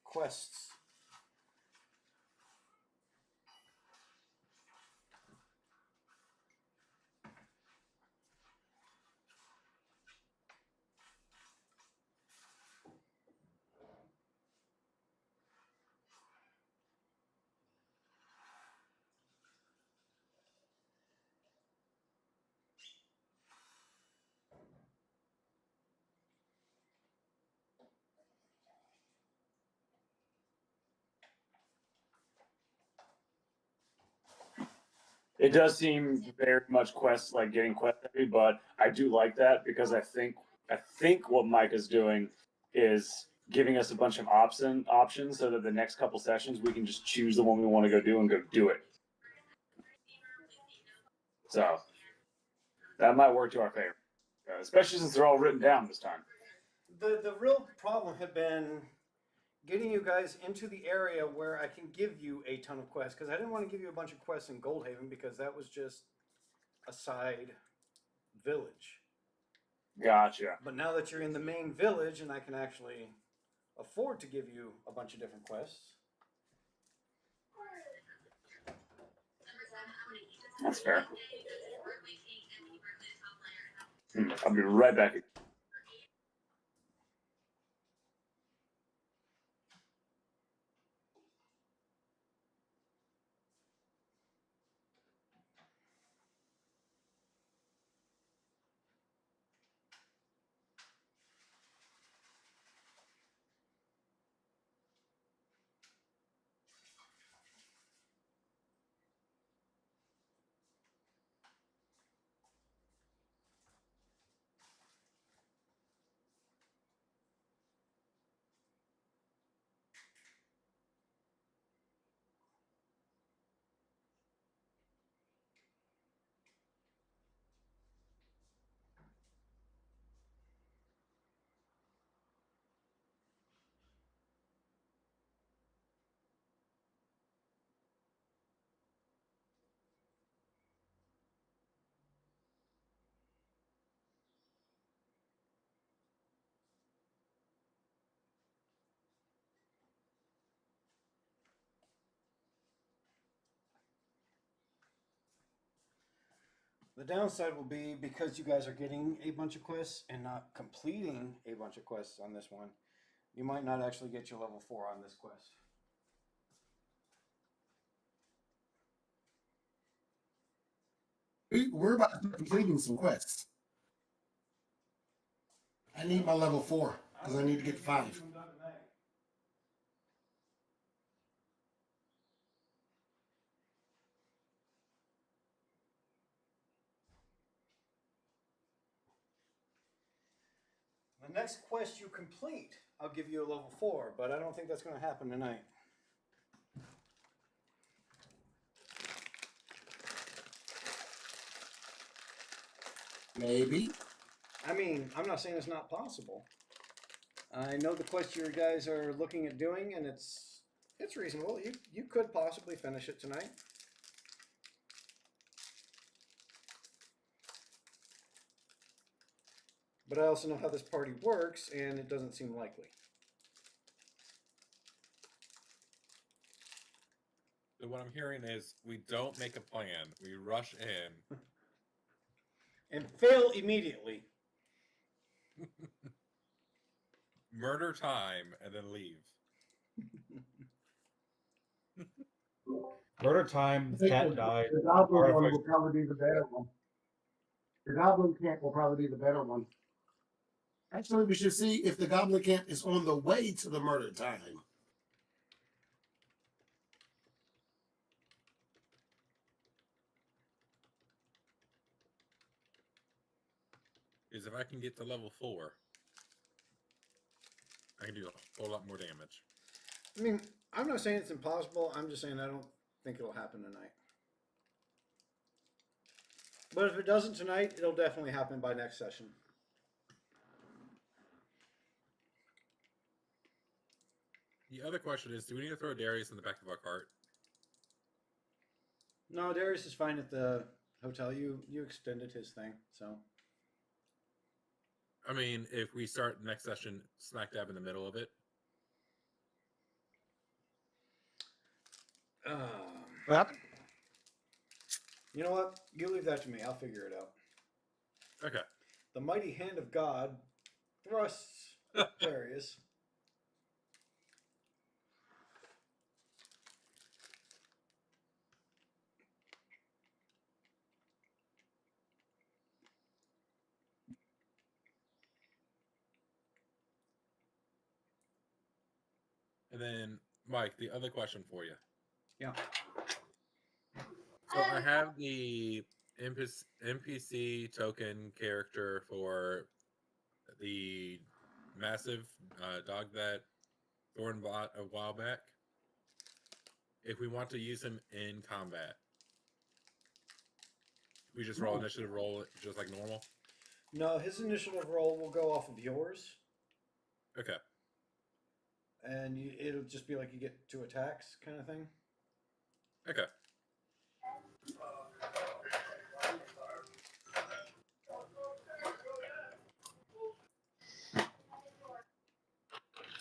quests. It does seem very much quest like getting quest heavy, but I do like that because I think what Mike is doing is giving us a bunch of options so that the next couple sessions we can just choose the one we want to go do and go do it. So that might work to our favor, especially since they're all written down this time. The real problem had been getting you guys into the area where I can give you a ton of quests, because I didn't want to give you a bunch of quests in Goldhaven because that was just a side village. Gotcha. But now that you're in the main village and I can actually afford to give you a bunch of different quests. That's fair. I'll be right back. The downside will be because you guys are getting a bunch of quests and not completing a bunch of quests on this one, you might not actually get your level 4 on this quest. We're about to start completing some quests. I need my level 4 because I need to get to 5. The next quest you complete, I'll give you a level 4, but I don't think that's going to happen tonight. Maybe. I mean, I'm not saying it's not possible. I know the quest you guys are looking at doing, and it's reasonable. You could possibly finish it tonight. But I also know how this party works, and it doesn't seem likely. So what I'm hearing is we don't make a plan. We rush in. And fail immediately. Murder time and then leave. Murder time, cat died. The goblin one will probably be the better one. The goblin camp will probably be the better one. Actually, we should see if the goblin camp is on the way to the murder time. Is if I can get to level 4, I can do a whole lot more damage. I mean, I'm not saying it's impossible. I'm just saying I don't think it'll happen tonight. But if it doesn't tonight, it'll definitely happen by next session. The other question is, do we need to throw Darius in the back of our cart? No, Darius is fine at the hotel. You extended his thing, so. I mean, if we start the next session smack dab in the middle of it. What happened? You know what? You leave that to me. I'll figure it out. Okay. The mighty hand of God thrusts Darius. And then, Mike, the other question for you. Yeah. So I have the NPC token character for the massive dog that Thorn bought a while back. If we want to use him in combat, we just roll initiative roll just like normal. No, his initiative roll will go off of yours. Okay. And it'll just be like you get 2 attacks kind of thing. Okay.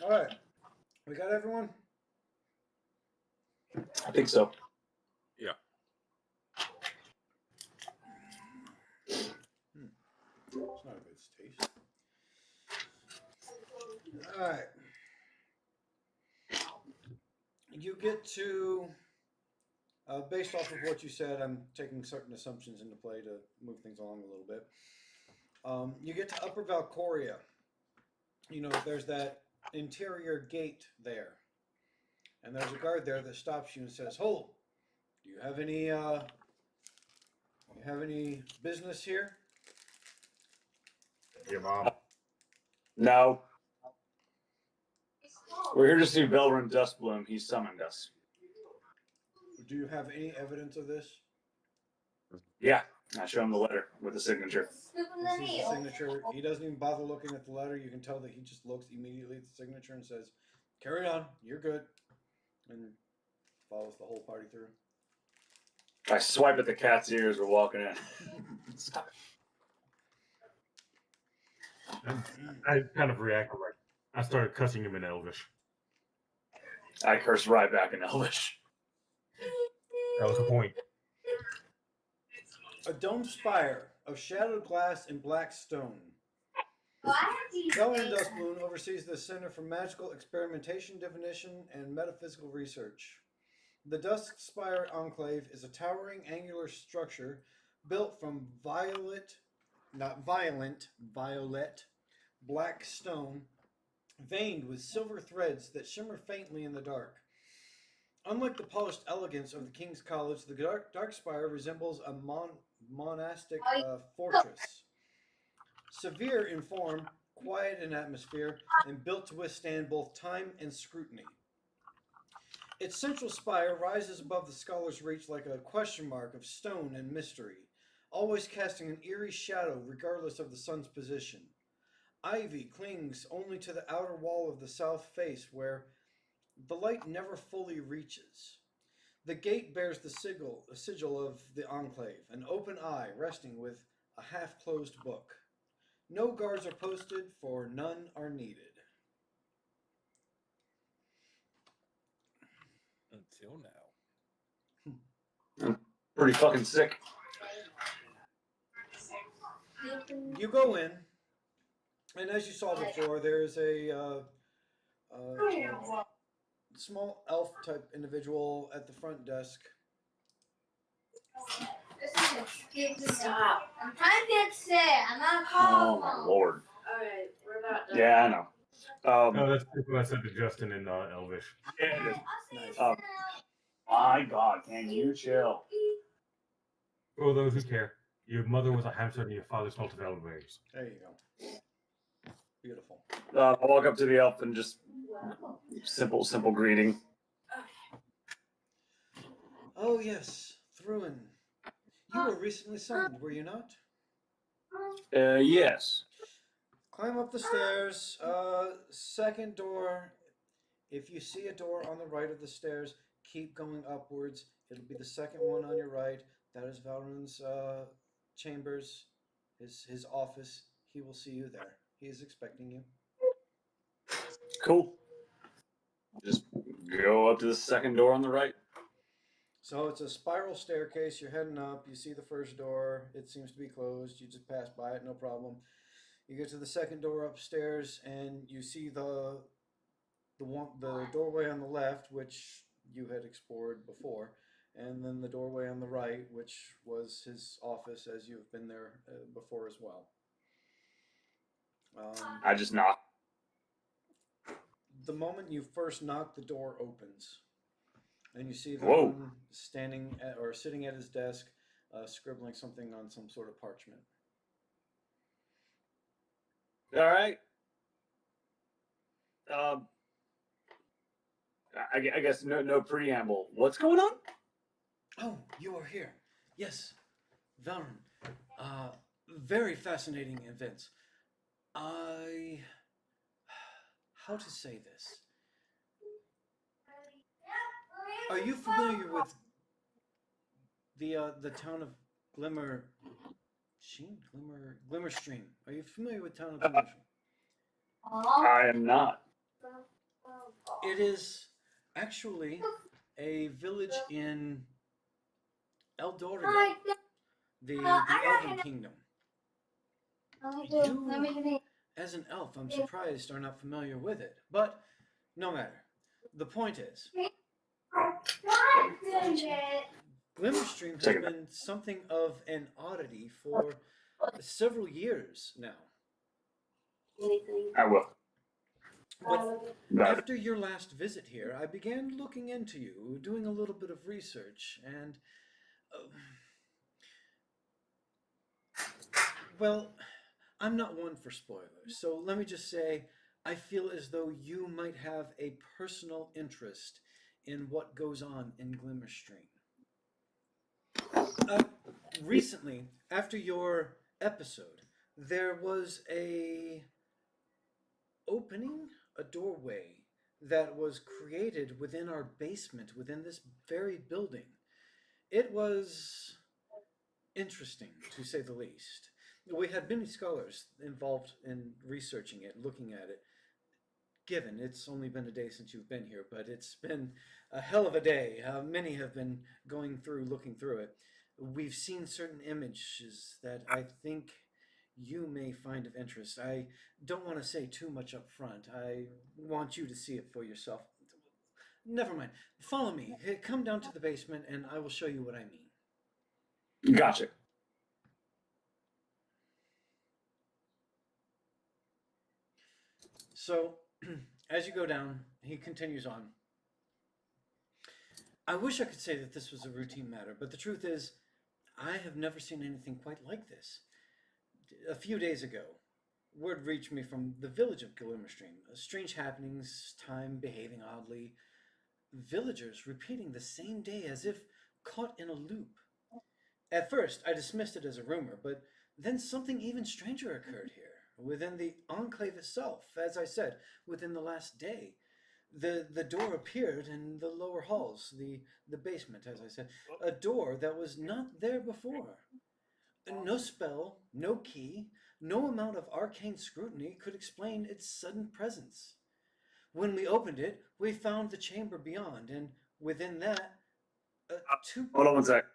All right. We got everyone? I think so. Yeah. It's not a good taste. All right. You get to, based off of what you said, I'm taking certain assumptions into play to move things along a little bit. You get to Upper Valcoria. You know, there's that interior gate there. And there's a guard there that stops you and says, "Hold, do you have any business here?" Your mom. No. We're here to see Belrun Dustbloom. He summoned us. Do you have any evidence of this? Yeah. I show him the letter with the signature. He sees the signature. He doesn't even bother looking at the letter. You can tell that he just looks immediately at the signature and says, "Carry on. You're good." And follows the whole party through. I swipe at the cat's ears. We're walking in. Stop it. I kind of reacted like I started cussing him in Elvish. I curse right back in Elvish. That was the point. A domed spire of shadowed glass and black stone. Belrun Dustbloom oversees the Center for Magical Experimentation, Divination, and Metaphysical Research. The Dusk Spire Enclave is a towering angular structure built from violet, black stone, veined with silver threads that shimmer faintly in the dark. Unlike the polished elegance of the King's College, the Dark Spire resembles a monastic fortress. Severe in form, quiet in atmosphere, and built to withstand both time and scrutiny. Its central spire rises above the scholar's reach like a question mark of stone and mystery, always casting an eerie shadow regardless of the sun's position. Ivy clings only to the outer wall of the south face where the light never fully reaches. The gate bears the sigil of the enclave, an open eye resting with a half-closed book. No guards are posted, for none are needed. Until now. Pretty fucking sick. You go in, and as you saw before, there's a small elf-type individual at the front desk. Stop. I'm trying to get sick. I'm not Oh calling. my lord. Alright, we're about done. Yeah, I know. No, that's what I said to Justin in Elvish. Yeah, it is. Nice. My God, can you chill? For those who care, your mother was a hamster and your father smelled of elderberries. There you go. Beautiful. I walk up to the elf and just simple greeting. Oh yes, Thruin. You were recently summoned, were you not? Yes. Climb up the stairs. Second door. If you see a door on the right of the stairs, keep going upwards. It'll be the second one on your right. That is Valrun's chambers, his office. He will see you there. He is expecting you. Cool. Just go up to the second door on the right. So it's a spiral staircase. You're heading up. You see the first door. It seems to be closed. You just pass by it, no problem. You get to the second door upstairs, and you see the doorway on the left, which you had explored before, and then the doorway on the right, which was his office, as you've been there before as well. I just knock. The moment you first knock, the door opens, and you see Whoa. them standing or sitting at his desk, scribbling something on some sort of parchment. All right. I guess no preamble. What's going on? Oh, you are here. Yes, Valrin. Very fascinating events. How to say this? Are you familiar with the town of Glimmer Stream? Are you familiar with town of Glimmer Stream? I am not. It is actually a village in Eldoria, the Elven Kingdom. You, as an elf, I'm surprised, are not familiar with it. But no matter. The point is, Glimmerstream has been something of an oddity for several years now. I will. But after your last visit here, I began looking into you, doing a little bit of research, and well, I'm not one for spoilers, so let me just say I feel as though you might have a personal interest in what goes on in Glimmerstream. Recently, after your episode, there was a doorway that was created within our basement, within this very building. It was interesting, to say the least. We had many scholars involved in researching it, looking at it. Given it's only been a day since you've been here, but it's been a hell of a day. Many have been going through, looking through it. We've seen certain images that I think you may find of interest. I don't want to say too much up front. I want you to see it for yourself. Never mind. Follow me. Come down to the basement and I will show you what I mean. Gotcha. So, as you go down, he continues on. I wish I could say that this was a routine matter, but the truth is, I have never seen anything quite like this. A few days ago, word reached me from the village of Glimmerstream. Strange happenings, time behaving oddly, villagers repeating the same day as if caught in a loop. At first, I dismissed it as a rumor, but then something even stranger occurred here, within the enclave itself, as I said, within the last day. The door appeared in the lower halls, the basement, as I said, a door that was not there before. No spell, no key, no amount of arcane scrutiny could explain its sudden presence. When we opened it, we found the chamber beyond, and within that, two... Hold on one sec.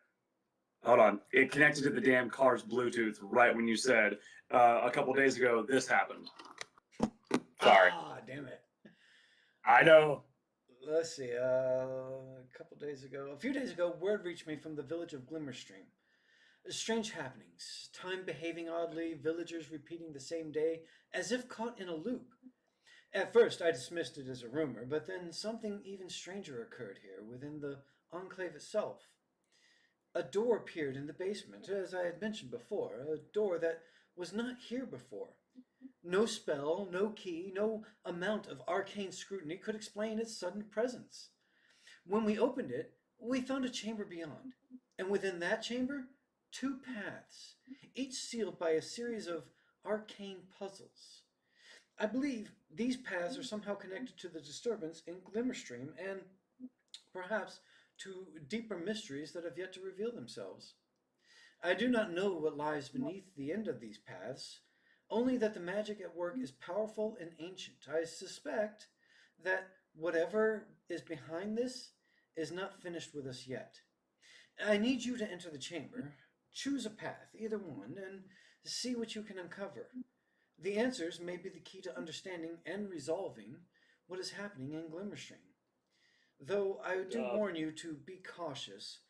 Hold on. It connected to the damn car's Bluetooth right when you said a couple days ago this happened. Sorry. Ah, damn it. I know. Let's see. A few days ago, word reached me from the village of Glimmerstream. Strange happenings, time behaving oddly, villagers repeating the same day, as if caught in a loop. At first, I dismissed it as a rumor, but then something even stranger occurred here, within the enclave itself. A door appeared in the basement, as I had mentioned before, a door that was not here before. No spell, no key, no amount of arcane scrutiny could explain its sudden presence. When we opened it, we found a chamber beyond, and within that chamber, two paths, each sealed by a series of arcane puzzles. I believe these paths are somehow connected to the disturbance in Glimmerstream and perhaps to deeper mysteries that have yet to reveal themselves. I do not know what lies beneath the end of these paths. only that the magic at work is powerful and ancient. I suspect that whatever is behind this is not finished with us yet. I need you to enter the chamber, choose a path, either one, and see what you can uncover. The answers may be the key to understanding and resolving what is happening in Glimmerstream. Though I do warn you to be cautious.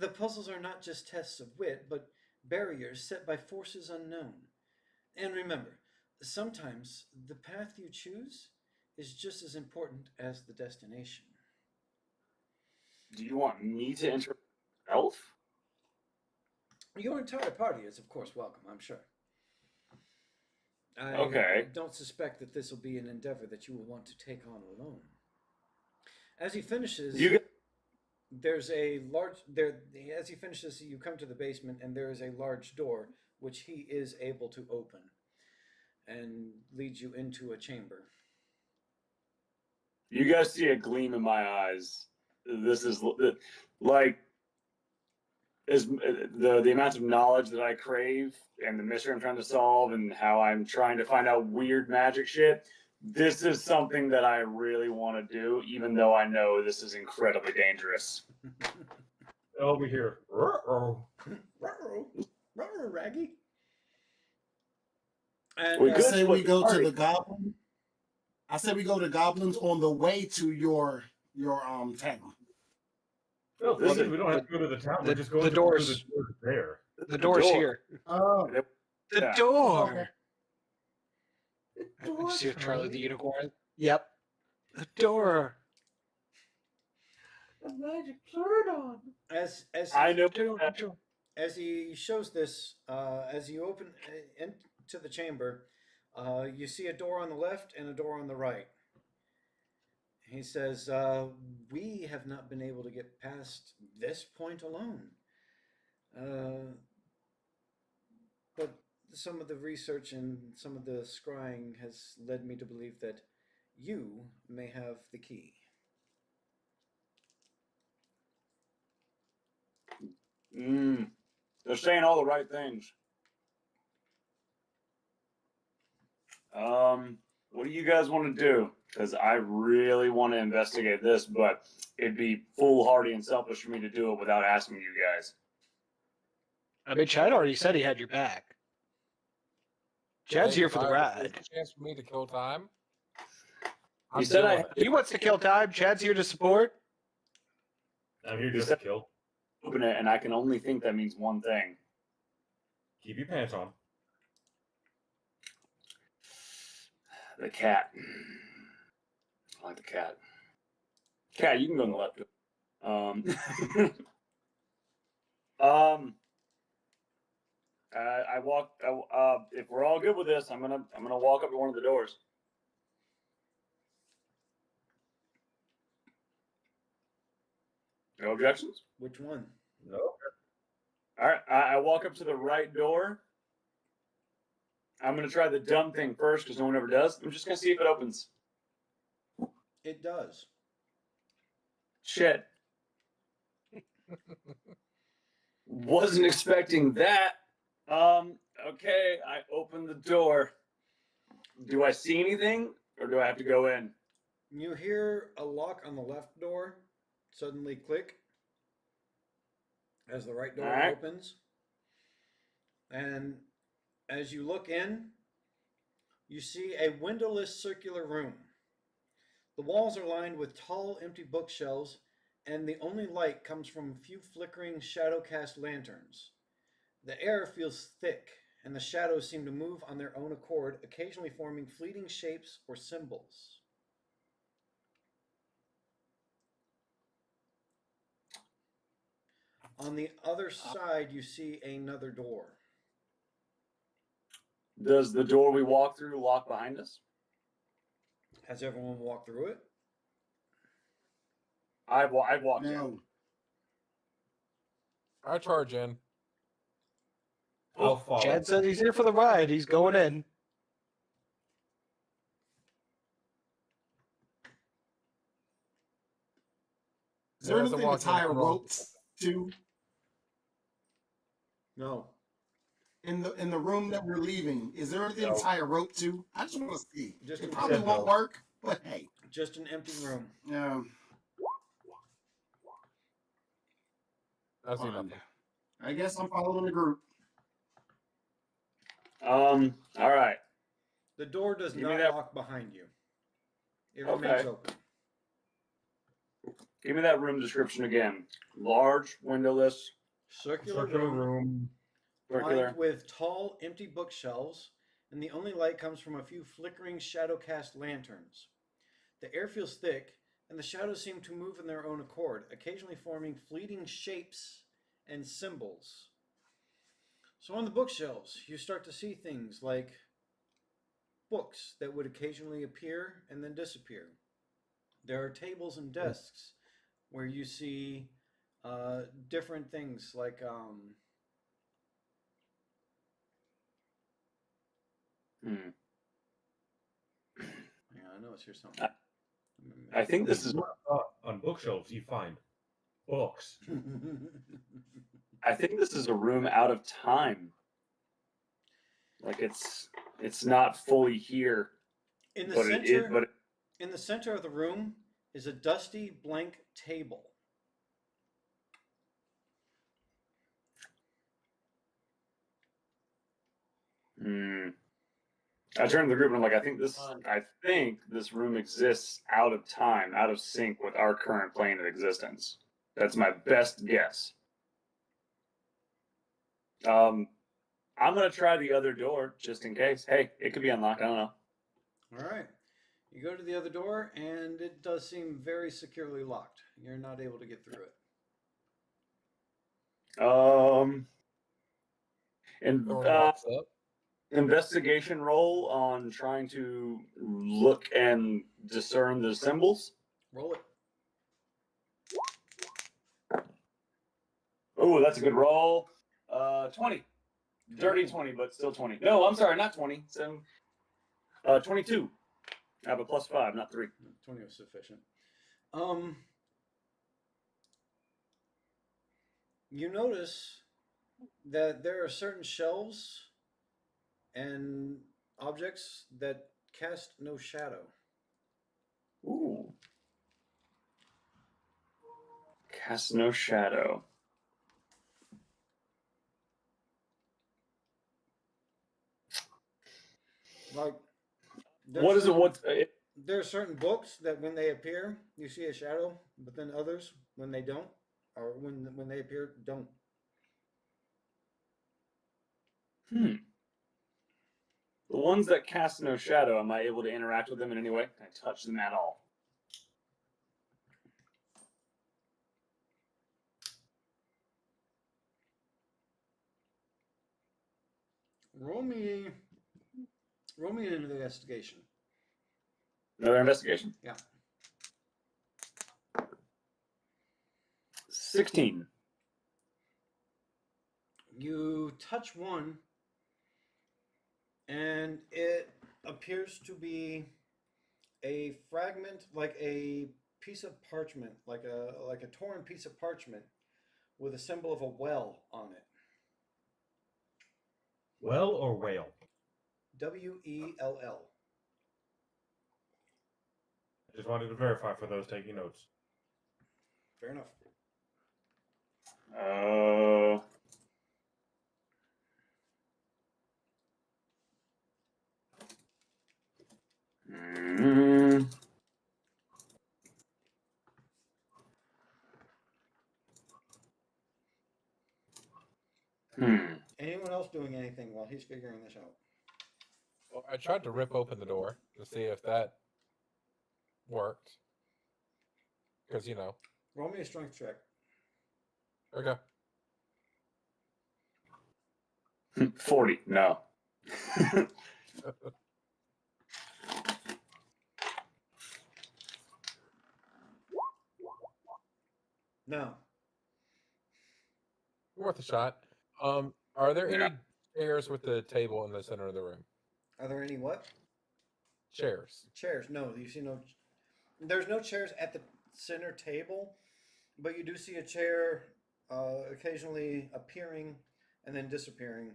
The puzzles are not just tests of wit, but barriers set by forces unknown. And remember, sometimes the path you choose is just as important as the destination. Do you want me to enter elf? Your entire party is, of course, welcome, I'm sure. Okay. I don't suspect that this will be an endeavor that you will want to take on alone. As he finishes, there's a large there. As he finishes, you come to the basement, and there is a large door which he is able to open, and leads you into a chamber. You guys see a gleam in my eyes. This is like is the amount of knowledge that I crave and the mystery I'm trying to solve and how I'm trying to find out weird magic shit. This is something that I really want to do, even though I know this is incredibly dangerous. Over here. Raggy. And I say we go to the goblin. I say we go to goblins on the way to your town. No, we don't have to go to the town. We're just going the to doors. the doors there. The door's here. Oh, The Yeah. door. Okay. You see Charlie the Unicorn? Yep. The door. The magic sword on. As I know. as he shows this, as you open into the chamber, you see a door on the left and a door on the right. He says, we have not been able to get past this point alone. But some of the research and some of the scrying has led me to believe that you may have the key. They're saying all the right things. What do you guys want to do? Because I really want to investigate this, but it'd be foolhardy and selfish for me to do it without asking you guys. I mean, Chad already said he had your back. Chad's here for the ride. A chance for me to kill time. He said he wants to kill time. Chad's here to support. I'm here just to kill. Open it, and I can only think that means one thing. Keep your pants on. The cat. I like the cat. Cat, you can go on the left. I walk. If we're all good with this, I'm gonna walk up to one of the doors. No objections? Which one? No. All right. I walk up to the right door. I'm gonna try the dumb thing first because no one ever does. I'm just gonna see if it opens. It does. Shit. Wasn't expecting that. Okay, I open the door. Do I see anything or do I have to go in? You hear a lock on the left door suddenly click as the right door opens. And as you look in, you see a windowless circular room. The walls are lined with tall, empty bookshelves, and the only light comes from a few flickering shadow-cast lanterns. The air feels thick, and the shadows seem to move on their own accord, occasionally forming fleeting shapes or symbols. On the other side, you see another door. Does the door we walk through lock behind us? Has everyone walked through it? I've walked in. I charge in. I'll follow. Chad said he's here for the ride. He's going in. Is there anything to tie a rope to? No. in the room that we're leaving, is there anything to tie a rope to? I just want to see. Just It probably won't work, but hey. Just an empty room. Yeah. I see nothing. I guess I'm following the group. All right. The door does Give me not that- lock behind you. It Okay. remains open. Give me that room description again. Large, windowless, Circular Circular room, room. circular. lined with tall, empty bookshelves, and the only light comes from a few flickering shadow-cast lanterns. The air feels thick, and the shadows seem to move in their own accord, occasionally forming fleeting shapes and symbols. So on the bookshelves, you start to see things like books that would occasionally appear and then disappear. There are tables and desks where you see different things like yeah, I know it's here somewhere. I think this is. On bookshelves, you find books. I think this is a room out of time. Like it's not fully here. In the but center, it is. But in the center of the room is a dusty blank table. I turn to the group and I'm like, I think this room exists out of time, out of sync with our current plane of existence. That's my best guess. I'm gonna try the other door just in case. Hey, it could be unlocked. I don't know. All right. You go to the other door, and it does seem very securely locked. You're not able to get through it. And investigation roll on trying to look and discern the symbols. Roll it. Oh, that's a good roll. 20. Dirty 20, but still 20. No, I'm sorry, not 20. 22. I have a +5, not 3. 20 was sufficient. You notice that there are certain shelves and objects that cast no shadow. Ooh. Cast no shadow. Like, What is it? There are certain books that when they appear, you see a shadow, but then others, when they don't, or when they appear, don't. The ones that cast no shadow, am I able to interact with them in any way? Can I touch them at all? Roll me an investigation. Another investigation? Yeah. 16. You touch one, and it appears to be a fragment, like a piece of parchment, like a torn piece of parchment with a symbol of a well on it. Well or whale? W-E-L-L. I just wanted to verify for those taking notes. Fair enough. Anyone else doing anything while he's figuring this out? Well, I tried to rip open the door to see if that worked. Because, you know. Roll me a strength check. Okay. 40. No. No. Worth a shot. Are there any chairs with the table in the center of the room? Are there any what? Chairs. Chairs. No, you see no. There's no chairs at the center table, but you do see a chair occasionally appearing and then disappearing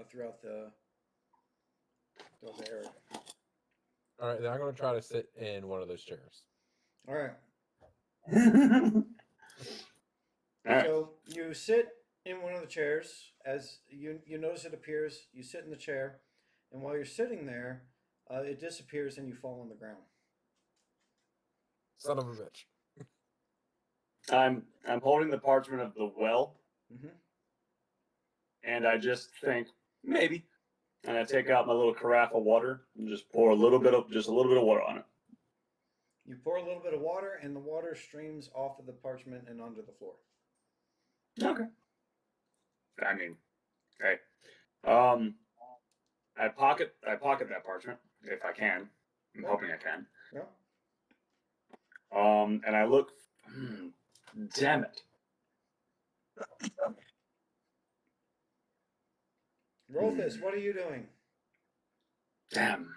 throughout the area. All right, then I'm going to try to sit in one of those chairs. All right. All right. So you sit in one of the chairs. As you notice it appears, you sit in the chair, and while you're sitting there, it disappears and you fall on the ground. Son of a bitch. I'm holding the parchment of the well, Mm-hmm. and I just think maybe, and I take out my little carafe of water and just pour a little bit of water on it. You pour a little bit of water, and the water streams off of the parchment and onto the floor. Okay. I mean, hey, I pocket that parchment if I can. I'm hoping I can. Yeah. And I look. Damn it. Rolthus, what are you doing? Damn.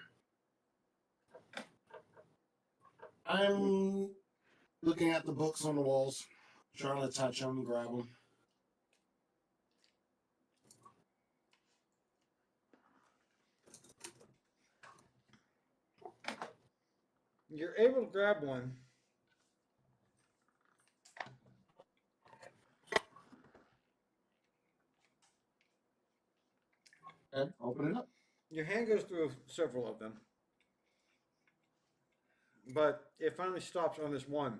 I'm looking at the books on the walls, trying to touch them and grab them. You're able to grab one. Okay, open it up. Your hand goes through several of them, but it finally stops on this one.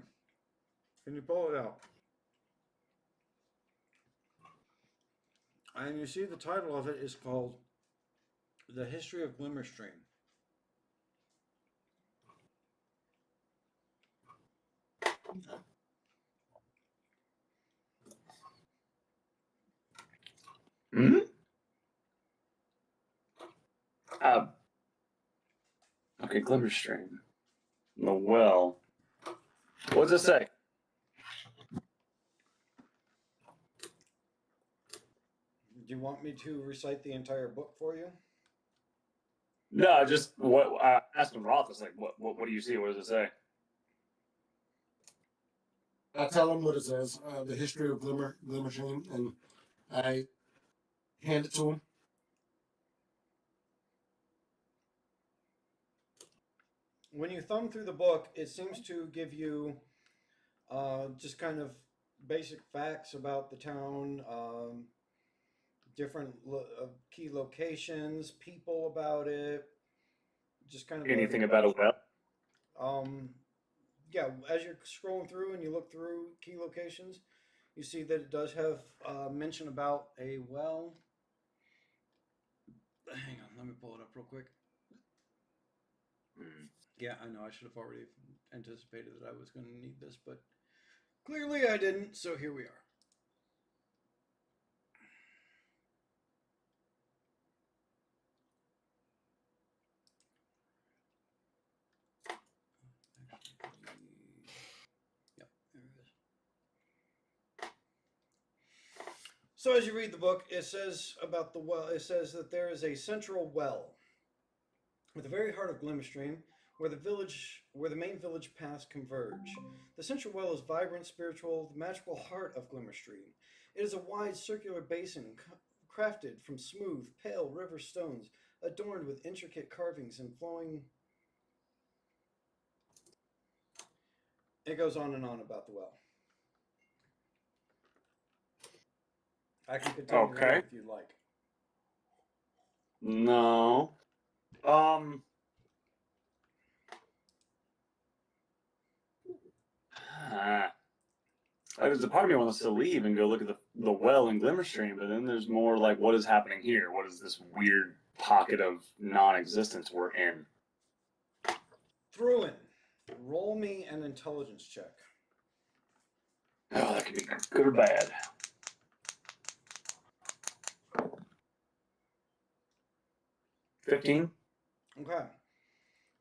Can you pull it out? And you see the title of it is called The History of Glimmerstream. Hmm? Okay, Glimmerstream. The well. What does it say? Do you want me to recite the entire book for you? No, just what asking Roth is like, what do you see? What does it say? I tell him what it says, the history of Glimmerstream, and I hand it to him. When you thumb through the book, it seems to give you just kind of basic facts about the town, different key locations, people about it, just kind of Anything about a well? Yeah, as you're scrolling through and you look through key locations, you see that it does have mention about a well. Hang on, let me pull it up real quick. Yeah, I know I should have already anticipated that I was going to need this, but clearly I didn't, so here we are. Yep, there it is. So as you read the book, it says about the well, it says that there is a central well at the very heart of Glimmerstream, where the main village paths converge. The central well is vibrant, spiritual, the magical heart of Glimmerstream. It is a wide circular basin crafted from smooth, pale river stones, adorned with intricate carvings and flowing. It goes on and on about the well. I can continue to read if you'd like. No. There's a part of me wants to leave and go look at the well in Glimmerstream, but then there's more like, what is happening here? What is this weird pocket of non-existence we're in? Thruin, roll me an intelligence check. Oh, that could be good or bad. $15. Okay.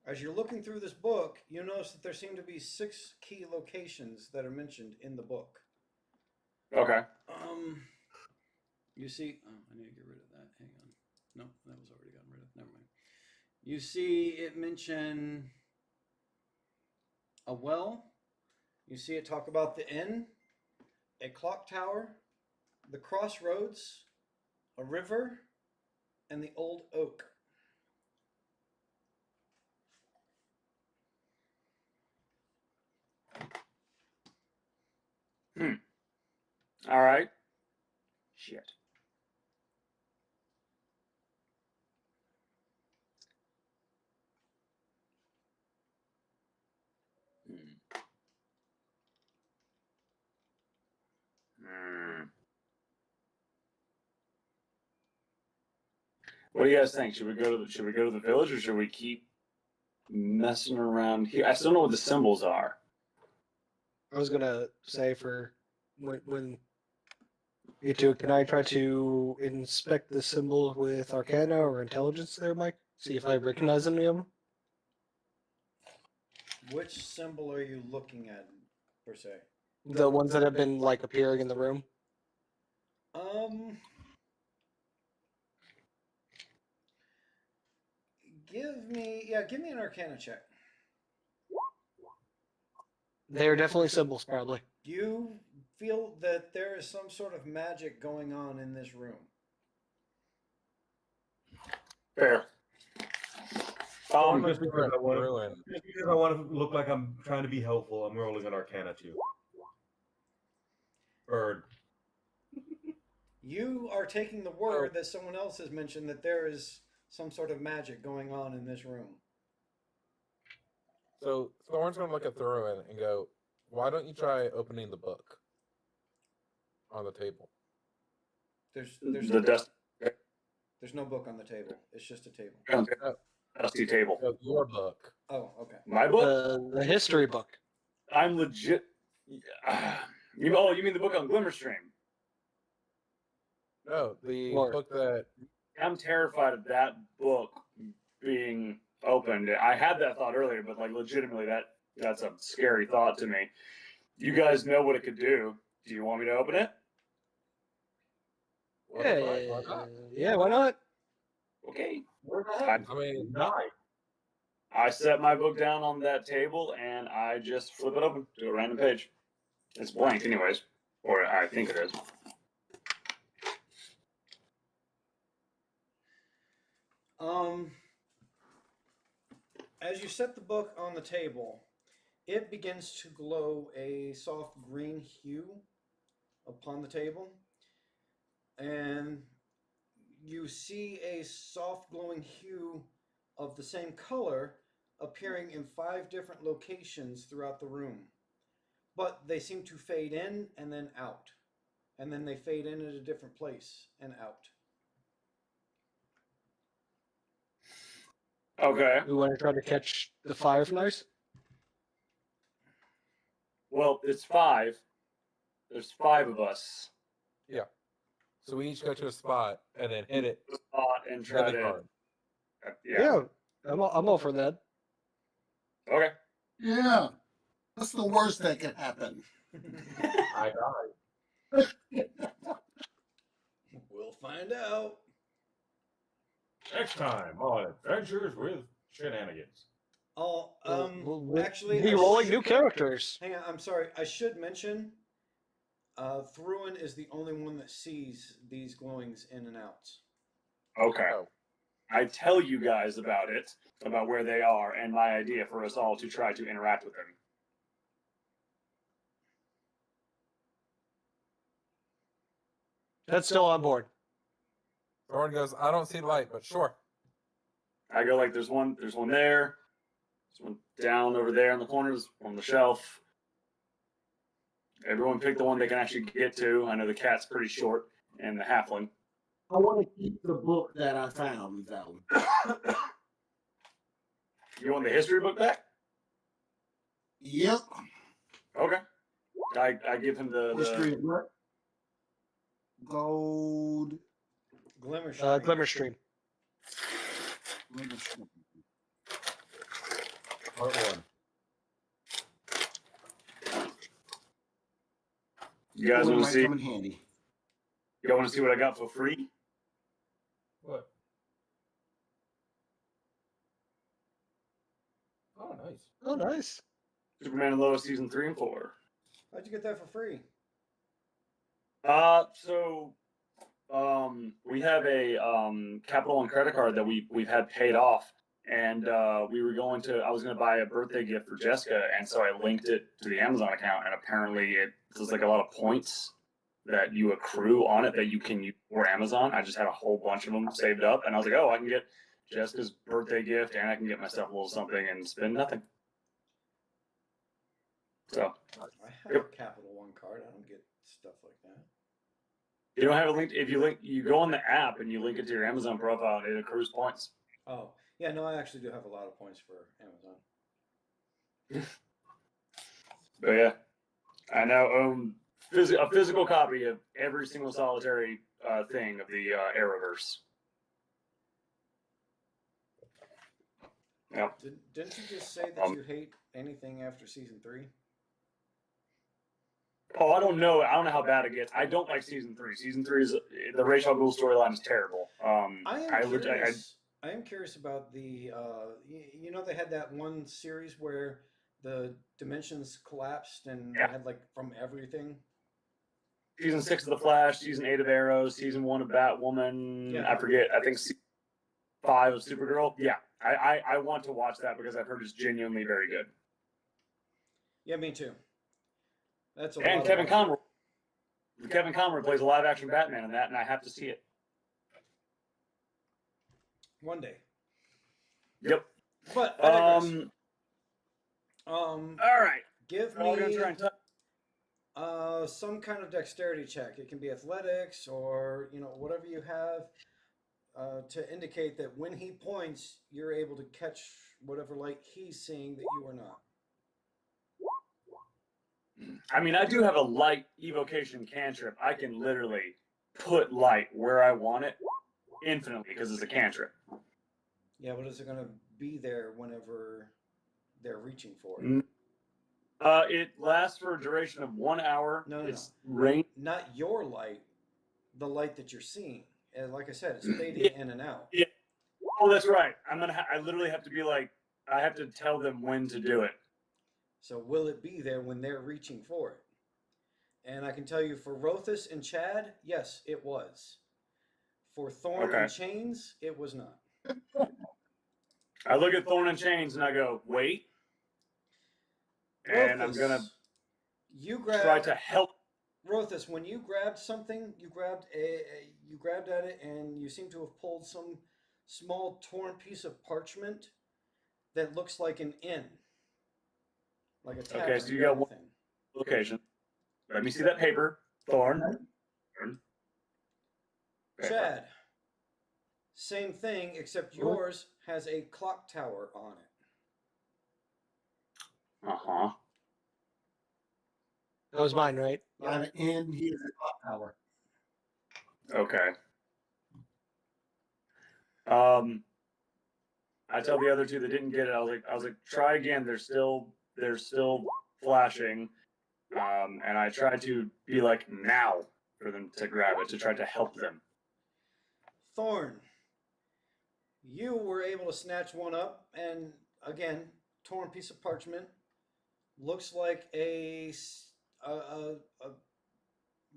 As you're looking through this book, you notice that there seem to be 6 key locations that are mentioned in the book. Okay. You see, I need to get rid of that. Hang on. No, that was already gotten rid of. Never mind. You see it mention a well. You see it talk about the inn, a clock tower, the crossroads, a river, and the old oak. All right. Shit. What do you guys think? Should we go to the village, or should we keep messing around here? I still know what the symbols are. I was gonna say for when you two, can I try to inspect the symbol with Arcana or Intelligence there, Mike? See if I recognize any of them. Which symbol are you looking at, per se? The ones that have been like appearing in the room. Give me an Arcana check. They're definitely symbols, probably. You feel that there is some sort of magic going on in this room. Fair. Just because I want to look like I'm trying to be helpful, I'm rolling an Arcana too. Bird. You are taking the word that someone else has mentioned that there is some sort of magic going on in this room. So Thorn's going to look at Thruin and go, why don't you try opening the book on the table? There's no book on the table. It's just a table. Dusty table. Your book. Oh, okay. My book? The history book. I'm legit. You mean the book on Glimmerstream? No, the book that... I'm terrified of that book being opened. I had that thought earlier, but like legitimately, that's a scary thought to me. You guys know what it could do. Do you want me to open it? Yeah, why not? Okay. I set my book down on that table and I just flip it open to a random page. It's blank, anyways, or I think it is. As you set the book on the table, it begins to glow a soft green hue upon the table, and you see a soft glowing hue of the same color appearing in 5 different locations throughout the room. But they seem to fade in and then out. And then they fade in at a different place and out. Okay. We want to try to catch the fireflies? Well, it's 5. There's 5 of us. Yeah. So we each go to a spot and then hit it. Spot and try to. Card. Yeah, I'm all for that. Okay. Yeah. What's the worst that could happen? I died. We'll find out. Next time on Adventures with Shenanigans. Oh, We'll actually, be rolling new characters. Hang on, I'm sorry. I should mention, Thruin is the only one that sees these glowings in and outs. Okay. I tell you guys about it, about where they are, and my idea for us all to try to interact with them. That's still on board. Thorn goes, I don't see light, but sure. I go like, there's one there. There's one down over there in the corners on the shelf. Everyone pick the one they can actually get to. I know the cat's pretty short, and the halfling. I want to keep the book that I found, though. You want the history book back? Yep. Okay. I give him the history of what? Gold. Glimmerstream. Glimmerstream. Part 1. You guys want to see? Come in handy. You want to see what I got for free? What? Oh, nice. Oh, nice. Superman and Lois season 3 and 4. How'd you get that for free? So we have a Capital One credit card that we've had paid off, and I was going to buy a birthday gift for Jessica, and so I linked it to the Amazon account, and apparently there's like a lot of points that you accrue on it that you can use for Amazon. I just had a whole bunch of them saved up, and I was like, oh, I can get Jessica's birthday gift, and I can get myself a little something and spend nothing. So I have a Capital One card. I don't get stuff like that. You don't have a link. If you go on the app and you link it to your Amazon profile, it accrues points. Oh, yeah, no, I actually do have a lot of points for Amazon. But yeah, I now own a physical copy of every single solitary thing of the Arrowverse. Yep. Didn't you just say that you hate anything after season 3? Oh, I don't know. I don't know how bad it gets. I don't like season 3. Season 3 is the Ra's al Ghul storyline is terrible. I am curious about the. They had that one series where the dimensions collapsed and they had like from everything. Season 6 of The Flash, season 8 of Arrow, season 1 of Batwoman. Yeah. I forget. I think season 5 of Supergirl. Yeah, I want to watch that because I've heard it's genuinely very good. Yeah, me too. That's a and Kevin Conroy. Kevin Conroy plays a live action Batman in that, and I have to see it. One day. Yep. But all right. Give me some kind of dexterity check. It can be athletics or whatever you have to indicate that when he points, you're able to catch whatever light he's seeing that you are not. I mean, I do have a light evocation cantrip. I can literally put light where I want it infinitely because it's a cantrip. Yeah, but is it going to be there whenever they're reaching for it? It lasts for a duration of 1 hour. No. Rain. Not your light, the light that you're seeing. And like I said, it's fading in and out. Yeah. Oh, that's right. I literally have to be like, I have to tell them when to do it. So will it be there when they're reaching for it? And I can tell you for Rothus and Chad, yes, it was. For Thorn and Chains, it was not. I look at Thorn and Chains and I go, wait. And I'm going to try to help. Rothus, when you grabbed something, you grabbed at it and you seem to have pulled some small torn piece of parchment that looks like an inn. Like a tavern. Okay, so you got one location. Let me see that paper. Thorn. Chad. Same thing, except yours has a clock tower on it. Uh-huh. That was mine, right? I have an inn, he has a clock tower. Okay. I tell the other two that didn't get it, I was like, try again. They're still flashing. And I tried to be like now for them to grab it to try to help them. Thorn, you were able to snatch one up, and again, torn piece of parchment. Looks like a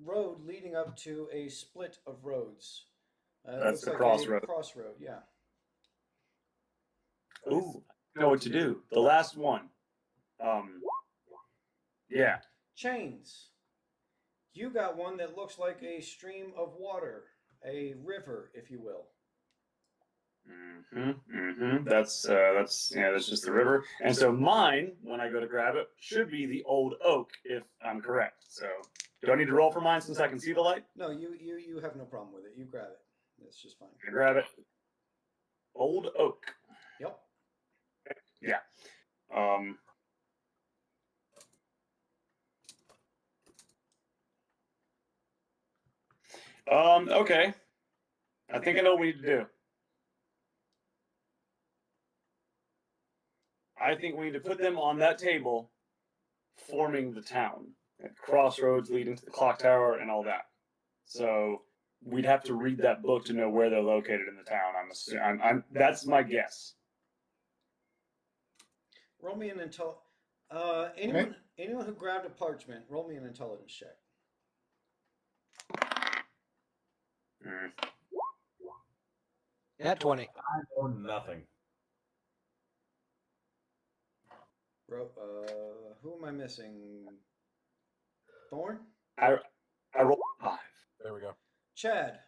road leading up to a split of roads. That's the like crossroad. Crossroad, yeah. Ooh, I know what to do. The last one. Yeah. Chains. You got one that looks like a stream of water, a river, if you will. That's just the river. And so mine, when I go to grab it, should be the old oak, if I'm correct. So do I need to roll for mine since I can see the light? No, you have no problem with it. You grab it. That's just fine. I grab it. Old oak. Yep. Yeah. Okay. I think I know what we need to do. I think we need to put them on that table, forming the town, at crossroads leading to the clock tower and all that. So we'd have to read that book to know where they're located in the town. That's my guess. Roll me an anyone who grabbed a parchment, roll me an intelligence check. At 20. I know nothing. Who am I missing? Thorn? I rolled 5. There we go. Chad,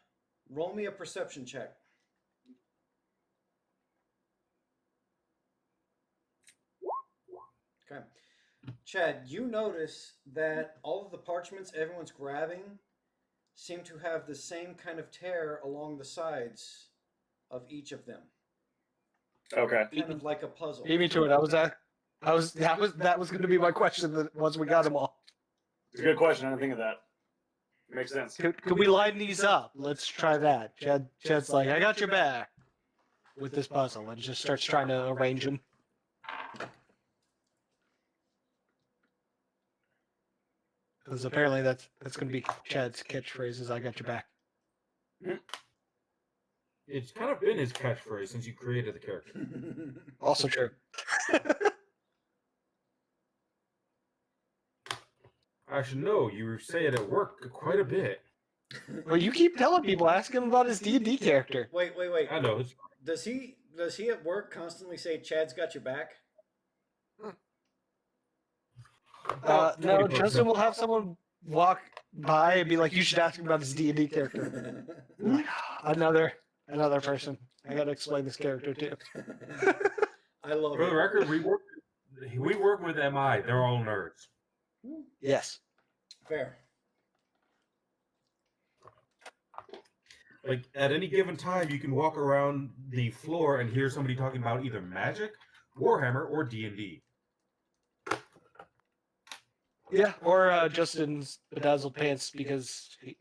roll me a perception check. Okay. Chad, you notice that all of the parchments everyone's grabbing seem to have the same kind of tear along the sides of each of them. Okay. Kind of like a puzzle. Beat me to it. That was going to be my question once we got them all. It's a good question. I didn't think of that. Makes sense. Could we line these up? Let's try that. Chad's like, I got your back with this puzzle, and just starts trying to arrange them. Because apparently that's going to be Chad's catchphrase is, I got your back. It's kind of been his catchphrase since you created the character. Also true. I should know. You say it at work quite a bit. Well, you keep telling people, ask him about his D&D character. Wait. I know. Does he at work constantly say Chad's got your back? No, Justin will have someone walk by and be like, you should ask him about his D&D character. Another person. I gotta explain this character too. I love it. For the record, we work with MI. They're all nerds. Yes. Fair. Like at any given time, you can walk around the floor and hear somebody talking about either Magic, Warhammer, or D&D. Yeah, or Justin's bedazzled pants because he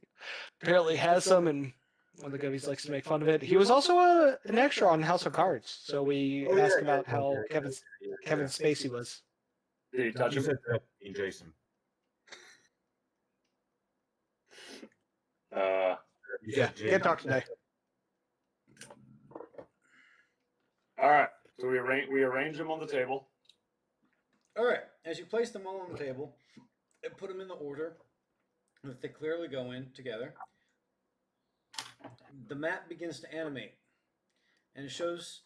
apparently has some, and one of the gubbies likes to make fun of it. He was also an extra on House of Cards, so we asked about how Kevin Spacey was. Did you touch You him? said that, Jason. Yeah, can't talk today. All right. So we arrange them on the table. All right. As you place them all on the table and put them in the order that they clearly go in together, the map begins to animate, and it shows.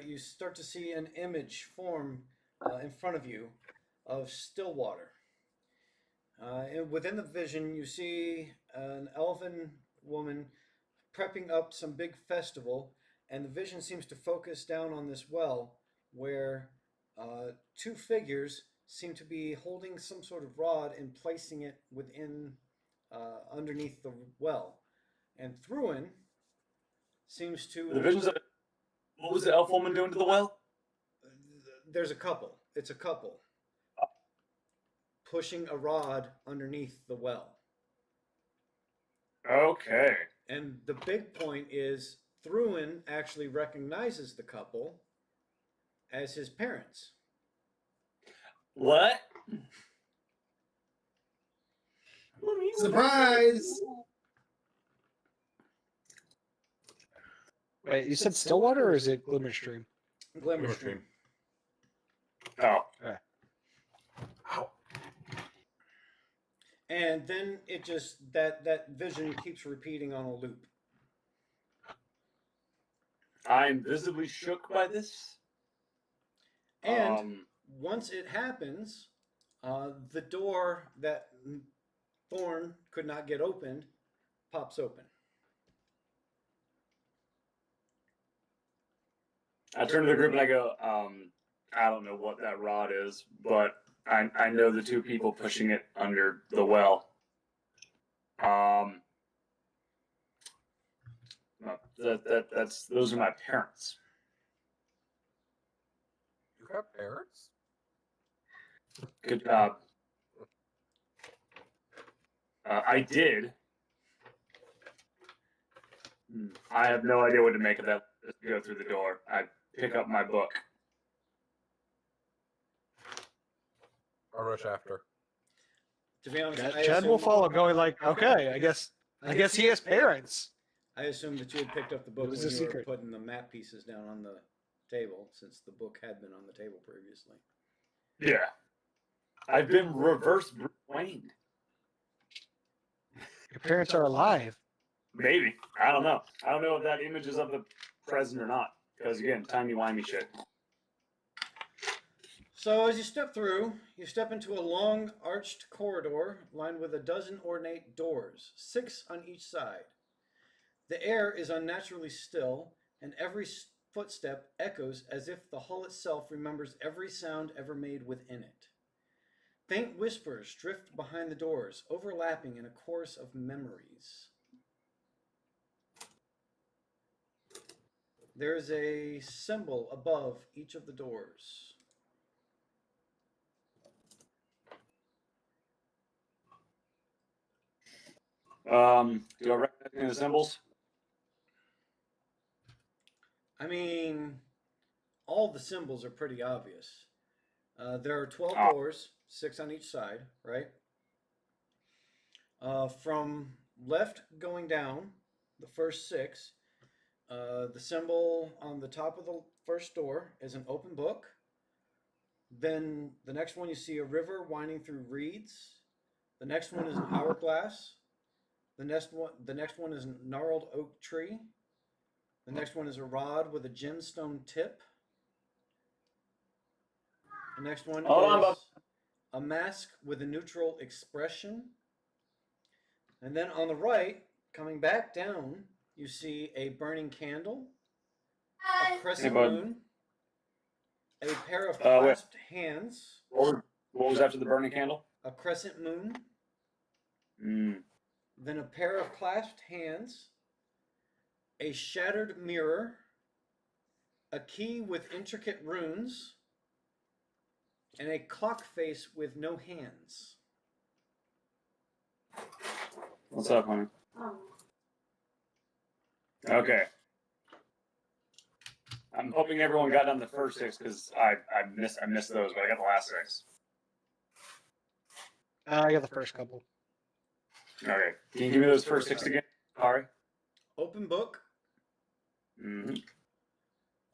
You start to see an image form in front of you of Stillwater. And within the vision, you see an elven woman prepping up some big festival, and the vision seems to focus down on this well where two figures seem to be holding some sort of rod and placing it within underneath the well. And Thruin seems to... The visions of... What was the elf woman doing to the well? There's a couple. It's a couple. Pushing a rod underneath the well. Okay. And the big point is Thruin actually recognizes the couple as his parents. What? Surprise! Wait, you said Stillwater or is it Glimmerstream? Glimmerstream. Oh. Okay. And then it just, that vision keeps repeating on a loop. I'm visibly shook by this. And once it happens, the door that Thorn could not get opened pops open. I turn to the group and I go, I don't know what that rod is, but I know the two people pushing it under the well. Those are my parents. You have parents? Good job. I did. I have no idea what to make of that. Just go through the door. I pick up my book. I'll rush after. To be honest, Chad will follow, going like, okay, I guess he has parents. I assumed that you had picked up the book It was when a you secret. were putting the map pieces down on the table, since the book had been on the table previously. Yeah. I've been reverse Bruce Wayne. Your parents are alive. Maybe. I don't know. I don't know if that image is of the present or not. Because again, timey-wimey shit. So as you step through, you step into a long arched corridor lined with a dozen ornate doors, 6 on each side. The air is unnaturally still, and every footstep echoes as if the hull itself remembers every sound ever made within it. Faint whispers drift behind the doors, overlapping in a chorus of memories. There is a symbol above each of the doors. Do I recognize any of the symbols? I mean, all the symbols are pretty obvious. There are 12 doors, 6 on each side, right? From left going down, the first 6, the symbol on the top of the first door is an open book. Then the next one you see a river winding through reeds. The next one is an hourglass. The next one is a gnarled oak tree. The next one is a rod with a gemstone tip. The next one is a mask with a neutral expression. And then on the right, coming back down, you see a burning candle, a crescent moon, a pair of clasped hands. What was after the burning candle? A crescent moon. Mm. Then a pair of clasped hands, a shattered mirror, a key with intricate runes, and a clock face with no hands. What's up, honey? Okay. I'm hoping everyone got done the first 6 because I missed those, but I got the last 6. I got the first couple. Okay. Can you give me those first 6 again? Sorry. Open book. Mm-hmm.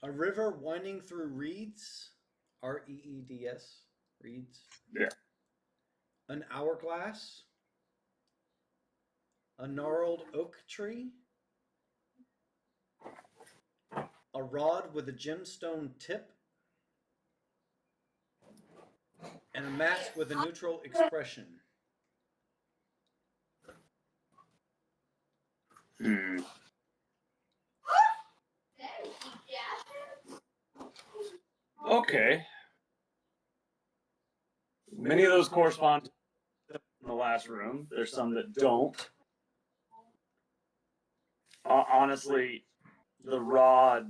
A river winding through reeds. Reeds. Reeds. Yeah. An hourglass. A gnarled oak tree. A rod with a gemstone tip. And a mask with a neutral expression. Hmm. Okay. Many of those correspond to the last room. There's some that don't. Honestly, the rod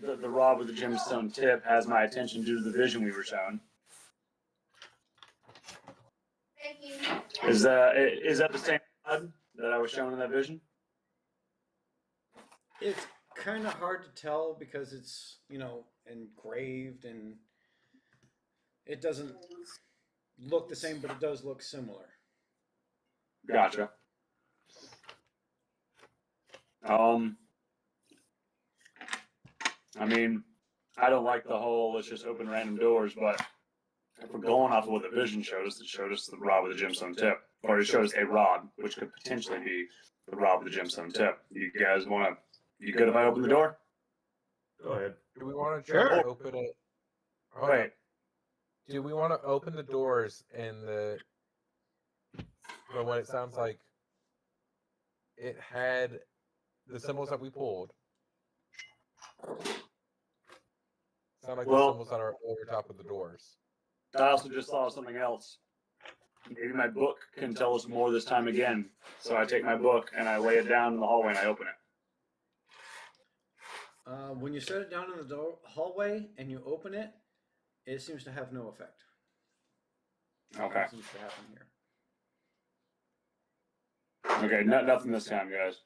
with the gemstone tip has my attention due to the vision we were shown. Is that the same rod that I was shown in that vision? It's kind of hard to tell because it's, engraved and it doesn't look the same, but it does look similar. Gotcha. I mean, I don't like the whole let's just open random doors, but if we're going off of what the vision showed us, it showed us the rod with the gemstone tip. Or it showed us a rod, which could potentially be the rod with the gemstone tip. You guys you good if I open the door? Go ahead. Do we want to try to open it? Wait. Do we want to open the doors from what it sounds like it had the symbols that we pulled? Sound like the symbols that are over top of the doors. I also just saw something else. Maybe my book can tell us more this time again. So I take my book and I lay it down in the hallway and I open it. When you set it down in the hallway and you open it, it seems to have no effect. Okay. What seems to happen here? Okay, nothing this time, guys.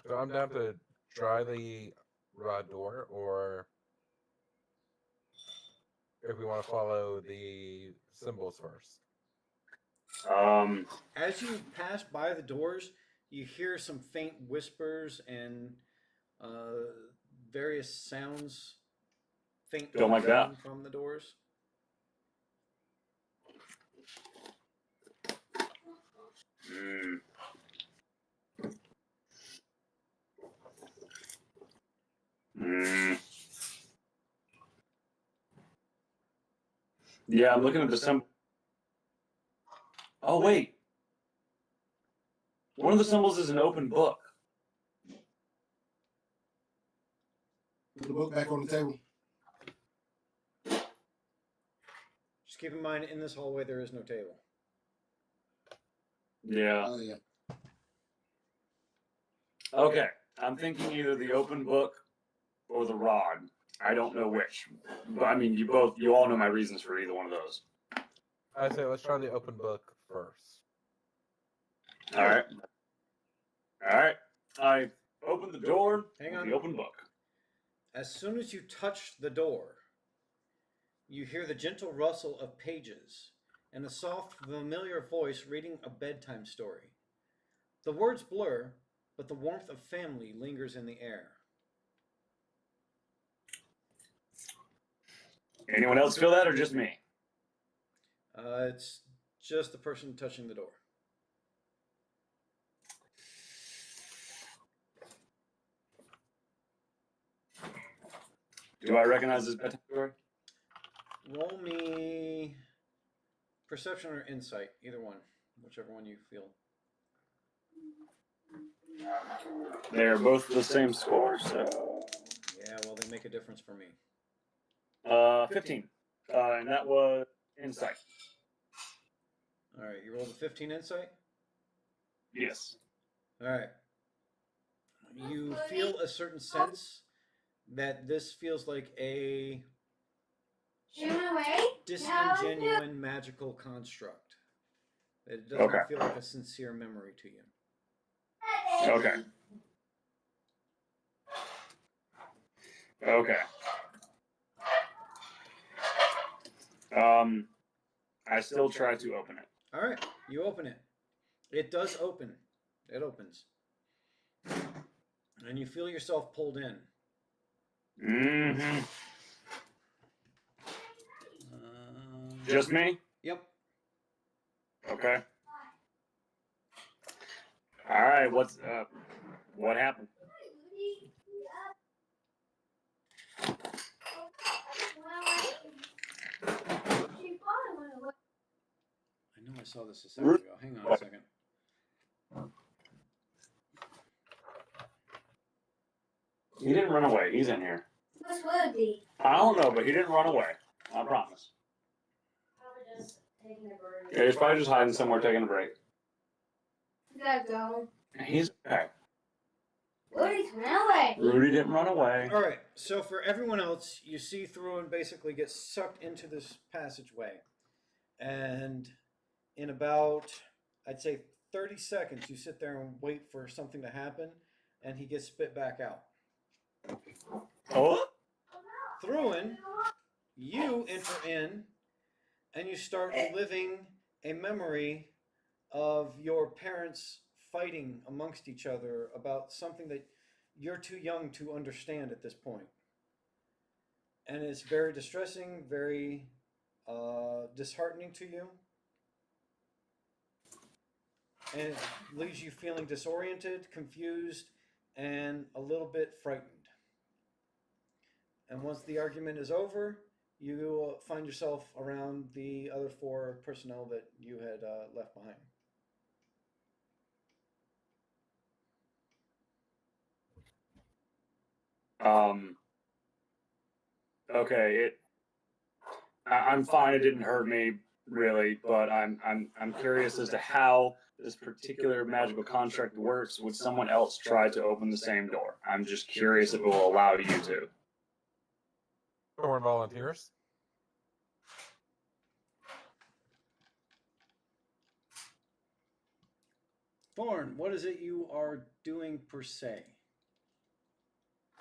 So I'm down to try the rod door, or if we want to follow the symbols first. As you pass by the doors, you hear some faint whispers and various sounds. Faint Don't like that. From the doors. Yeah, I'm looking at the symbol. Oh, wait. One of the symbols is an open book. Put the book back on the table. Just keep in mind, in this hallway, there is no table. Yeah. Oh, yeah. Okay. I'm thinking either the open book or the rod. I don't know which. But I mean, you all know my reasons for either one of those. I say let's try the open book first. All right. All right. I open the door. Hang with on. The open book. As soon as you touch the door, you hear the gentle rustle of pages and a soft, familiar voice reading a bedtime story. The words blur, but the warmth of family lingers in the air. Anyone else feel that, or just me? It's just the person touching the door. Do I recognize this bedtime story? Roll me perception or insight, either one, whichever one you feel. They're both the same score, so. Yeah, well, they make a difference for me. 15. And that was insight. All right, you rolled a 15 insight? Yes. All right. You feel a certain sense that this feels like a disingenuine magical construct. That it doesn't feel like a sincere memory to you. Okay. Okay. I still try to open it. All right, you open it. It does open. It opens. And you feel yourself pulled in. Mm-hmm. Just me? Yep. Okay. All right. What happened? I know I saw this a second ago. Hang on a second. He didn't run away. He's in here. What's Woody? I don't know, but he didn't run away. I promise. Probably just taking a break. Yeah, he's probably just hiding somewhere taking a break. You gotta go. He's okay. Woody's ran away. Rudy didn't run away. All right, so for everyone else, you see through and basically get sucked into this passageway. And in about, I'd say 30 seconds, you sit there and wait for something to happen, and he gets spit back out. Oh? Thruin, you enter in, and you start living a memory of your parents fighting amongst each other about something that you're too young to understand at this point. And it's very distressing, very disheartening to you. And it leaves you feeling disoriented, confused, and a little bit frightened. And once the argument is over, you find yourself around the other 4 personnel that you had left behind. Okay. I'm fine. It didn't hurt me really, but I'm curious as to how this particular magical construct works. Would someone else try to open the same door? I'm just curious if it will allow you to. Thorn volunteers. Thorn, what is it you are doing per se?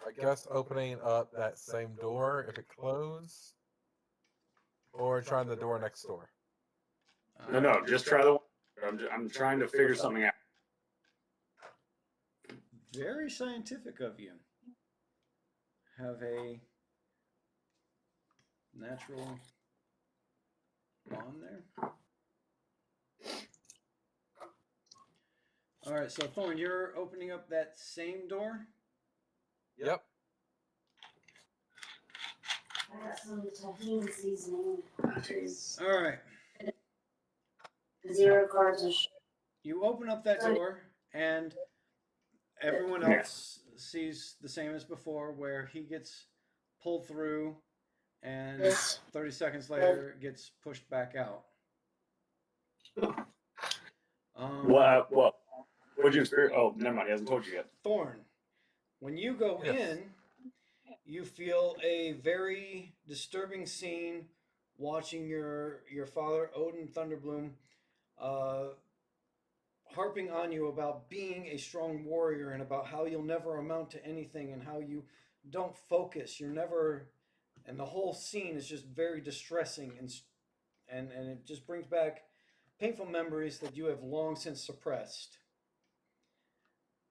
I guess opening up that same door if it closed, or trying the door next door. No, just try the one. I'm trying to figure something out. Very scientific of you. Have a natural bond there. All right, so Thorn, you're opening up that same door? Yep. I got some tahini seasoning. Jeez. All right. 0 cards of You open up that door, and everyone else sees the same as before, where he gets pulled through, and 30 seconds later gets pushed back out. What? What'd you experience? Oh, never mind. He hasn't told you yet. Thorn, when you go in, you feel a very disturbing scene watching your father, Odin Thunderbloom, harping on you about being a strong warrior and about how you'll never amount to anything and how you don't focus. You're never, and the whole scene is just very distressing and it just brings back painful memories that you have long since suppressed.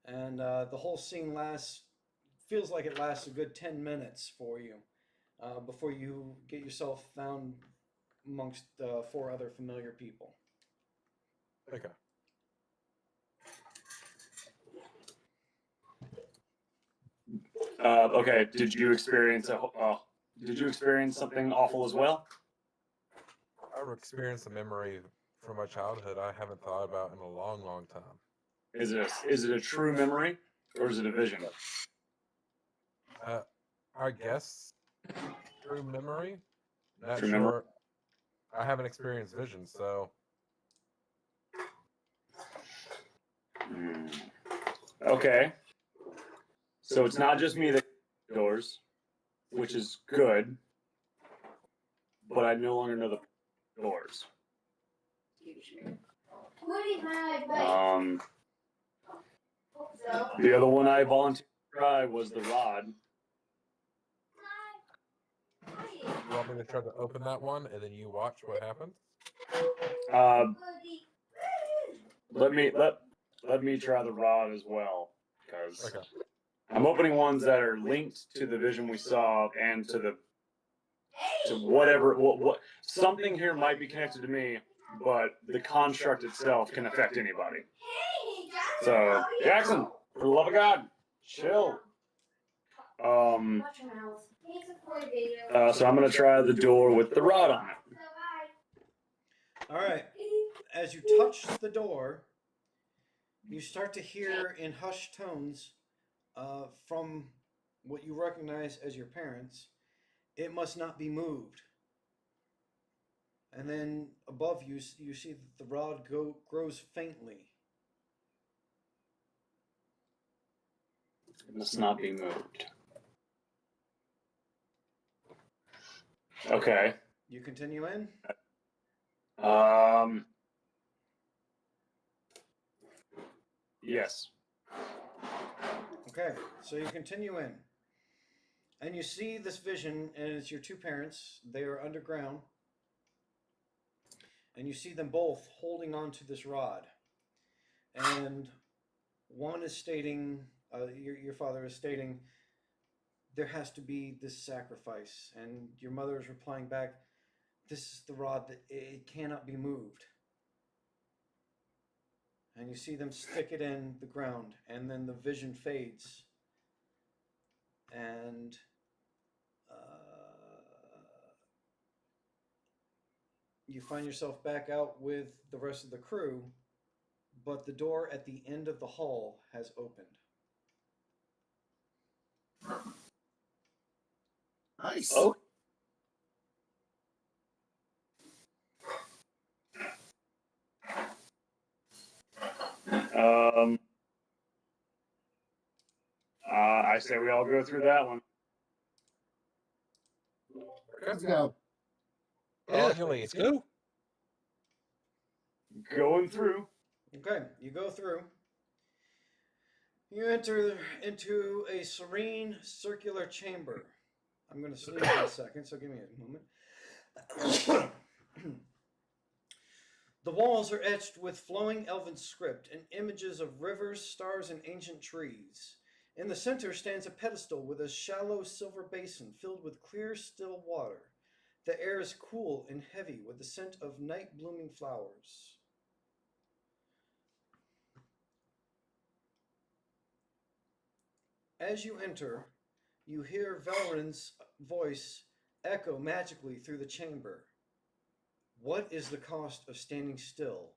And the whole scene feels like it lasts a good 10 minutes for you before you get yourself found amongst 4 other familiar people. Okay. Okay. Did you experience something awful as well? I've experienced a memory from my childhood I haven't thought about in a long, long time. Is it a true memory or is it a vision? I guess true memory. Not True sure. memory. I haven't experienced vision, so Okay. So it's not just me that doors, which is good, but I no longer know the doors. The other one I volunteered to try was the rod. you want me to try to open that one and then you watch what happens? Let me try the rod as well, because Okay. I'm opening ones that are linked to the vision we saw and to whatever what something here might be connected to me, but the construct itself can affect anybody. So Jackson, for the love of God, chill. So I'm gonna try the door with the rod on it. All right. As you touch the door, you start to hear in hushed tones from what you recognize as your parents, "It must not be moved." And then above you, you see that the rod grows faintly. It must not be moved. Okay. You continue in? Yes. Okay, so you continue in. And you see this vision, and it's your 2 parents. They are underground. And you see them both holding on to this rod. And one is stating, your father is stating, there has to be this sacrifice. And your mother is replying back, this is the rod that it cannot be moved. And you see them stick it in the ground, and then the vision fades. And you find yourself back out with the rest of the crew, but the door at the end of the hall has opened. Nice. Oh. I say we all go through that one. Let's go. Yeah, let's go. Going through. Okay, you go through. You enter into a serene circular chamber. I'm going to sneeze in a second, so give me a moment. The walls are etched with flowing elven script and images of rivers, stars, and ancient trees. In the center stands a pedestal with a shallow silver basin filled with clear, still water. The air is cool and heavy with the scent of night blooming flowers. As you enter, you hear Valerin's voice echo magically through the chamber. What is the cost of standing still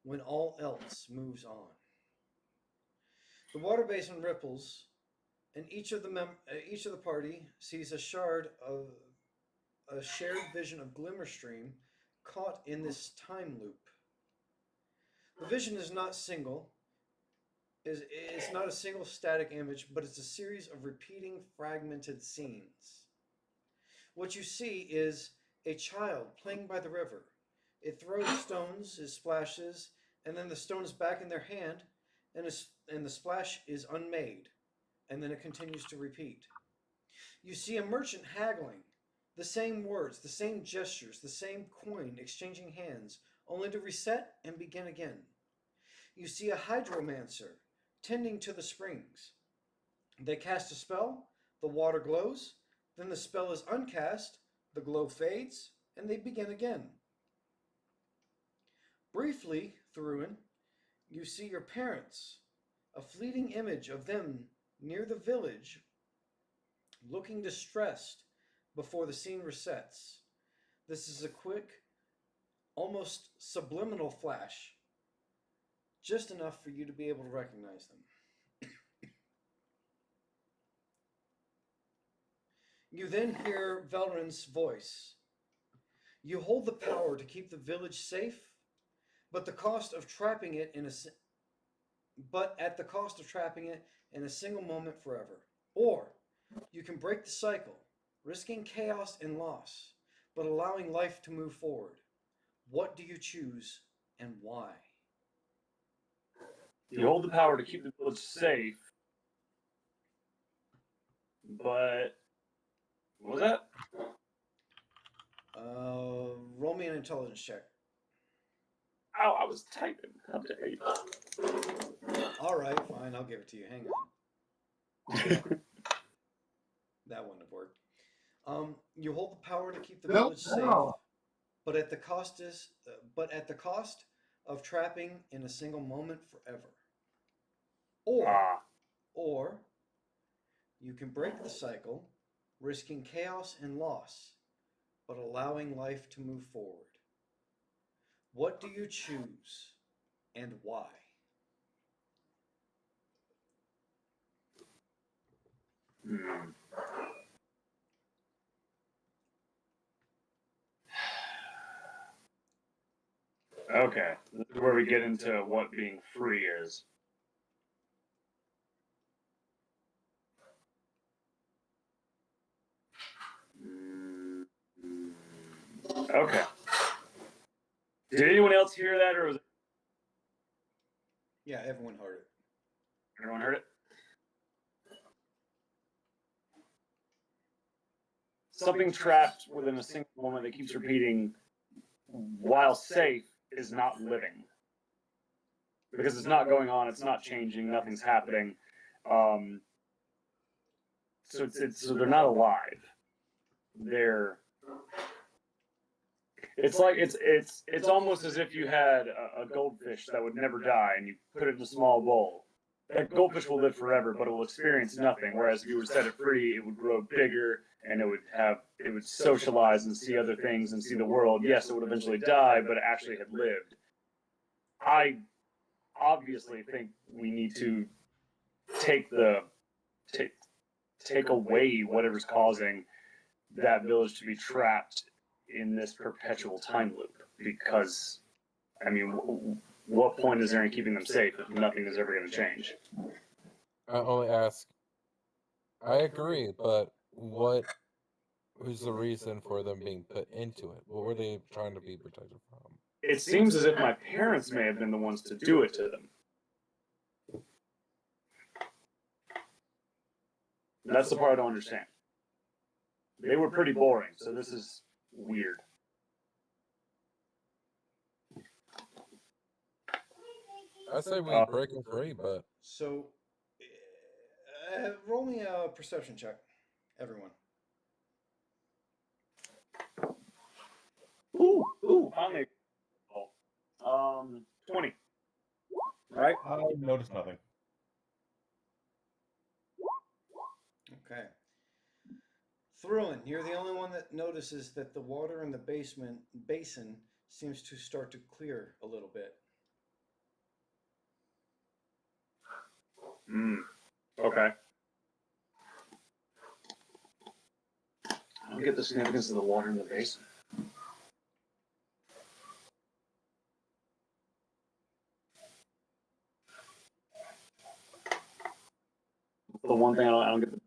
when all else moves on? The water basin ripples, and each of the party sees a shard of a shared vision of Glimmerstream caught in this time loop. The vision is not single. It's not a single static image, but it's a series of repeating fragmented scenes. What you see is a child playing by the river. It throws stones, it splashes, and then the stone is back in their hand, and the splash is unmade, and then it continues to repeat. You see a merchant haggling, the same words, the same gestures, the same coin exchanging hands, only to reset and begin again. You see a hydromancer tending to the springs. They cast a spell, the water glows, then the spell is uncast, the glow fades, and they begin again. Briefly, Thruin, you see your parents, a fleeting image of them near the village, looking distressed before the scene resets. This is a quick, almost subliminal flash, just enough for you to be able to recognize them. You then hear Valerin's voice. You hold the power to keep the village safe, but at the cost of trapping it in a single moment forever. Or you can break the cycle, risking chaos and loss, but allowing life to move forward. What do you choose and why? You hold the power to keep the village safe, but what was that? Roll me an intelligence check. Ow, I was typing. How dare you? All right, fine. I'll give it to you. Hang on. That wouldn't have worked. You hold the power to keep the village safe, but at the cost of trapping in a single moment forever. Or you can break the cycle, risking chaos and loss, but allowing life to move forward. What do you choose and why? Okay, this is where we get into what being free is. Okay. Did anyone else hear that, or was it... Yeah, everyone heard it. Everyone heard it? Something trapped within a single moment that keeps repeating while safe is not living. Because it's not going on, it's not changing, nothing's happening. So they're not alive. It's like it's almost as if you had a goldfish that would never die and you put it in a small bowl. That goldfish will live forever, but it will experience nothing. Whereas if you were to set it free, it would grow bigger and it would socialize and see other things and see the world. Yes, it would eventually die, but it actually had lived. I obviously think we need to take away whatever's causing that village to be trapped in this perpetual time loop, because I mean, what point is there in keeping them safe if nothing is ever going to change? I only ask. I agree, but who's the reason for them being put into it? What were they trying to be protected from? It seems as if my parents may have been the ones to do it to them. That's the part I don't understand. They were pretty boring, so this is weird. I say we break them free, but... So, roll me a perception check, everyone. Ooh, finally. 20. Right? I noticed nothing. Okay. Thruin, you're the only one that notices that the water in the basin seems to start to clear a little bit. Okay. I don't get the significance of the water in the basin. The one thing I don't get the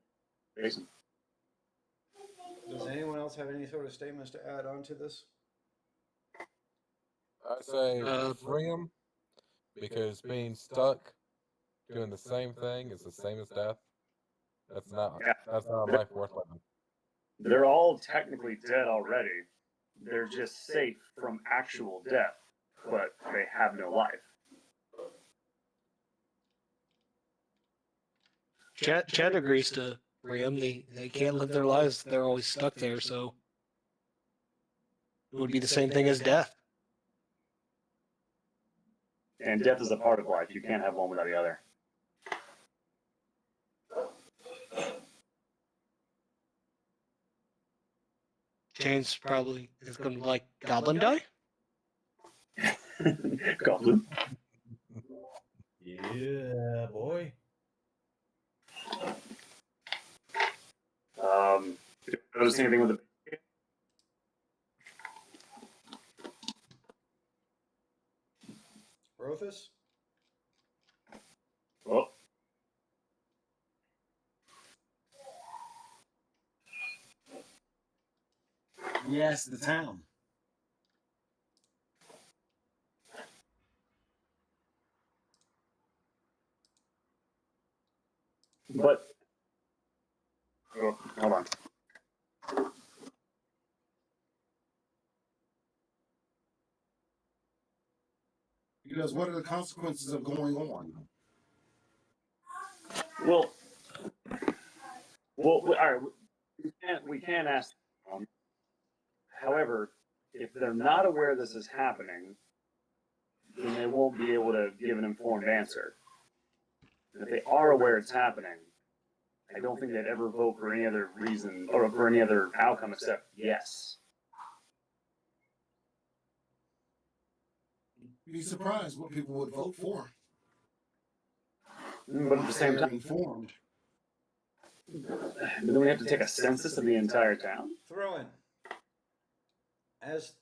basin. Does anyone else have any sort of statements to add on to this? I say free him, because being stuck doing the same thing is the same as death. That's not a life worth living. They're all technically dead already. They're just safe from actual death, but they have no life. Chad agrees to free them. They can't live their lives. They're always stuck there, so it would be the same thing as death. And death is a part of life. You can't have one without the other. James probably is going to like Goblin die. Goblin. Yeah, boy. Notice anything with the Rothus? Oh. Yes, the town. But hold on. Because what are the consequences of going on? Well, all right. We can't ask them. However, if they're not aware this is happening, then they won't be able to give an informed answer. And if they are aware it's happening, I don't think they'd ever vote for any other reason or for any other outcome except yes. Be surprised what people would vote for. But at the same time, informed. Then we have to take a census of the entire town. Throw in. As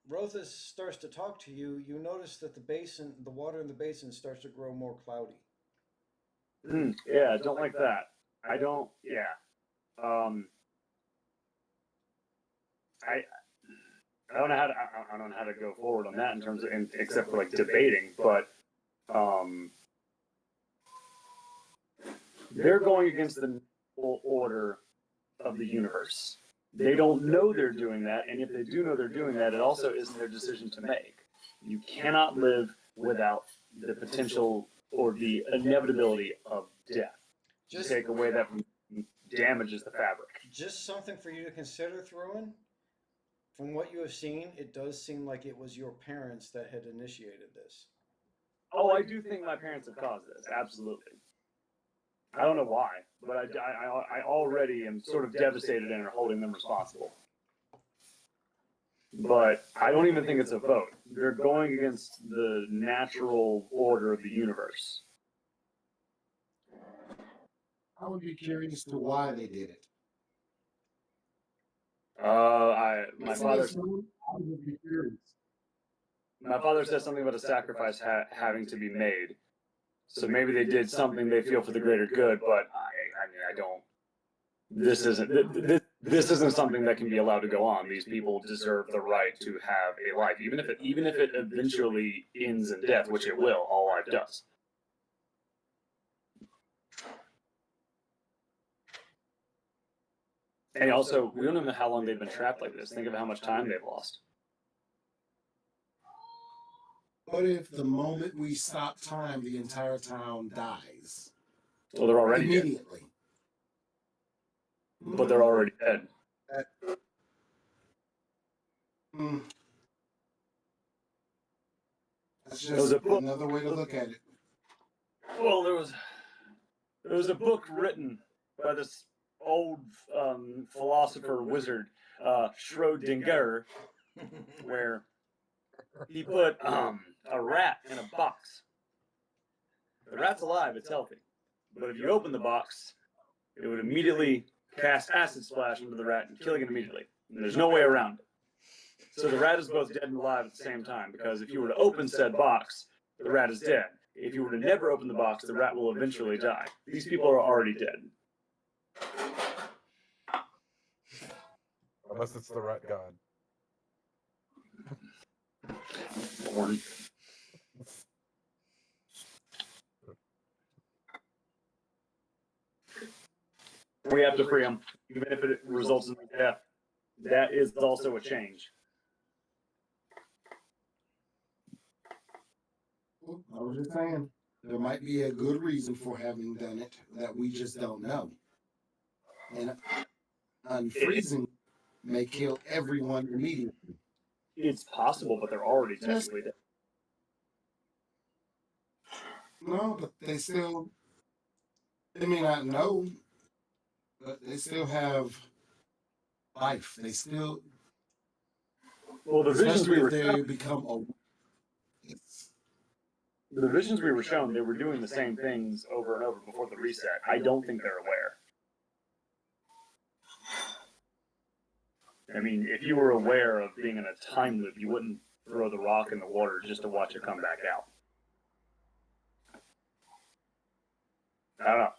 Rothus starts to talk to you, you notice that the water in the basin starts to grow more cloudy. Yeah, I don't like that. I don't. Yeah. I don't know how to. I don't know how to go forward on that in terms of, except for like debating, but they're going against the natural order of the universe. They don't know they're doing that, and if they do know they're doing that, it also isn't their decision to make. You cannot live without the potential or the inevitability of death. Just take away that damages the fabric. Just something for you to consider, Thruin. From what you have seen, it does seem like it was your parents that had initiated this. Oh, I do think my parents have caused this. Absolutely. I don't know why, but I already am sort of devastated and are holding them responsible. But I don't even think it's a vote. They're going against the natural order of the universe. I would be curious to why they did it. My father says something about a sacrifice having to be made. So maybe they did something they feel for the greater good, but I don't. This isn't something that can be allowed to go on. These people deserve the right to have a life, even if it eventually ends in death, which it will. All life does. And also, we don't know how long they've been trapped like this. Think of how much time they've lost. What if the moment we stop time, the entire town dies? Well, they're already immediately. Dead. But they're already dead. That's just another way to look at it. Well, there was a book written by this old philosopher wizard, Schrodinger, where he put a rat in a box. The rat's alive, it's healthy. But if you open the box, it would immediately cast acid splash into the rat and killing it immediately. And there's no way around it. So the rat is both dead and alive at the same time, because if you were to open said box, the rat is dead. If you were to never open the box, the rat will eventually die. These people are already dead. Unless it's the rat god. Born. We have to free him, even if it results in death. That is also a change. I was just saying, there might be a good reason for having done it that we just don't know. And unfreezing may kill everyone immediately. It's possible, but they're already technically dead. No, but they may not know, but they still have life. They still, well, the visions we were they become a. The visions we were shown, they were doing the same things over and over before the reset. I don't think they're aware. I mean, if you were aware of being in a time loop, you wouldn't throw the rock in the water just to watch it come back out. I don't know.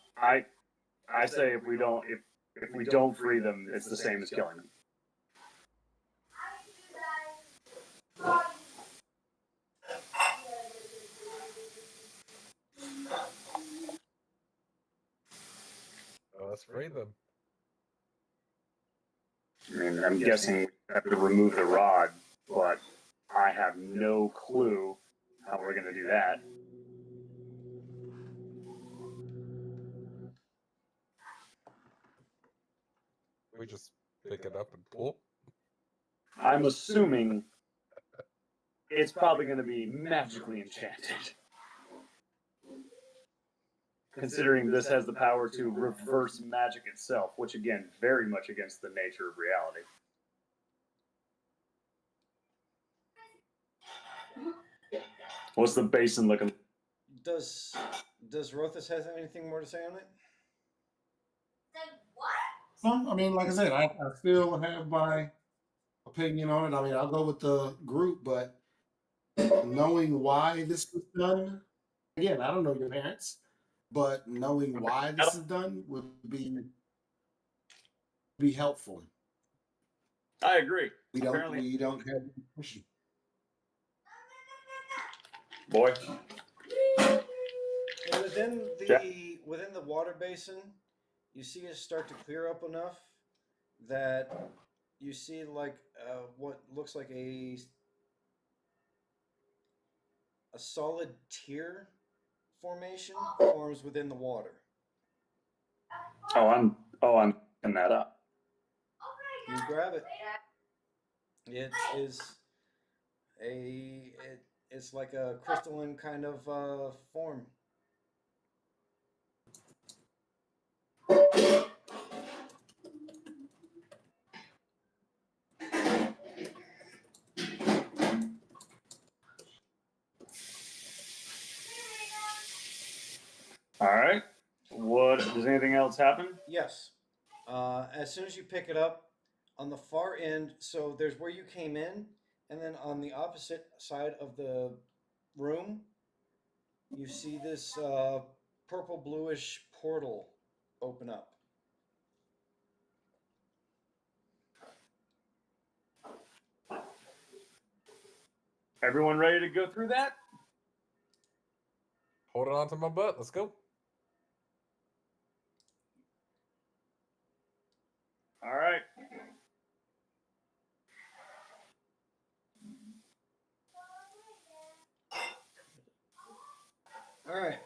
I say if we don't free them, it's the same as killing them. Let's free them. I mean, I'm guessing we have to remove the rod, but I have no clue how we're going to do that. We just pick it up and pull. I'm assuming it's probably going to be magically enchanted. Considering this has the power to reverse magic itself, which again, very much against the nature of reality. What's the basin looking? Does Rothus have anything more to say on it? I mean, like I said, I still have my opinion on it. I mean, I'll go with the group, but knowing why this was done, again, I don't know your parents, but knowing why this is done would be helpful. I agree. We don't have information. Boy. And within the water basin, you see it start to clear up enough that you see like what looks like a solid tier formation forms within the water. Oh, I'm picking that up. You grab it. It's like a crystalline kind of form. All right. Does anything else happen? Yes. As soon as you pick it up, on the far end, so there's where you came in, and then on the opposite side of the room, you see this purple bluish portal open up. Everyone ready to go through that? Holding on to my butt. Let's go. All right. All right.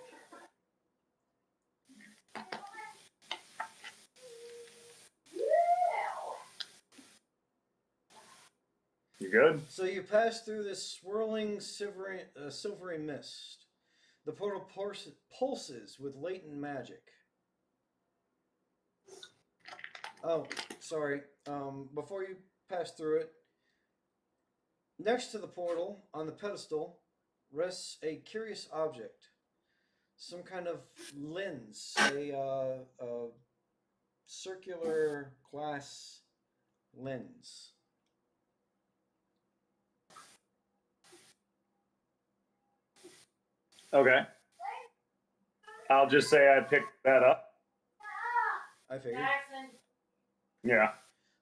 You good? So you pass through this swirling silvery mist. The portal pulses with latent magic. Oh, sorry. Before you pass through it, next to the portal on the pedestal rests a curious object, some kind of lens, a circular glass lens. Okay. I'll just say I picked that up. I figured. Yeah.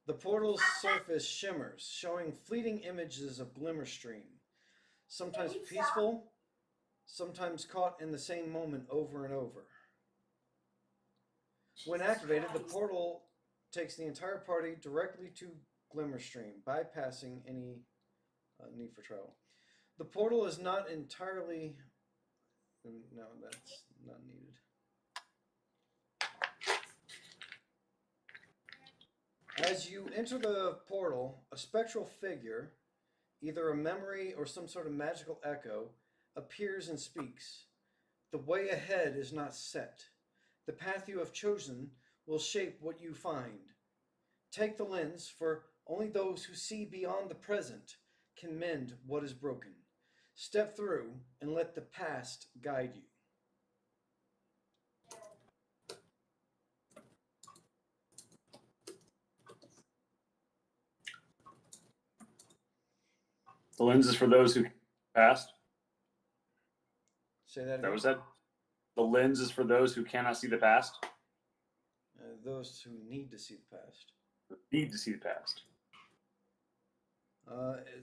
The portal's surface shimmers, showing fleeting images of glimmer stream, sometimes peaceful, sometimes caught in the same moment over and over. When activated, the portal takes the entire party directly to glimmer stream, bypassing any need for travel. The portal is not entirely... No, that's not needed. As you enter the portal, a spectral figure, either a memory or some sort of magical echo, appears and speaks. The way ahead is not set. The path you have chosen will shape what you find. Take the lens, for only those who see beyond the present can mend what is broken. Step through and let the past guide you. The lens is for those who passed. Say that again. That was it. The lens is for those who cannot see the past. Those who need to see the past. Need to see the past.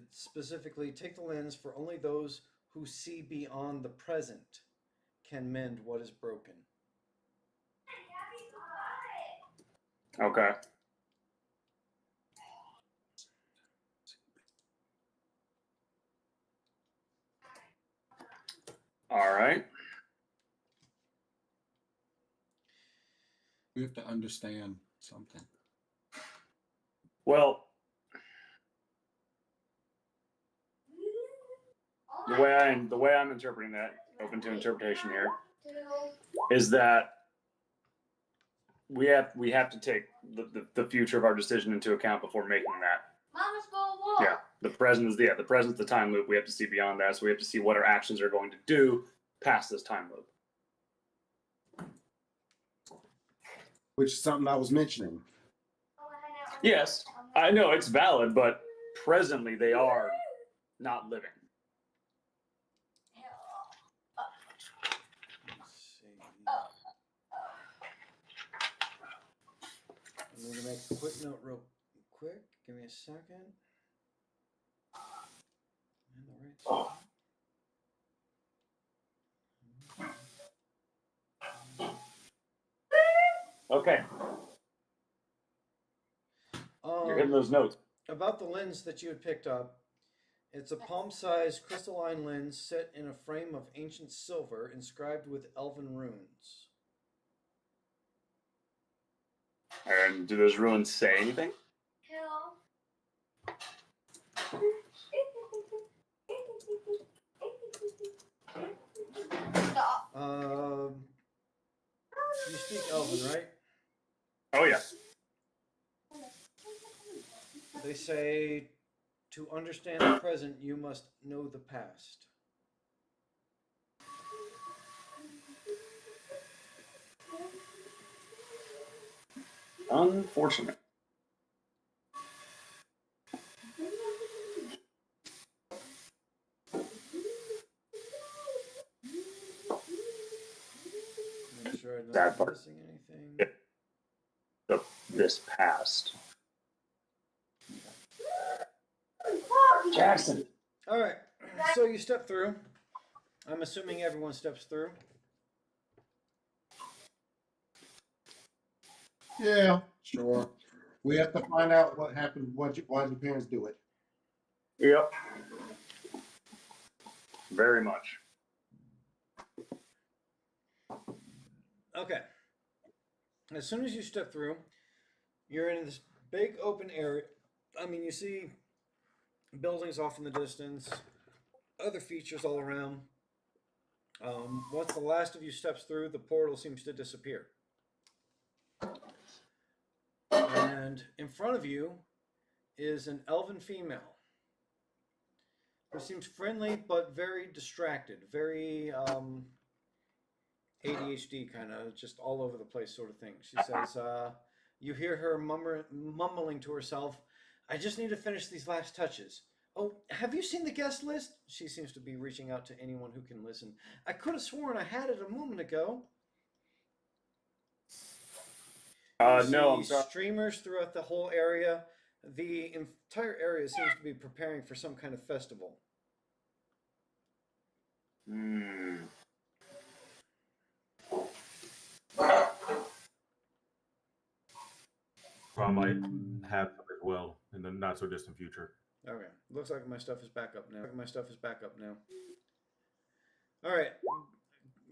Specifically, take the lens, for only those who see beyond the present can mend what is broken. Okay. All right. We have to understand something. Well, the way I'm interpreting that, open to interpretation here, is that we have to take the future of our decision into account before making that. Mama's going to walk. Yeah, the present's the time loop. We have to see beyond that, so we have to see what our actions are going to do past this time loop. Which is something I was mentioning. Yes, I know it's valid, but presently they are not living. Let's see. I'm going to make a quick note real quick. Give me a second. And the right spot. Okay, you're hitting those notes. About the lens that you had picked up, it's a palm-sized crystalline lens set in a frame of ancient silver inscribed with elven runes. And do those runes say anything? You speak elven, right? Oh yeah. They say, to understand the present, you must know the past. Unfortunate. Make sure I'm That not part. missing anything. This past. Jackson. All right, so you step through. I'm assuming everyone steps through. Yeah, sure. We have to find out what happened. Why your parents do it? Yep. Very much. Okay. As soon as you step through, you're in this big open area. I mean, you see buildings off in the distance, other features all around. Once the last of you steps through, the portal seems to disappear. And And in front of you is an elven female who seems friendly but very distracted, very ADHD kind of, just all over the place sort of thing. She says, you hear her mumbling to herself, I just need to finish these last touches. Oh, have you seen the guest list? She seems to be reaching out to anyone who can listen. I could have sworn I had it a moment ago. No, I'm sorry. Streamers throughout the whole area. The entire area seems to be preparing for some kind of festival. I might have them as well in the not so distant future. Okay, looks like my stuff is back up now. All right,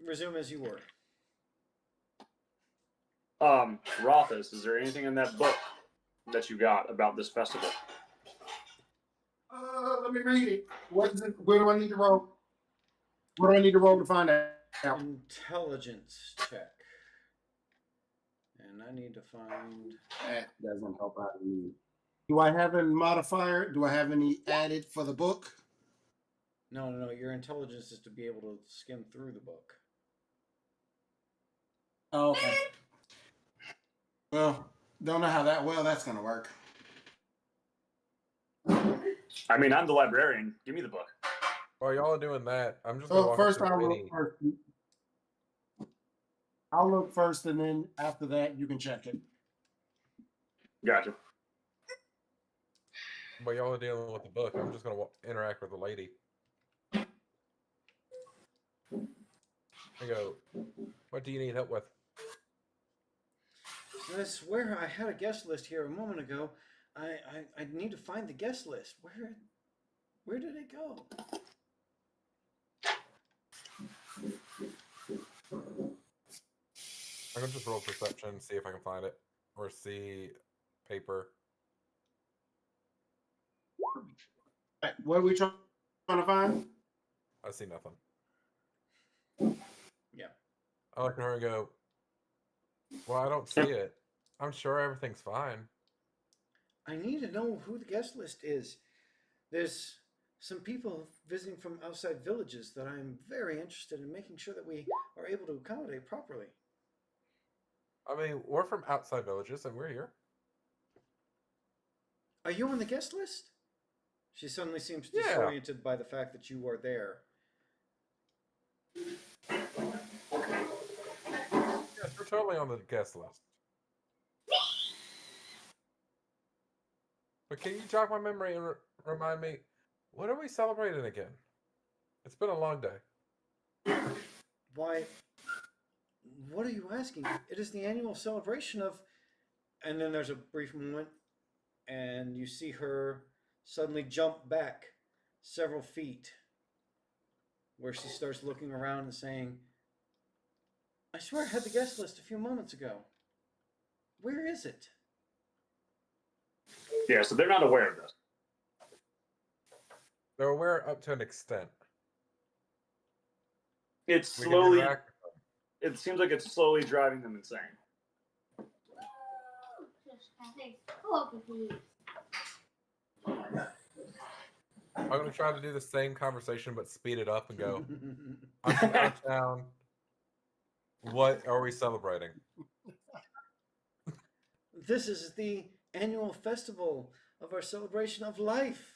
resume as you were. Rothus, is there anything in that book that you got about this festival? Let me read it. What is it? Where do I need to roll? What do I need to roll to find out? Intelligence check. And I need to find... That doesn't help out me. Do I have a modifier? Do I have any added for the book? No. Your intelligence is to be able to skim through the book. Oh, okay. Well, don't know how that's going to work. I mean, I'm the librarian. Give me the book. While y'all are doing that, I'm just going to First I'll look first. I'll look first, and then after that, you can check it. Gotcha. While y'all are dealing with the book, I'm just going to interact with the lady. I go, what do you need help with? I swear I had a guest list here a moment ago. I need to find the guest list. Where did it go? I'm going to just roll perception, see if I can find it. Or see paper. What are we trying to find? I see nothing. Yeah. I look at her and go, well, I don't see it. I'm sure everything's fine. I need to know who the guest list is. There's some people visiting from outside villages that I'm very interested in making sure that we are able to accommodate properly. I mean, we're from outside villages and we're here. Are you on the guest list? She suddenly seems disoriented by the fact that you are there. Yes, we're totally on the guest list. But can you jog my memory and remind me, what are we celebrating again? It's been a long day. Why, what are you asking? It is the annual celebration of... And then there's a brief moment, and you see her suddenly jump back several feet, where she starts looking around and saying, I swear I had the guest list a few moments ago. Where is it? Yeah, so they're not aware of this. They're aware up to an extent. It's slowly... It seems like it's slowly driving them insane. I'm going to try to do the same conversation, but speed it up and go, I'm from out of town. What are we celebrating? This is the annual festival of our celebration of life.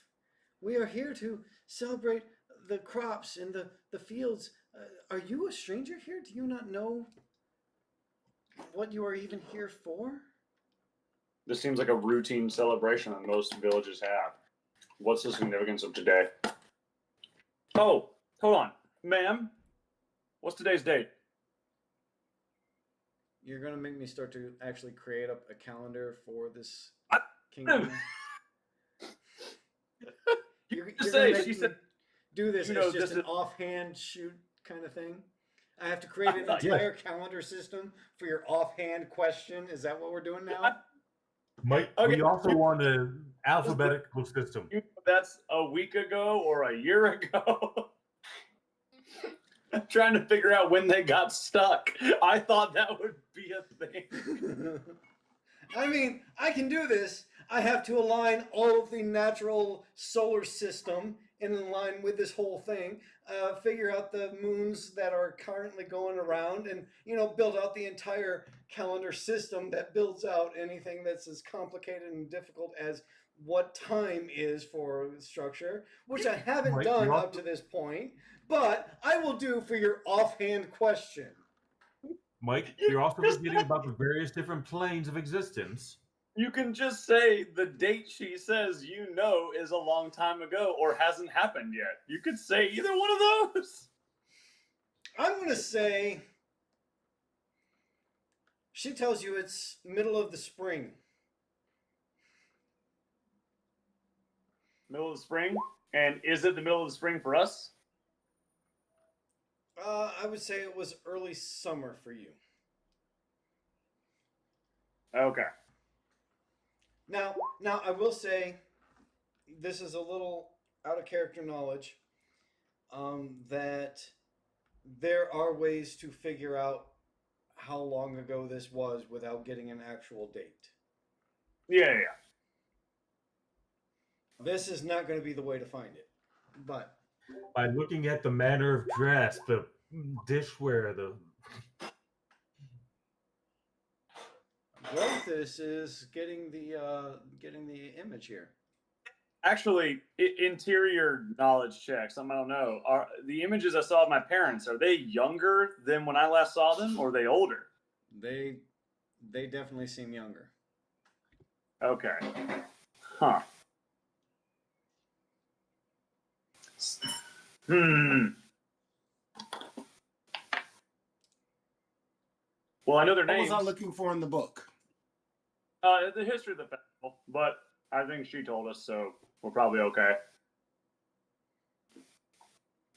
We are here to celebrate the crops and the fields. Are you a stranger here? Do you not know what you are even here for? This seems like a routine celebration that most villages have. What's the significance of today? Oh, hold on. Ma'am, what's today's date? You're going to make me start to actually create up a calendar for this kingdom. You're going to make me do this as just an offhand shoot kind of thing? I have to create an entire calendar system for your offhand question? Is that what we're doing now? Mike, we also want an alphabetical system. That's a week ago or a year ago. I'm trying to figure out when they got stuck. I thought that would be a thing. I mean, I can do this. I have to align all of the natural solar system in line with this whole thing, figure out the moons that are currently going around, and build out the entire calendar system that builds out anything that's as complicated and difficult as what time is for structure, which I haven't done up to this point, but I will do for your offhand question. Mike, you're also forgetting about the various different planes of existence. You can just say the date she says is a long time ago or hasn't happened yet. You could say either one of those. I'm going to say she tells you it's middle of the spring. Middle of the spring? And is it the middle of the spring for us? I would say it was early summer for you. Okay. Now I will say, this is a little out of character knowledge, that there are ways to figure out how long ago this was without getting an actual date. Yeah. This is not going to be the way to find it, but by looking at the manner of dress, the dishware, the Rothus is getting the image here. Actually, interior knowledge checks. I don't know. Are the images I saw of my parents, are they younger than when I last saw them, or are they older? They definitely seem younger. Okay. Huh. Well, I know their names. What was I looking for in the book? The history of the festival, but I think she told us, so we're probably okay.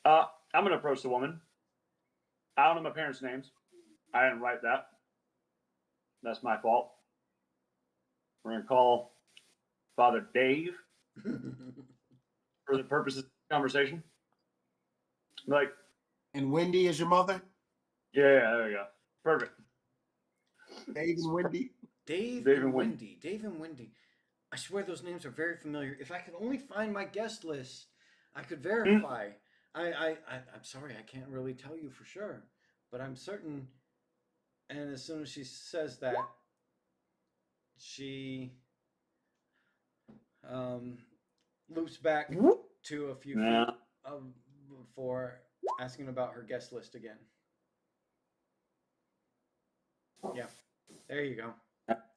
I'm gonna approach the woman. I don't know my parents' names. I didn't write that. That's my fault. We're gonna call Father Dave for the purposes of the conversation. Like, and Wendy is your mother? Yeah, there you go. Perfect. Dave and Wendy. Dave and Wendy. Dave and Wendy. I swear those names are very familiar. If I could only find my guest list, I could verify. I'm sorry, I can't really tell you for sure, but I'm certain. And as soon as she says that, she loops back to a few feet for asking about her guest list again. Yeah, there you go.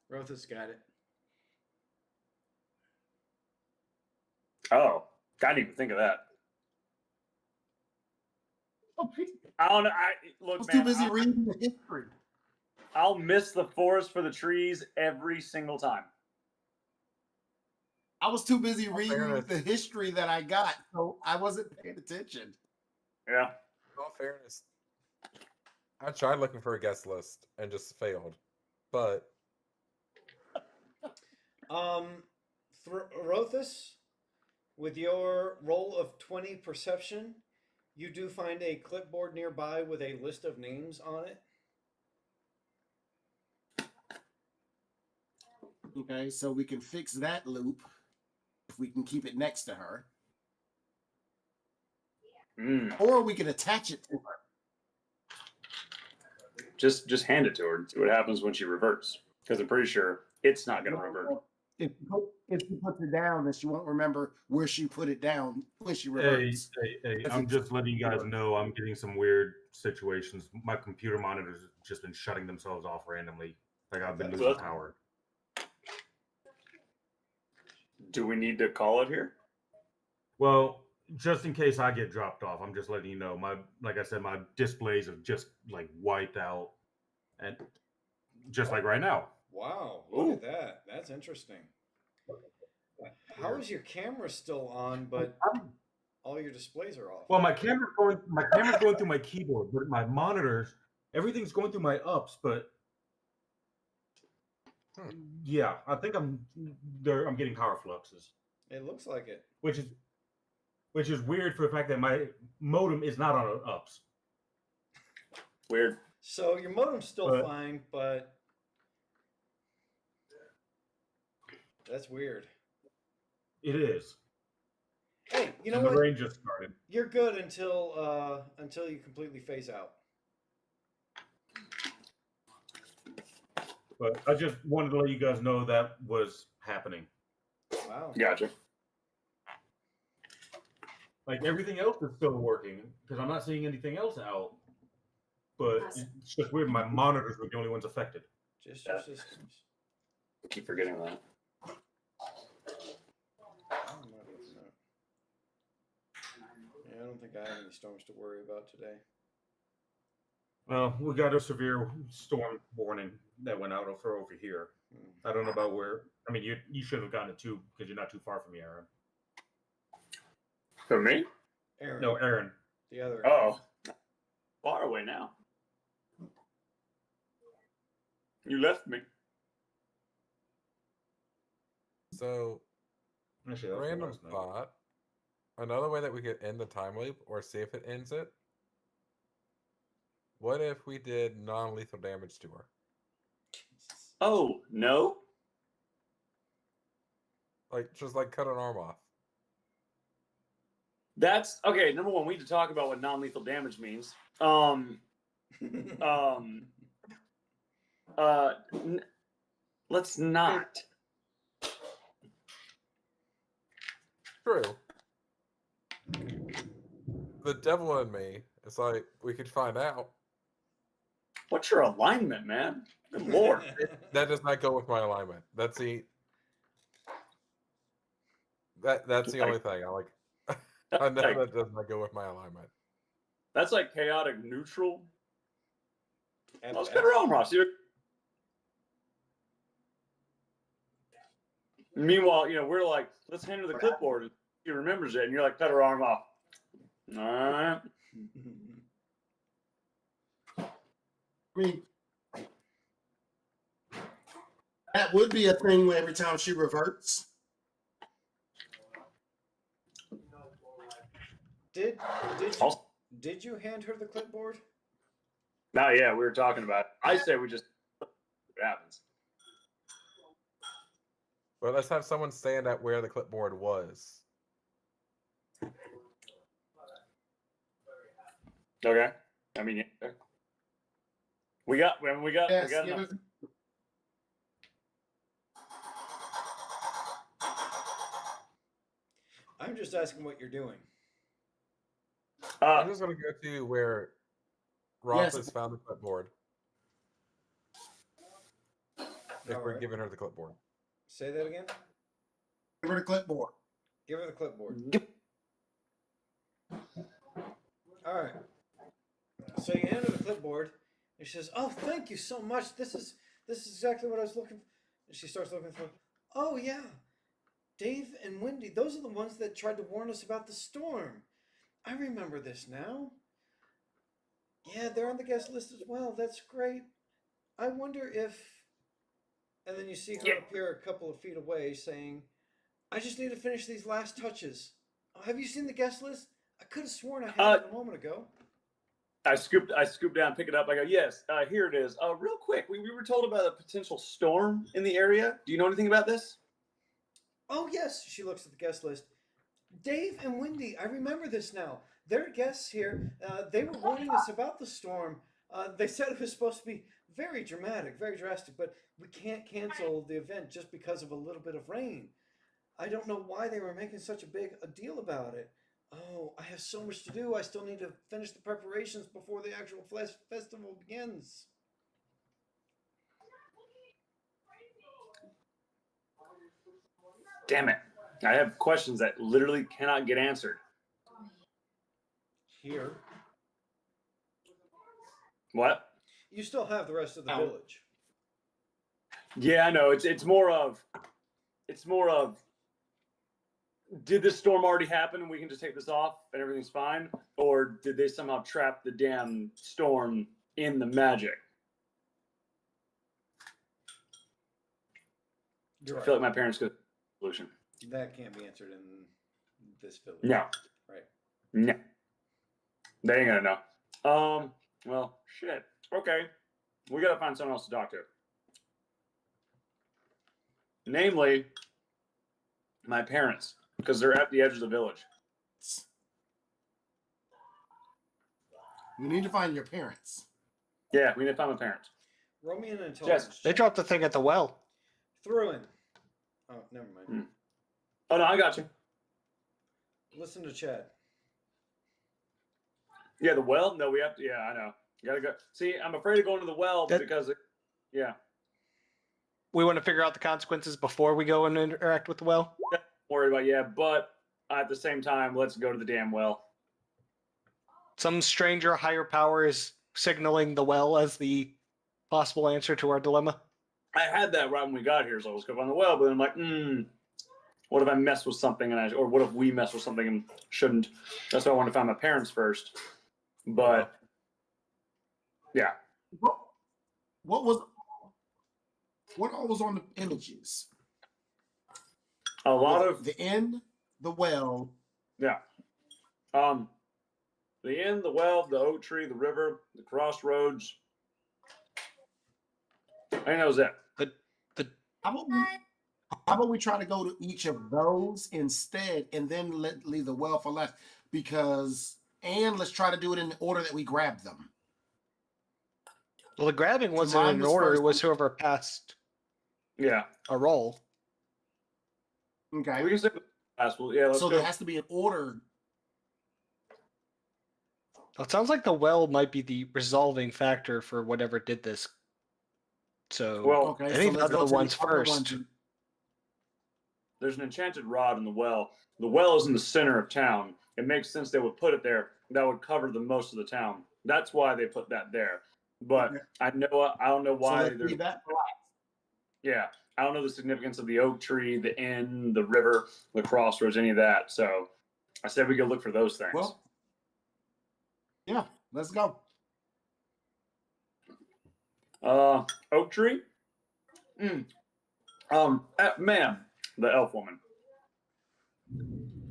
Rothus got it. Oh, I didn't even think of that. I don't know. I was too busy reading the history. I'll miss the forest for the trees every single time. I was too busy reading the history that I got, so I wasn't paying attention. Yeah. In all fairness, I tried looking for a guest list and just failed. But Rothus, with your roll of 20 perception, you do find a clipboard nearby with a list of names on it. Okay, so we can fix that loop if we can keep it next to her. Or we can attach it to her. Just hand it to her and see what happens when she reverts. Because I'm pretty sure it's not going to revert. If she puts it down, then she won't remember where she put it down when she reverts. Hey, I'm just letting you guys know I'm getting some weird situations. My computer monitors have just been shutting themselves off randomly. Like I've been losing power. Do we need to call it here? Well, just in case I get dropped off, I'm just letting you know. Like I said, my displays have just like wiped out, and just like right now. Wow, look at that. That's interesting. How is your camera still on, but all your displays are off? Well, my camera's going through my keyboard, but my monitors, everything's going through my ups, but yeah, I think I'm getting power fluxes. It looks like it. Which is weird for the fact that my modem is not on ups. Weird. So your modem's still fine, but That's weird. It is. Hey, you know And what? the rain just started. You're good until you completely phase out. But I just wanted to let you guys know that was happening. Wow. Gotcha. Like everything else is still working because I'm not seeing anything else out. But it's just weird. My monitors were the only ones affected. Just your systems. I keep forgetting that. Yeah, I don't think I have any storms to worry about today. Well, we got a severe storm warning that went out for over here. I don't know about where. I mean, you should have gotten it too because you're not too far from me, Aaron. For me? Aaron. No, Aaron. The other. Oh, far away now. You left me. So, Actually, that was random last night. thought. Another way that we could end the time loop or see if it ends it. What if we did non-lethal damage to her? Oh, no? Like, just like cut an arm off. That's okay. Number one, we need to talk about what non-lethal damage means. Let's not. True. The devil in me is like, we could find out. What's your alignment, man? Good lord. That does not go with my alignment. That's the only thing. I like. I know that does not go with my alignment. That's like chaotic neutral. And Let's cut her arm off. Meanwhile, we're like, let's hand her the clipboard. And she remembers it, and you're like, cut her arm off. All right. I mean, that would be a thing where every time she reverts. Did you hand her the clipboard? No, yeah, we were talking about it. I say we just what happens. But let's have someone stand at where the clipboard was. Okay. I mean, yeah. we got Yes, enough. I'm just asking what you're doing. I'm just going to go to where Ross Yes. has found the clipboard. If we're giving her the clipboard. Say that again. Give her the clipboard. Give her the clipboard. Yep. All right. So you hand her the clipboard, and she says, "Oh, thank you so much. This is exactly what I was looking for." And she starts looking for. Oh yeah, Dave and Wendy. Those are the ones that tried to warn us about the storm. I remember this now. Yeah, they're on the guest list as well. That's great. I wonder if. And then you see her appear a couple of feet away, saying, "I just need to finish these last touches." Oh, have you seen the guest list? I could have sworn I had it a moment ago. I scooped down, pick it up. I go, yes, here it is. Real quick, we were told about a potential storm in the area. Do you know anything about this? Oh, yes. She looks at the guest list. Dave and Wendy, I remember this now. They're guests here. They were warning us about the storm. They said it was supposed to be very dramatic, very drastic, but we can't cancel the event just because of a little bit of rain. I don't know why they were making such a big a deal about it. Oh, I have so much to do. I still need to finish the preparations before the actual festival begins. Damn it. I have questions that literally cannot get answered. Here. What? You still have the rest of the village. Yeah, I know. It's more of did this storm already happen and we can just take this off and everything's fine? Or did they somehow trap the damn storm in the magic? I feel like my parents could have a solution. That can't be answered in this village. No. Right. No. They ain't gonna know. Well, shit. Okay. We gotta find someone else to talk to. Namely, My parents, because they're at the edge of the village. We need to find your parents. Yeah, we need to find my parents. Roll me an intelligence. They dropped the thing at the well. Threw in. Oh, never mind. Oh, no, I got you. Listen to Chad. Yeah, the well? No, we have to. Yeah, I know. You gotta go. See, I'm afraid of going to the well because, yeah. We want to figure out the consequences before we go and interact with the well. Don't worry about but at the same time, let's go to the damn well. Some stranger higher power is signaling the well as the possible answer to our dilemma. I had that right when we got here, so I was going on the well, but I'm like, what if I mess with something or what if we mess with something and shouldn't? That's why I want to find my parents first. But yeah. What all was on the images? A lot of the inn, the well. Yeah. The inn, the well, the oak tree, the river, the crossroads. I think that was it. How about we try to go to each of those instead, and then leave the well for last? And let's try to do it in the order that we grabbed them. Well, the grabbing wasn't in order; it was whoever passed. Yeah. A roll. Okay. We can stick with last. Well, yeah. Let's so go. there has to be an order. Well, it sounds like the well might be the resolving factor for whatever did this. So I think the other one's first. There's an enchanted rod in the well. The well is in the center of town. It makes sense they would put it there. That would cover the most of the town. That's why they put that there. But I don't know why. So leave that for last. Yeah, I don't know the significance of the oak tree, the inn, the river, the crossroads, any of that. So I said we could look for those things. Well, yeah, let's go. Oak tree. Ma'am, the elf woman.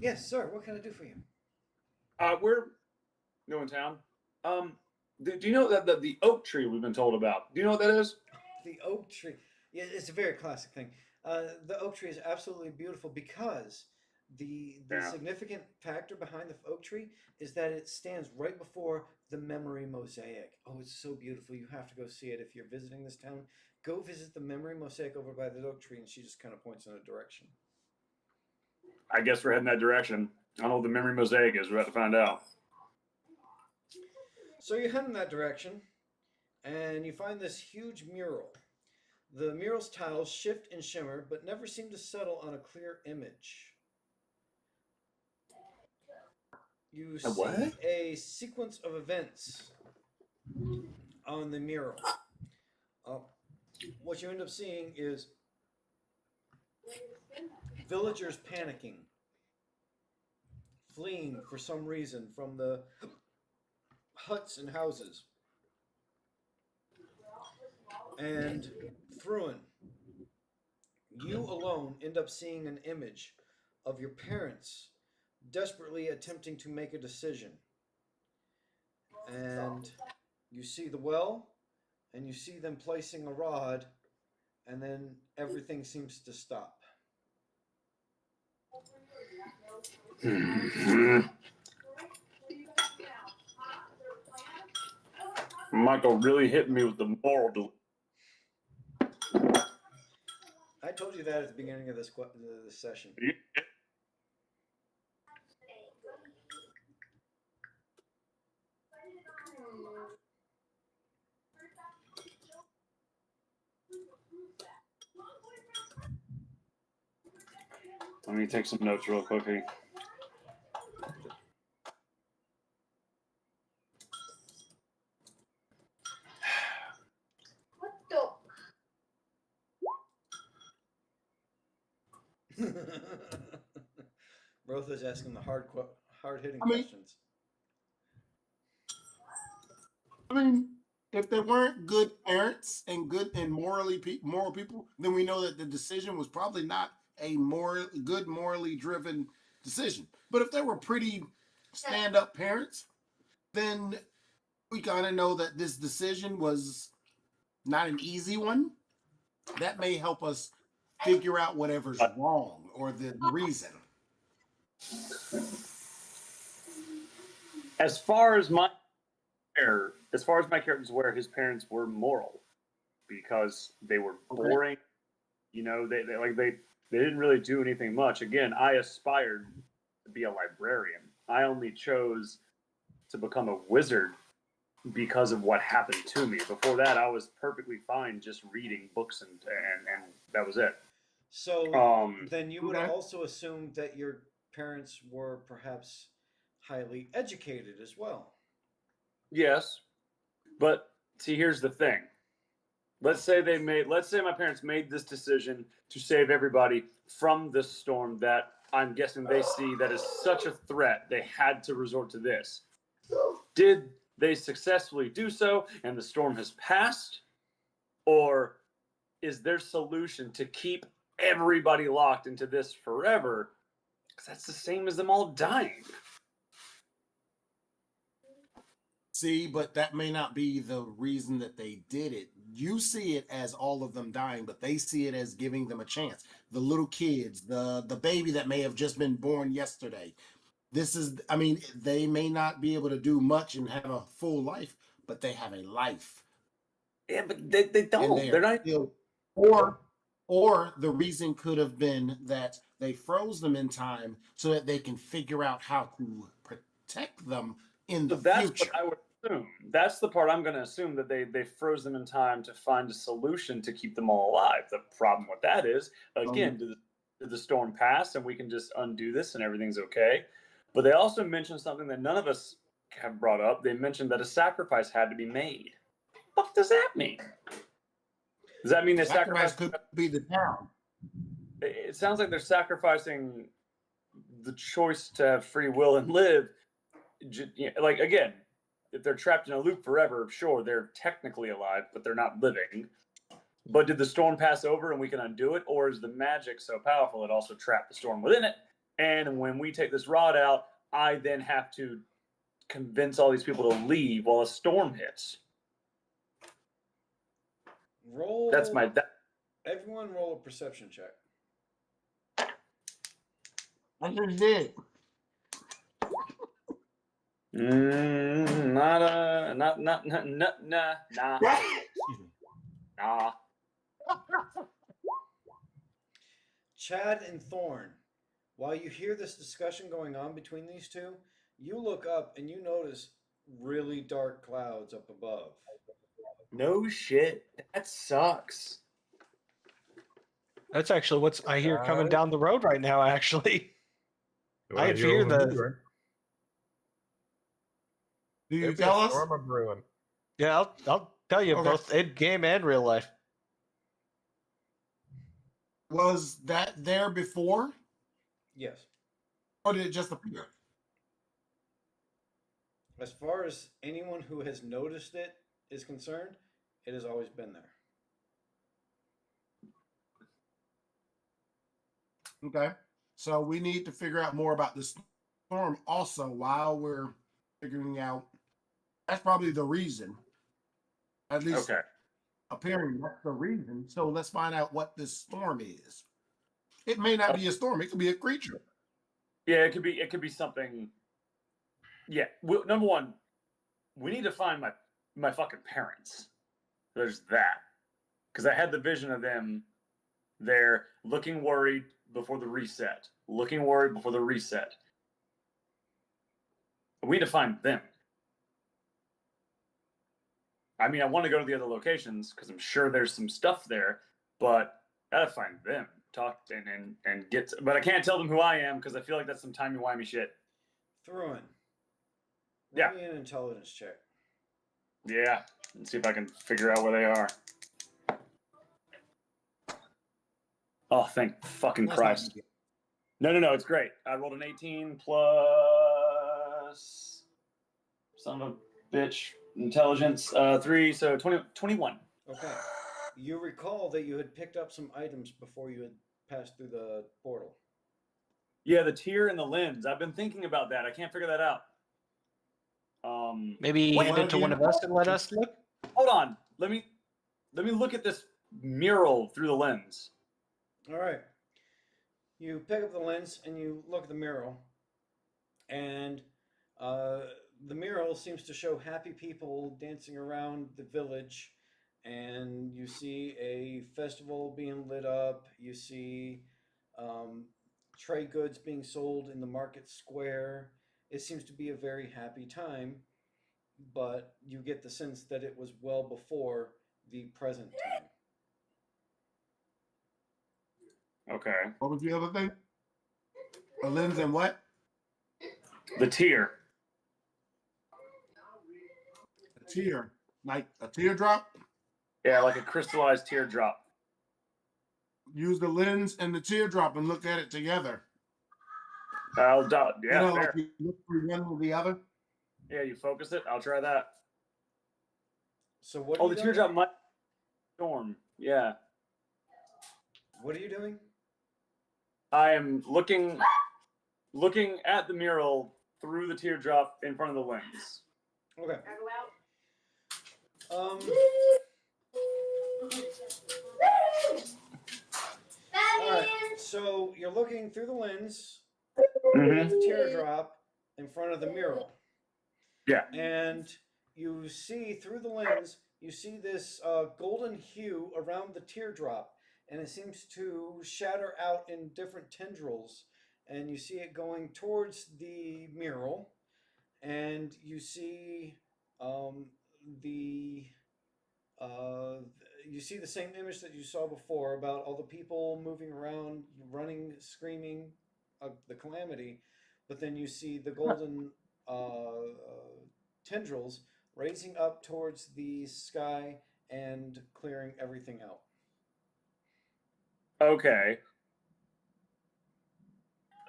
Yes, sir. What can I do for you? We're new in town. Do you know that the oak tree we've been told about? Do you know what that is? The oak tree. Yeah, it's a very classic thing. The oak tree is absolutely beautiful because the significant factor behind the oak tree is that it stands right before the memory mosaic. Oh, it's so beautiful. You have to go see it if you're visiting this town. Go visit the memory mosaic over by the oak tree, and she just kind of points in a direction. I guess we're heading that direction. I don't know what the memory mosaic is. We're about to find out. So you head in that direction, and you find this huge mural. The mural's tiles shift and shimmer, but never seem to settle on a clear image. You see a sequence of events on the mural. What you end up seeing is villagers panicking, fleeing for some reason from the huts and houses. And Fruin, you alone end up seeing an image of your parents desperately attempting to make a decision. And you see the well, and you see them placing a rod, and then everything seems to stop. Michael really hit me with the moral. I told you that at the beginning of this session. Let me take some notes real quickly. Rotha's asking the hard-hitting questions. I mean, if there weren't good parents and good and moral people, then we know that the decision was probably not a morally driven decision. But if there were pretty stand-up parents, then we kind of know that this decision was not an easy one. That may help us figure out whatever's wrong or the reason? As far as my character is aware, his parents were moral because they were boring. You know, they didn't really do anything much. Again, I aspired to be a librarian. I only chose to become a wizard because of what happened to me. Before that, I was perfectly fine just reading books and that was it. So then you would also assume that your parents were perhaps highly educated as well. Yes, but see, here's the thing. Let's say my parents made this decision to save everybody from this storm that I'm guessing they see that is such a threat, they had to resort to this. Did they successfully do so and the storm has passed? Or is their solution to keep everybody locked into this forever? Because that's the same as them all dying. See, but that may not be the reason that they did it. You see it as all of them dying, but they see it as giving them a chance. The little kids, the baby that may have just been born yesterday. They may not be able to do much and have a full life, but they have a life. Yeah, but they don't. They're not. Still, or the reason could have been that they froze them in time so that they can figure out how to protect them in the that's future. What I would assume. That's the part I'm going to assume, that they froze them in time to find a solution to keep them all alive. The problem with that is, again, did the storm pass and we can just undo this and everything's okay? But they also mentioned something that none of us have brought up. They mentioned that a sacrifice had to be made. What the fuck does that mean? Does that mean they sacrifice could be the town? It sounds like they're sacrificing the choice to have free will and live. Like, again, if they're trapped in a loop forever, sure, they're technically alive, but they're not living. But did the storm pass over and we can undo it? Or is the magic so powerful it also trapped the storm within it? And when we take this rod out, I then have to convince all these people to leave while a storm hits. Everyone roll a perception check. I just did. Nah. Chad and Thorn, while you hear this discussion going on between these two, you look up and you notice really dark clouds up above. No shit. That sucks. That's actually what I hear coming down the road right now, actually. Well, I fear that. Do you tell us? Storm of ruin. Yeah, I'll tell you both in game and real life. Was that there before? Yes. Or did it just appear? As far as anyone who has noticed it is concerned, it has always been there. Okay. So we need to figure out more about this storm also while we're figuring out. That's probably the reason. At least appearing that's the reason. So let's find out what this storm is. It may not be a storm. It could be a creature. Yeah, it could be something. Yeah. Number one, we need to find my fucking parents. There's that. Because I had the vision of them there looking worried before the reset. Looking worried before the reset. We need to find them. I mean, I want to go to the other locations because I'm sure there's some stuff there, but I gotta find them, talk and get. But I can't tell them who I am because I feel like that's some timey-wimey shit. Thruin. Yeah. Give me an intelligence check. Yeah. Let's see if I can figure out where they are. Oh, thank fucking Christ. No, it's great. I rolled an 18 plus son of a bitch intelligence 3, so 21. Okay. You recall that you had picked up some items before you had passed through the portal. Yeah, the tear and the lens. I've been thinking about that. I can't figure that out. Maybe hand it to one of us and let us look. Hold on. Let me look at this mural through the lens. All right. You pick up the lens and you look at the mural, and the mural seems to show happy people dancing around the village, and you see a festival being lit up. You see trade goods being sold in the market square. It seems to be a very happy time, but you get the sense that it was well before the present time. Okay. What was the other thing? A lens and what? The tear. A tear. Like a teardrop? Yeah, like a crystallized teardrop. Use the lens and the teardrop and look at it together. Yeah, You know, fair. like you look through one or the other. Yeah, you focus it. I'll try that. So what? Oh, the teardrop might storm. Yeah. What are you doing? I am looking at the mural through the teardrop in front of the lens. Okay. All right. So you're looking through the lens with the teardrop in front of the mural. Yeah. And you see through the lens, you see this golden hue around the teardrop, and it seems to shatter out in different tendrils. And you see it going towards the mural, and you see the you see the same image that you saw before about all the people moving around, running, screaming, the calamity, but then you see the golden tendrils raising up towards the sky and clearing everything out. Okay.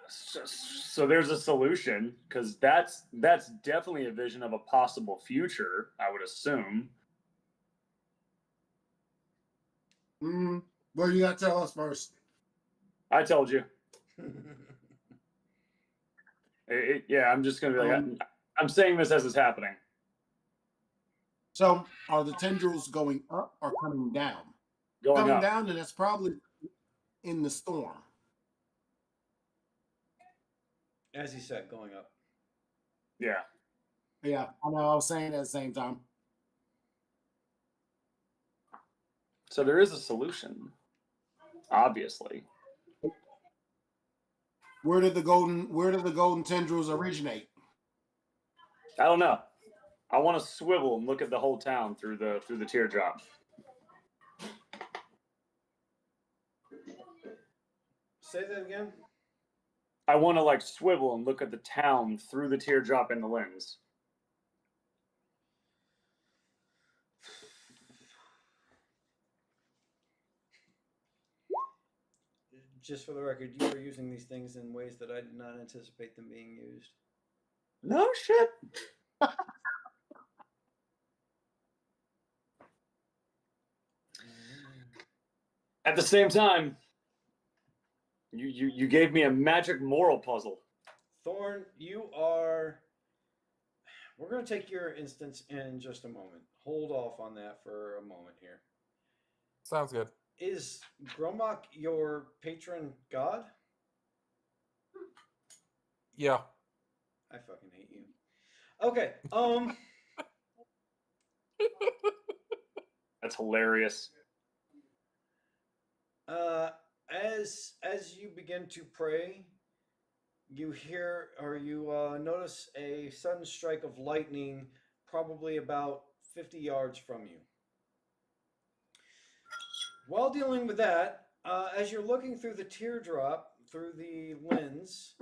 So there's a solution, because that's definitely a vision of a possible future, I would assume. Well, you gotta tell us first. I told you. Yeah, I'm just gonna be like, I'm saying this as it's happening. So, are the tendrils going up or coming down? Going up. Down, and that's probably in the storm. As he said, going up. Yeah. Yeah, I know. I was saying at the same time. So there is a solution, obviously. Where did the golden tendrils originate? I don't know. I want to swivel and look at the whole town through the teardrop. Say that again. I want to swivel and look at the town through the teardrop in the lens. Just for the record, you are using these things in ways that I did not anticipate them being used. No shit. At the same time, you gave me a magic moral puzzle. Thorn, you are... We're going to take your instance in just a moment. Hold off on that for a moment here. Sounds good. Is Gromok your patron god? Yeah. I fucking hate you. Okay. That's hilarious. As you begin to pray, you hear or you notice a sudden strike of lightning, probably about 50 yards from you. While dealing with that, as you're looking through the teardrop, through the lens,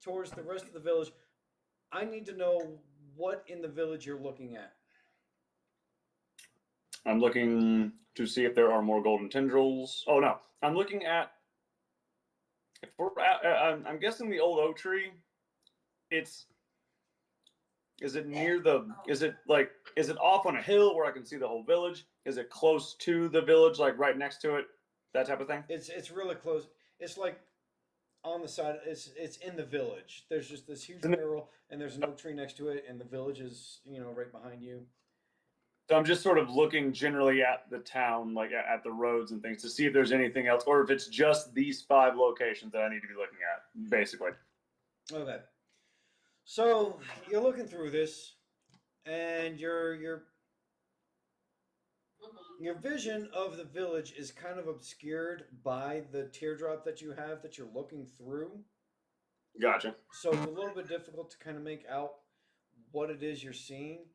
towards the rest of the village, I need to know what in the village you're looking at. I'm looking to see if there are more golden tendrils. Oh no, I'm looking at. I'm guessing the old oak tree. Is it near the? Is it off on a hill where I can see the whole village? Is it close to the village, like right next to it? That type of thing. It's really close. It's like on the side. It's in the village. There's just this huge mural, and there's an oak tree next to it, and the village is right behind you. So I'm just sort of looking generally at the town, like at the roads and things, to see if there's anything else, or if it's just these 5 locations that I need to be looking at, basically. Okay. So you're looking through this, and your vision of the village is kind of obscured by the teardrop that you have that you're looking through. Gotcha. So it's a little bit difficult to kind of make out what it is you're seeing.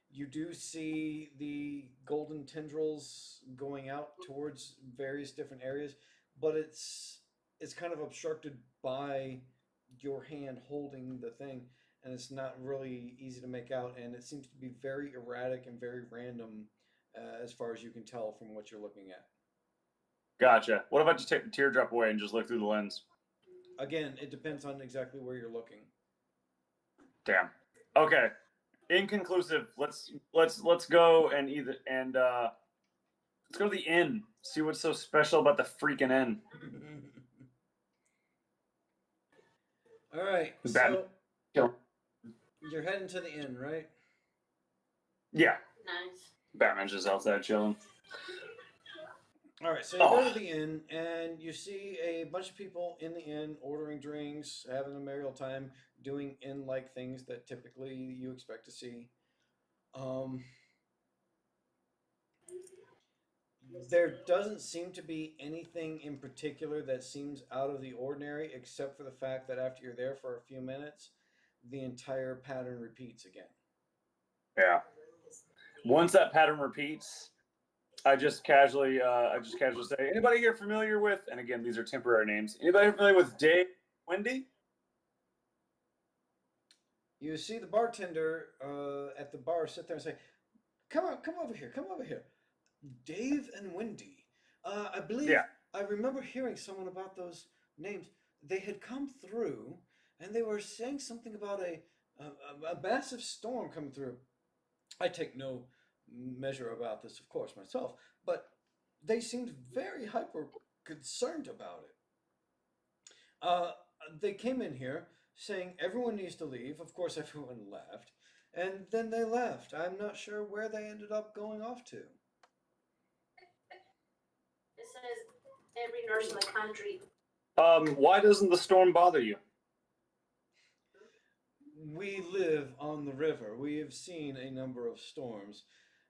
You do see the golden tendrils going out towards various different areas, but it's kind of obstructed by your hand holding the thing, and it's not really easy to make out, and it seems to be very erratic and very random as far as you can tell from what you're looking at. Gotcha. What if I just take the teardrop away and just look through the lens? Again, it depends on exactly where you're looking. Damn. Okay. Inconclusive. Let's go and let's go to the inn. See what's so special about the freaking inn. All right. So you're heading to the inn, right? Yeah. Nice. Batman's just outside chilling. All right, so you go to the inn, and you see a bunch of people in the inn ordering drinks, having a merry old time, doing inn-like things that typically you expect to see. There doesn't seem to be anything in particular that seems out of the ordinary, except for the fact that after you're there for a few minutes, the entire pattern repeats again. Yeah. Once that pattern repeats, I just casually say, anybody here familiar with, and again, these are temporary names, anybody familiar with Dave, Wendy? You see the bartender at the bar sit there and say, come over here. Dave and Wendy. I believe, I remember hearing someone about those names. They had come through, and they were saying something about a massive storm coming through. I take no measure about this, of course, myself, but they seemed very hyper concerned about it. They came in here saying everyone needs to leave. Of course, everyone left, and then they left. I'm not sure where they ended up going off to. It says every nurse in the country. Why doesn't the storm bother you? We live on the river. We have seen a number of storms.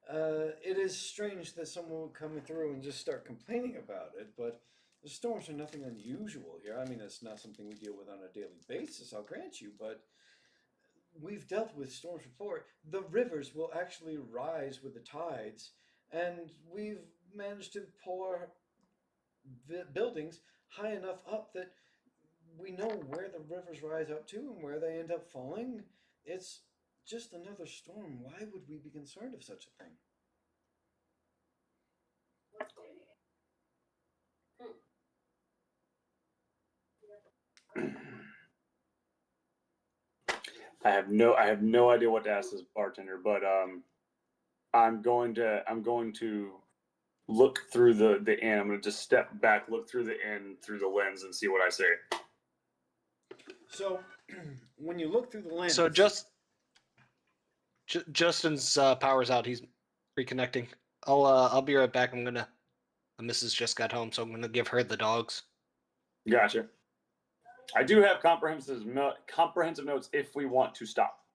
It is strange that someone would come through and just start complaining about it, but the storms are nothing unusual here. I mean, it's not something we deal with on a daily basis, I'll grant you, but we've dealt with storms before. The rivers will actually rise with the tides, and we've managed to pull our buildings high enough up that we know where the rivers rise up to and where they end up falling. It's just another storm. Why would we be concerned of such a thing? I have no idea what to ask this bartender, but I'm going to look through the inn. I'm going to just step back, look through the inn through the lens, and see what I see. So, when you look through the lens, so Justin's power's out. He's reconnecting. I'll be right back. The missus just got home, so I'm gonna give her the dogs. Gotcha. I do have comprehensive notes if we want to stop.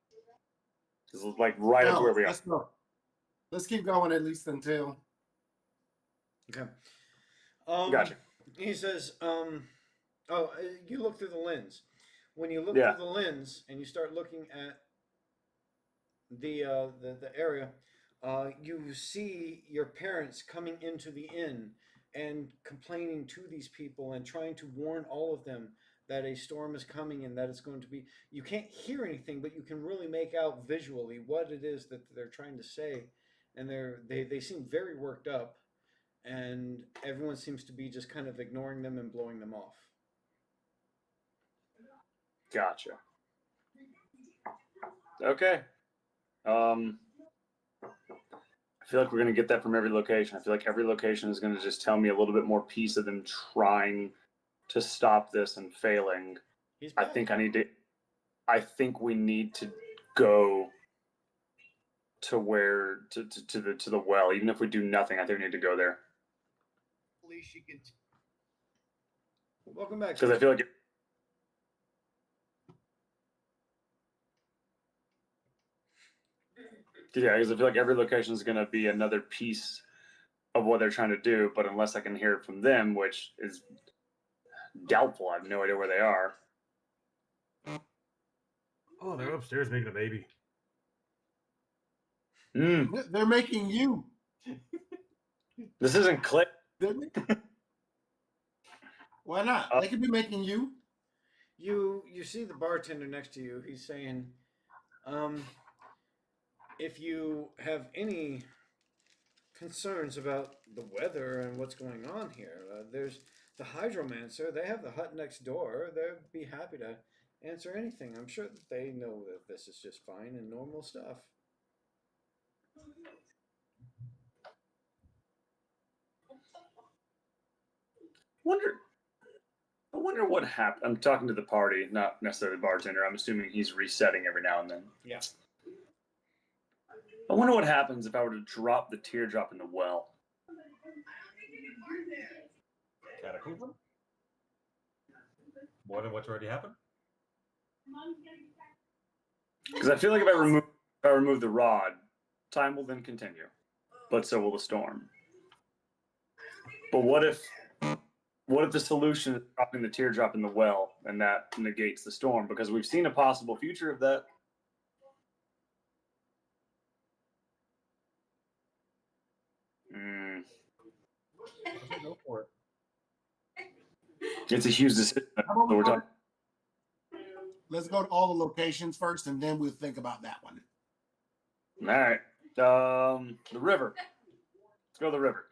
This is like right up to where we are. Let's keep going at least until. Okay. Gotcha. He says, you look through the lens. When you look through the lens and you start looking at the area, you see your parents coming into the inn and complaining to these people and trying to warn all of them that a storm is coming and that it's going to be. You can't hear anything, but you can really make out visually what it is that they're trying to say, and they seem very worked up, and everyone seems to be just kind of ignoring them and blowing them off. Gotcha. Okay. I feel like we're going to get that from every location. I feel like every location is going to just tell me a little bit more piece of them trying to stop this and failing. I think we need to go to where to the well. Even if we do nothing, I think we need to go there. She can. Welcome back. Because I feel like. Yeah, because I feel like every location is going to be another piece of what they're trying to do, but unless I can hear it from them, which is doubtful, I have no idea where they are. Oh, they're upstairs making a baby. They're making you. This isn't Click. Why not? They could be making you. You see the bartender next to you. He's saying, if you have any concerns about the weather and what's going on here, there's the hydromancer. They have the hut next door. They'd be happy to answer anything. I'm sure that they know that this is just fine and normal stuff. I wonder what happened. I'm talking to the party, not necessarily the bartender. I'm assuming he's resetting every now and then. Yeah. I wonder what happens if I were to drop the teardrop in the well. Cataclysm? More than what's already happened? Because I feel like if I remove the rod, time will then continue, but so will the storm. But what if the solution is dropping the teardrop in the well, and that negates the storm? Because we've seen a possible future of that. Go for it. It's a huge decision. Let's go to all the locations first, and then we'll think about that one. All right. The river. Let's go to the river.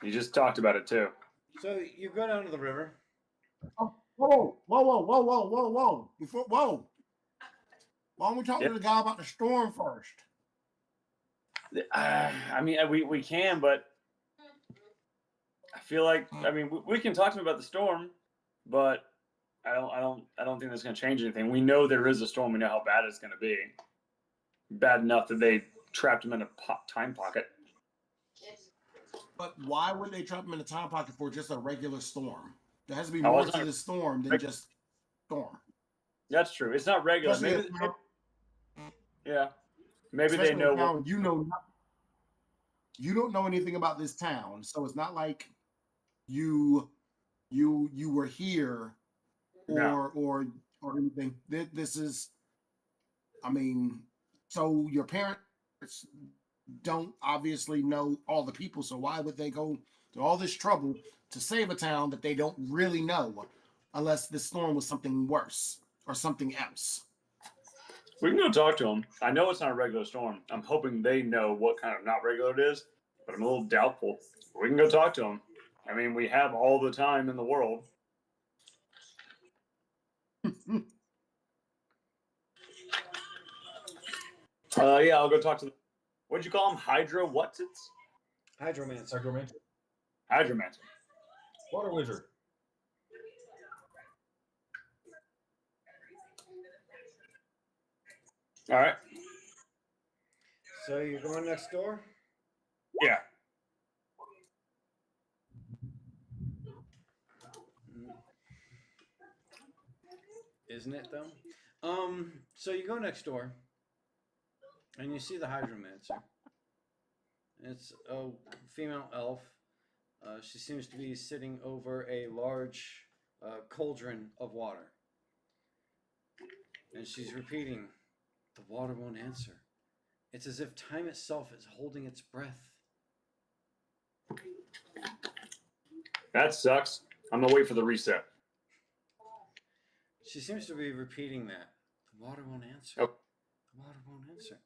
You just talked about it too. So you go down to the river. Oh, whoa. Whoa. Why don't we talk to the guy about the storm first? I mean, we can, but I feel like we can talk to him about the storm, but I don't think that's going to change anything. We know there is a storm. We know how bad it's going to be. Bad enough that they trapped him in a time pocket. But why would they trap him in a time pocket for just a regular storm? There has to be more to this storm than just storm. That's true. It's not regular. Maybe they know. Now, you don't know anything about this town, so it's not like you were here or anything. This is, so your parents don't obviously know all the people, so why would they go to all this trouble to save a town that they don't really know, unless the storm was something worse or something else? We can go talk to them. I know it's not a regular storm. I'm hoping they know what kind of not regular it is, but I'm a little doubtful. We can go talk to them. I mean, we have all the time in the world. Yeah, I'll go talk to them. What'd you call him? Hydromancer. Hydromancer. Water wizard. All right. So you're going next door? Yeah. Isn't it though? So you go next door and you see the hydromancer. It's a female elf. She seems to be sitting over a large cauldron of water. And she's repeating, "The water won't answer. It's as if time itself is holding its breath." That sucks. I'm going to wait for the reset. She seems to be repeating that. The water won't answer. Oh. The water won't answer.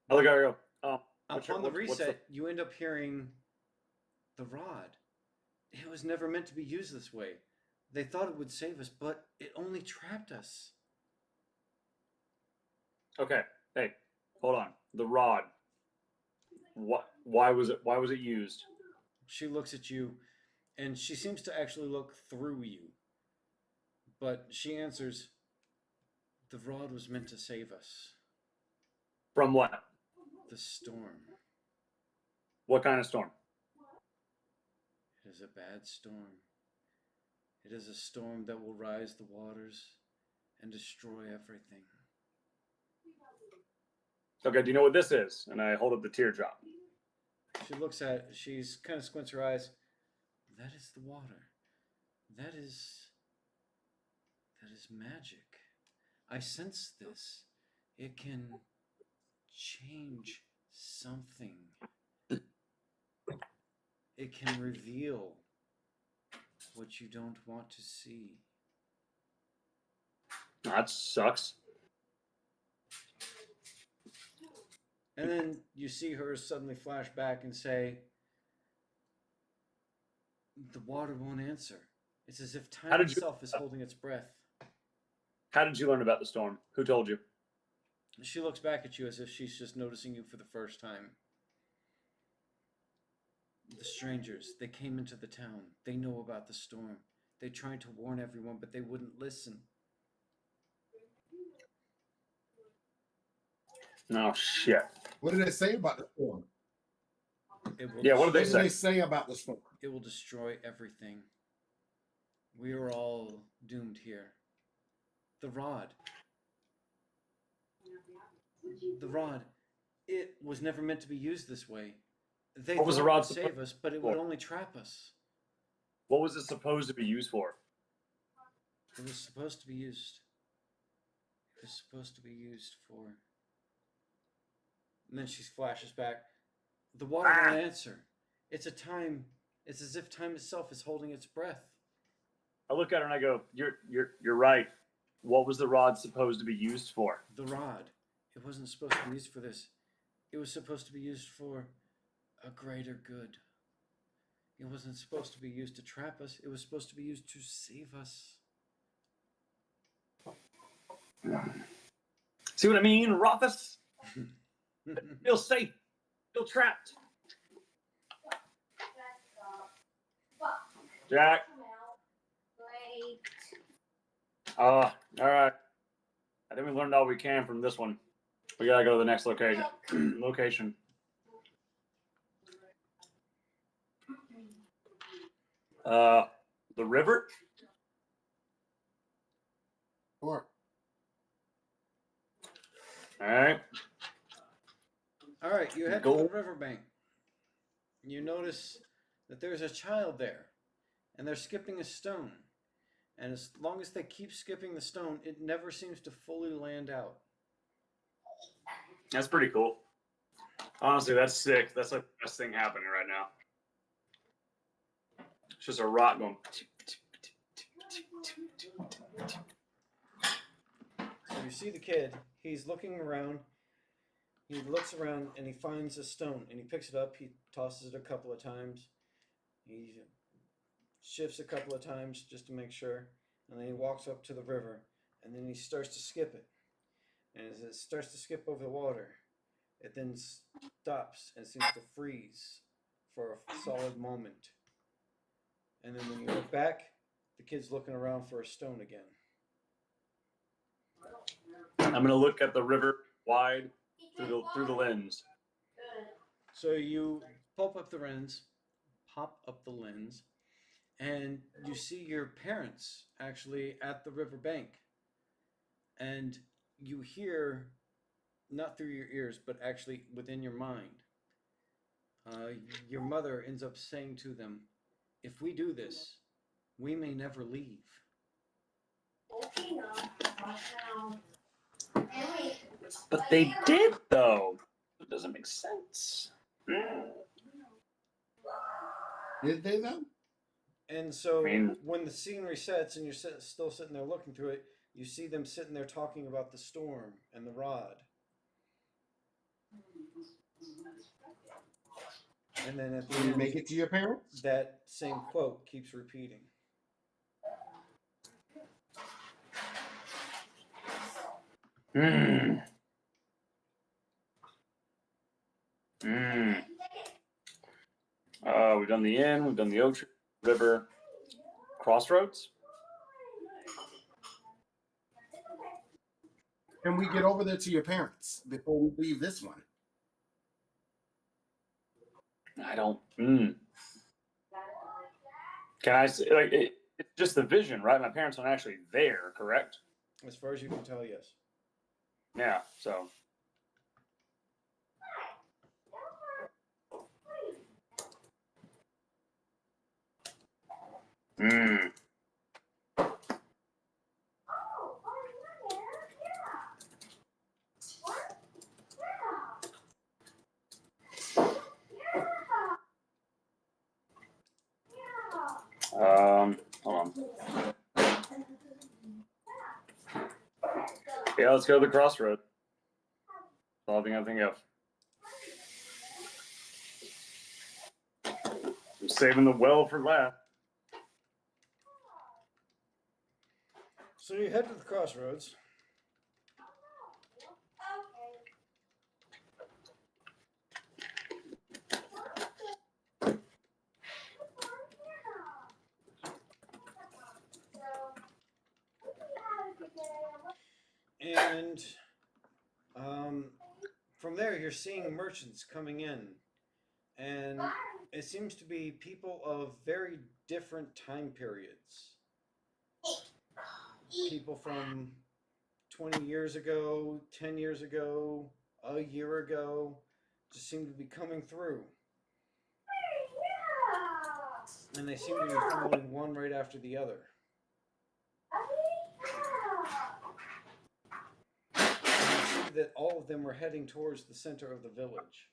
I look at her and go, upon the reset, you end up hearing the rod. It was never meant to be used this way. They thought it would save us, but it only trapped us. Okay. Hey, hold on. The rod. Why was it used? She looks at you, and she seems to actually look through you. But she answers, "The rod was meant to save us." From what? The storm. What kind of storm? It is a bad storm. It is a storm that will rise the waters and destroy everything. Okay, do you know what this is? And I hold up the teardrop. She looks at it, she's kind of squints her eyes. That is the water. That is magic. I sense this. It can change something. It can reveal what you don't want to see. That sucks. And then you see her suddenly flash back and say, the water won't answer. It's as if time itself is holding its breath. How did you learn about the storm? Who told you? She looks back at you as if she's just noticing you for the first time. The strangers, they came into the town. They know about the storm. They tried to warn everyone, but they wouldn't listen. Oh, shit. What did they say about the storm? Yeah, what did they say about the storm? It will destroy everything. We are all doomed here. The rod. The rod. It was never meant to be used this way. They What was the thought it rod would save us, but it would only trap us. What was it supposed to be used for? It was supposed to be used. It was supposed to be used for. And then she flashes back. The water won't answer. It's a time. It's as if time itself is holding its breath. I look at her and I go, "You're right. What was the rod supposed to be used for?" The rod. It wasn't supposed to be used for this. It was supposed to be used for a greater good. It wasn't supposed to be used to trap us. It was supposed to be used to save us. See what I mean, Rothus? Feel safe. Feel trapped. Jack. All right. I think we learned all we can from this one. We gotta go to the next location. The river? Sure. All right. All right, you head to the riverbank. You notice that there's a child there, and they're skipping a stone. And as long as they keep skipping the stone, it never seems to fully land out. That's pretty cool. Honestly, that's sick. That's like the best thing happening right now. It's just a rock going. So you see the kid. He's looking around. He looks around and he finds a stone and he picks it up. He tosses it a couple of times. He shifts a couple of times just to make sure. And then he walks up to the river and then he starts to skip it. And as it starts to skip over the water, it then stops and seems to freeze for a solid moment. And then when you look back, the kid's looking around for a stone again. I'm gonna look at the river wide through the lens. So you pop up the lens, and you see your parents actually at the river bank. And you hear, not through your ears, but actually within your mind, your mother ends up saying to them, if we do this, we may never leave. But they did, though. It doesn't make sense. Did they, though? And so when the scene resets and you're still sitting there looking through it, you see them sitting there talking about the storm and the rod. And then at the end, make it to your parents? That same quote keeps repeating. We've done the inn, we've done the ocean, river, crossroads. Can we get over there to your parents before we leave this one? I don't. Can I say, like, it's just the vision, right? My parents aren't actually there, correct? As far as you can tell, yes. Yeah, so. Hold on. Yeah, let's go to the crossroad. That's all I think I think of. I'm saving the well for last. So you head to the crossroads. And from there, you're seeing merchants coming in. And it seems to be people of very different time periods. People from 20 years ago, 10 years ago, a year ago, just seem to be coming through. And they seem to be following one right after the other. And you see that all of them are heading towards the center of the village.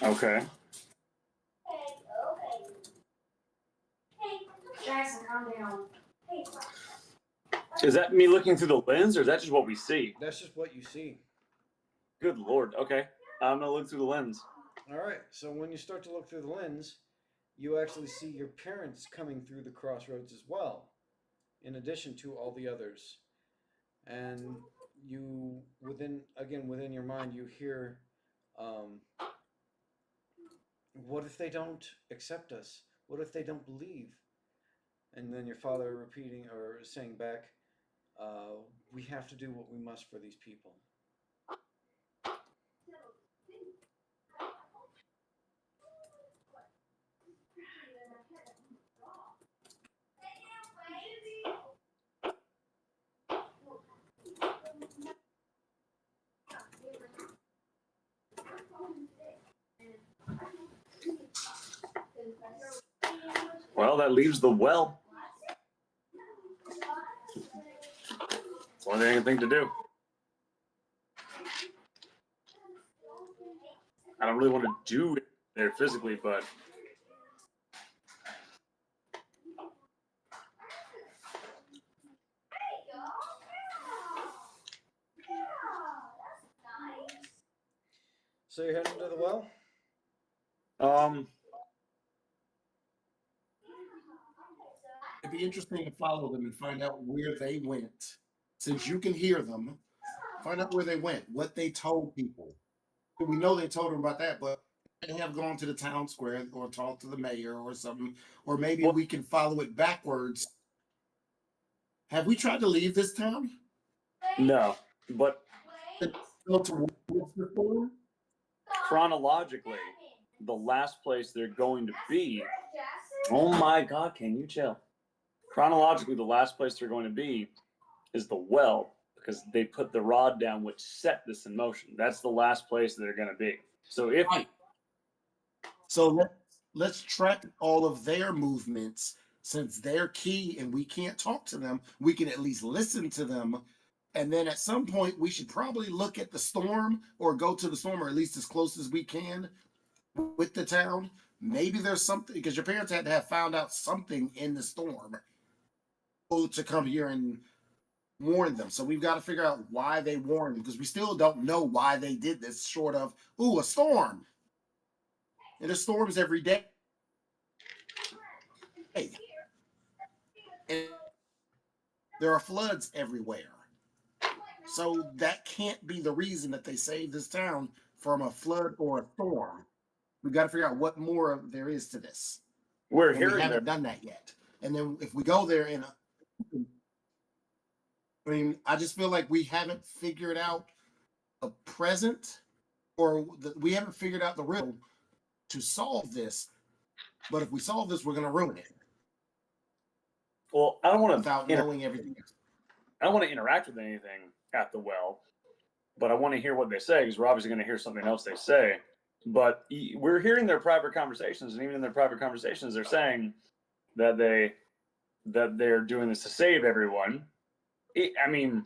Okay. Jackson, calm down. Is that me looking through the lens, or is that just what we see? That's just what you see. Good Lord. Okay. I'm going to look through the lens. All right. So when you start to look through the lens, you actually see your parents coming through the crossroads as well, in addition to all the others. And you, within your mind, you hear, what if they don't accept us? What if they don't believe? And then your father repeating or saying back, we have to do what we must for these people. Well, that leaves the well. It's the only thing I can think to do. I don't really want to do it there physically, but So you're heading to the well? It'd be interesting to follow them and find out where they went. Since you can hear them, find out where they went, what they told people. We know they told them about that, but they have gone to the town square or talked to the mayor or something, or maybe we can follow it backwards. Have we tried to leave this town? no. But Go towards the store? chronologically, the last place they're going to be. Oh my God, can you chill? Chronologically, the last place they're going to be is the well, because they put the rod down which set this in motion. That's the last place they're going to be. So if let's track all of their movements. Since they're key and we can't talk to them, we can at least listen to them. And then at some point, we should probably look at the storm or go to the storm, or at least as close as we can with the town. Maybe there's something, because your parents had to have found out something in the storm to come here and warn them. So we've got to figure out why they warned them, because we still don't know why they did this, short of, a storm. And there's storms every day. Hey. And there are floods everywhere. So that can't be the reason that they saved this town from a flood or a storm. We've got to figure out what more there is to this. we haven't done that yet. And then if we go there and I mean, I just feel like we haven't figured out a present, or we haven't figured out the riddle to solve this. But if we solve this, we're going to ruin it. Well, I don't want to without knowing everything. I don't want to interact with anything at the well, but I want to hear what they say because we're obviously going to hear something else they say. But we're hearing their private conversations, and even in their private conversations, they're saying that they're doing this to save everyone. I mean,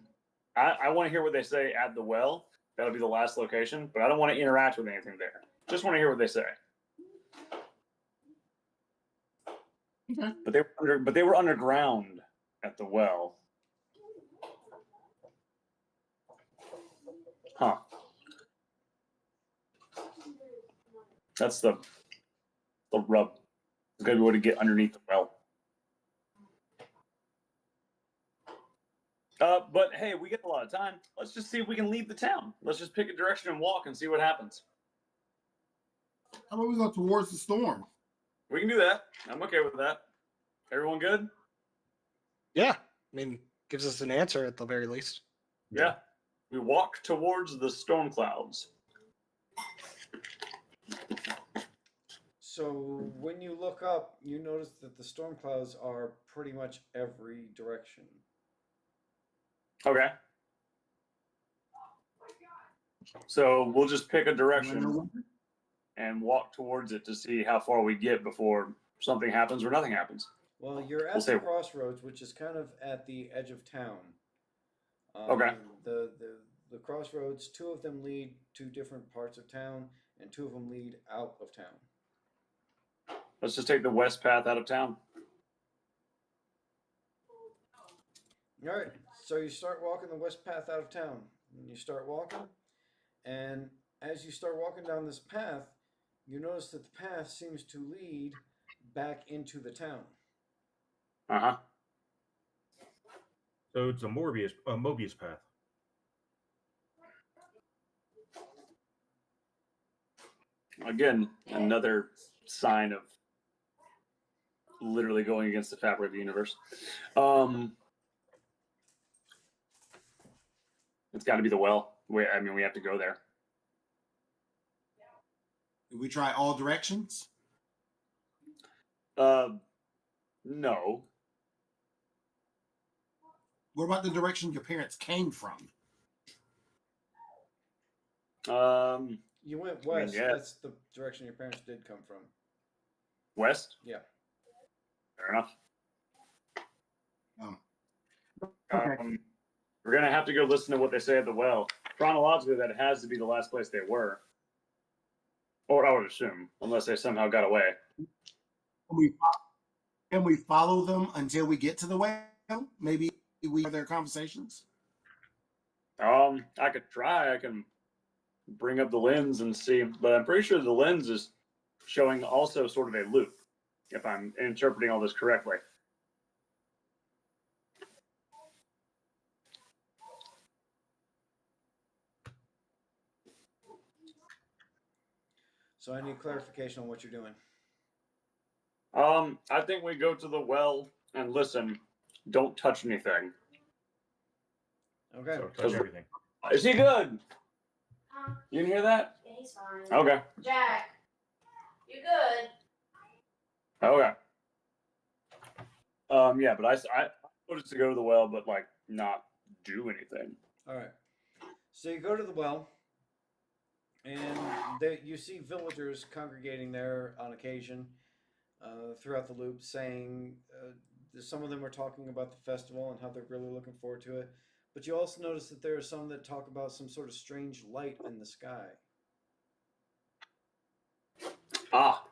I want to hear what they say at the well. That'll be the last location, but I don't want to interact with anything there. Just want to hear what they say. Okay. But they were underground at the well. Huh. That's the rub. It's gonna be able to get underneath the well. But hey, we get a lot of time. Let's just see if we can leave the town. Let's just pick a direction and walk and see what happens. How about we go towards the storm? We can do that. I'm okay with that. Everyone good? Yeah. I mean, gives us an answer at the very least. Yeah. We walk towards the storm clouds. So when you look up, you notice that the storm clouds are pretty much every direction. Okay. So we'll just pick a direction and walk towards it to see how far we get before something happens or nothing happens. Well, you're at the crossroads, which is kind of at the edge of town. Okay. The crossroads, two of them lead to different parts of town, and two of them lead out of town. Let's just take the west path out of town. All right. So you start walking the west path out of town. And you start walking, and as you start walking down this path, you notice that the path seems to lead back into the town. Uh-huh. So it's a Mobius path. Again, another sign of literally going against the fabric of the universe. It's got to be the well. We have to go there. Do we try all directions? No. What about the direction your parents came from? You went west. Yeah. That's the direction your parents did come from. West? Yeah. Fair enough. Okay. We're going to have to go listen to what they say at the well. Chronologically, that has to be the last place they were. Or I would assume, unless they somehow got away. Can we follow them until we get to the well? Maybe we have their conversations? I could try. I can bring up the lens and see. But I'm pretty sure the lens is showing also sort of a loop, if I'm interpreting all this correctly. So I need clarification on what you're doing. I think we go to the well and listen. Don't touch anything. Okay. So touch everything. Is he good? You didn't hear that? Yeah, he's fine. Okay. Jack, you good? Okay. Yeah, but I wanted to go to the well, but like not do anything. All right. So you go to the well, and you see villagers congregating there on occasion throughout the loop, saying some of them are talking about the festival and how they're really looking forward to it. But you also notice that there are some that talk about some sort of strange light in the sky. Ah.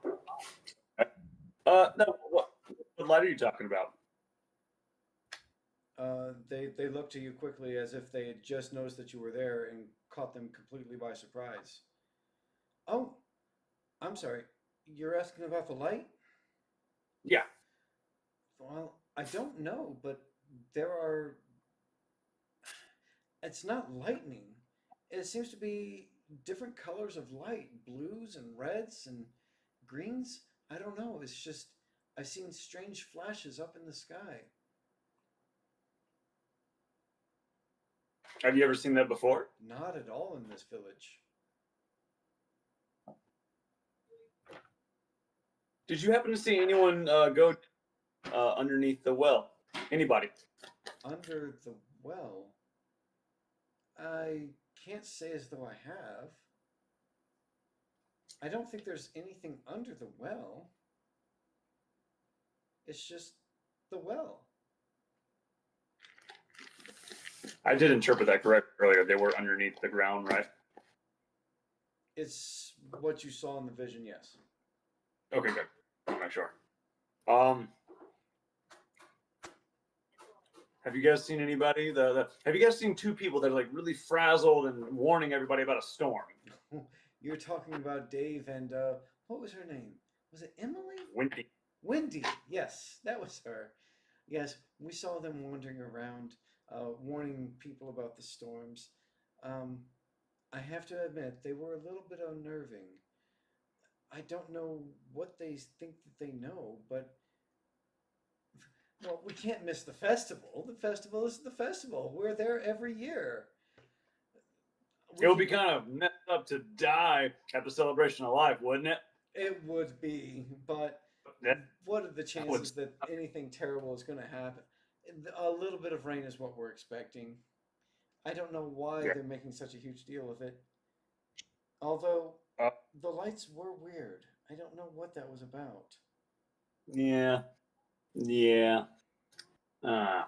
No. What light are you talking about? They look to you quickly as if they had just noticed that you were there and caught them completely by surprise. Oh, I'm sorry. You're asking about the light? Yeah. Well, I don't know, but there are... It's not lightning. It seems to be different colors of light. Blues and reds and greens. I don't know. It's just... I've seen strange flashes up in the sky. Have you ever seen that before? Not at all in this village. Did you happen to see anyone go underneath the well? Anybody? Under the well? I can't say as though I have. I don't think there's anything under the well. It's just the well. I did interpret that correct earlier. They were underneath the ground, right? It's what you saw in the vision, yes. Okay, good. I'm not sure. Have you guys seen anybody? Have you guys seen two people that are like really frazzled and warning everybody about a storm? You're talking about Dave and what was her name? Was it Emily? Wendy. Wendy. Yes, that was her. Yes, we saw them wandering around, warning people about the storms. I have to admit, they were a little bit unnerving. I don't know what they think that they know, but well, we can't miss the festival. The festival is the festival. We're there every year. It would be kind of messed up to die at the celebration of life, wouldn't it? It would be, but what are the chances that anything terrible is going to happen? A little bit of rain is what we're expecting. I don't know why they're making such a huge deal of it. Although the lights were weird. I don't know what that was about. Yeah. Yeah. I'm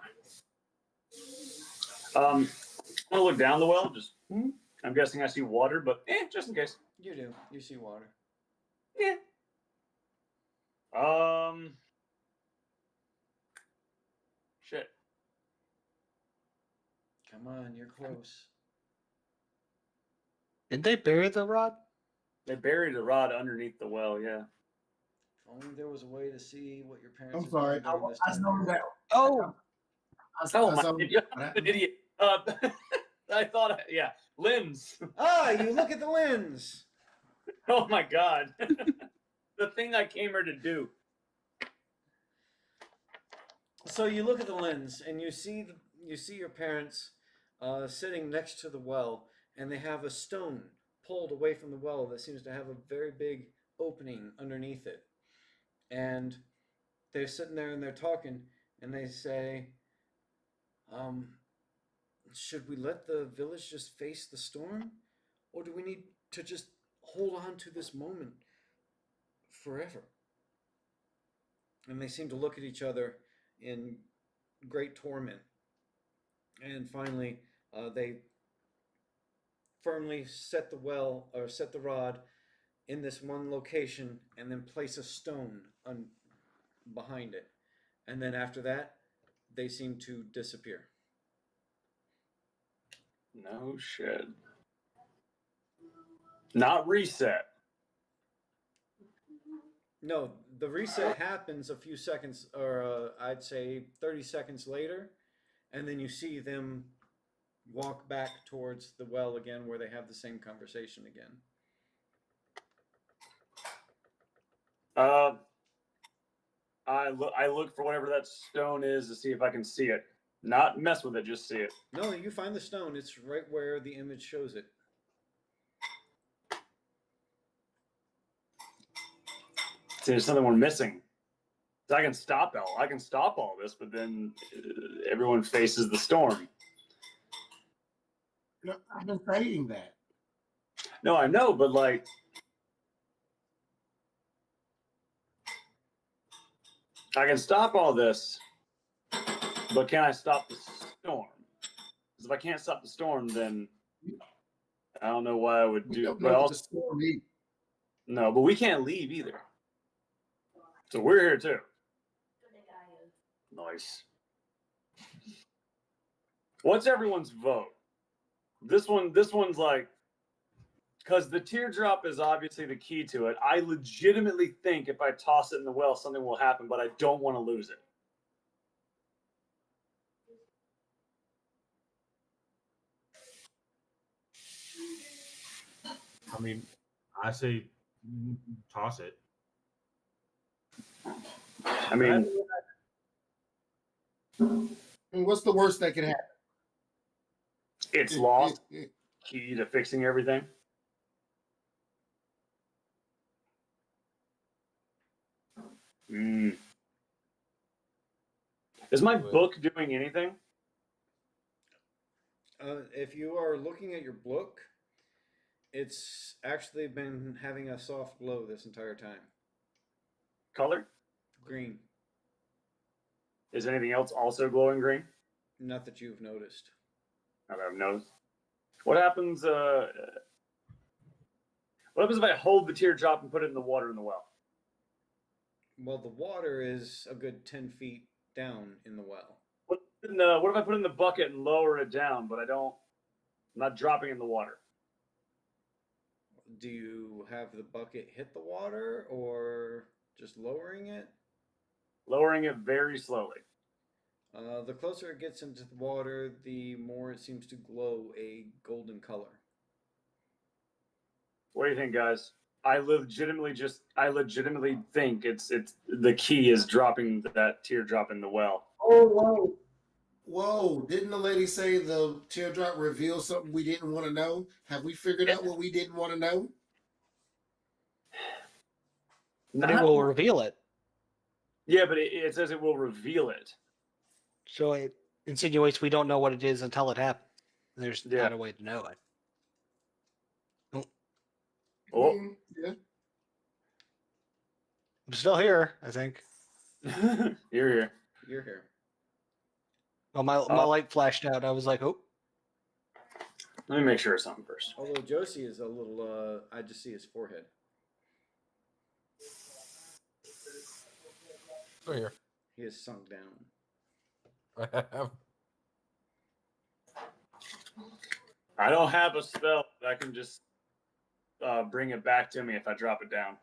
gonna look down the well. Just, I'm guessing I see water, but just in case. You do. You see water. Yeah. Shit. Come on, you're close. Did they bury the rod? They buried the rod underneath the well. Yeah. If only there was a way to see what your parents. I'm sorry. I know that. Oh. I'm an idiot. I thought, yeah, lens. Ah, you look at the lens. Oh my God. The thing I came here to do. So you look at the lens and you see your parents sitting next to the well, and they have a stone pulled away from the well that seems to have a very big opening underneath it. And they're sitting there and they're talking, and they say, should we let the village just face the storm? Or do we need to just hold on to this moment forever? And they seem to look at each other in great torment. And finally, they firmly set the rod in this one location, and then place a stone behind it. And then after that, they seem to disappear. No shit. Not reset. No, the reset happens a few seconds, or I'd say 30 seconds later, and then you see them walk back towards the well again, where they have the same conversation again. I look for whatever that stone is to see if I can see it. Not mess with it, just see it. No, you find the stone. It's right where the image shows it. See, there's something we're missing. So I can stop all this, but then everyone faces the storm. No, I've been saying that. No, I know, but like, I can stop all this, but can I stop the storm? Because if I can't stop the storm, then I don't know why I would do it. But also, no, but we can't leave either. So we're here too. Nice. What's everyone's vote? This one's like, because the teardrop is obviously the key to it. I legitimately think if I toss it in the well, something will happen, but I don't want to lose it. I mean, I say toss it. I mean, what's the worst that can happen? it's lost. Key to fixing everything. Is my book doing anything? If you are looking at your book, it's actually been having a soft glow this entire time. Color? Green. Is anything else also glowing green? Not that you've noticed. Not that I've noticed. What happens? What happens if I hold the teardrop and put it in the water in the well? Well, the water is a good 10 feet down in the well. What if I put it in the bucket and lower it down, but I'm not dropping it in the water? Do you have the bucket hit the water or just lowering it? Lowering it very slowly. The closer it gets into the water, the more it seems to glow a golden color. What do you think, guys? I legitimately think it's the key is dropping that teardrop in the well. Oh, whoa! Didn't the lady say the teardrop revealed something we didn't want to know? Have we figured out what we didn't want to know? But it will reveal it. Yeah, but it says it will reveal it. So it insinuates we don't know what it is until it happens. There's not a way to know it. Oh. Yeah. I'm still here, I think. You're here. You're here. Well, my light flashed out. I was like, oh. Let me make sure of something first. Although Josie is a little, I just see his forehead. Still here. He is sunk down. I don't have a spell that can just bring it back to me if I drop it down.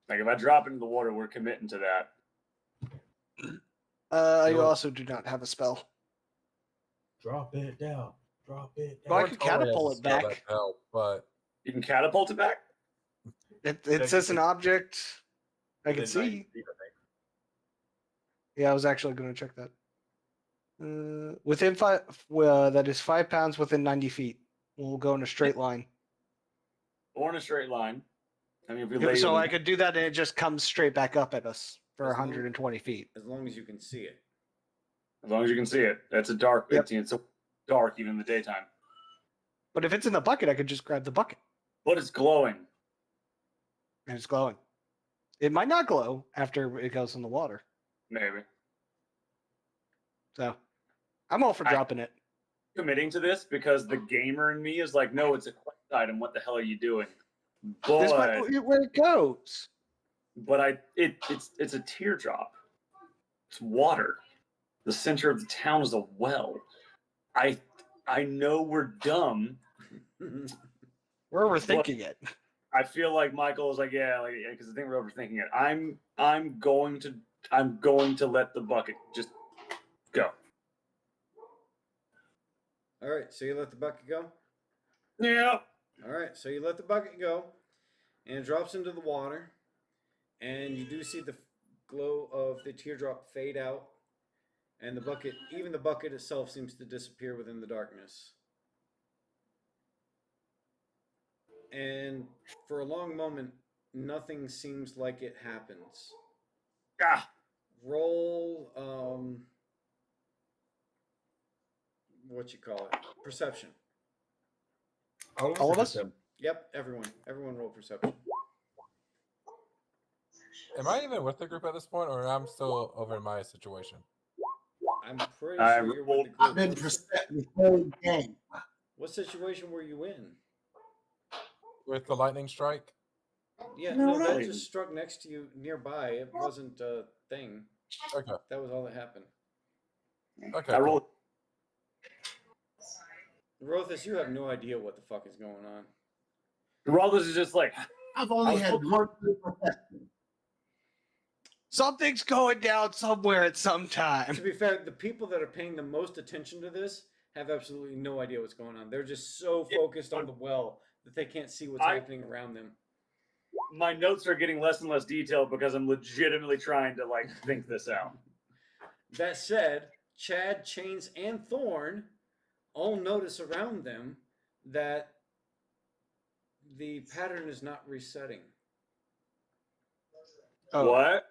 Like if I drop it into the water, we're committing to that. You also do not have a spell. Drop it down. Drop it down. Well, I could catapult it back. Help, but you can catapult it back? It says an object I can see. Yeah, I was actually going to check that. Within 5, that is 5 pounds within 90 feet. We'll go in a straight line. Or in a straight line. I mean, if we So I could do that and it just comes straight back up at us for 120 feet. As long as you can see it. As long as you can see it. That's a dark. Yep. It's so dark even in the daytime. But if it's in the bucket, I could just grab the bucket. But it's glowing. And it's glowing. It might not glow after it goes in the water. Maybe. So I'm all for dropping it. Committing to this because the gamer in me is like, no, it's a quest item. What the hell are you doing? But This might be where it goes. But it's a teardrop. It's water. The center of the town is a well. I know we're dumb. We're overthinking it. I feel like Michael is like, yeah, because I think we're overthinking it. I'm going to let the bucket just go. All right, so you let the bucket go? Yeah. All right, so you let the bucket go, and it drops into the water, and you do see the glow of the teardrop fade out, and the bucket, even the bucket itself, seems to disappear within the darkness. And for a long moment, nothing seems like it happens. Ah. Roll, what you call it? Perception. All of us? Yep, everyone. Everyone roll perception. am I even with the group at this point, or I'm still over in my situation? I'm pretty sure you're with the group. I've been perception the whole game. What situation were you in? With the lightning strike? Yeah, No, no, that right. just struck next to you nearby. It wasn't a thing. Okay. That was all that happened. Okay. I rolled. Rothus, you have no idea what the fuck is going on. Rothus is just like, I've only had one perception. Something's going down somewhere at some time. To be fair, the people that are paying the most attention to this have absolutely no idea what's going on. They're just so focused on the well that they can't see what's happening around them. my notes are getting less and less detailed because I'm legitimately trying to like think this out. That said, Chad, Chains, and Thorn all notice around them that the pattern is not resetting. Oh. What?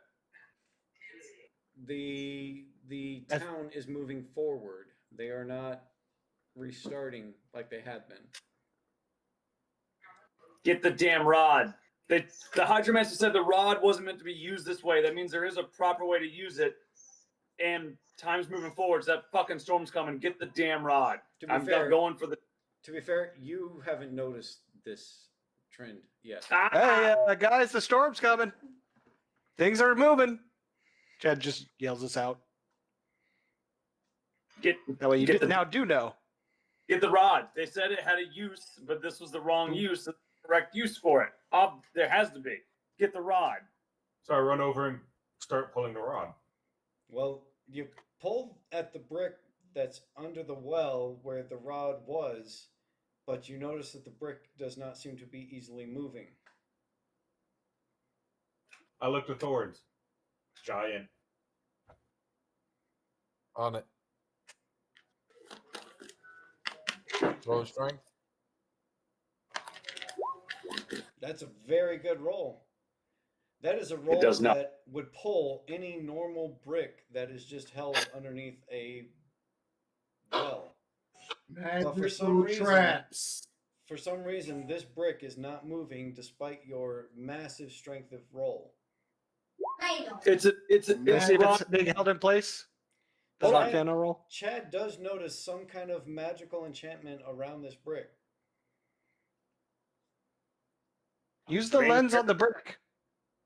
The town is moving forward. They are not restarting like they had been. Get the damn rod. The Hydromancer said the rod wasn't meant to be used this way. That means there is a proper way to use it. And time's moving forward. So that fucking storm's coming. Get the damn rod. I'm going for the. To be fair, you haven't noticed this trend yet. Hey, guys, the storm's coming. Things are moving. Chad just yells this out. That way you now do know. Get the rod. They said it had a use, but this was the wrong use. The correct use for it. There has to be. Get the rod. So I run over and start pulling the rod. Well, you pull at the brick that's under the well where the rod was, but you notice that the brick does not seem to be easily moving. I look to Thorns. Giant. On it. Roll strength. That's a very good roll. That is a roll that would pull any normal brick that is just held underneath a well. But for some reason, this brick is not moving despite your massive strength of roll. It's being held in place. Roll. Chad does notice some kind of magical enchantment around this brick. Use the lens on the brick.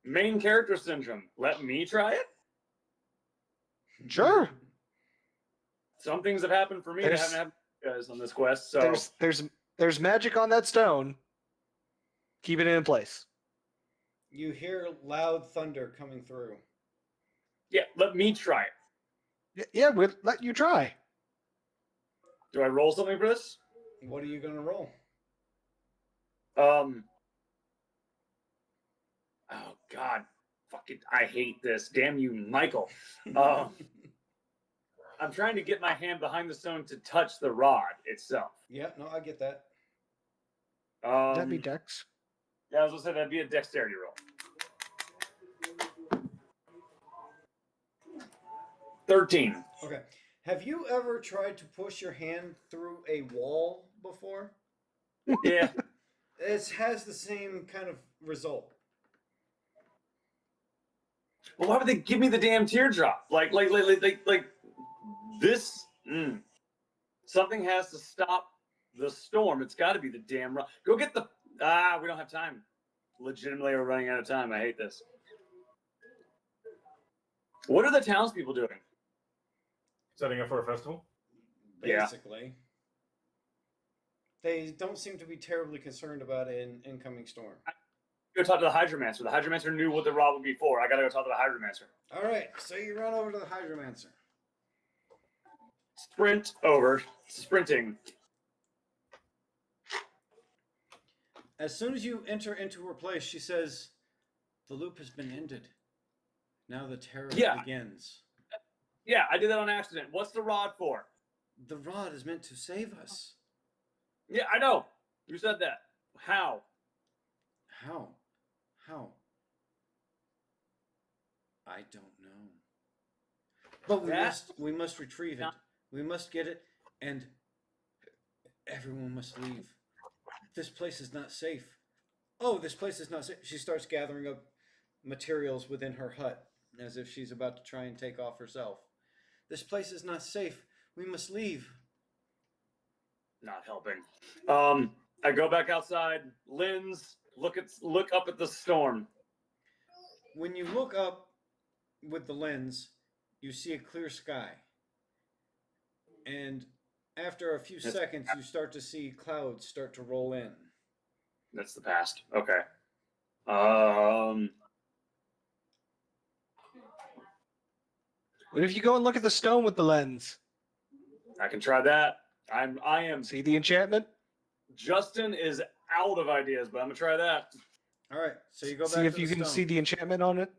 Main character syndrome. Let me try it. Sure. Some things have happened for me that haven't happened to you guys on this quest. So there's magic on that stone. Keep it in place. You hear loud thunder coming through. Yeah, let me try it. Yeah, we'll let you try. Do I roll something for this? What are you going to roll? Oh God, fuck it! I hate this. Damn you, Michael. I'm trying to get my hand behind the stone to touch the rod itself. Yeah, no, I get that. That'd be dex. Yeah, I was gonna say that'd be a dexterity roll. 13. Okay. Have you ever tried to push your hand through a wall before? Yeah. It has the same kind of result. Well, why would they give me the damn teardrop? Like this. Something has to stop the storm. It's got to be the damn rod. Go get the. We don't have time. Legitimately, we're running out of time. I hate this. What are the townspeople doing? Setting up for a festival? Basically. They don't seem to be terribly concerned about an incoming storm. Go talk to the Hydromancer. The Hydromancer knew what the rod would be for. I gotta go talk to the Hydromancer. All right, so you run over to the Hydromancer. Sprint over. Sprinting. As soon as you enter into her place, she says, "The loop has been ended. Now the terror begins." Yeah, I did that on accident. What's the rod for? The rod is meant to save us. Yeah, I know. You said that. How? How? I don't know. But we must retrieve it. We must get it, and everyone must leave. This place is not safe. Oh, this place is not safe. She starts gathering up materials within her hut as if she's about to try and take off herself. This place is not safe. We must leave. Not helping. I go back outside. Lens, look up at the storm. When you look up with the lens, you see a clear sky. And after a few seconds, you start to see clouds start to roll in. That's the past. Okay. What if you go and look at the stone with the lens? I can try that. I am. See the enchantment? Justin is out of ideas, but I'm gonna try that. All right, so you go back See if to you the can stone. see the enchantment on it.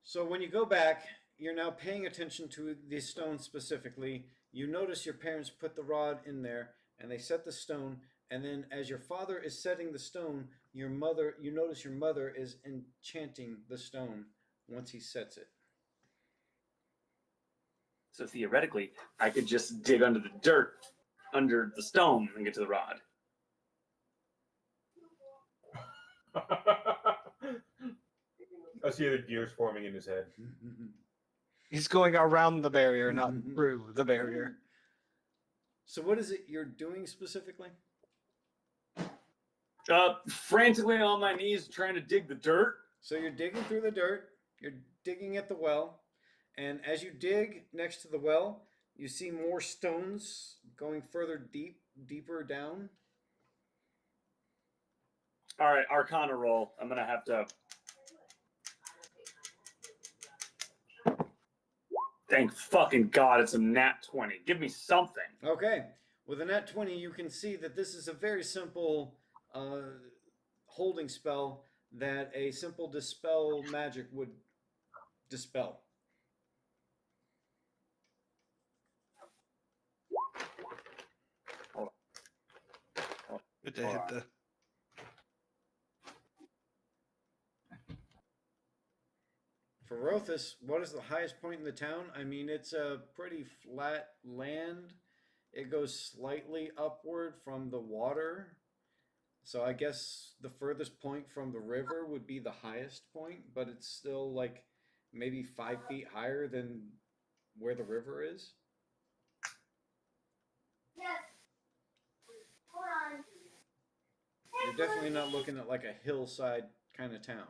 So when you go back, you're now paying attention to the stone specifically. You notice your parents put the rod in there and they set the stone. And then as your father is setting the stone, you notice your mother is enchanting the stone once he sets it. So theoretically, I could just dig under the dirt, under the stone, and get to the rod. I see the gears forming in his head. He's going around the barrier, not through the barrier. So what is it you're doing specifically? Frantically on my knees trying to dig the dirt. So you're digging through the dirt, you're digging at the well, and as you dig next to the well, you see more stones going further deeper down. All right, Arcana roll. I'm going to have to... Thank fucking God it's a nat 20. Give me something. Okay. With a nat 20, you can see that this is a very simple holding spell that a simple dispel magic would dispel. Good to hit the... For Rothus, what is the highest point in the town? I mean, it's a pretty flat land. It goes slightly upward from the water. So I guess the furthest point from the river would be the highest point, but it's still like maybe 5 feet higher than where the river is. Yes. Hold on. You're definitely not looking at like a hillside kind of town.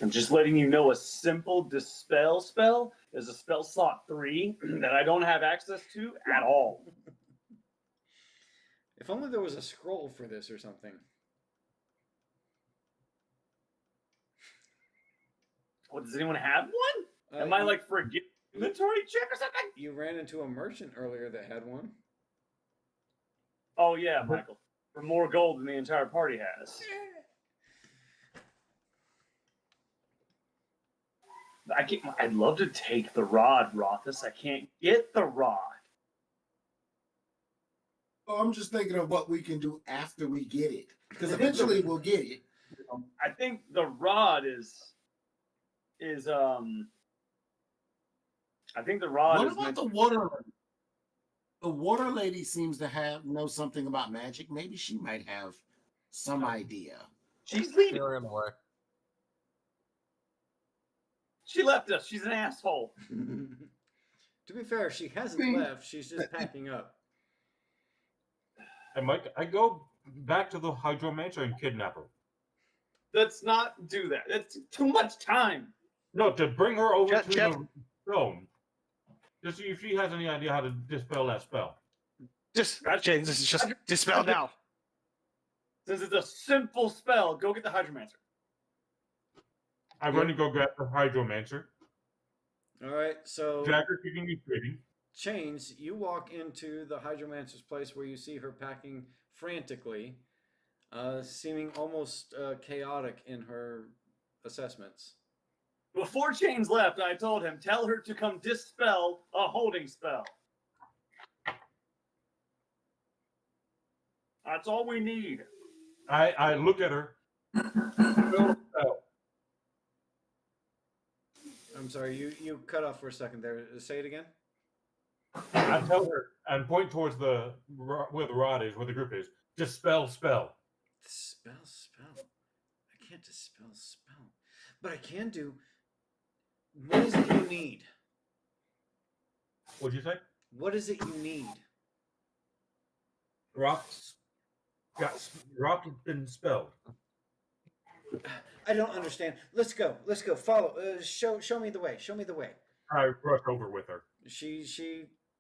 I'm just letting you know a simple dispel spell is a spell slot 3 that I don't have access to at all. If only there was a scroll for this or something. What, does anyone have one? Am I like for a inventory check or something? You ran into a merchant earlier that had one. Oh yeah, Michael. For more gold than the entire party has. I'd love to take the rod, Rothus. I can't get the rod. Oh, I'm just thinking of what we can do after we get it, because eventually we'll get it. I think the rod is I think the rod What is about meant the water? The water lady seems to know something about magic. Maybe she might have some idea. She's leaving. Sure and more. She left us. She's an asshole. To be fair, she hasn't left. She's just packing up. And Mike, I go back to the hydromancer and kidnap her. Let's not do that. That's too much time. No, to bring her over Jeff, to the stone. Just see if she has any idea how to dispel that spell. James, this is just dispel now. Since it's a simple spell, go get the hydromancer. I run and go grab the hydromancer. All right, so Jagger, you can be trading. Chains, you walk into the hydromancer's place where you see her packing frantically, seeming almost chaotic in her assessments. Before Chains left, I told him, tell her to come dispel a holding spell. That's all we need. I look at her. I'm sorry, you cut off for a second there. Say it again. I tell her and point towards where the rod is, where the group is. Dispel spell. Spell. I can't dispel spell. But I can do. What is it you need? What'd you say? What is it you need? Rocks. Rock has been spelled. I don't understand. Let's go. Follow. Show me the way. Show me the way. I rush over with her. She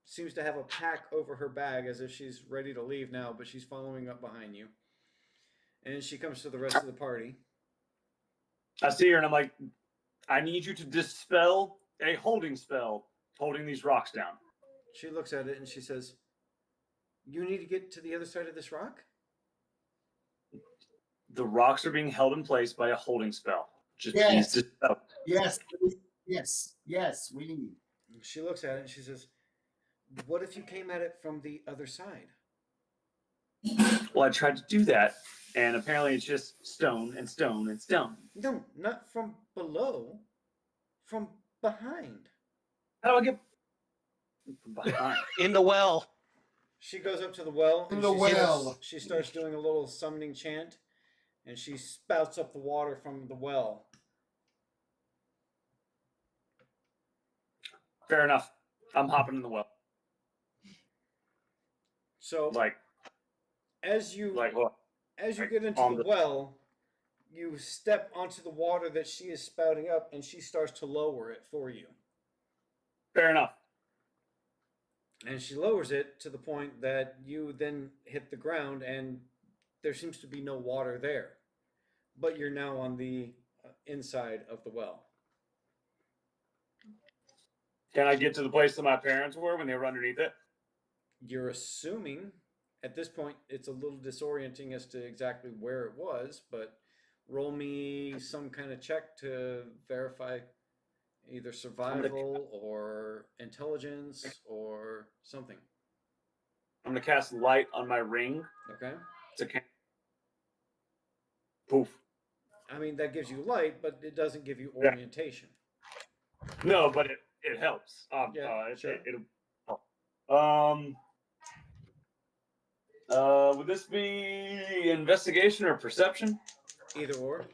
seems to have a pack over her bag as if she's ready to leave now, but she's following up behind you. And she comes to the rest of the party. I see her and I'm like, I need you to dispel a holding spell holding these rocks down. She looks at it and she says, You need to get to the other side of this rock? The rocks are being held in place by a holding spell. Yes. Yes, we need. She looks at it and she says, what if you came at it from the other side? Well, I tried to do that, and apparently it's just stone and stone and stone. No, not from below. From behind. How do I get behind? In the well. She goes up to the well. In the well. She starts doing a little summoning chant, and she spouts up the water from the well. Fair enough. I'm hopping in the well. So, Like, as you what? As you Like, get into on the the- well, you step onto the water that she is spouting up, and she starts to lower it for you. Fair enough. And she lowers it to the point that you then hit the ground, and there seems to be no water there. But you're now on the inside of the well. Can I get to the place that my parents were when they were underneath it? You're assuming at this point it's a little disorienting as to exactly where it was, but roll me some kind of check to verify either survival or intelligence or something. I'm going to cast light on my ring. Okay. Poof. I mean, that gives you light, but it doesn't give you orientation. No, but it helps. Sure. Would this be investigation or perception? Either or.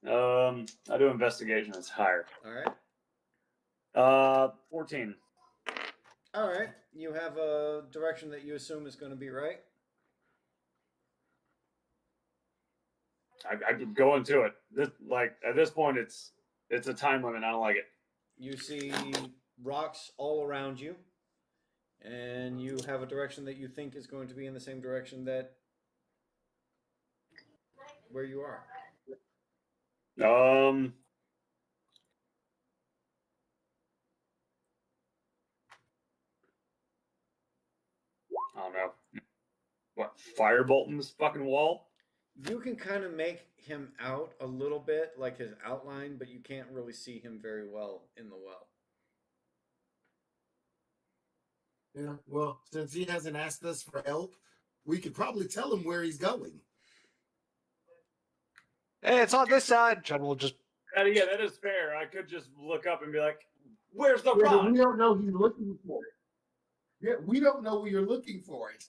I do investigation. It's higher. All right. 14. All right. You have a direction that you assume is going to be right. I could go into it. At this point, it's a time limit. I don't like it. You see rocks all around you, and you have a direction that you think is going to be in the same direction that where you are. I don't know. What, firebolting this fucking wall? You can kind of make him out a little bit, like his outline, but you can't really see him very well in the well. Yeah, well, since he hasn't asked us for help, we could probably tell him where he's going. Hey, it's on this side. Chad will just. Yeah, that is fair. I could just look up and be like, "Where's the Yeah, but rod?" we don't know he's looking for it. Yeah, we don't know where you're looking for it.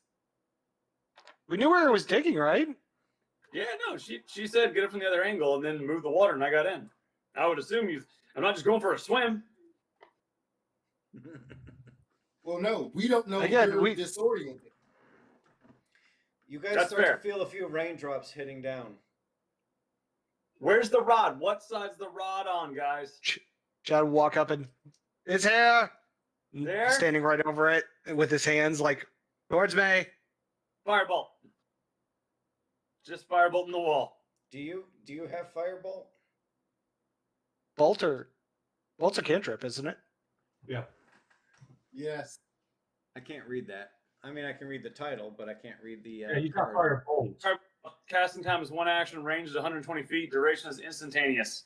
We knew where it was digging, right? Yeah, no. She said get it from the other angle and then move the water, and I got in. I would assume I'm not just going for a swim. Well, no, we don't know. Again, we're disoriented. You guys That's start fair. to feel a few raindrops hitting down. Where's the rod? What side's the rod on, guys? Chad will walk up and it's here. There? Standing right over it with his hands like towards me. Firebolt. Just firebolt in the wall. Do you have firebolt? Bolt's a cantrip, isn't it? Yeah. Yes. I can't read that. I mean, I can read the title, but I can't read the. Yeah, you got card. firebolt. Casting time is 1 action. Range is 120 feet. Duration is instantaneous.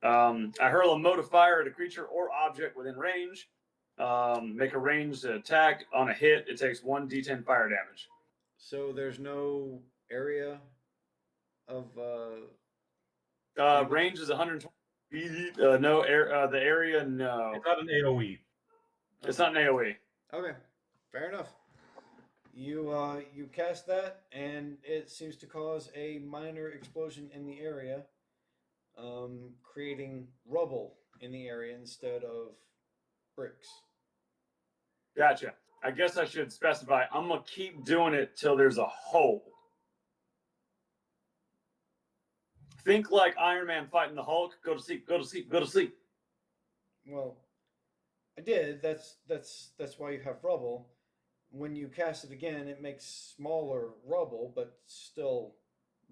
I hurl a mote of fire at a creature or object within range. Make a ranged attack. On a hit, it takes 1d10 fire damage. So there's no area of. Range is 120 feet. No air. The area, no. It's not an AOE. It's not an AOE. Okay, fair enough. You cast that, and it seems to cause a minor explosion in the area, creating rubble in the area instead of bricks. Gotcha. I guess I should specify. I'm gonna keep doing it till there's a hole. Think like Iron Man fighting the Hulk. Go to sleep. Go to sleep. Go to sleep. Well, I did. That's why you have rubble. When you cast it again, it makes smaller rubble, but still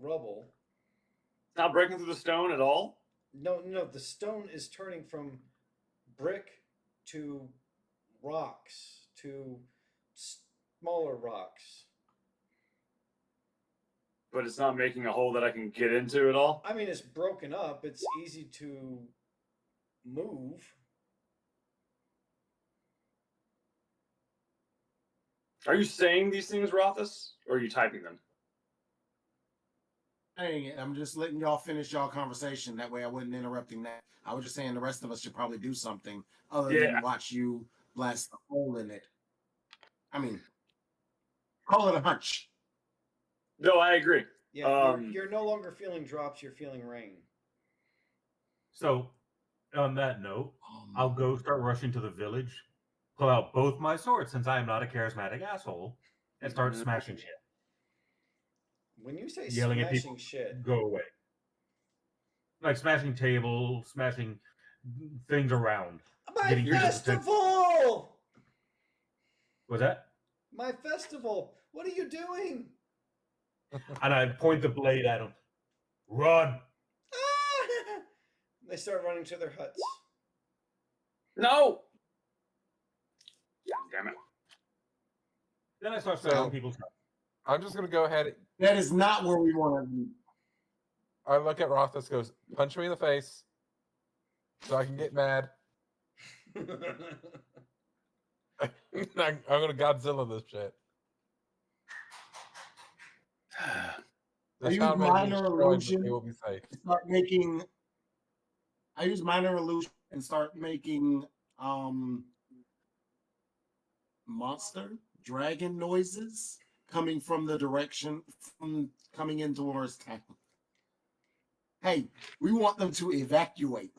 rubble. It's not breaking through the stone at all. No, the stone is turning from brick to rocks to smaller rocks. But it's not making a hole that I can get into at all. I mean, it's broken up. It's easy to move. Are you saying these things, Rothus, or are you typing them? Hey, I'm just letting y'all finish y'all conversation. That way I wasn't interrupting that. I was just saying the rest of us should probably do something other than watch you blast a hole in it. I mean, call it a hunch. No, I agree. Yeah, you're no longer feeling drops, you're feeling rain. So, on that note, I'll go start rushing to the village, pull out both my swords since I am not a charismatic asshole, and start smashing shit. When you say Yelling at smashing people, shit, go away. Like smashing tables, smashing things around. My festival! What's that? My festival! What are you doing? And I point the blade at him. Run! They start running to their huts. No! Damn it. Then I start smashing people's huts. I'm just going to go ahead. That is not where we want to be. I look at Rothus, goes, punch me in the face so I can get mad. I'm going to Godzilla this shit. I use minor illusion. They will be safe. Start making. I use minor illusion and start making monster dragon noises coming from the direction from coming in towards town. Hey, we want them to evacuate.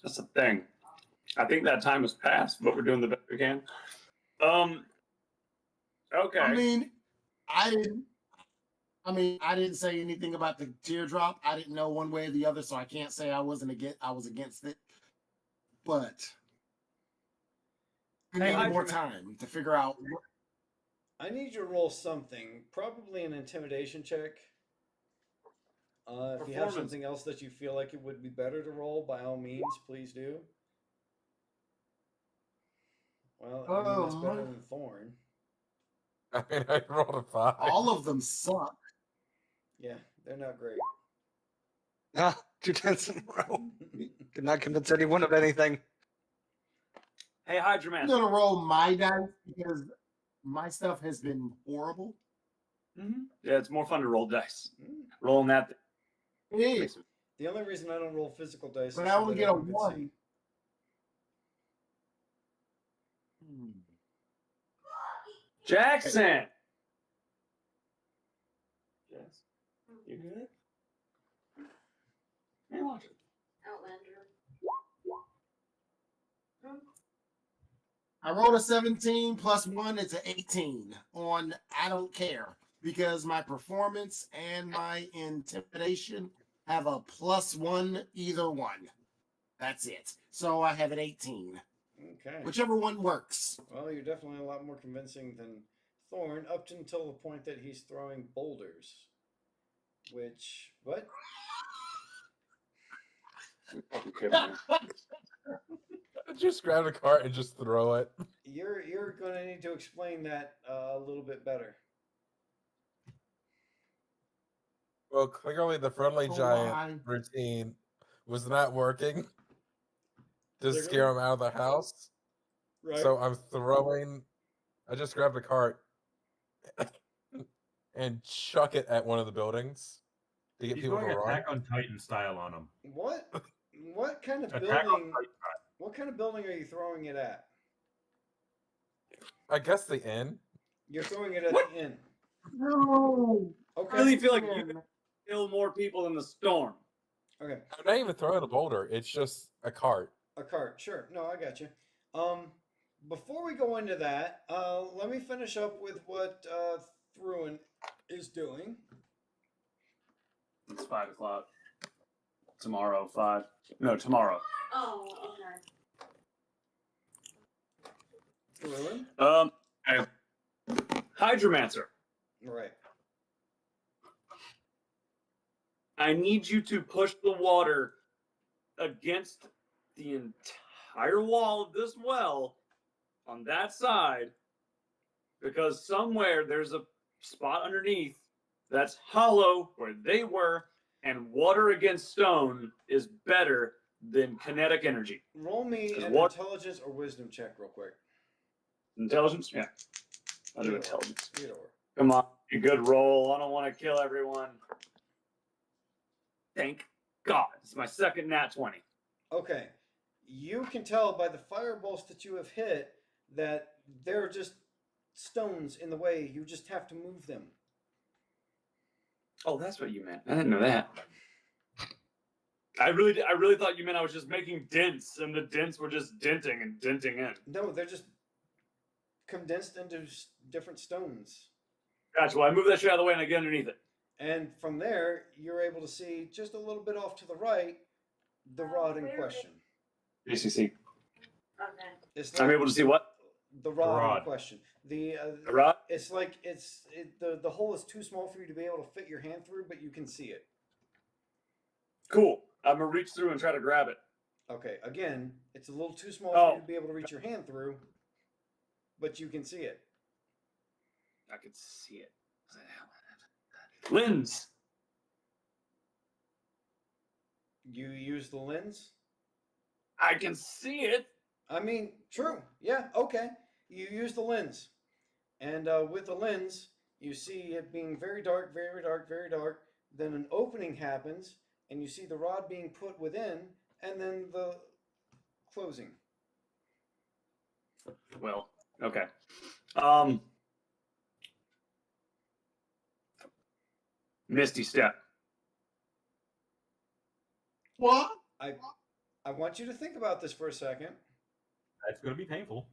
That's the thing. I think that time has passed, but we're doing the best we can. Okay. I didn't say anything about the teardrop. I didn't know one way or the other, so I can't say I was against it. But I need more time to figure out. I need you to roll something, probably an intimidation check. If you have something else that you feel like it would be better to roll, by all means, please do. Well, I mean, that's better than Thorn. I mean, I rolled a 5. All of them suck. Yeah, they're not great. 2 10s in a row. Could not convince anyone of anything. Hey, Hydra Man. I'm gonna roll my dice because my stuff has been horrible. Mm-hmm. Yeah, it's more fun to roll dice. Rolling that. It is. The only reason I don't roll physical dice But is I so only that get a everyone can 1. see. Jackson. Yes. You good? Hey, watch it. Outlander. I rolled a 17 plus 1. It's an 18 on I don't care because my performance and my intimidation have a +1 either one. That's it. So I have an 18. Okay. Whichever one works. Well, you're definitely a lot more convincing than Thorn, up until the point that he's throwing boulders. Which, what? Just grab a cart and just throw it. You're going to need to explain that a little bit better. Well, clearly the friendly giant routine was not working to scare him out of the house. Right. So I'm throwing. I just grabbed a cart and chuck it at one of the buildings to get people to run. Attack on Titan style on them. What kind of Attack on building? Titan. What kind of building are you throwing it at? I guess the inn. You're throwing it at the inn. No. Okay. I really feel like you can kill more people in the storm. Okay. I'm not even throwing a boulder. It's just a cart. A cart. Sure. No, I got you. Before we go into that, let me finish up with what Thruin is doing. It's 5 o'clock. Tomorrow, 5. No, tomorrow. Oh, okay. Thruin? Hydromancer. Right. I need you to push the water against the entire wall of this well on that side because somewhere there's a spot underneath that's hollow where they were, and water against stone is better than kinetic energy. Roll me an What? intelligence or wisdom check real quick. Intelligence? Yeah. I'll do Either or. intelligence. Either or. Come on, a good roll. I don't want to kill everyone. Thank God. It's my second nat 20. Okay. You can tell by the fireballs that you have hit that they're just stones in the way. You just have to move them. Oh, that's what you meant. I didn't know that. I really thought you meant I was just making dents, and the dents were just denting and denting in. No, they're just condensed into different stones. Gotcha. Well, I move that shit out of the way and I get underneath it. And from there, you're able to see just a little bit off to the right the rod in question. ACC. It's I'm able to see what? The rod in question. The rod? It's like the hole is too small for you to be able to fit your hand through, but you can see it. Cool. I'm gonna reach through and try to grab it. Okay. Again, it's a little too small for you to be able to reach your hand through, but you can see it. I can see it. Lens. You use the lens? I can see it. I mean, true. Yeah, okay. You use the lens. And with the lens, you see it being very dark, very dark, very dark. Then an opening happens, and you see the rod being put within, and then the closing. Well, okay. Misty Step. What? I want you to think about this for a second. That's going to be painful.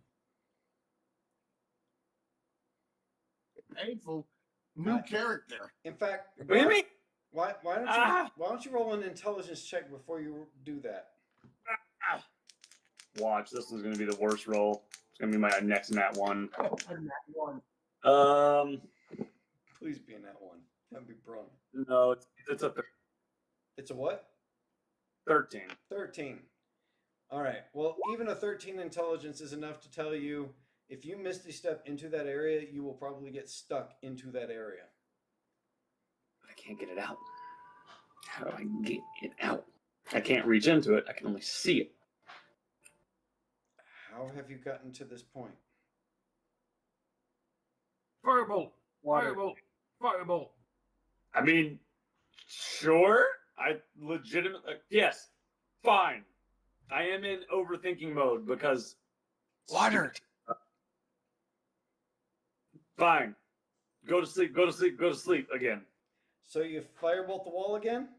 Painful. New character. In fact, Really? why don't you roll an intelligence check before you do that? Watch, this is going to be the worst roll. It's going to be my next nat 1. Please be in that one. That'd be brilliant. No, it's a It's a what? 13. 13. All right. Well, even a 13 intelligence is enough to tell you if you misty step into that area, you will probably get stuck into that area. I can't get it out. How do I get it out? I can't reach into it. I can only see it. How have you gotten to this point? Firebolt! Firebolt! Firebolt! I mean, sure. I legitimately, yes, fine. I am in overthinking mode because Water. Fine. Go to sleep. Go to sleep. Go to sleep again. So you firebolt the wall again?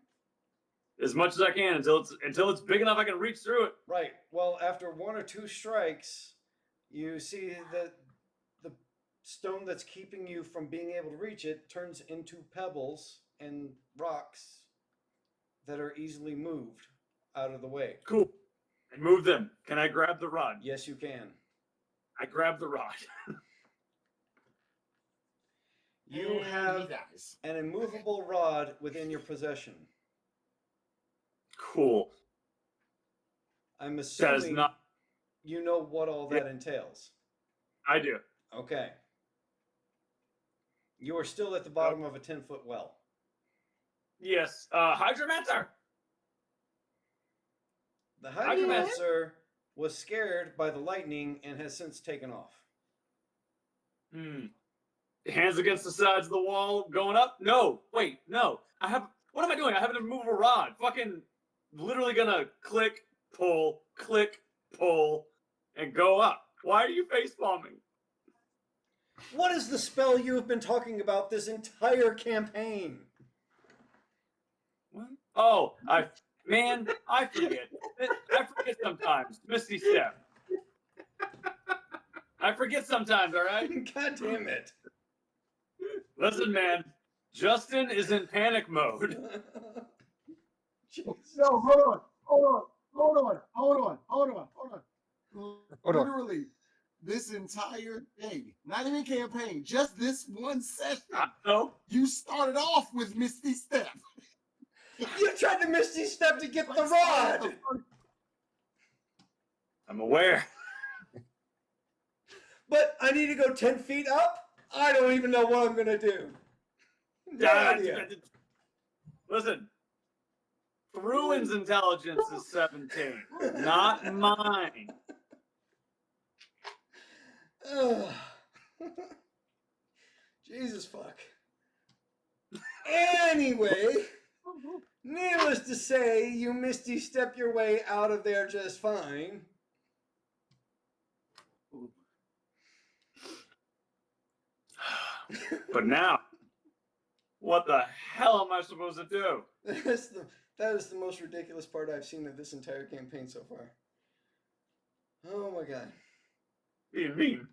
As much as I can until it's big enough I can reach through it. Right. Well, after 1 or 2 strikes, you see that the stone that's keeping you from being able to reach it turns into pebbles and rocks that are easily moved out of the way. Cool. And move them. Can I grab the rod? Yes, you can. I grab the rod. You have an immovable rod within your possession. Cool. I'm assuming That is not. you know what all that entails. I do. Okay. You are still at the bottom of a 10-foot well. Yes. Hydromancer. The Hydromancer was scared by the lightning and has since taken off. Hands against the sides of the wall, going up? No. Wait, no. What am I doing? I have an immovable rod. Fucking literally gonna click, pull, and go up. Why are you facepalming? What is the spell you have been talking about this entire campaign? What? Oh, I forget. I forget sometimes. Misty Step. I forget sometimes, all right? God damn it. Listen, man. Justin is in panic mode. No, hold on. Literally, this entire thing, not even campaign, just this one session. You started off with Misty Step. You tried to Misty Step to get the rod. I'm aware. but I need to go 10 feet up? I don't even know what I'm going to do. No idea. Listen, Ruin's intelligence is 17, not mine. Jesus fuck. Anyway, needless to say, you Misty step your way out of there just fine. But now, what the hell am I supposed to do? That is the most ridiculous part I've seen of this entire campaign so far. Oh my god. What do you mean?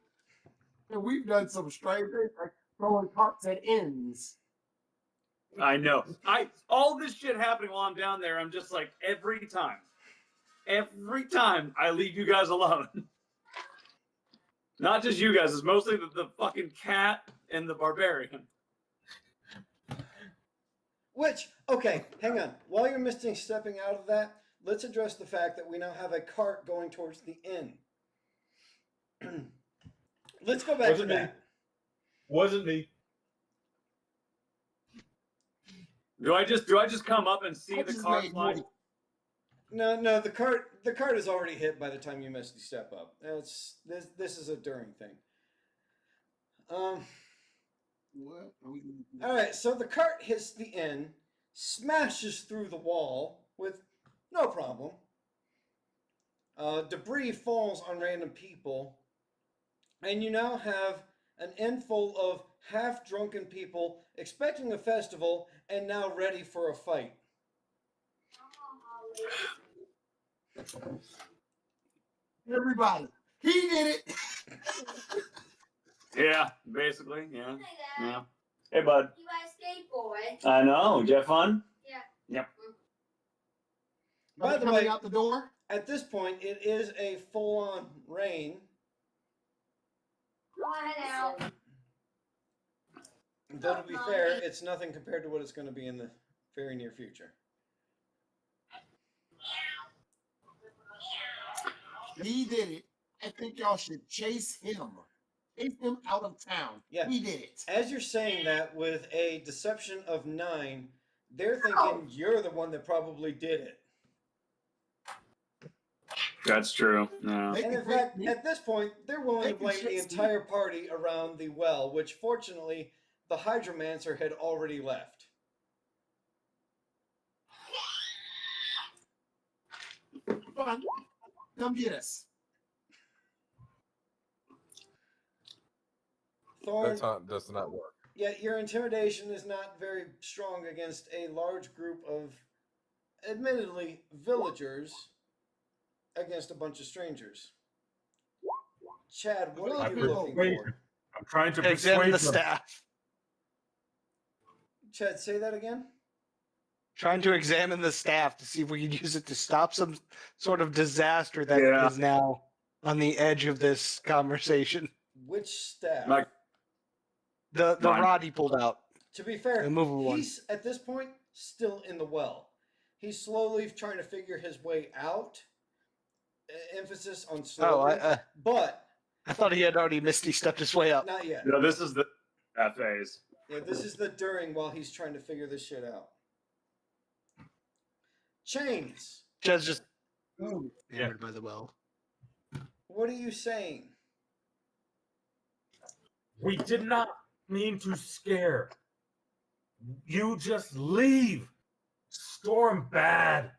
And we've done some strange things, like throwing carts at ends. I know. All this shit happening while I'm down there, I'm just like, every time I leave you guys alone. Not just you guys, it's mostly the fucking cat and the barbarian. Which, okay, hang on. While you're Misty stepping out of that, let's address the fact that we now have a cart going towards the inn. Let's go back to that. Wasn't me. Do I just come up and see the cart fly? No, the cart is already hit by the time you Misty step up. This is a during thing. What? All right, so the cart hits the inn, smashes through the wall with no problem. Debris falls on random people, and you now have an inn full of half-drunken people expecting a festival and now ready for a fight. Everybody, he did it. Yeah, basically, yeah. Yeah. Hey, bud. You buy a skateboard. I know. Did you have fun? Yeah. Yep. By the Coming way, out the door. at this point, it is a full-on rain. Go ahead out. Though to be fair, it's nothing compared to what it's going to be in the very near future. He did it. I think y'all should chase him. Chase him out of town. Yeah. He did it. As you're saying that with a deception of 9, they're thinking you're the one that probably did it. That's true. No. And in fact, at this point, they're willing to blame the entire party around the well, which fortunately, the Hydromancer had already left. Fun. Come get us. Thorn, That does not work. yet your intimidation is not very strong against a large group of, admittedly, villagers against a bunch of strangers. Chad, what are you looking for? I'm trying to Examine persuade the them. staff. Chad, say that again? Trying to examine the staff to see if we can use it to stop some sort of disaster that Yeah. is now on the edge of this conversation. Which staff? Like, The Mine. rod he pulled out. To be fair, The movable one. he's at this point still in the well. He's slowly trying to figure his way out. Emphasis on slowly. But I thought he had already Misty stepped his way up. not yet. no, this is that phase. Yeah, this is the during while he's trying to figure this shit out. Chains, Jed's just Yeah. hammered by the well. what are you saying? We did not mean to scare. You just leave. Storm bad.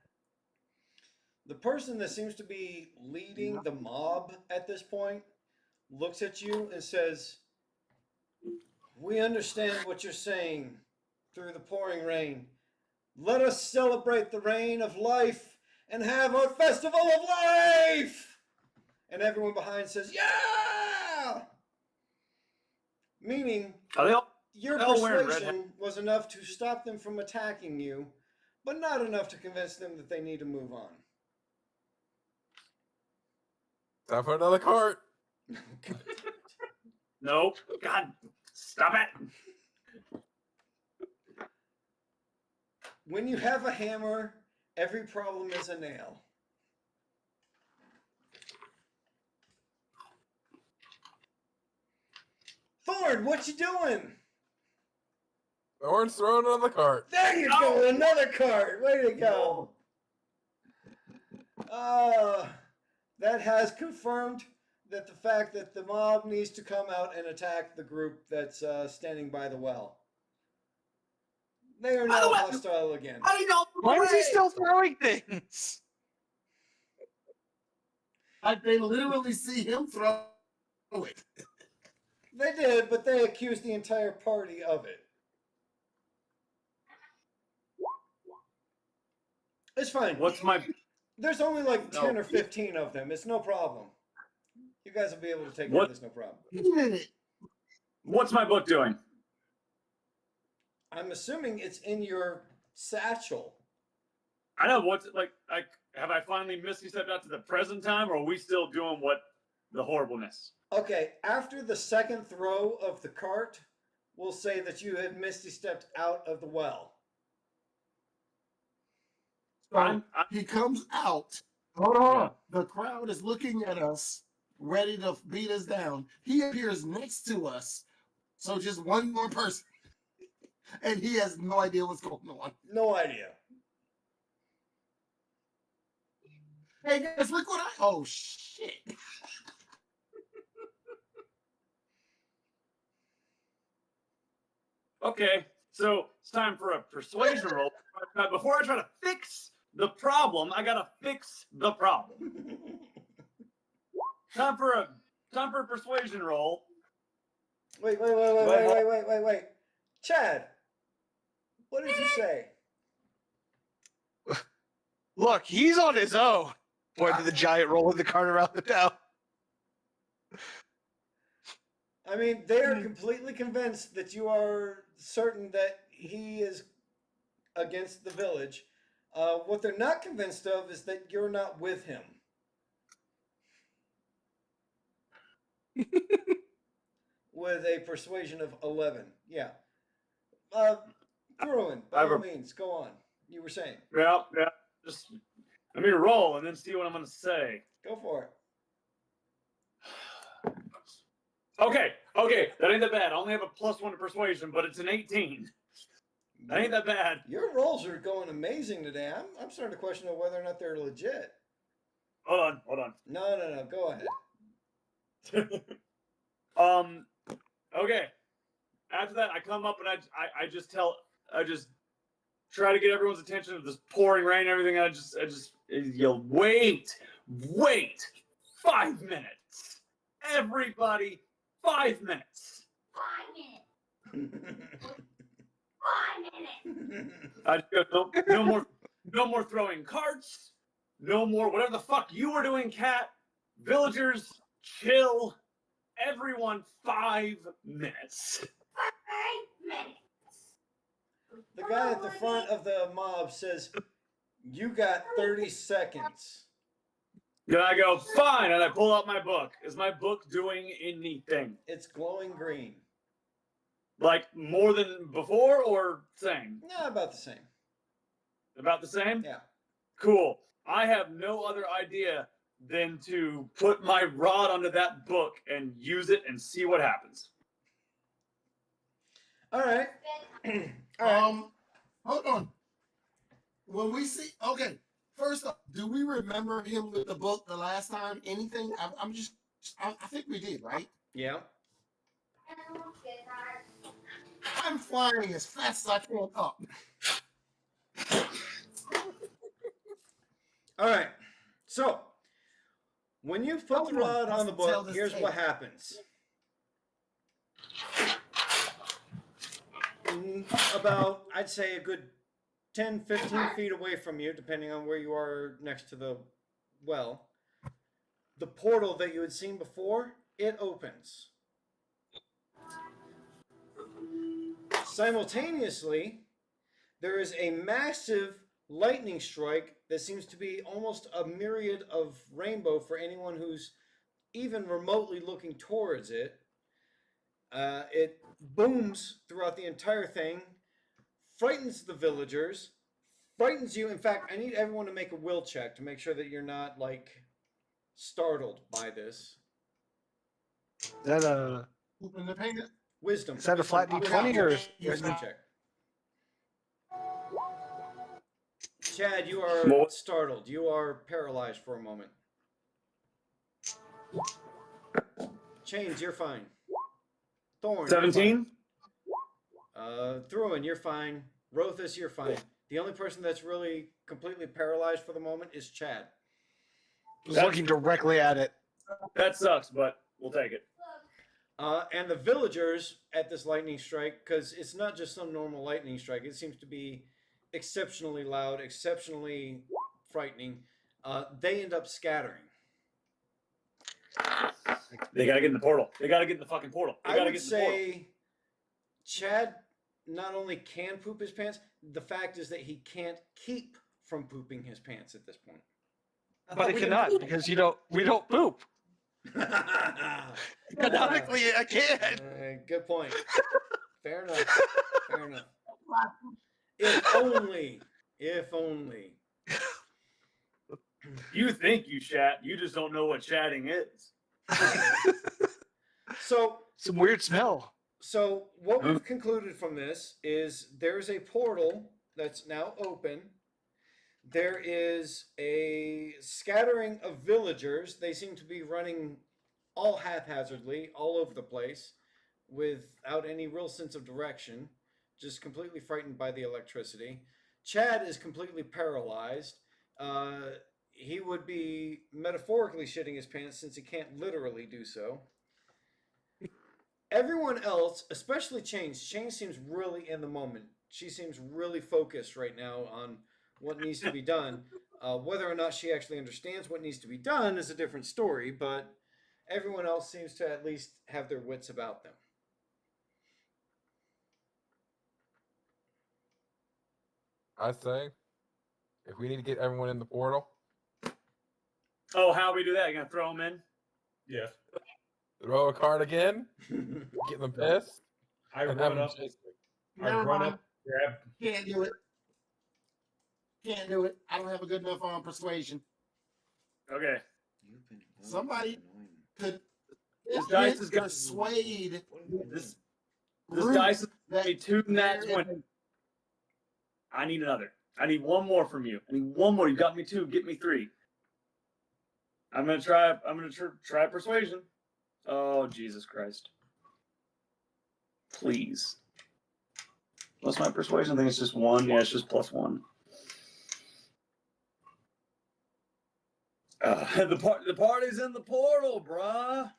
The person that seems to be leading the mob at this point looks at you and says, "We understand what you're saying through the pouring rain. Let us celebrate the rain of life and have our festival of life!" And everyone behind says, "Yeah!" Meaning, Are they all? your They're all wearing red persuasion was enough to stop them from attacking you, but not enough to convince them that they need to move on. Time for another cart. No. God, stop it. When you have a hammer, every problem is a nail. Thorn, what you doing? Thorn's throwing on the cart. There you go, another cart. Way to go. That has confirmed that the fact that the mob needs to come out and attack the group that's standing by the well. They are now hostile again. How do you know? Why is he still throwing things? They literally see him throw it. They did, but they accused the entire party of it. It's fine. There's only like 10 or 15 of them. It's no problem. You guys will be able to take care of this, no problem. What's my book doing? I'm assuming it's in your satchel. I know what's like. Have I finally Misty stepped out to the present time, or are we still doing what the horribleness? Okay, after the second throw of the cart, we'll say that you had Misty stepped out of the well. So he comes out. Hold on. Yeah. The crowd is looking at us, ready to beat us down. He appears next to us. So just one more person. And he has no idea what's going on. No idea. Hey guys, look what oh shit. Okay, so it's time for a persuasion roll. Before I try to fix the problem, I gotta fix the problem. Time for a persuasion roll. Wait. Chad, what did you say? Look, he's on his own. Point to the giant rolling the cart around the town. I mean, they are completely convinced that you are certain that he is against the village. What they're not convinced of is that you're not with him. With a persuasion of 11. Yeah. Bruin, by all means, go on. You were saying. Yeah. Just let me roll and then see what I'm going to say. Go for it. Okay. That ain't that bad. I only have a +1 to persuasion, but it's an 18. That ain't that bad. Your rolls are going amazing today. I'm starting to question whether or not they're legit. Hold on. No. Go ahead. Okay. After that, I come up and I just try to get everyone's attention of this pouring rain and everything. I just yell, wait 5 minutes. Everybody, 5 minutes. 5 minutes. 5 minutes. I just go, no more throwing carts. No more whatever the fuck you were doing, Cat. Villagers, chill. Everyone, 5 minutes. 5 minutes. The guy at the front of the mob says, you got 30 seconds. Then I go, fine, and I pull out my book. Is my book doing anything? It's glowing green. Like more than before or same? No, about the same. About the same? Yeah. Cool. I have no other idea than to put my rod onto that book and use it and see what happens. All right. Hold on. When we see, okay, first off, do we remember him with the book the last time? Anything? I think we did, right? Yeah. I'm flying as fast as I can up. All right. So, when you put the rod on the book, here's what happens. About, I'd say, a good 10, 15 feet away from you, depending on where you are next to the well, the portal that you had seen before, it opens. Simultaneously, there is a massive lightning strike that seems to be almost a myriad of rainbow for anyone who's even remotely looking towards it. It booms throughout the entire thing, frightens the villagers, frightens you. In fact, I need everyone to make a will check to make sure that you're not, like, startled by this. Open the paint. Wisdom. Is that a flat D20 or is wisdom check? Chad, you are startled. You are paralyzed for a moment. Chains, you're fine. Thorn, 17. Thruin, you're fine. Rothus, you're fine. The only person that's really completely paralyzed for the moment is Chad. Looking directly at it. That sucks, but we'll take it. And the villagers at this lightning strike, because it's not just some normal lightning strike, it seems to be exceptionally loud, exceptionally frightening. They end up scattering. They gotta get in the portal. They gotta get in the fucking portal. They I gotta would get in the portal. say Chad not only can poop his pants, the fact is that he can't keep from pooping his pants at this point. But he cannot because we don't poop. Economically, I can't. Good point. Fair enough. Fair enough. If only. If only. You think you chat, you just don't know what chatting is. So some weird smell. So what we've concluded from this is there's a portal that's now open. There is a scattering of villagers. They seem to be running all haphazardly, all over the place, without any real sense of direction, just completely frightened by the electricity. Chad is completely paralyzed. He would be metaphorically shitting his pants since he can't literally do so. Everyone else, especially Chains seems really in the moment. She seems really focused right now on what needs to be done. Whether or not she actually understands what needs to be done is a different story, but everyone else seems to at least have their wits about them. I say, if we need to get everyone in the portal. Oh, how we do that? You gonna throw them in? Yes. Throw a card again. Get them pissed. I run up. Grab. Can't do it. Can't do it. I don't have a good enough persuasion. Okay. Somebody could. This dice is got swayed. This dice is a 2 nat 20. I need another. I need one more from you. I need one more. You got me 2. Get me 3. I'm gonna try persuasion. Oh, Jesus Christ. Please. What's my persuasion? I think it's just 1. Yeah, it's just +1. The party's in the portal, bruh.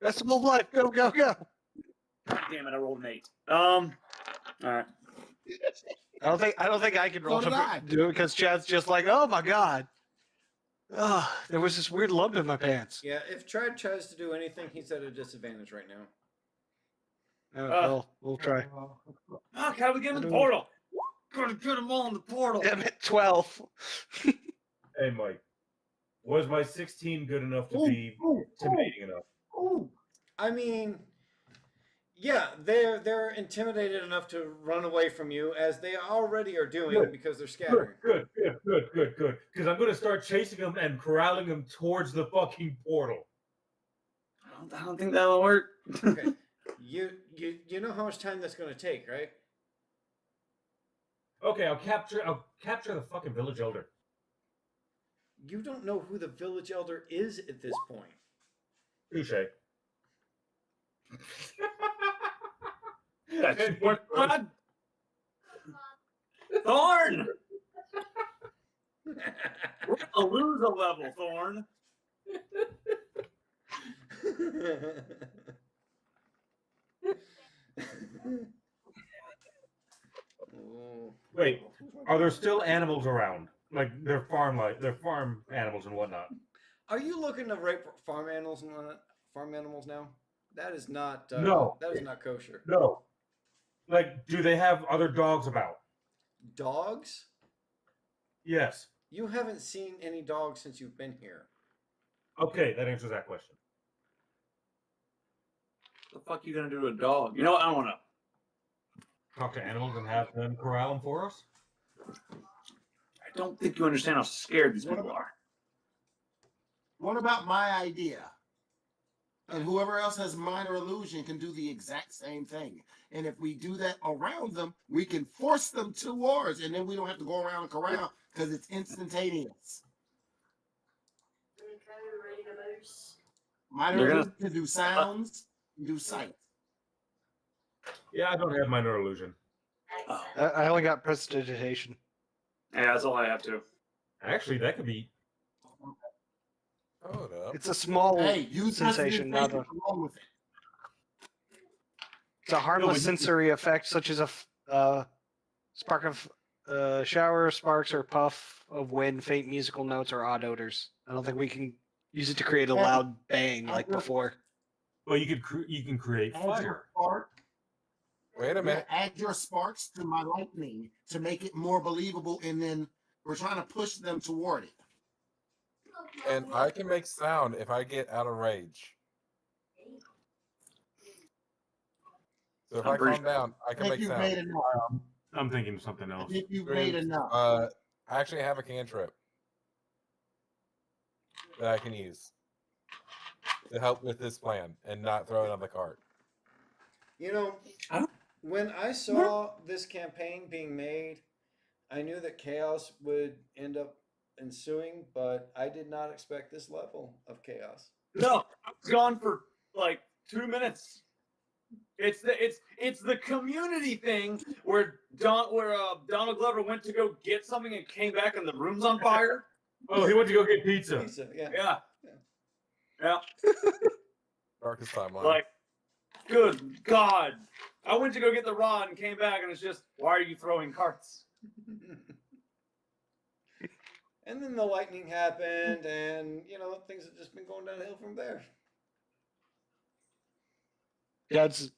That's the whole life. Go, go, go. Damn it, I rolled an 8. All right. I don't think I can roll to do it because Chad's just like, oh my god. Oh, there was this weird lump in my pants. Yeah, if Chad tries to do anything, he's at a disadvantage right now. Well, we'll try. Fuck, how do we get in the portal? Gotta get them all in the portal. Damn it, 12. Hey, Mike. Was my 16 good enough to be intimidating enough? I mean, yeah, they're intimidated enough to run away from you, as they already are doing because they're scattering. Good. Because I'm going to start chasing them and corralling them towards the fucking portal. I don't think that'll work. Okay, you know how much time that's going to take, right? Okay, I'll capture the fucking village elder. You don't know who the village elder is at this point. Touché. That's what God. Thorn! We're gonna lose a level, Thorn. Wait, are there still animals around? Like they're farm animals and whatnot. Are you looking to rape farm animals now? That is not no. That is not kosher. No. Like, do they have other dogs about? Dogs? Yes. You haven't seen any dogs since you've been here. Okay, that answers that question. What the fuck are you gonna do to a dog? You know what? I don't wanna talk to animals and have them corral them for us? I don't think you understand how scared these people are. What about my idea? And whoever else has minor illusion can do the exact same thing. And if we do that around them, we can force them towards, and then we don't have to go around and around because it's instantaneous. Minor illusion can do sounds, can do sight. Yeah, I don't have minor illusion. I only got prestidigitation. Yeah, that's all I have to. Actually, that could be. Hold up. It's a small use sensation, not a. along with it. It's a harmless sensory effect, such as a spark of shower, sparks, or puff of wind, faint musical notes, or odd odors. I don't think we can use it to create a loud bang like before. Well, you can create fire. Wait a minute. Add your sparks to my lightning to make it more believable, and then we're trying to push them toward it. And I can make sound if I get out of rage. So if I calm down, I can make sound. Made enough. I'm thinking of something else. I think you've made enough. I actually have a cantrip that I can use to help with this plan and not throw it on the cart. You know, when I saw this campaign being made, I knew that chaos would end up ensuing, but I did not expect this level of chaos. No, I was gone for like 2 minutes. It's the community thing where Donald Glover went to go get something and came back and the room's on fire. Oh, he went to go get pizza. Pizza, yeah. Yeah. Darkest timeline. Like, good God. I went to go get the rod and came back and it's just, why are you throwing carts? And then the lightning happened, and things have just been going downhill from there. Dad's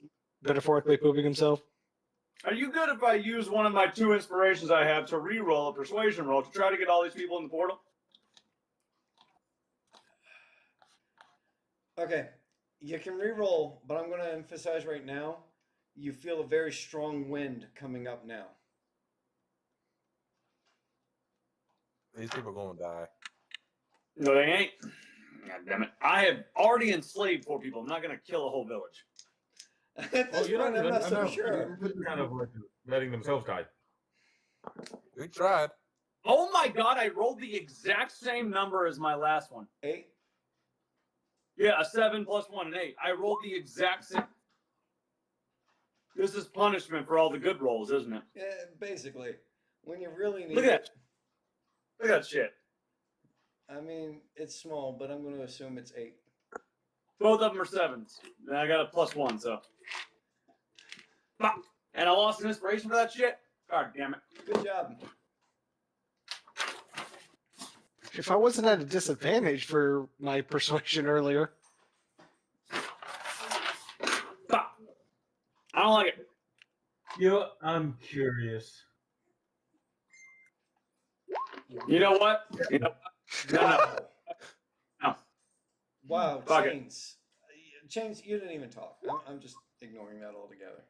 metaphorically pooping himself. Are you good if I use one of my 2 inspirations I have to re-roll a persuasion roll to try to get all these people in the portal? Okay, you can re-roll, but I'm going to emphasize right now, you feel a very strong wind coming up now. These people are going to die. No, they ain't. God damn it. I have already enslaved 4 people. I'm not going to kill a whole village. I'm not so sure. Kind of like letting themselves die. We tried. Oh my God, I rolled the exact same number as my last one. 8? Yeah, a 7 plus 1, an 8. I rolled the exact same. This is punishment for all the good rolls, isn't it? Yeah, basically. When you really need Look at that. Look at that shit. I mean, it's small, but I'm going to assume it's 8. Both of them are 7s. And I got a plus 1, so. And I lost an inspiration for that shit? God damn it. Good job. If I wasn't at a disadvantage for my persuasion earlier. I don't like it. I'm curious. You know what? No. Wow, Fuck Chains. Chains, you didn't even talk. I'm just ignoring that altogether.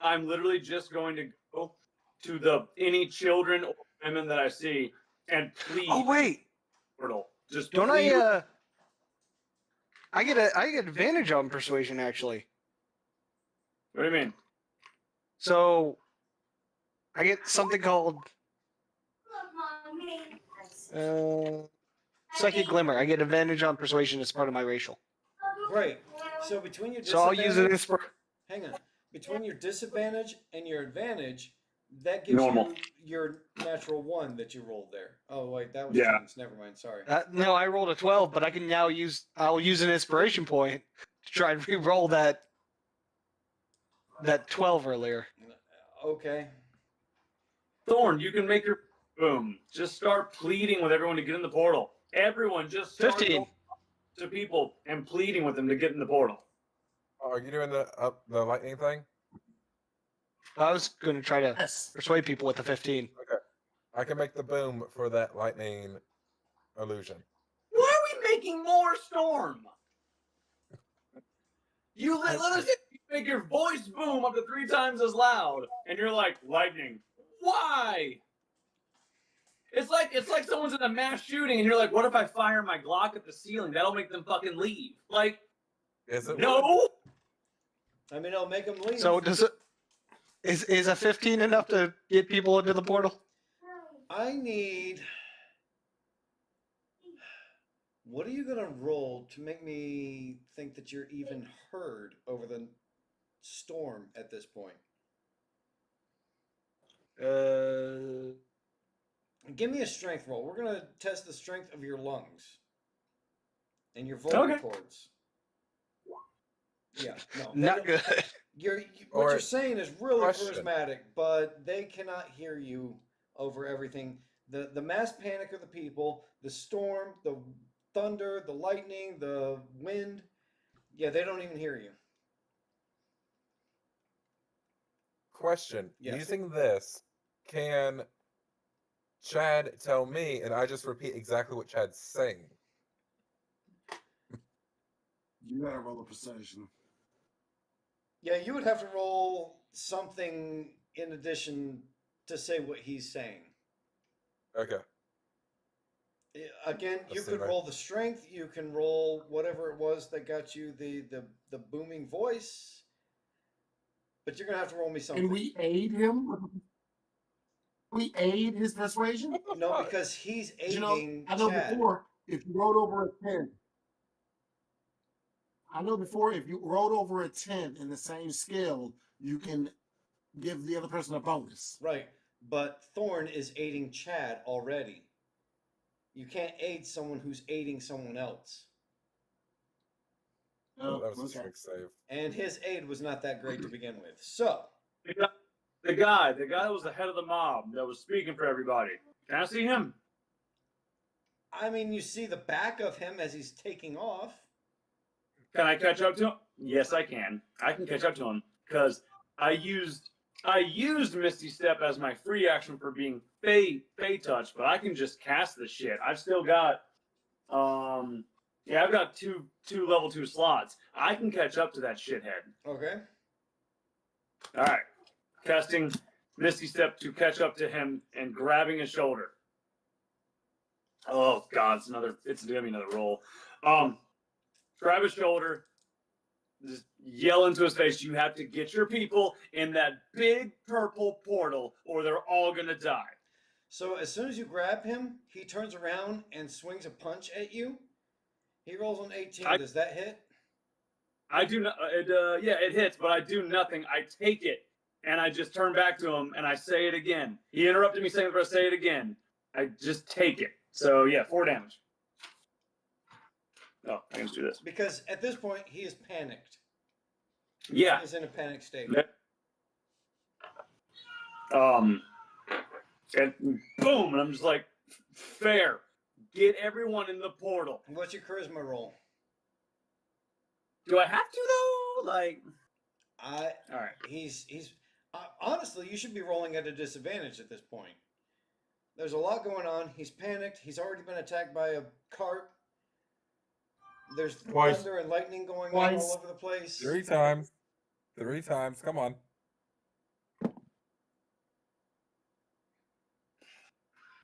I'm literally just going to go to any children or women that I see and please. Oh wait. Just don't please. I get advantage on persuasion actually. What do you mean? So I get something called Psychic Glimmer. I get advantage on persuasion as part of my racial. Great. So between your So I'll use it as hang on. Between your disadvantage and your advantage, that gives Normal. you your natural 1 that you rolled there. Oh wait, that was Yeah. Chains. Never mind. Sorry. No, I rolled a 12, but I can now I'll use an inspiration point to try and re-roll that 12 earlier. Okay. Thorn, you can make your boom. Just start pleading with everyone to get in the portal. Everyone just start 15 going to people and pleading with them to get in the portal. Are you doing the lightning thing? I was going to try to persuade people with the 15. Okay. I can make the boom for that lightning illusion. Why are we making more storm? You let us make your voice boom up to 3 times as loud, and you're like, lightning. Why? It's like someone's in a mass shooting, and you're like, what if I fire my Glock at the ceiling? That'll make them fucking leave. Like, Is it? No. I mean, I'll make them leave. So does it? Is a 15 enough to get people into the portal? I need. What are you gonna roll to make me think that you're even heard over the storm at this point? Give me a strength roll. We're gonna test the strength of your lungs and your vocal cords. Yeah, no, not good. What you're saying is really charismatic, but they cannot hear you over everything. The mass panic of the people, the storm, the thunder, the lightning, the wind. Yeah, they don't even hear you. Question. Yes. Using this, can Chad tell me, and I just repeat exactly what Chad's saying? You gotta roll a persuasion. Yeah, you would have to roll something in addition to say what he's saying. Okay. Again, you Let's see could if I- roll the strength. You can roll whatever it was that got you the booming voice. But you're gonna have to roll me something. And we aid him. We aid his persuasion. No, because he's aiding I know Chad. before if you rolled over a 10. I know before if you rolled over a 10 in the same skill, you can give the other person a bonus. Right, but Thorn is aiding Chad already. You can't aid someone who's aiding someone else. Oh, that was a strength save. And his aid was not that great to begin with. So the guy that was the head of the mob that was speaking for everybody. Can I see him? I mean, you see the back of him as he's taking off. Can I catch up to him? Yes, I can. I can catch up to him because I used Misty Step as my free action for being Fey touch, but I can just cast the shit. I've still got I've got two level 2 slots. I can catch up to that shithead. Okay. All right. Casting Misty Step to catch up to him and grabbing his shoulder. Oh god, it's gonna be another roll. Grab his shoulder, just yell into his face, you have to get your people in that big purple portal or they're all gonna die. So as soon as you grab him, he turns around and swings a punch at you. He rolls on 18. Does that hit? I do not. It hits, but I do nothing. I take it and I just turn back to him and I say it again. He interrupted me saying, "But I say it again." I just take it. So yeah, 4 damage. Oh, I can just do this because at this point he is panicked. Yeah, he's in a panic state. And boom, and I'm just like, fair. Get everyone in the portal. What's your charisma roll? Do I have to though? Like, all right. He's honestly, you should be rolling at a disadvantage at this point. There's a lot going on. He's panicked. He's already been attacked by a cart. There's thunder and lightning going on all over the place. 3 times. 3 times. Come on.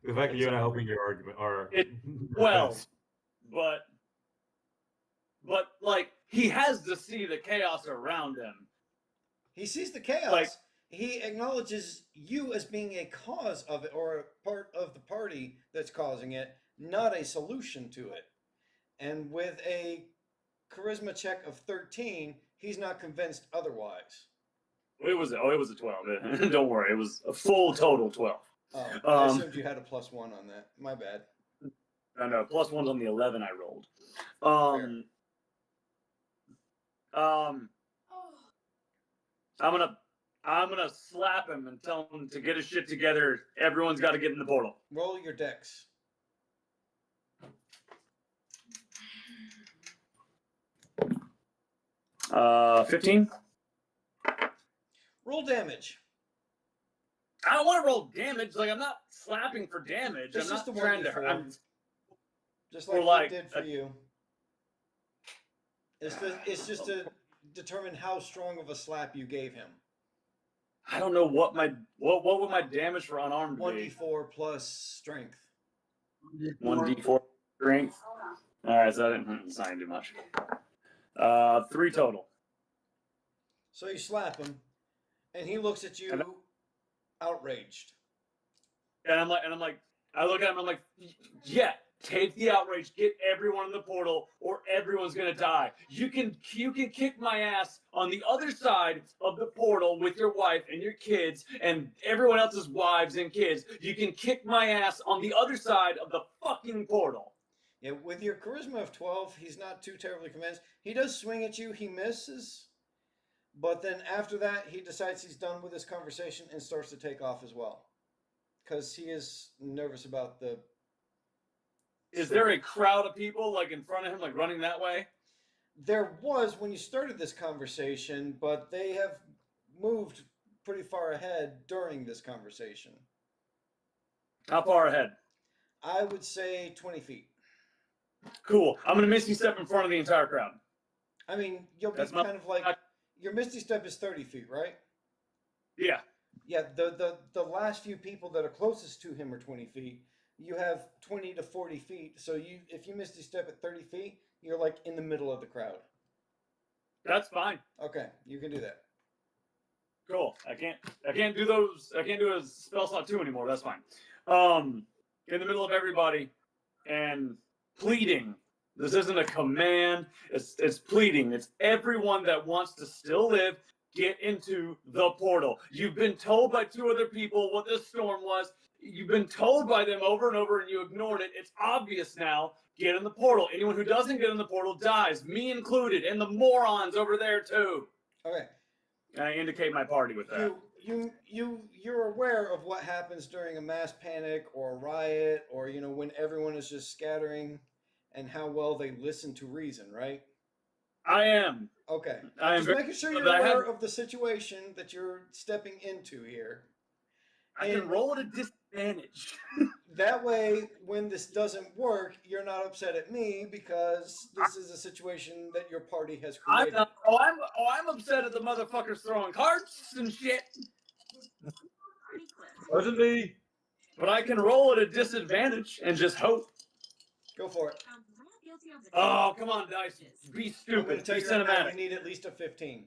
The fact that you're not helping your argument are 12, but like he has to see the chaos around him. He sees the chaos. Like, he acknowledges you as being a cause of it or a part of the party that's causing it, not a solution to it. And with a charisma check of 13, he's not convinced otherwise. It was a 12. Don't worry, it was a full total 12. Oh, I assumed you had a +1 on that. My bad. No, +1's on the 11 I rolled. I'm gonna slap him and tell him to get his shit together. Everyone's got to get in the portal. Roll your dex. Uh, 15. Roll damage. I don't want to roll damage. Like, I'm not slapping for damage. It's I'm just not the trying 1d4. to. Just like he did for you. It's just to determine how strong of a slap you gave him. I don't know what would my damage for unarmed be. 1d4 plus strength. 1d4 strength. All right, so it's not gonna do much. 3 total. So you slap him, and he looks at you, outraged. And I'm like, I look at him. I'm like, yeah, take the outrage, get everyone in the portal, or everyone's gonna die. You can kick my ass on the other side of the portal with your wife and your kids and everyone else's wives and kids. You can kick my ass on the other side of the fucking portal. Yeah, with your charisma of 12, he's not too terribly convinced. He does swing at you, he misses, but then after that, he decides he's done with this conversation and starts to take off as well. Because he is nervous about the... Is there a crowd of people like in front of him, like running that way? There was when you started this conversation, but they have moved pretty far ahead during this conversation. How far ahead? I would say 20 feet. Cool. I'm going to Misty Step in front of the entire crowd. I mean, you'll be kind of like... Your Misty Step is 30 feet, right? Yeah. Yeah, the last few people that are closest to him are 20 feet. You have 20 to 40 feet. So if you Misty Step at 30 feet, you're like in the middle of the crowd. That's fine. Okay, you can do that. Cool. I can't do those. I can't do a spell slot 2 anymore. That's fine. In the middle of everybody and pleading. This isn't a command. It's pleading. It's everyone that wants to still live. Get into the portal. You've been told by 2 other people what this storm was. You've been told by them over and over and you ignored it. It's obvious now. Get in the portal. Anyone who doesn't get in the portal dies, me included, and the morons over there too. Okay. I indicate my party with that. You're aware of what happens during a mass panic or a riot or, when everyone is just scattering and how well they listen to reason, right? I am. Okay. I am just making sure you're aware of the situation that you're stepping into here. I can roll at a disadvantage. That way, when this doesn't work, you're not upset at me because this is a situation that your party has created. I'm upset at the motherfuckers throwing cards and shit. Wasn't me. But I can roll at a disadvantage and just hope. Go for it. Oh, come on, dice. Be stupid. Be cinematic. You need at least a 15.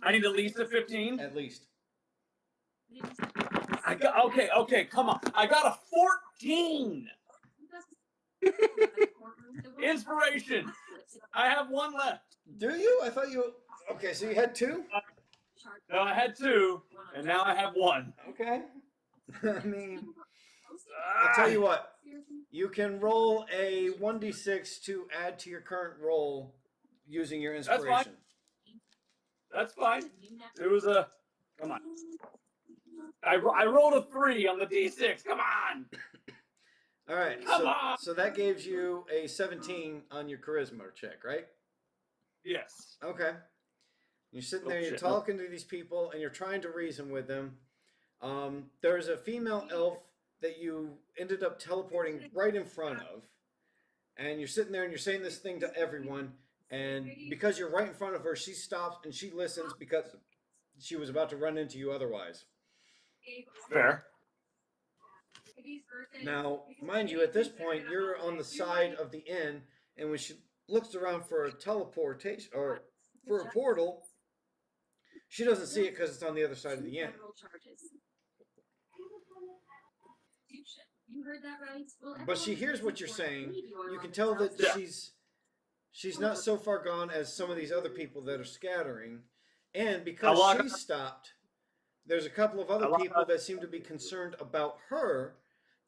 I need at least a 15? At least. Okay, come on. I got a 14. Inspiration. I have 1 left. Do you? I thought you... Okay, so you had 2? No, I had 2, and now I have 1. Okay. I mean... I'll tell you what. You can roll a 1d6 to add to your current roll using your inspiration. That's fine. It was a... Come on. I rolled a 3 on the d6. Come on. All right. So that gives you a 17 on your charisma check, right? Yes. Okay. You're sitting there, you're talking to these people, and you're trying to reason with them. There's a female elf that you ended up teleporting right in front of. And you're sitting there and you're saying this thing to everyone. And because you're right in front of her, she stops and she listens because she was about to run into you otherwise. Fair. Now, mind you, at this point, you're on the side of the inn. And when she looks around for a teleportation or for a portal, she doesn't see it because it's on the other side of the inn. You heard that right? But she hears what you're saying. You can tell that she's not so far gone as some of these other people that are scattering. And because she stopped, there's a couple of other people that seem to be concerned about her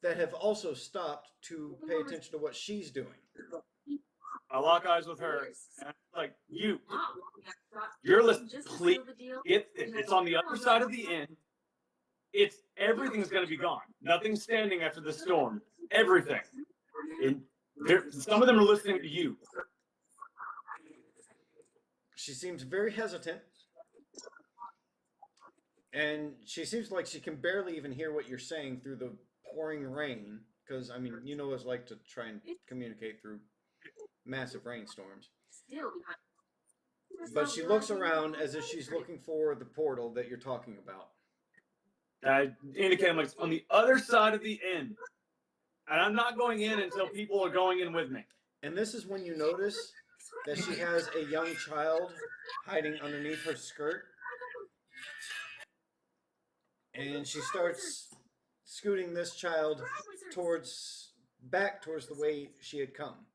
that have also stopped to pay attention to what she's doing. I lock eyes with her. And I'm like, you're listening. Please, it's on the other side of the inn. Everything's going to be gone. Nothing's standing after the storm. Everything. Some of them are listening to you. She seems very hesitant. And she seems like she can barely even hear what you're saying through the pouring rain. Because, I mean, you know what it's like to try and communicate through massive rainstorms. But she looks around as if she's looking for the portal that you're talking about. I indicate I'm like on the other side of the inn. And I'm not going in until people are going in with me. And this is when you notice that she has a young child hiding underneath her skirt, and she starts scooting this child back towards the way she had come.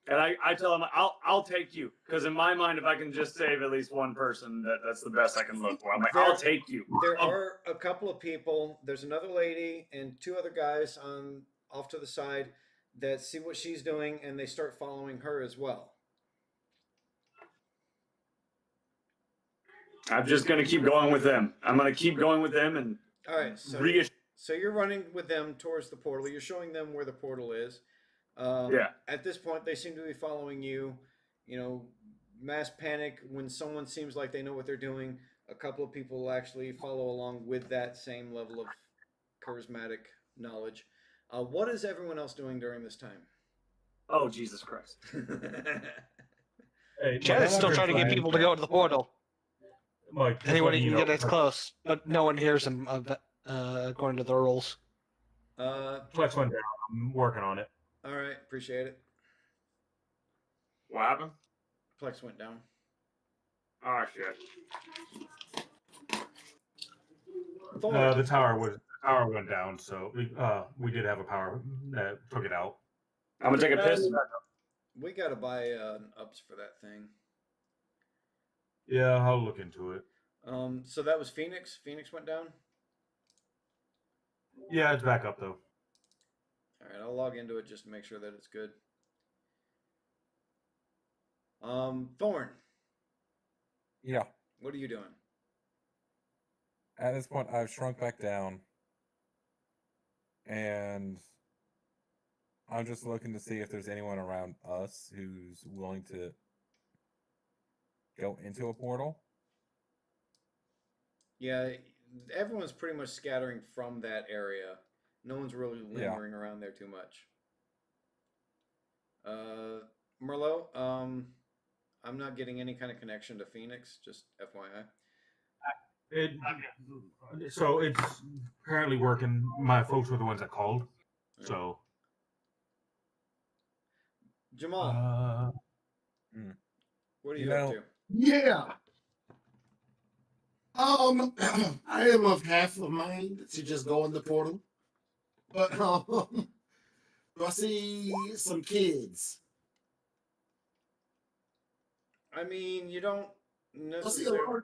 And I tell him, I'll take you, because in my mind, if I can just save at least one person, that's the best I can look for. I'm like, I'll take you. There are a couple of people. There's another lady and two other guys off to the side that see what she's doing, and they start following her as well. I'm just gonna keep going with them. I'm gonna keep going with them and. All right, so you're running with them towards the portal. You're showing them where the portal is. Yeah. At this point, they seem to be following you. You know, mass panic when someone seems like they know what they're doing. A couple of people will actually follow along with that same level of charismatic knowledge. What is everyone else doing during this time? Oh, Jesus Christ. Hey, Chad is still trying to get people to go to the portal. Mike, Anyone he can get as close, but no one hears him according to the rules. Flex went down. I'm working on it. All right, appreciate it. What happened? Plex went down. Oh, shit. The tower went down, so we did have a power that took it out. I'm gonna take a piss. We gotta buy ups for that thing. Yeah, I'll look into it. So that was Phoenix. Phoenix went down. Yeah, it's back up though. All right, I'll log into it just to make sure that it's good. Thorn. Yeah. What are you doing? At this point, I've shrunk back down, and I'm just looking to see if there's anyone around us who's willing to go into a portal. Yeah, everyone's pretty much scattering from that area. No one's really lingering around there too much. Merlot, I'm not getting any kind of connection to Phoenix, just FYI. So it's apparently working. My folks were the ones that called. So Jamal, what are you up to? Yeah. I am of half of mind to just go in the portal, but do I see some kids? I mean, you don't I see a necessarily. lot.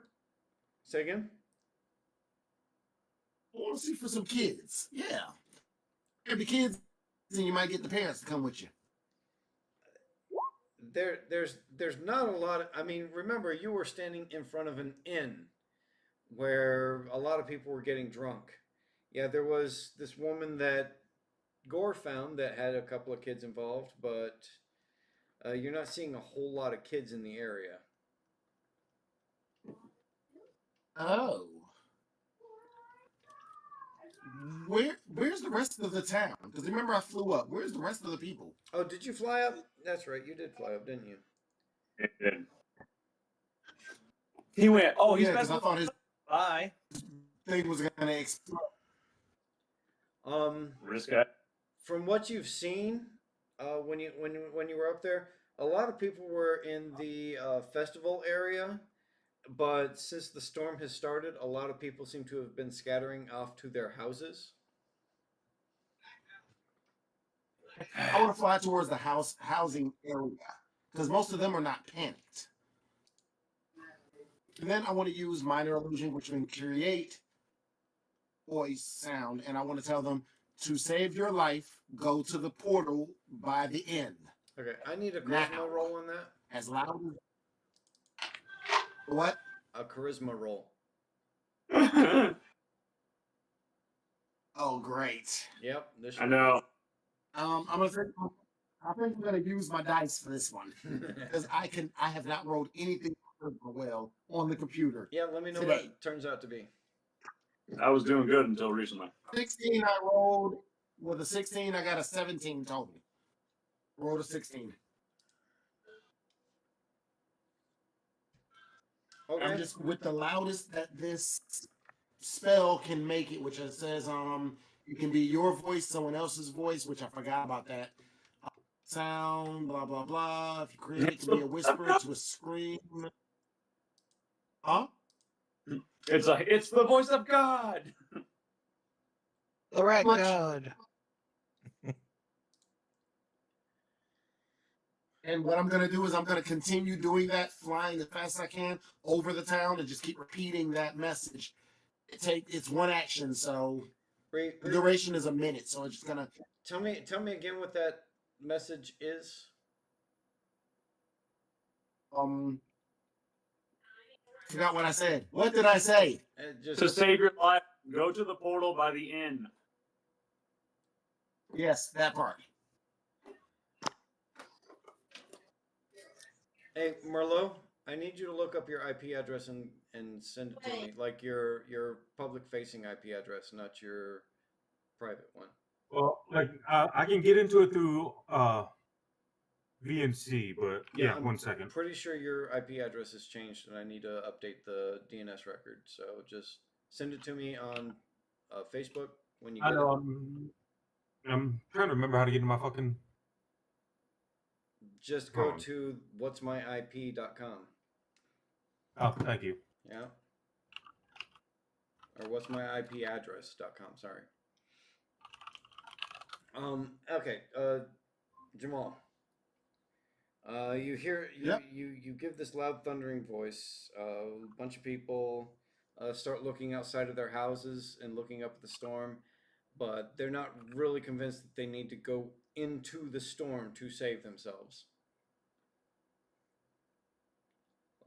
Say again? I want to see for some kids. Yeah. Maybe kids, and you might get the parents to come with you. There's not a lot of, I mean, remember you were standing in front of an inn where a lot of people were getting drunk. Yeah, there was this woman that Gore found that had a couple of kids involved, but you're not seeing a whole lot of kids in the area. Oh. Where's the rest of the town? Because remember I flew up. Where's the rest of the people? Oh, did you fly up? That's right, you did fly up, didn't you? It did. He went, oh, he's because I thought his bye. thing was gonna explode. Risk it. From what you've seen, when you were up there, a lot of people were in the festival area, but since the storm has started, a lot of people seem to have been scattering off to their houses. I want to fly towards the housing area because most of them are not panicked. And then I want to use minor illusion, which can create voice sound, and I want to tell them to save your life, go to the portal by the end. Okay, I need a charisma roll on that. As loud as what? A charisma roll. Oh, great. Yep. I know. I think I'm gonna use my dice for this one because I have not rolled anything well on the computer. Yeah, let me know today. what it turns out to be. I was doing good until recently. 16 I rolled. With a 16, I got a 17 total. Rolled a 16. Okay. I'm just with the loudest that this spell can make it, which it says it can be your voice, someone else's voice, which I forgot about that. sound, blah, blah, blah. If you create it, it can be a whisper to a scream. Huh? It's the voice of God. The rat god. And what I'm going to do is I'm going to continue doing that, flying as fast as I can over the town and just keep repeating that message. It's one action, so the duration is a minute. So it's just going to... Tell me again what that message is. Forgot what I said. What did I say? To save your life, go to the portal by the inn. Yes, that part. Hey, Merlot, I need you to look up your IP address and send it to me. Like your public-facing IP address, not your private one. Well, like I can get into it through VNC, but yeah, 1 second. I'm pretty sure your IP address has changed, and I need to update the DNS record. So just send it to me on Facebook when you get it. I'm trying to remember how to get in my fucking... Just go to whatsmyip.com. Oh, thank you. Yeah. Or whatsmyipaddress.com, sorry. Okay, Jamal. You hear you give this loud thundering voice. A bunch of people start looking outside of their houses and looking up at the storm, but they're not really convinced that they need to go into the storm to save themselves.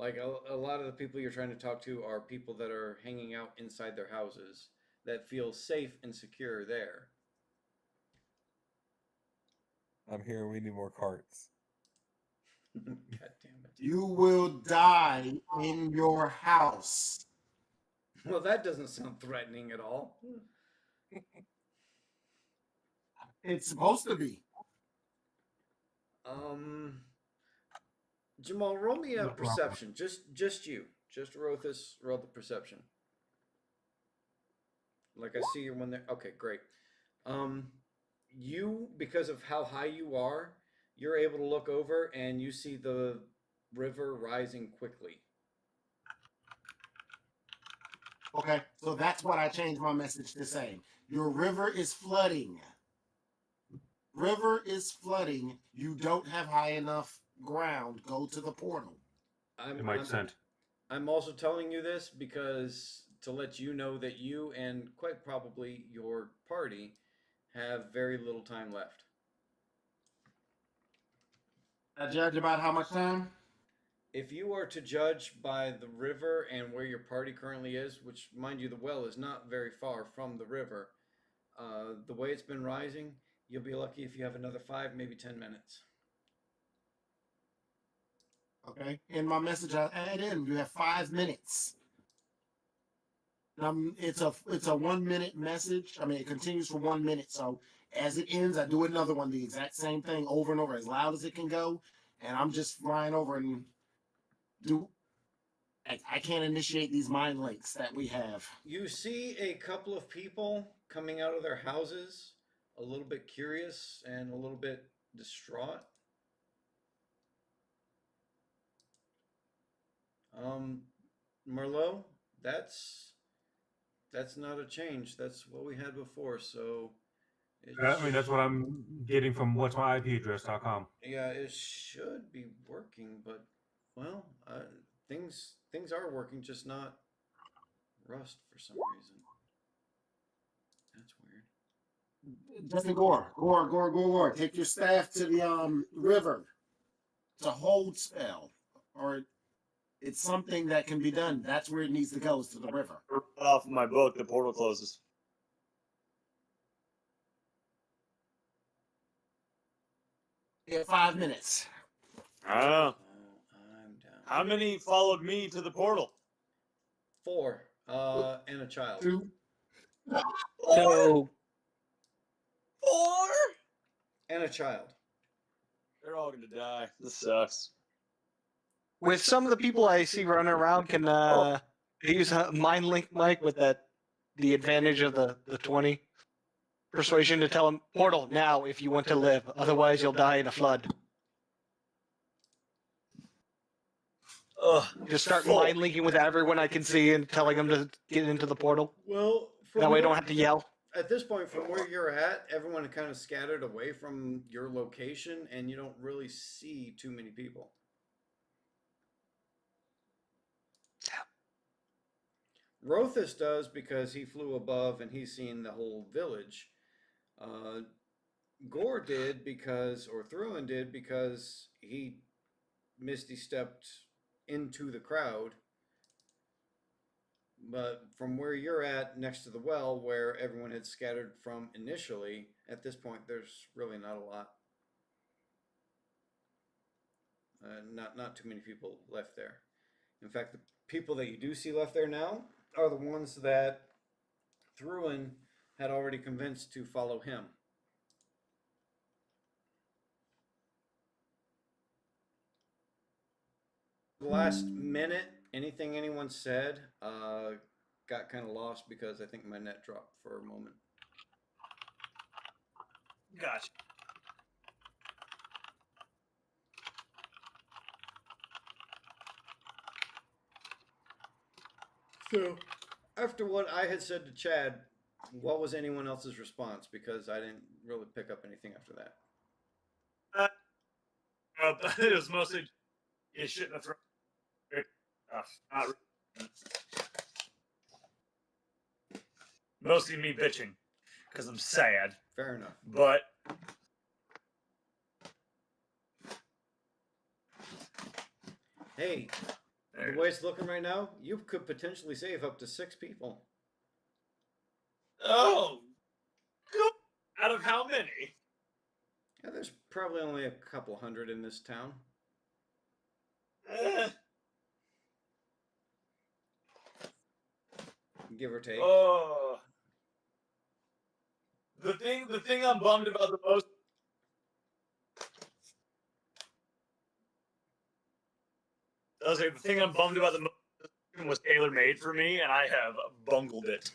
Like a lot of the people you're trying to talk to are people that are hanging out inside their houses that feel safe and secure there. I'm here. We need more carts. God damn it. You will die in your house. Well, that doesn't sound threatening at all. It's supposed to be. Jamal, roll me a perception. Just you. Just Rothus, roll the perception. Like I see your one there. Okay, great. You, because of how high you are, you're able to look over and you see the river rising quickly. Okay, so that's what I changed my message to say. Your river is flooding. River is flooding. You don't have high enough ground. Go to the portal. It might send. I'm also telling you this because to let you know that you and quite probably your party have very little time left. I judge about how much time? If you are to judge by the river and where your party currently is, which, mind you, the well is not very far from the river, the way it's been rising, you'll be lucky if you have another 5, maybe 10 minutes. Okay. In my message I add in, you have 5 minutes. It's a 1 minute message. I mean, it continues for 1 minute. So as it ends, I do another one, the exact same thing over and over, as loud as it can go. And I'm just flying over and I can't initiate these mind links that we have. You see a couple of people coming out of their houses, a little bit curious and a little bit distraught. Merlot, that's not a change. That's what we had before. So, I mean, that's what I'm getting from whatsmyipaddress.com. Yeah, it should be working, but well, things are working, just not Rust for some reason. That's weird. Justin Gore. Take your staff to the river. It's a hold spell, or it's something that can be done. That's where it needs to go, is to the river. Off my book, the portal closes. Yeah, 5 minutes. Oh. I'm down. How many followed me to the portal? 4, and a child. 2. So 4? And a child. They're all gonna die. This sucks. with some of the people I see running around, can use a mind link mic with the advantage of the 20% persuasion to tell him, portal now if you want to live, otherwise you'll die in a flood. Just start mind linking with everyone I can see and telling them to get into the portal. Well, that way I don't have to yell. At this point, from where you're at, everyone kind of scattered away from your location, and you don't really see too many people. Rothus does because he flew above and he's seen the whole village. Gore did because, or Thruin did because he misty stepped into the crowd. But from where you're at, next to the well, where everyone had scattered from initially, at this point, there's really not a lot. Not too many people left there. In fact, the people that you do see left there now are the ones that Thruin had already convinced to follow him. The last minute, anything anyone said got kind of lost because I think my net dropped for a moment. Gotcha. So, after what I had said to Chad, what was anyone else's response? Because I didn't really pick up anything after that. It was mostly you shouldn't have thrown. Not really. Mostly me bitching because I'm sad. Fair enough. But hey, the way it's looking right now, you could potentially save up to 6 people. Oh, out of how many? Yeah, there's probably only a couple hundred in this town. Give or take. Oh, the thing I'm bummed about the most. I was like, the thing I'm bummed about the most was tailor made for me, and I have bungled it.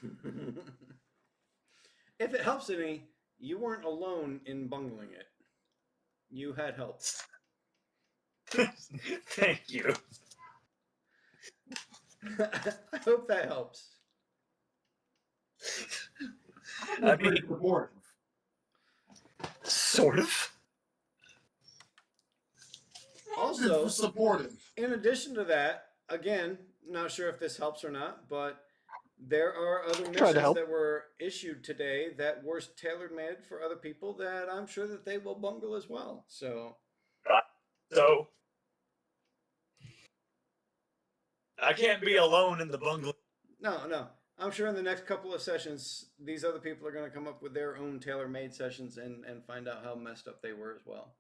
If it helps any, you weren't alone in bungling it. You had help. Thank you. I hope that helps. I mean, supportive. Sort of. Also, supportive. In addition to that, again, not sure if this helps or not, but there are other missions that were issued today that were tailor-made for other people that I'm sure that they will bungle as well. So I can't be alone in the bungling. No. I'm sure in the next couple of sessions, these other people are going to come up with their own tailor-made sessions and find out how messed up they were as well.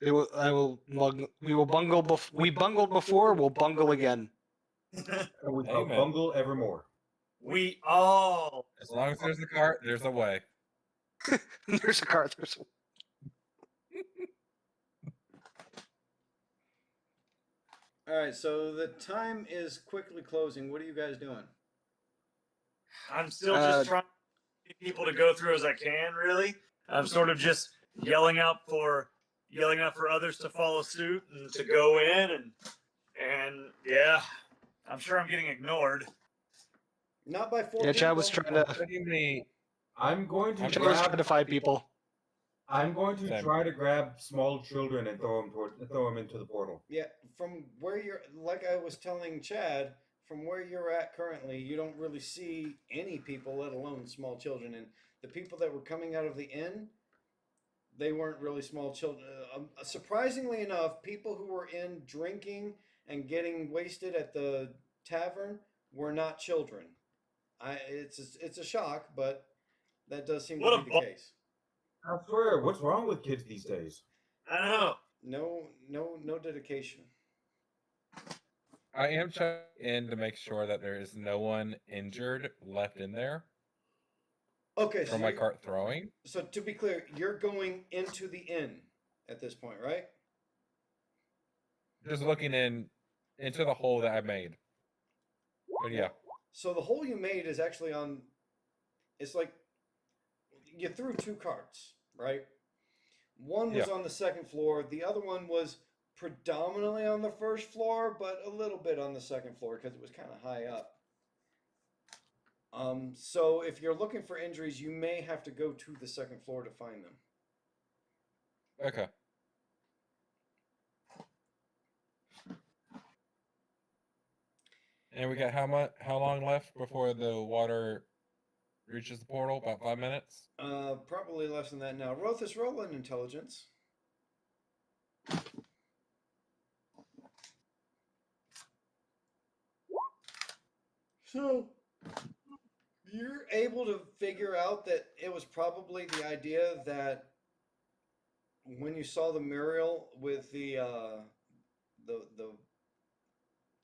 We will bungle. We bungled before. We'll bungle again. And we shall bungle evermore. We all. As long as there's a cart, there's a way. There's a cart. There's a... All right, so the time is quickly closing. What are you guys doing? I'm still just trying to get people to go through as I can, really. I'm sort of just yelling out for others to follow suit and to go in and yeah, I'm sure I'm getting ignored. Not by 4 Yeah, Chad was trying to. I'm going to trying to find people. I'm going to try to grab small children and throw them into the portal. Yeah, from where you're, like I was telling Chad, from where you're at currently, you don't really see any people, let alone small children. And the people that were coming out of the inn, they weren't really small children. Surprisingly enough, people who were in drinking and getting wasted at the tavern were not children. It's a shock, but that does seem to be the case. I swear, what's wrong with kids these days? I know. No dedication. I am checking in to make sure that there is no one injured left in there. Okay. From my cart throwing. So to be clear, you're going into the inn at this point, right? Just looking into the hole that I made. But yeah. So the hole you made is actually on. It's like you threw 2 carts, right? One was on the second floor. The other one was predominantly on the first floor, but a little bit on the second floor because it was kind of high up. So if you're looking for injuries, you may have to go to the second floor to find them. Okay. And we got how long left before the water reaches the portal? About 5 minutes? Probably less than that now. Rothus, roll an intelligence. So you're able to figure out that it was probably the idea that when you saw the mural with the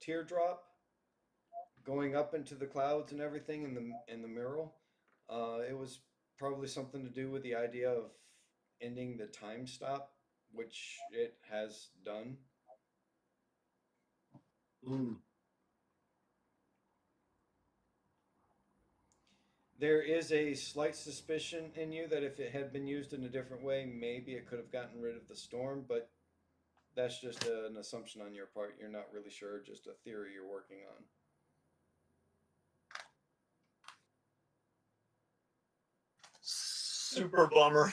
teardrop going up into the clouds and everything in the mural, it was probably something to do with the idea of ending the time stop, which it has done. There is a slight suspicion in you that if it had been used in a different way, maybe it could have gotten rid of the storm, but that's just an assumption on your part. You're not really sure, just a theory you're working on. Super bummer.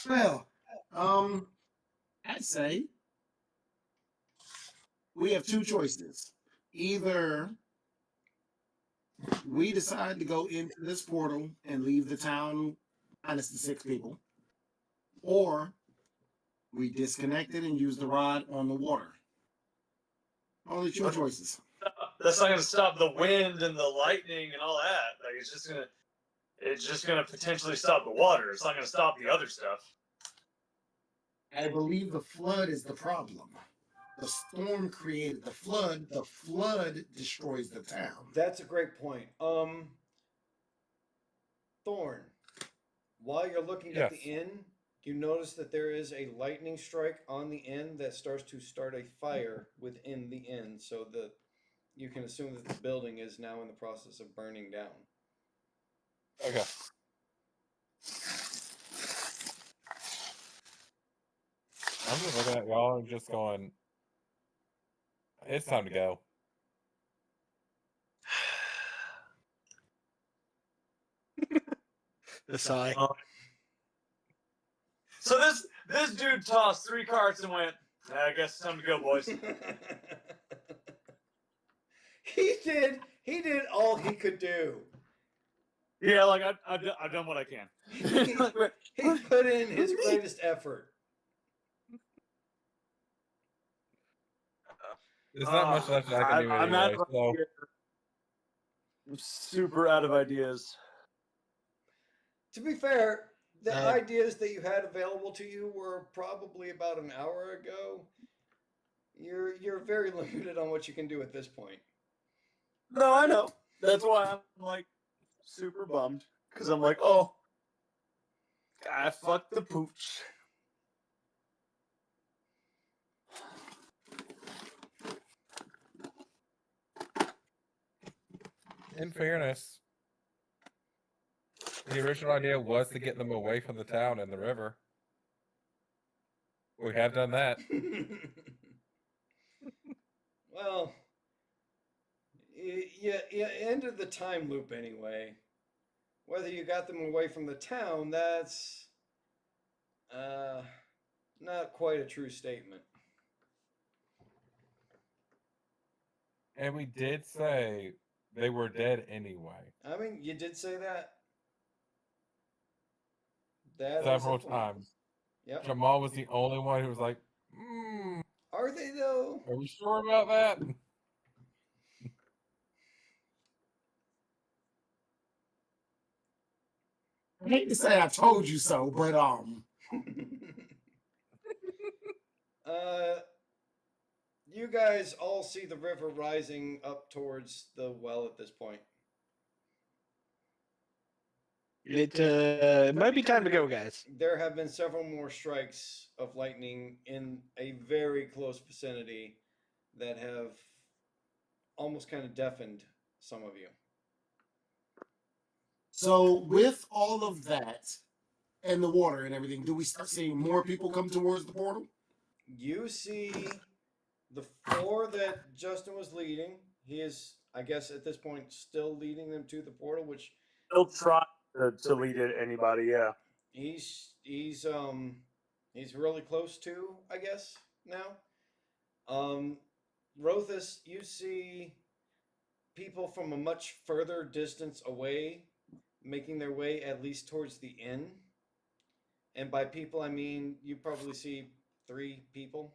Well, I'd say we have 2 choices. Either we decide to go into this portal and leave the town minus the 6 people, or we disconnect it and use the rod on the water. Only 2 choices. That's not going to stop the wind and the lightning and all that. Like it's just gonna potentially stop the water. It's not going to stop the other stuff. I believe the flood is the problem. The storm created the flood. The flood destroys the town. That's a great point. Thorn, while you're looking at the inn, you notice that there is a lightning strike on the inn that starts to start a fire within the inn, so that you can assume that the building is now in the process of burning down. Okay. I'm just looking at y'all and just going, it's time to go. The sigh. So this dude tossed 3 carts and went, I guess it's time to go, boys. He did all he could do. Yeah, like I've done what I can. He put in his greatest effort. There's not much left I can do anyway, so. I'm super out of ideas. To be fair, the ideas that you had available to you were probably about an hour ago. You're very limited on what you can do at this point. No, I know. That's why I'm like super bummed. Because I'm like, oh, I fucked the pooch. In fairness, the original idea was to get them away from the town and the river. We have done that. Well, you ended the time loop anyway. Whether you got them away from the town, that's not quite a true statement. And we did say they were dead anyway. I mean, you did say that. Several times. Yep. Jamal was the only one who was like, Are they though? Are we sure about that? I hate to say I told you so, but you guys all see the river rising up towards the well at this point. It might be time to go, guys. There have been several more strikes of lightning in a very close vicinity that have almost kind of deafened some of you. So with all of that and the water and everything, do we start seeing more people come towards the portal? You see the 4 that Justin was leading. He is, I guess, at this point, still leading them to the portal, which He'll try to lead it anybody, yeah. he's really close to, I guess, now. Rothus, you see people from a much further distance away making their way at least towards the inn. And by people, I mean you probably see 3 people.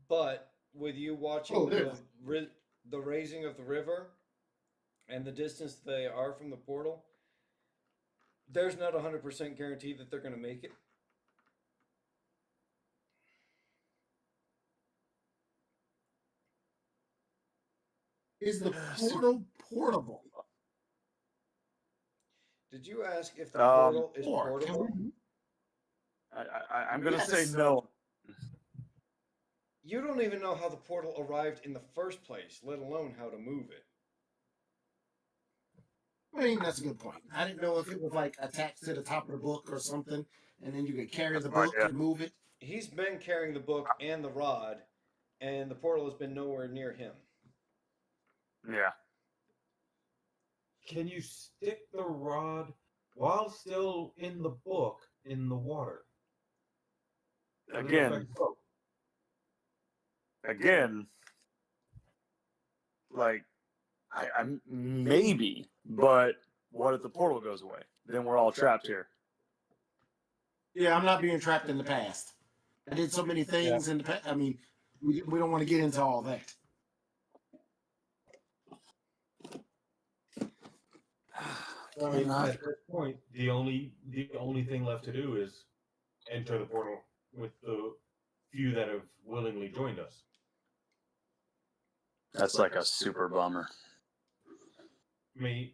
But with you watching the raising of the river and the distance they are from the portal, there's not 100% guarantee that they're going to make it. Is the portal portable? Did you ask if the portal is or portable? I'm going to say no. You don't even know how the portal arrived in the first place, let alone how to move it. I mean, that's a good point. I didn't know if it was like attached to the top of the book or something, and then you could carry the book and move it. He's been carrying the book and the rod, and the portal has been nowhere near him. Yeah. Can you stick the rod while still in the book in the water? Again, like, I'm maybe, but what if the portal goes away? Then we're all trapped here. Yeah, I'm not being trapped in the past. I did so many things in the past. I mean, we don't want to get into all that. I mean, at this point, the only thing left to do is enter the portal with the few that have willingly joined us. That's like a super bummer. I mean,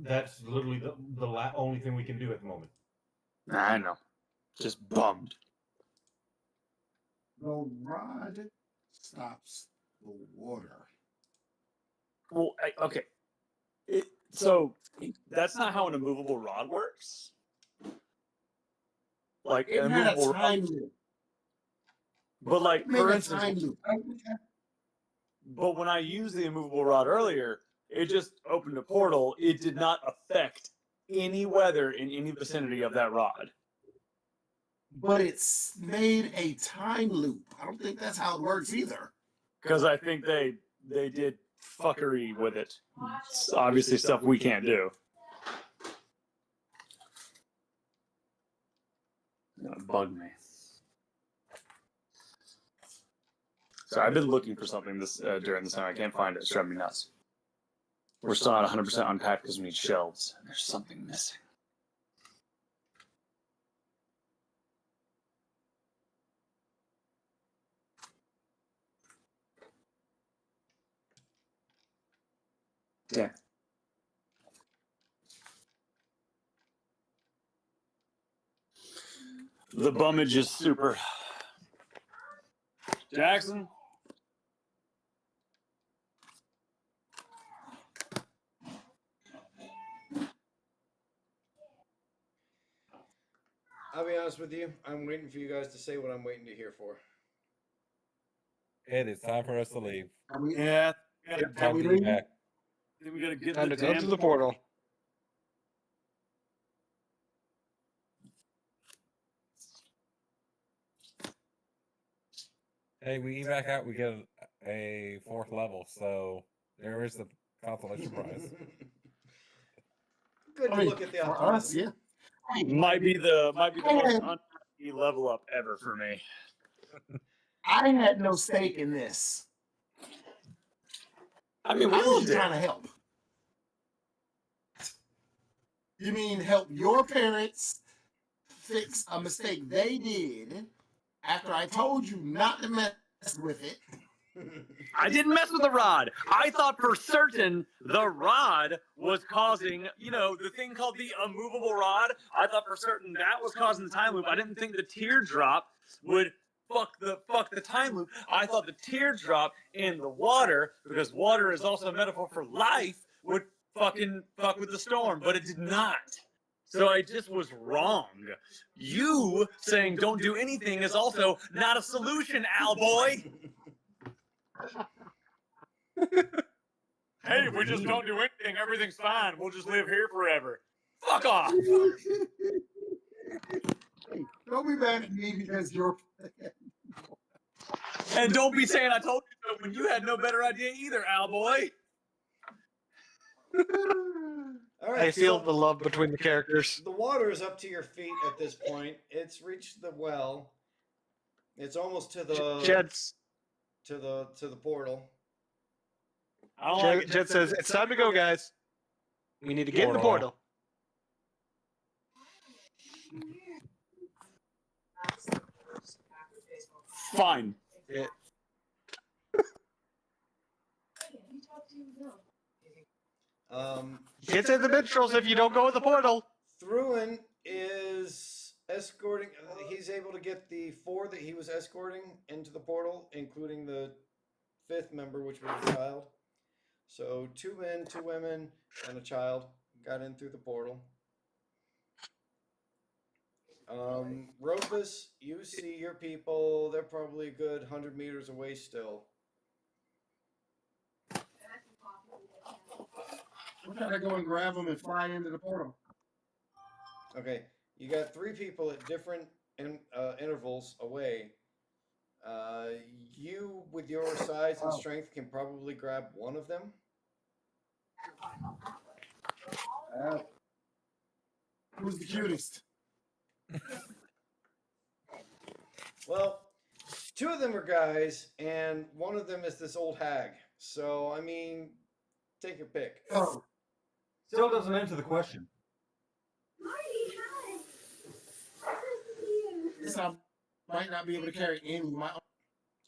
that's literally the only thing we can do at the moment. I know. Just bummed. The rod stops the water. Well, okay. So that's not how an immovable rod works. Like an immovable rod. But like, for instance, but when I used the immovable rod earlier, it just opened a portal. It did not affect any weather in any vicinity of that rod. But it's made a time loop. I don't think that's how it works either. Because I think they did fuckery with it. It's obviously stuff we can't do. That bugged me. So I've been looking for something during this time. I can't find it. It's driving me nuts. We're still not 100% unpacked because we need shelves. There's something missing. Yeah. The bummage is super. Jackson? I'll be honest with you. I'm waiting for you guys to say what I'm waiting to hear for. It is time for us to leave. Yeah. Time to be back. We gotta get Time to go to the portal. Hey, we evac out, we get a 4th level, so there is the consolation prize. Good to look at the for us, yeah. Might be the most unhappy level up ever for me. I had no stake in this. I mean, I was trying to help. You mean help your parents fix a mistake they did after I told you not to mess with it? I didn't mess with the rod. I thought for certain the rod was causing, the thing called the immovable rod. I thought for certain that was causing the time loop. I didn't think the teardrop would fuck the time loop. I thought the teardrop in the water, because water is also a metaphor for life, would fucking fuck with the storm, but it did not. So I just was wrong. You saying don't do anything is also not a solution, Al boy. Hey, if we just don't do anything, everything's fine. We'll just live here forever. Fuck off. Hey, don't be mad at me because you're. And don't be saying I told you so when you had no better idea either, Al boy. All right, I feel so the love between the characters. the water is up to your feet at this point. It's reached the well. It's almost to the Jed's, to the portal. Jed says, it's time to go, guys. We need to get in the portal. Fine. Yeah. Get in the minstrels if you don't go in the portal. Thruen is escorting. He's able to get the 4 that he was escorting into the portal, including the 5th member, which was a child. So 2 men, 2 women, and a child got in through the portal. Rufus, you see your people. They're probably a good 100 meters away still. I'm trying to go and grab them and fly into the portal. Okay, you got 3 people at different intervals away. You, with your size and strength, can probably grab one of them. Who's the cutest? Well, 2 of them are guys, and one of them is this old hag. So, I mean, take your pick. Oh. Still doesn't answer the question. This I might not be able to carry any.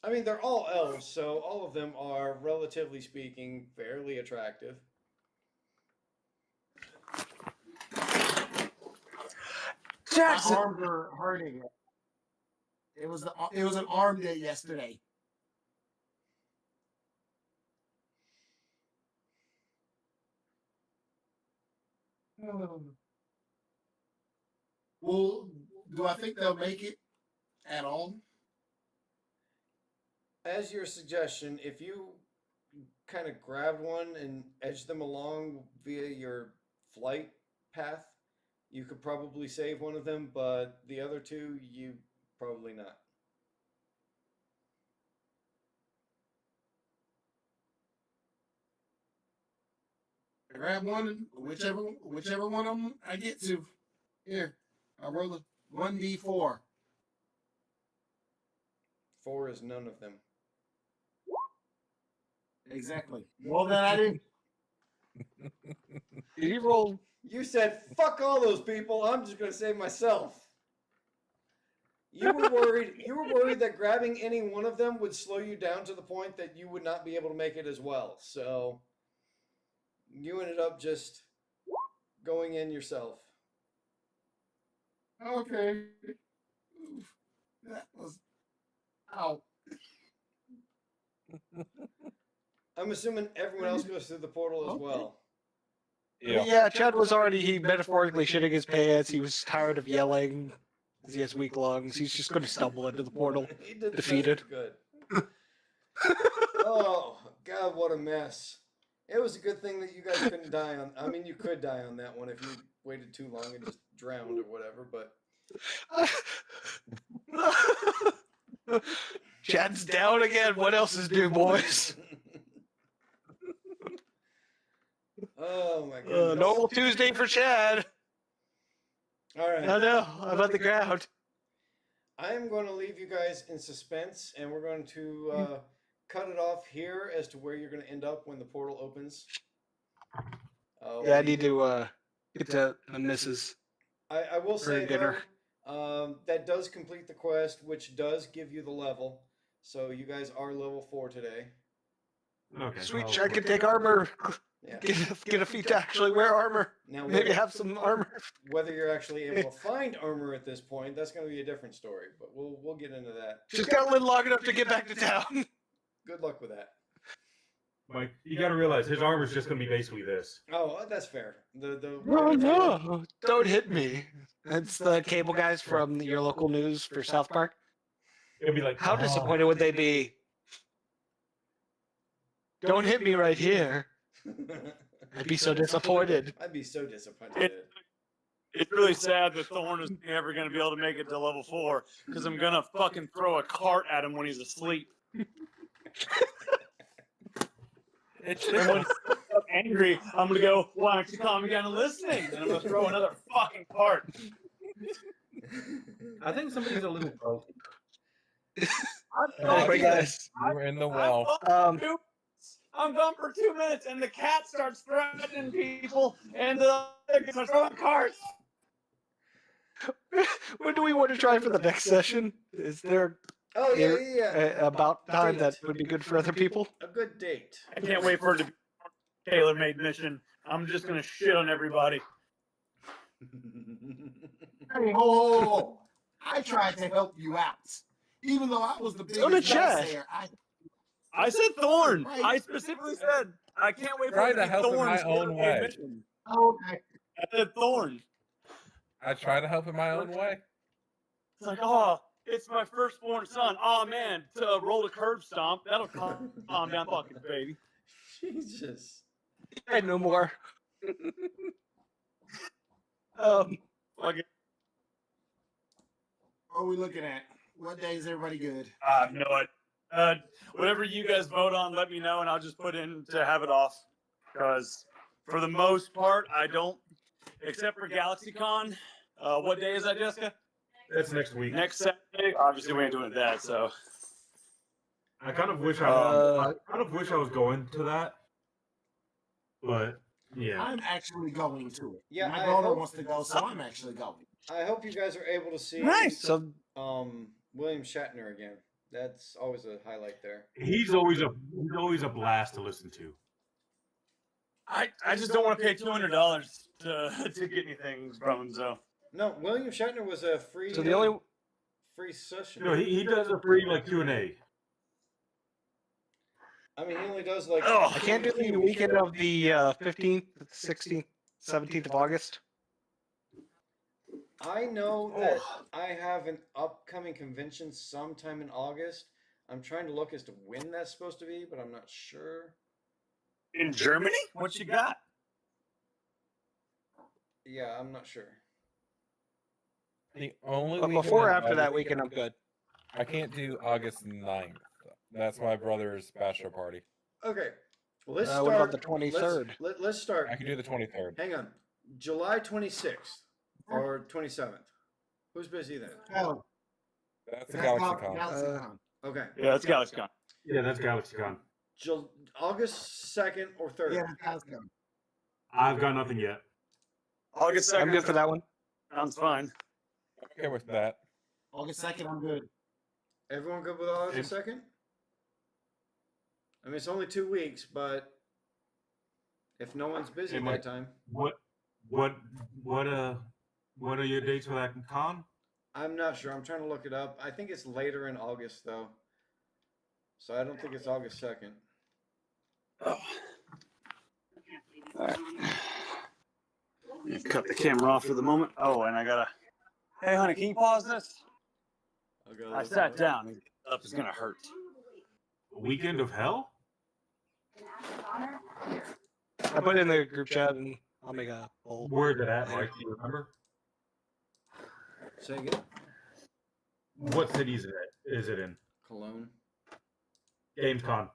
I mean, they're all elves, so all of them are, relatively speaking, fairly attractive. Jackson. My arms are hurting. It was an arm day yesterday. Well, do I think they'll make it at all? As your suggestion, if you kind of grab one and edge them along via your flight path, you could probably save one of them, but the other 2, you probably not. Grab one, whichever one of them I get to. Here, I roll a 1d4. 4 is none of them. Exactly. Well, then I didn't. Did you roll? You said, fuck all those people, I'm just going to save myself. You were worried that grabbing any one of them would slow you down to the point that you would not be able to make it as well. So you ended up just going in yourself. Okay. That was. Ow. I'm assuming everyone else goes through the portal as well. Yeah, Chad was already, metaphorically shitting his pants. He was tired of yelling. He has weak lungs. He's just going to stumble into the portal, defeated. Good. Oh, God, what a mess. It was a good thing that you guys couldn't die on. I mean, you could die on that one if you waited too long and just drowned or whatever, but... Chad's down again. What else is new, boys? Oh, my goodness. Normal Tuesday for Chad. All right. I know. I'm on the ground. I'm going to leave you guys in suspense, and we're going to cut it off here as to where you're going to end up when the portal opens. Yeah, I need to get to the missus. I will say, dinner. That does complete the quest, which does give you the level. So you guys are level 4 today. Okay. Sweet, Chad can take armor. Yeah. Get a feet to actually wear armor. Now, Maybe have some armor. Whether you're actually able to find armor at this point, that's going to be a different story. But we'll get into that. Just gotta live long enough to get back to town. Good luck with that. Mike, you got to realize his armor's just going to be basically this. Oh, that's fair. No, don't hit me. That's the cable guys from your local news for South Park. It'll be like, how disappointed would they be? Don't hit me right here. I'd be so disappointed. I'd be so disappointed. It's really sad that Thorn is never going to be able to make it to level 4 because I'm going to fucking throw a cart at him when he's asleep. And when he's angry, I'm going to go, why aren't you calming down and listening? And I'm going to throw another fucking cart. I think somebody's a little salty. Oh my gosh. You were in the well. I'm gone for 2 minutes, and the cat starts threatening people, and the other guy starts throwing carts. When do we want to try for the next session? Is there about time that would be good for other people? A good date. I can't wait for it to be a tailor-made mission. I'm just going to shit on everybody. Hey, ho. I tried to help you out. Even though I was the biggest naysayer, I said Thorn. Right. I specifically said I can't wait for Try it to to help in Thorn. my own way. Okay. I said Thorn. I try to help in my own way. It's like, oh, it's my firstborn son. Oh man, to roll a curb stomp. That'll calm down, fucking baby. Jesus. And no more. Like, What are we looking at? What day is everybody good? I have no idea. Whatever you guys vote on, let me know, and I'll just put in to have it off. Because for the most part, I don't, except for GalaxyCon. What day is that, Jessica? That's next week. Next Saturday. Obviously, we ain't doing that, so. I kind of wish I was going to that, but yeah. I'm actually going to it. Yeah, my I daughter hope- wants to go, so I'm actually going. I hope you guys are able to see So William Shatner again. That's always a highlight there. He's always a blast to listen to. I just don't want to pay $200 to get anything from him, so. No, William Shatner was a free. So the only free session. No, he does a free like Q&A. I mean, he only does like. I can't do the weekend of the 15th, 16th, 17th of August. I know that I have an upcoming convention sometime in August. I'm trying to look as to when that's supposed to be, but I'm not sure. In Germany? What you got? Yeah, I'm not sure. The only But weekend before or in after that August- weekend, I'm good. I can't do August 9th. That's my brother's bachelor party. Okay. Well, let's start. What about the 23rd? Let's start. I can do the 23rd. Hang on. July 26th or 27th. Who's busy then? Oh, That's the GalaxyCon. GalaxyCon. Okay. Yeah, that's GalaxyCon. Yeah, that's GalaxyCon. August 2nd or 3rd. Yeah, GalaxyCon. I've got nothing yet. August 2nd. I'm good for that one. Sounds fine. Okay with that. August 2nd, I'm good. Everyone good with August 2nd? I mean, it's only 2 weeks, but if no one's busy at that time, What are your dates for that con? I'm not sure. I'm trying to look it up. I think it's later in August, though. So I don't think it's August 2nd. Oh. All right. Cut the camera off for the moment. Oh, and I gotta. Hey, honey, can you pause this? I sat down. And up is gonna hurt. Weekend of Hell? I put it in the group chat and I'll make a poll. Where's it at, Mike? Do you remember? Say again? What city is it in? Cologne. Gamescom.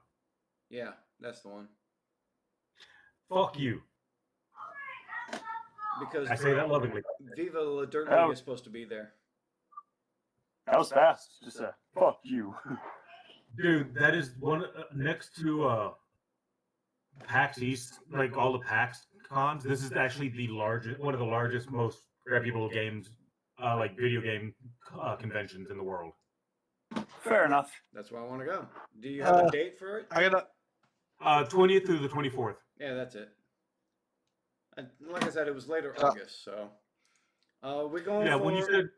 Yeah, that's the one. Fuck you. Because I say that lovingly. Viva La Dirt Oh. League is supposed to be there. That was fast. Just a fuck you. Dude, that is one next to PAX East, like all the PAX cons. This is actually the largest, one of the largest, most reputable games, like video game conventions in the world. Fair enough. That's why I want to go. Do you have a date for it? I 20th through the 24th. Yeah, that's it. And like I said, it was later August, so we're going. Yeah, for... when you said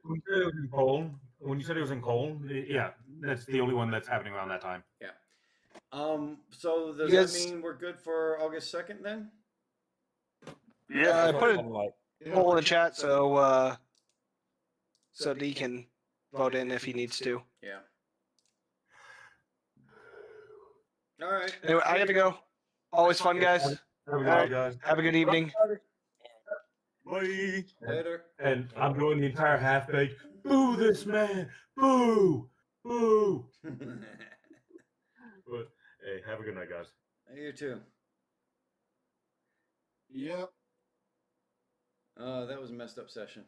it was in Cole, yeah, that's the only one that's happening around that time. Yeah. So does Yes. that mean we're good for August 2nd then? Yeah, I put a poll in the chat so D can vote in if he needs to. Yeah. All right. Anyway, I have to go. Always fun, guys. Have a good night, guys. Have a good evening. Bye. Later. And I'm doing the entire half baked. Boo this man! Boo! Boo! But hey, have a good night, guys. You too. Yep. That was a messed up session.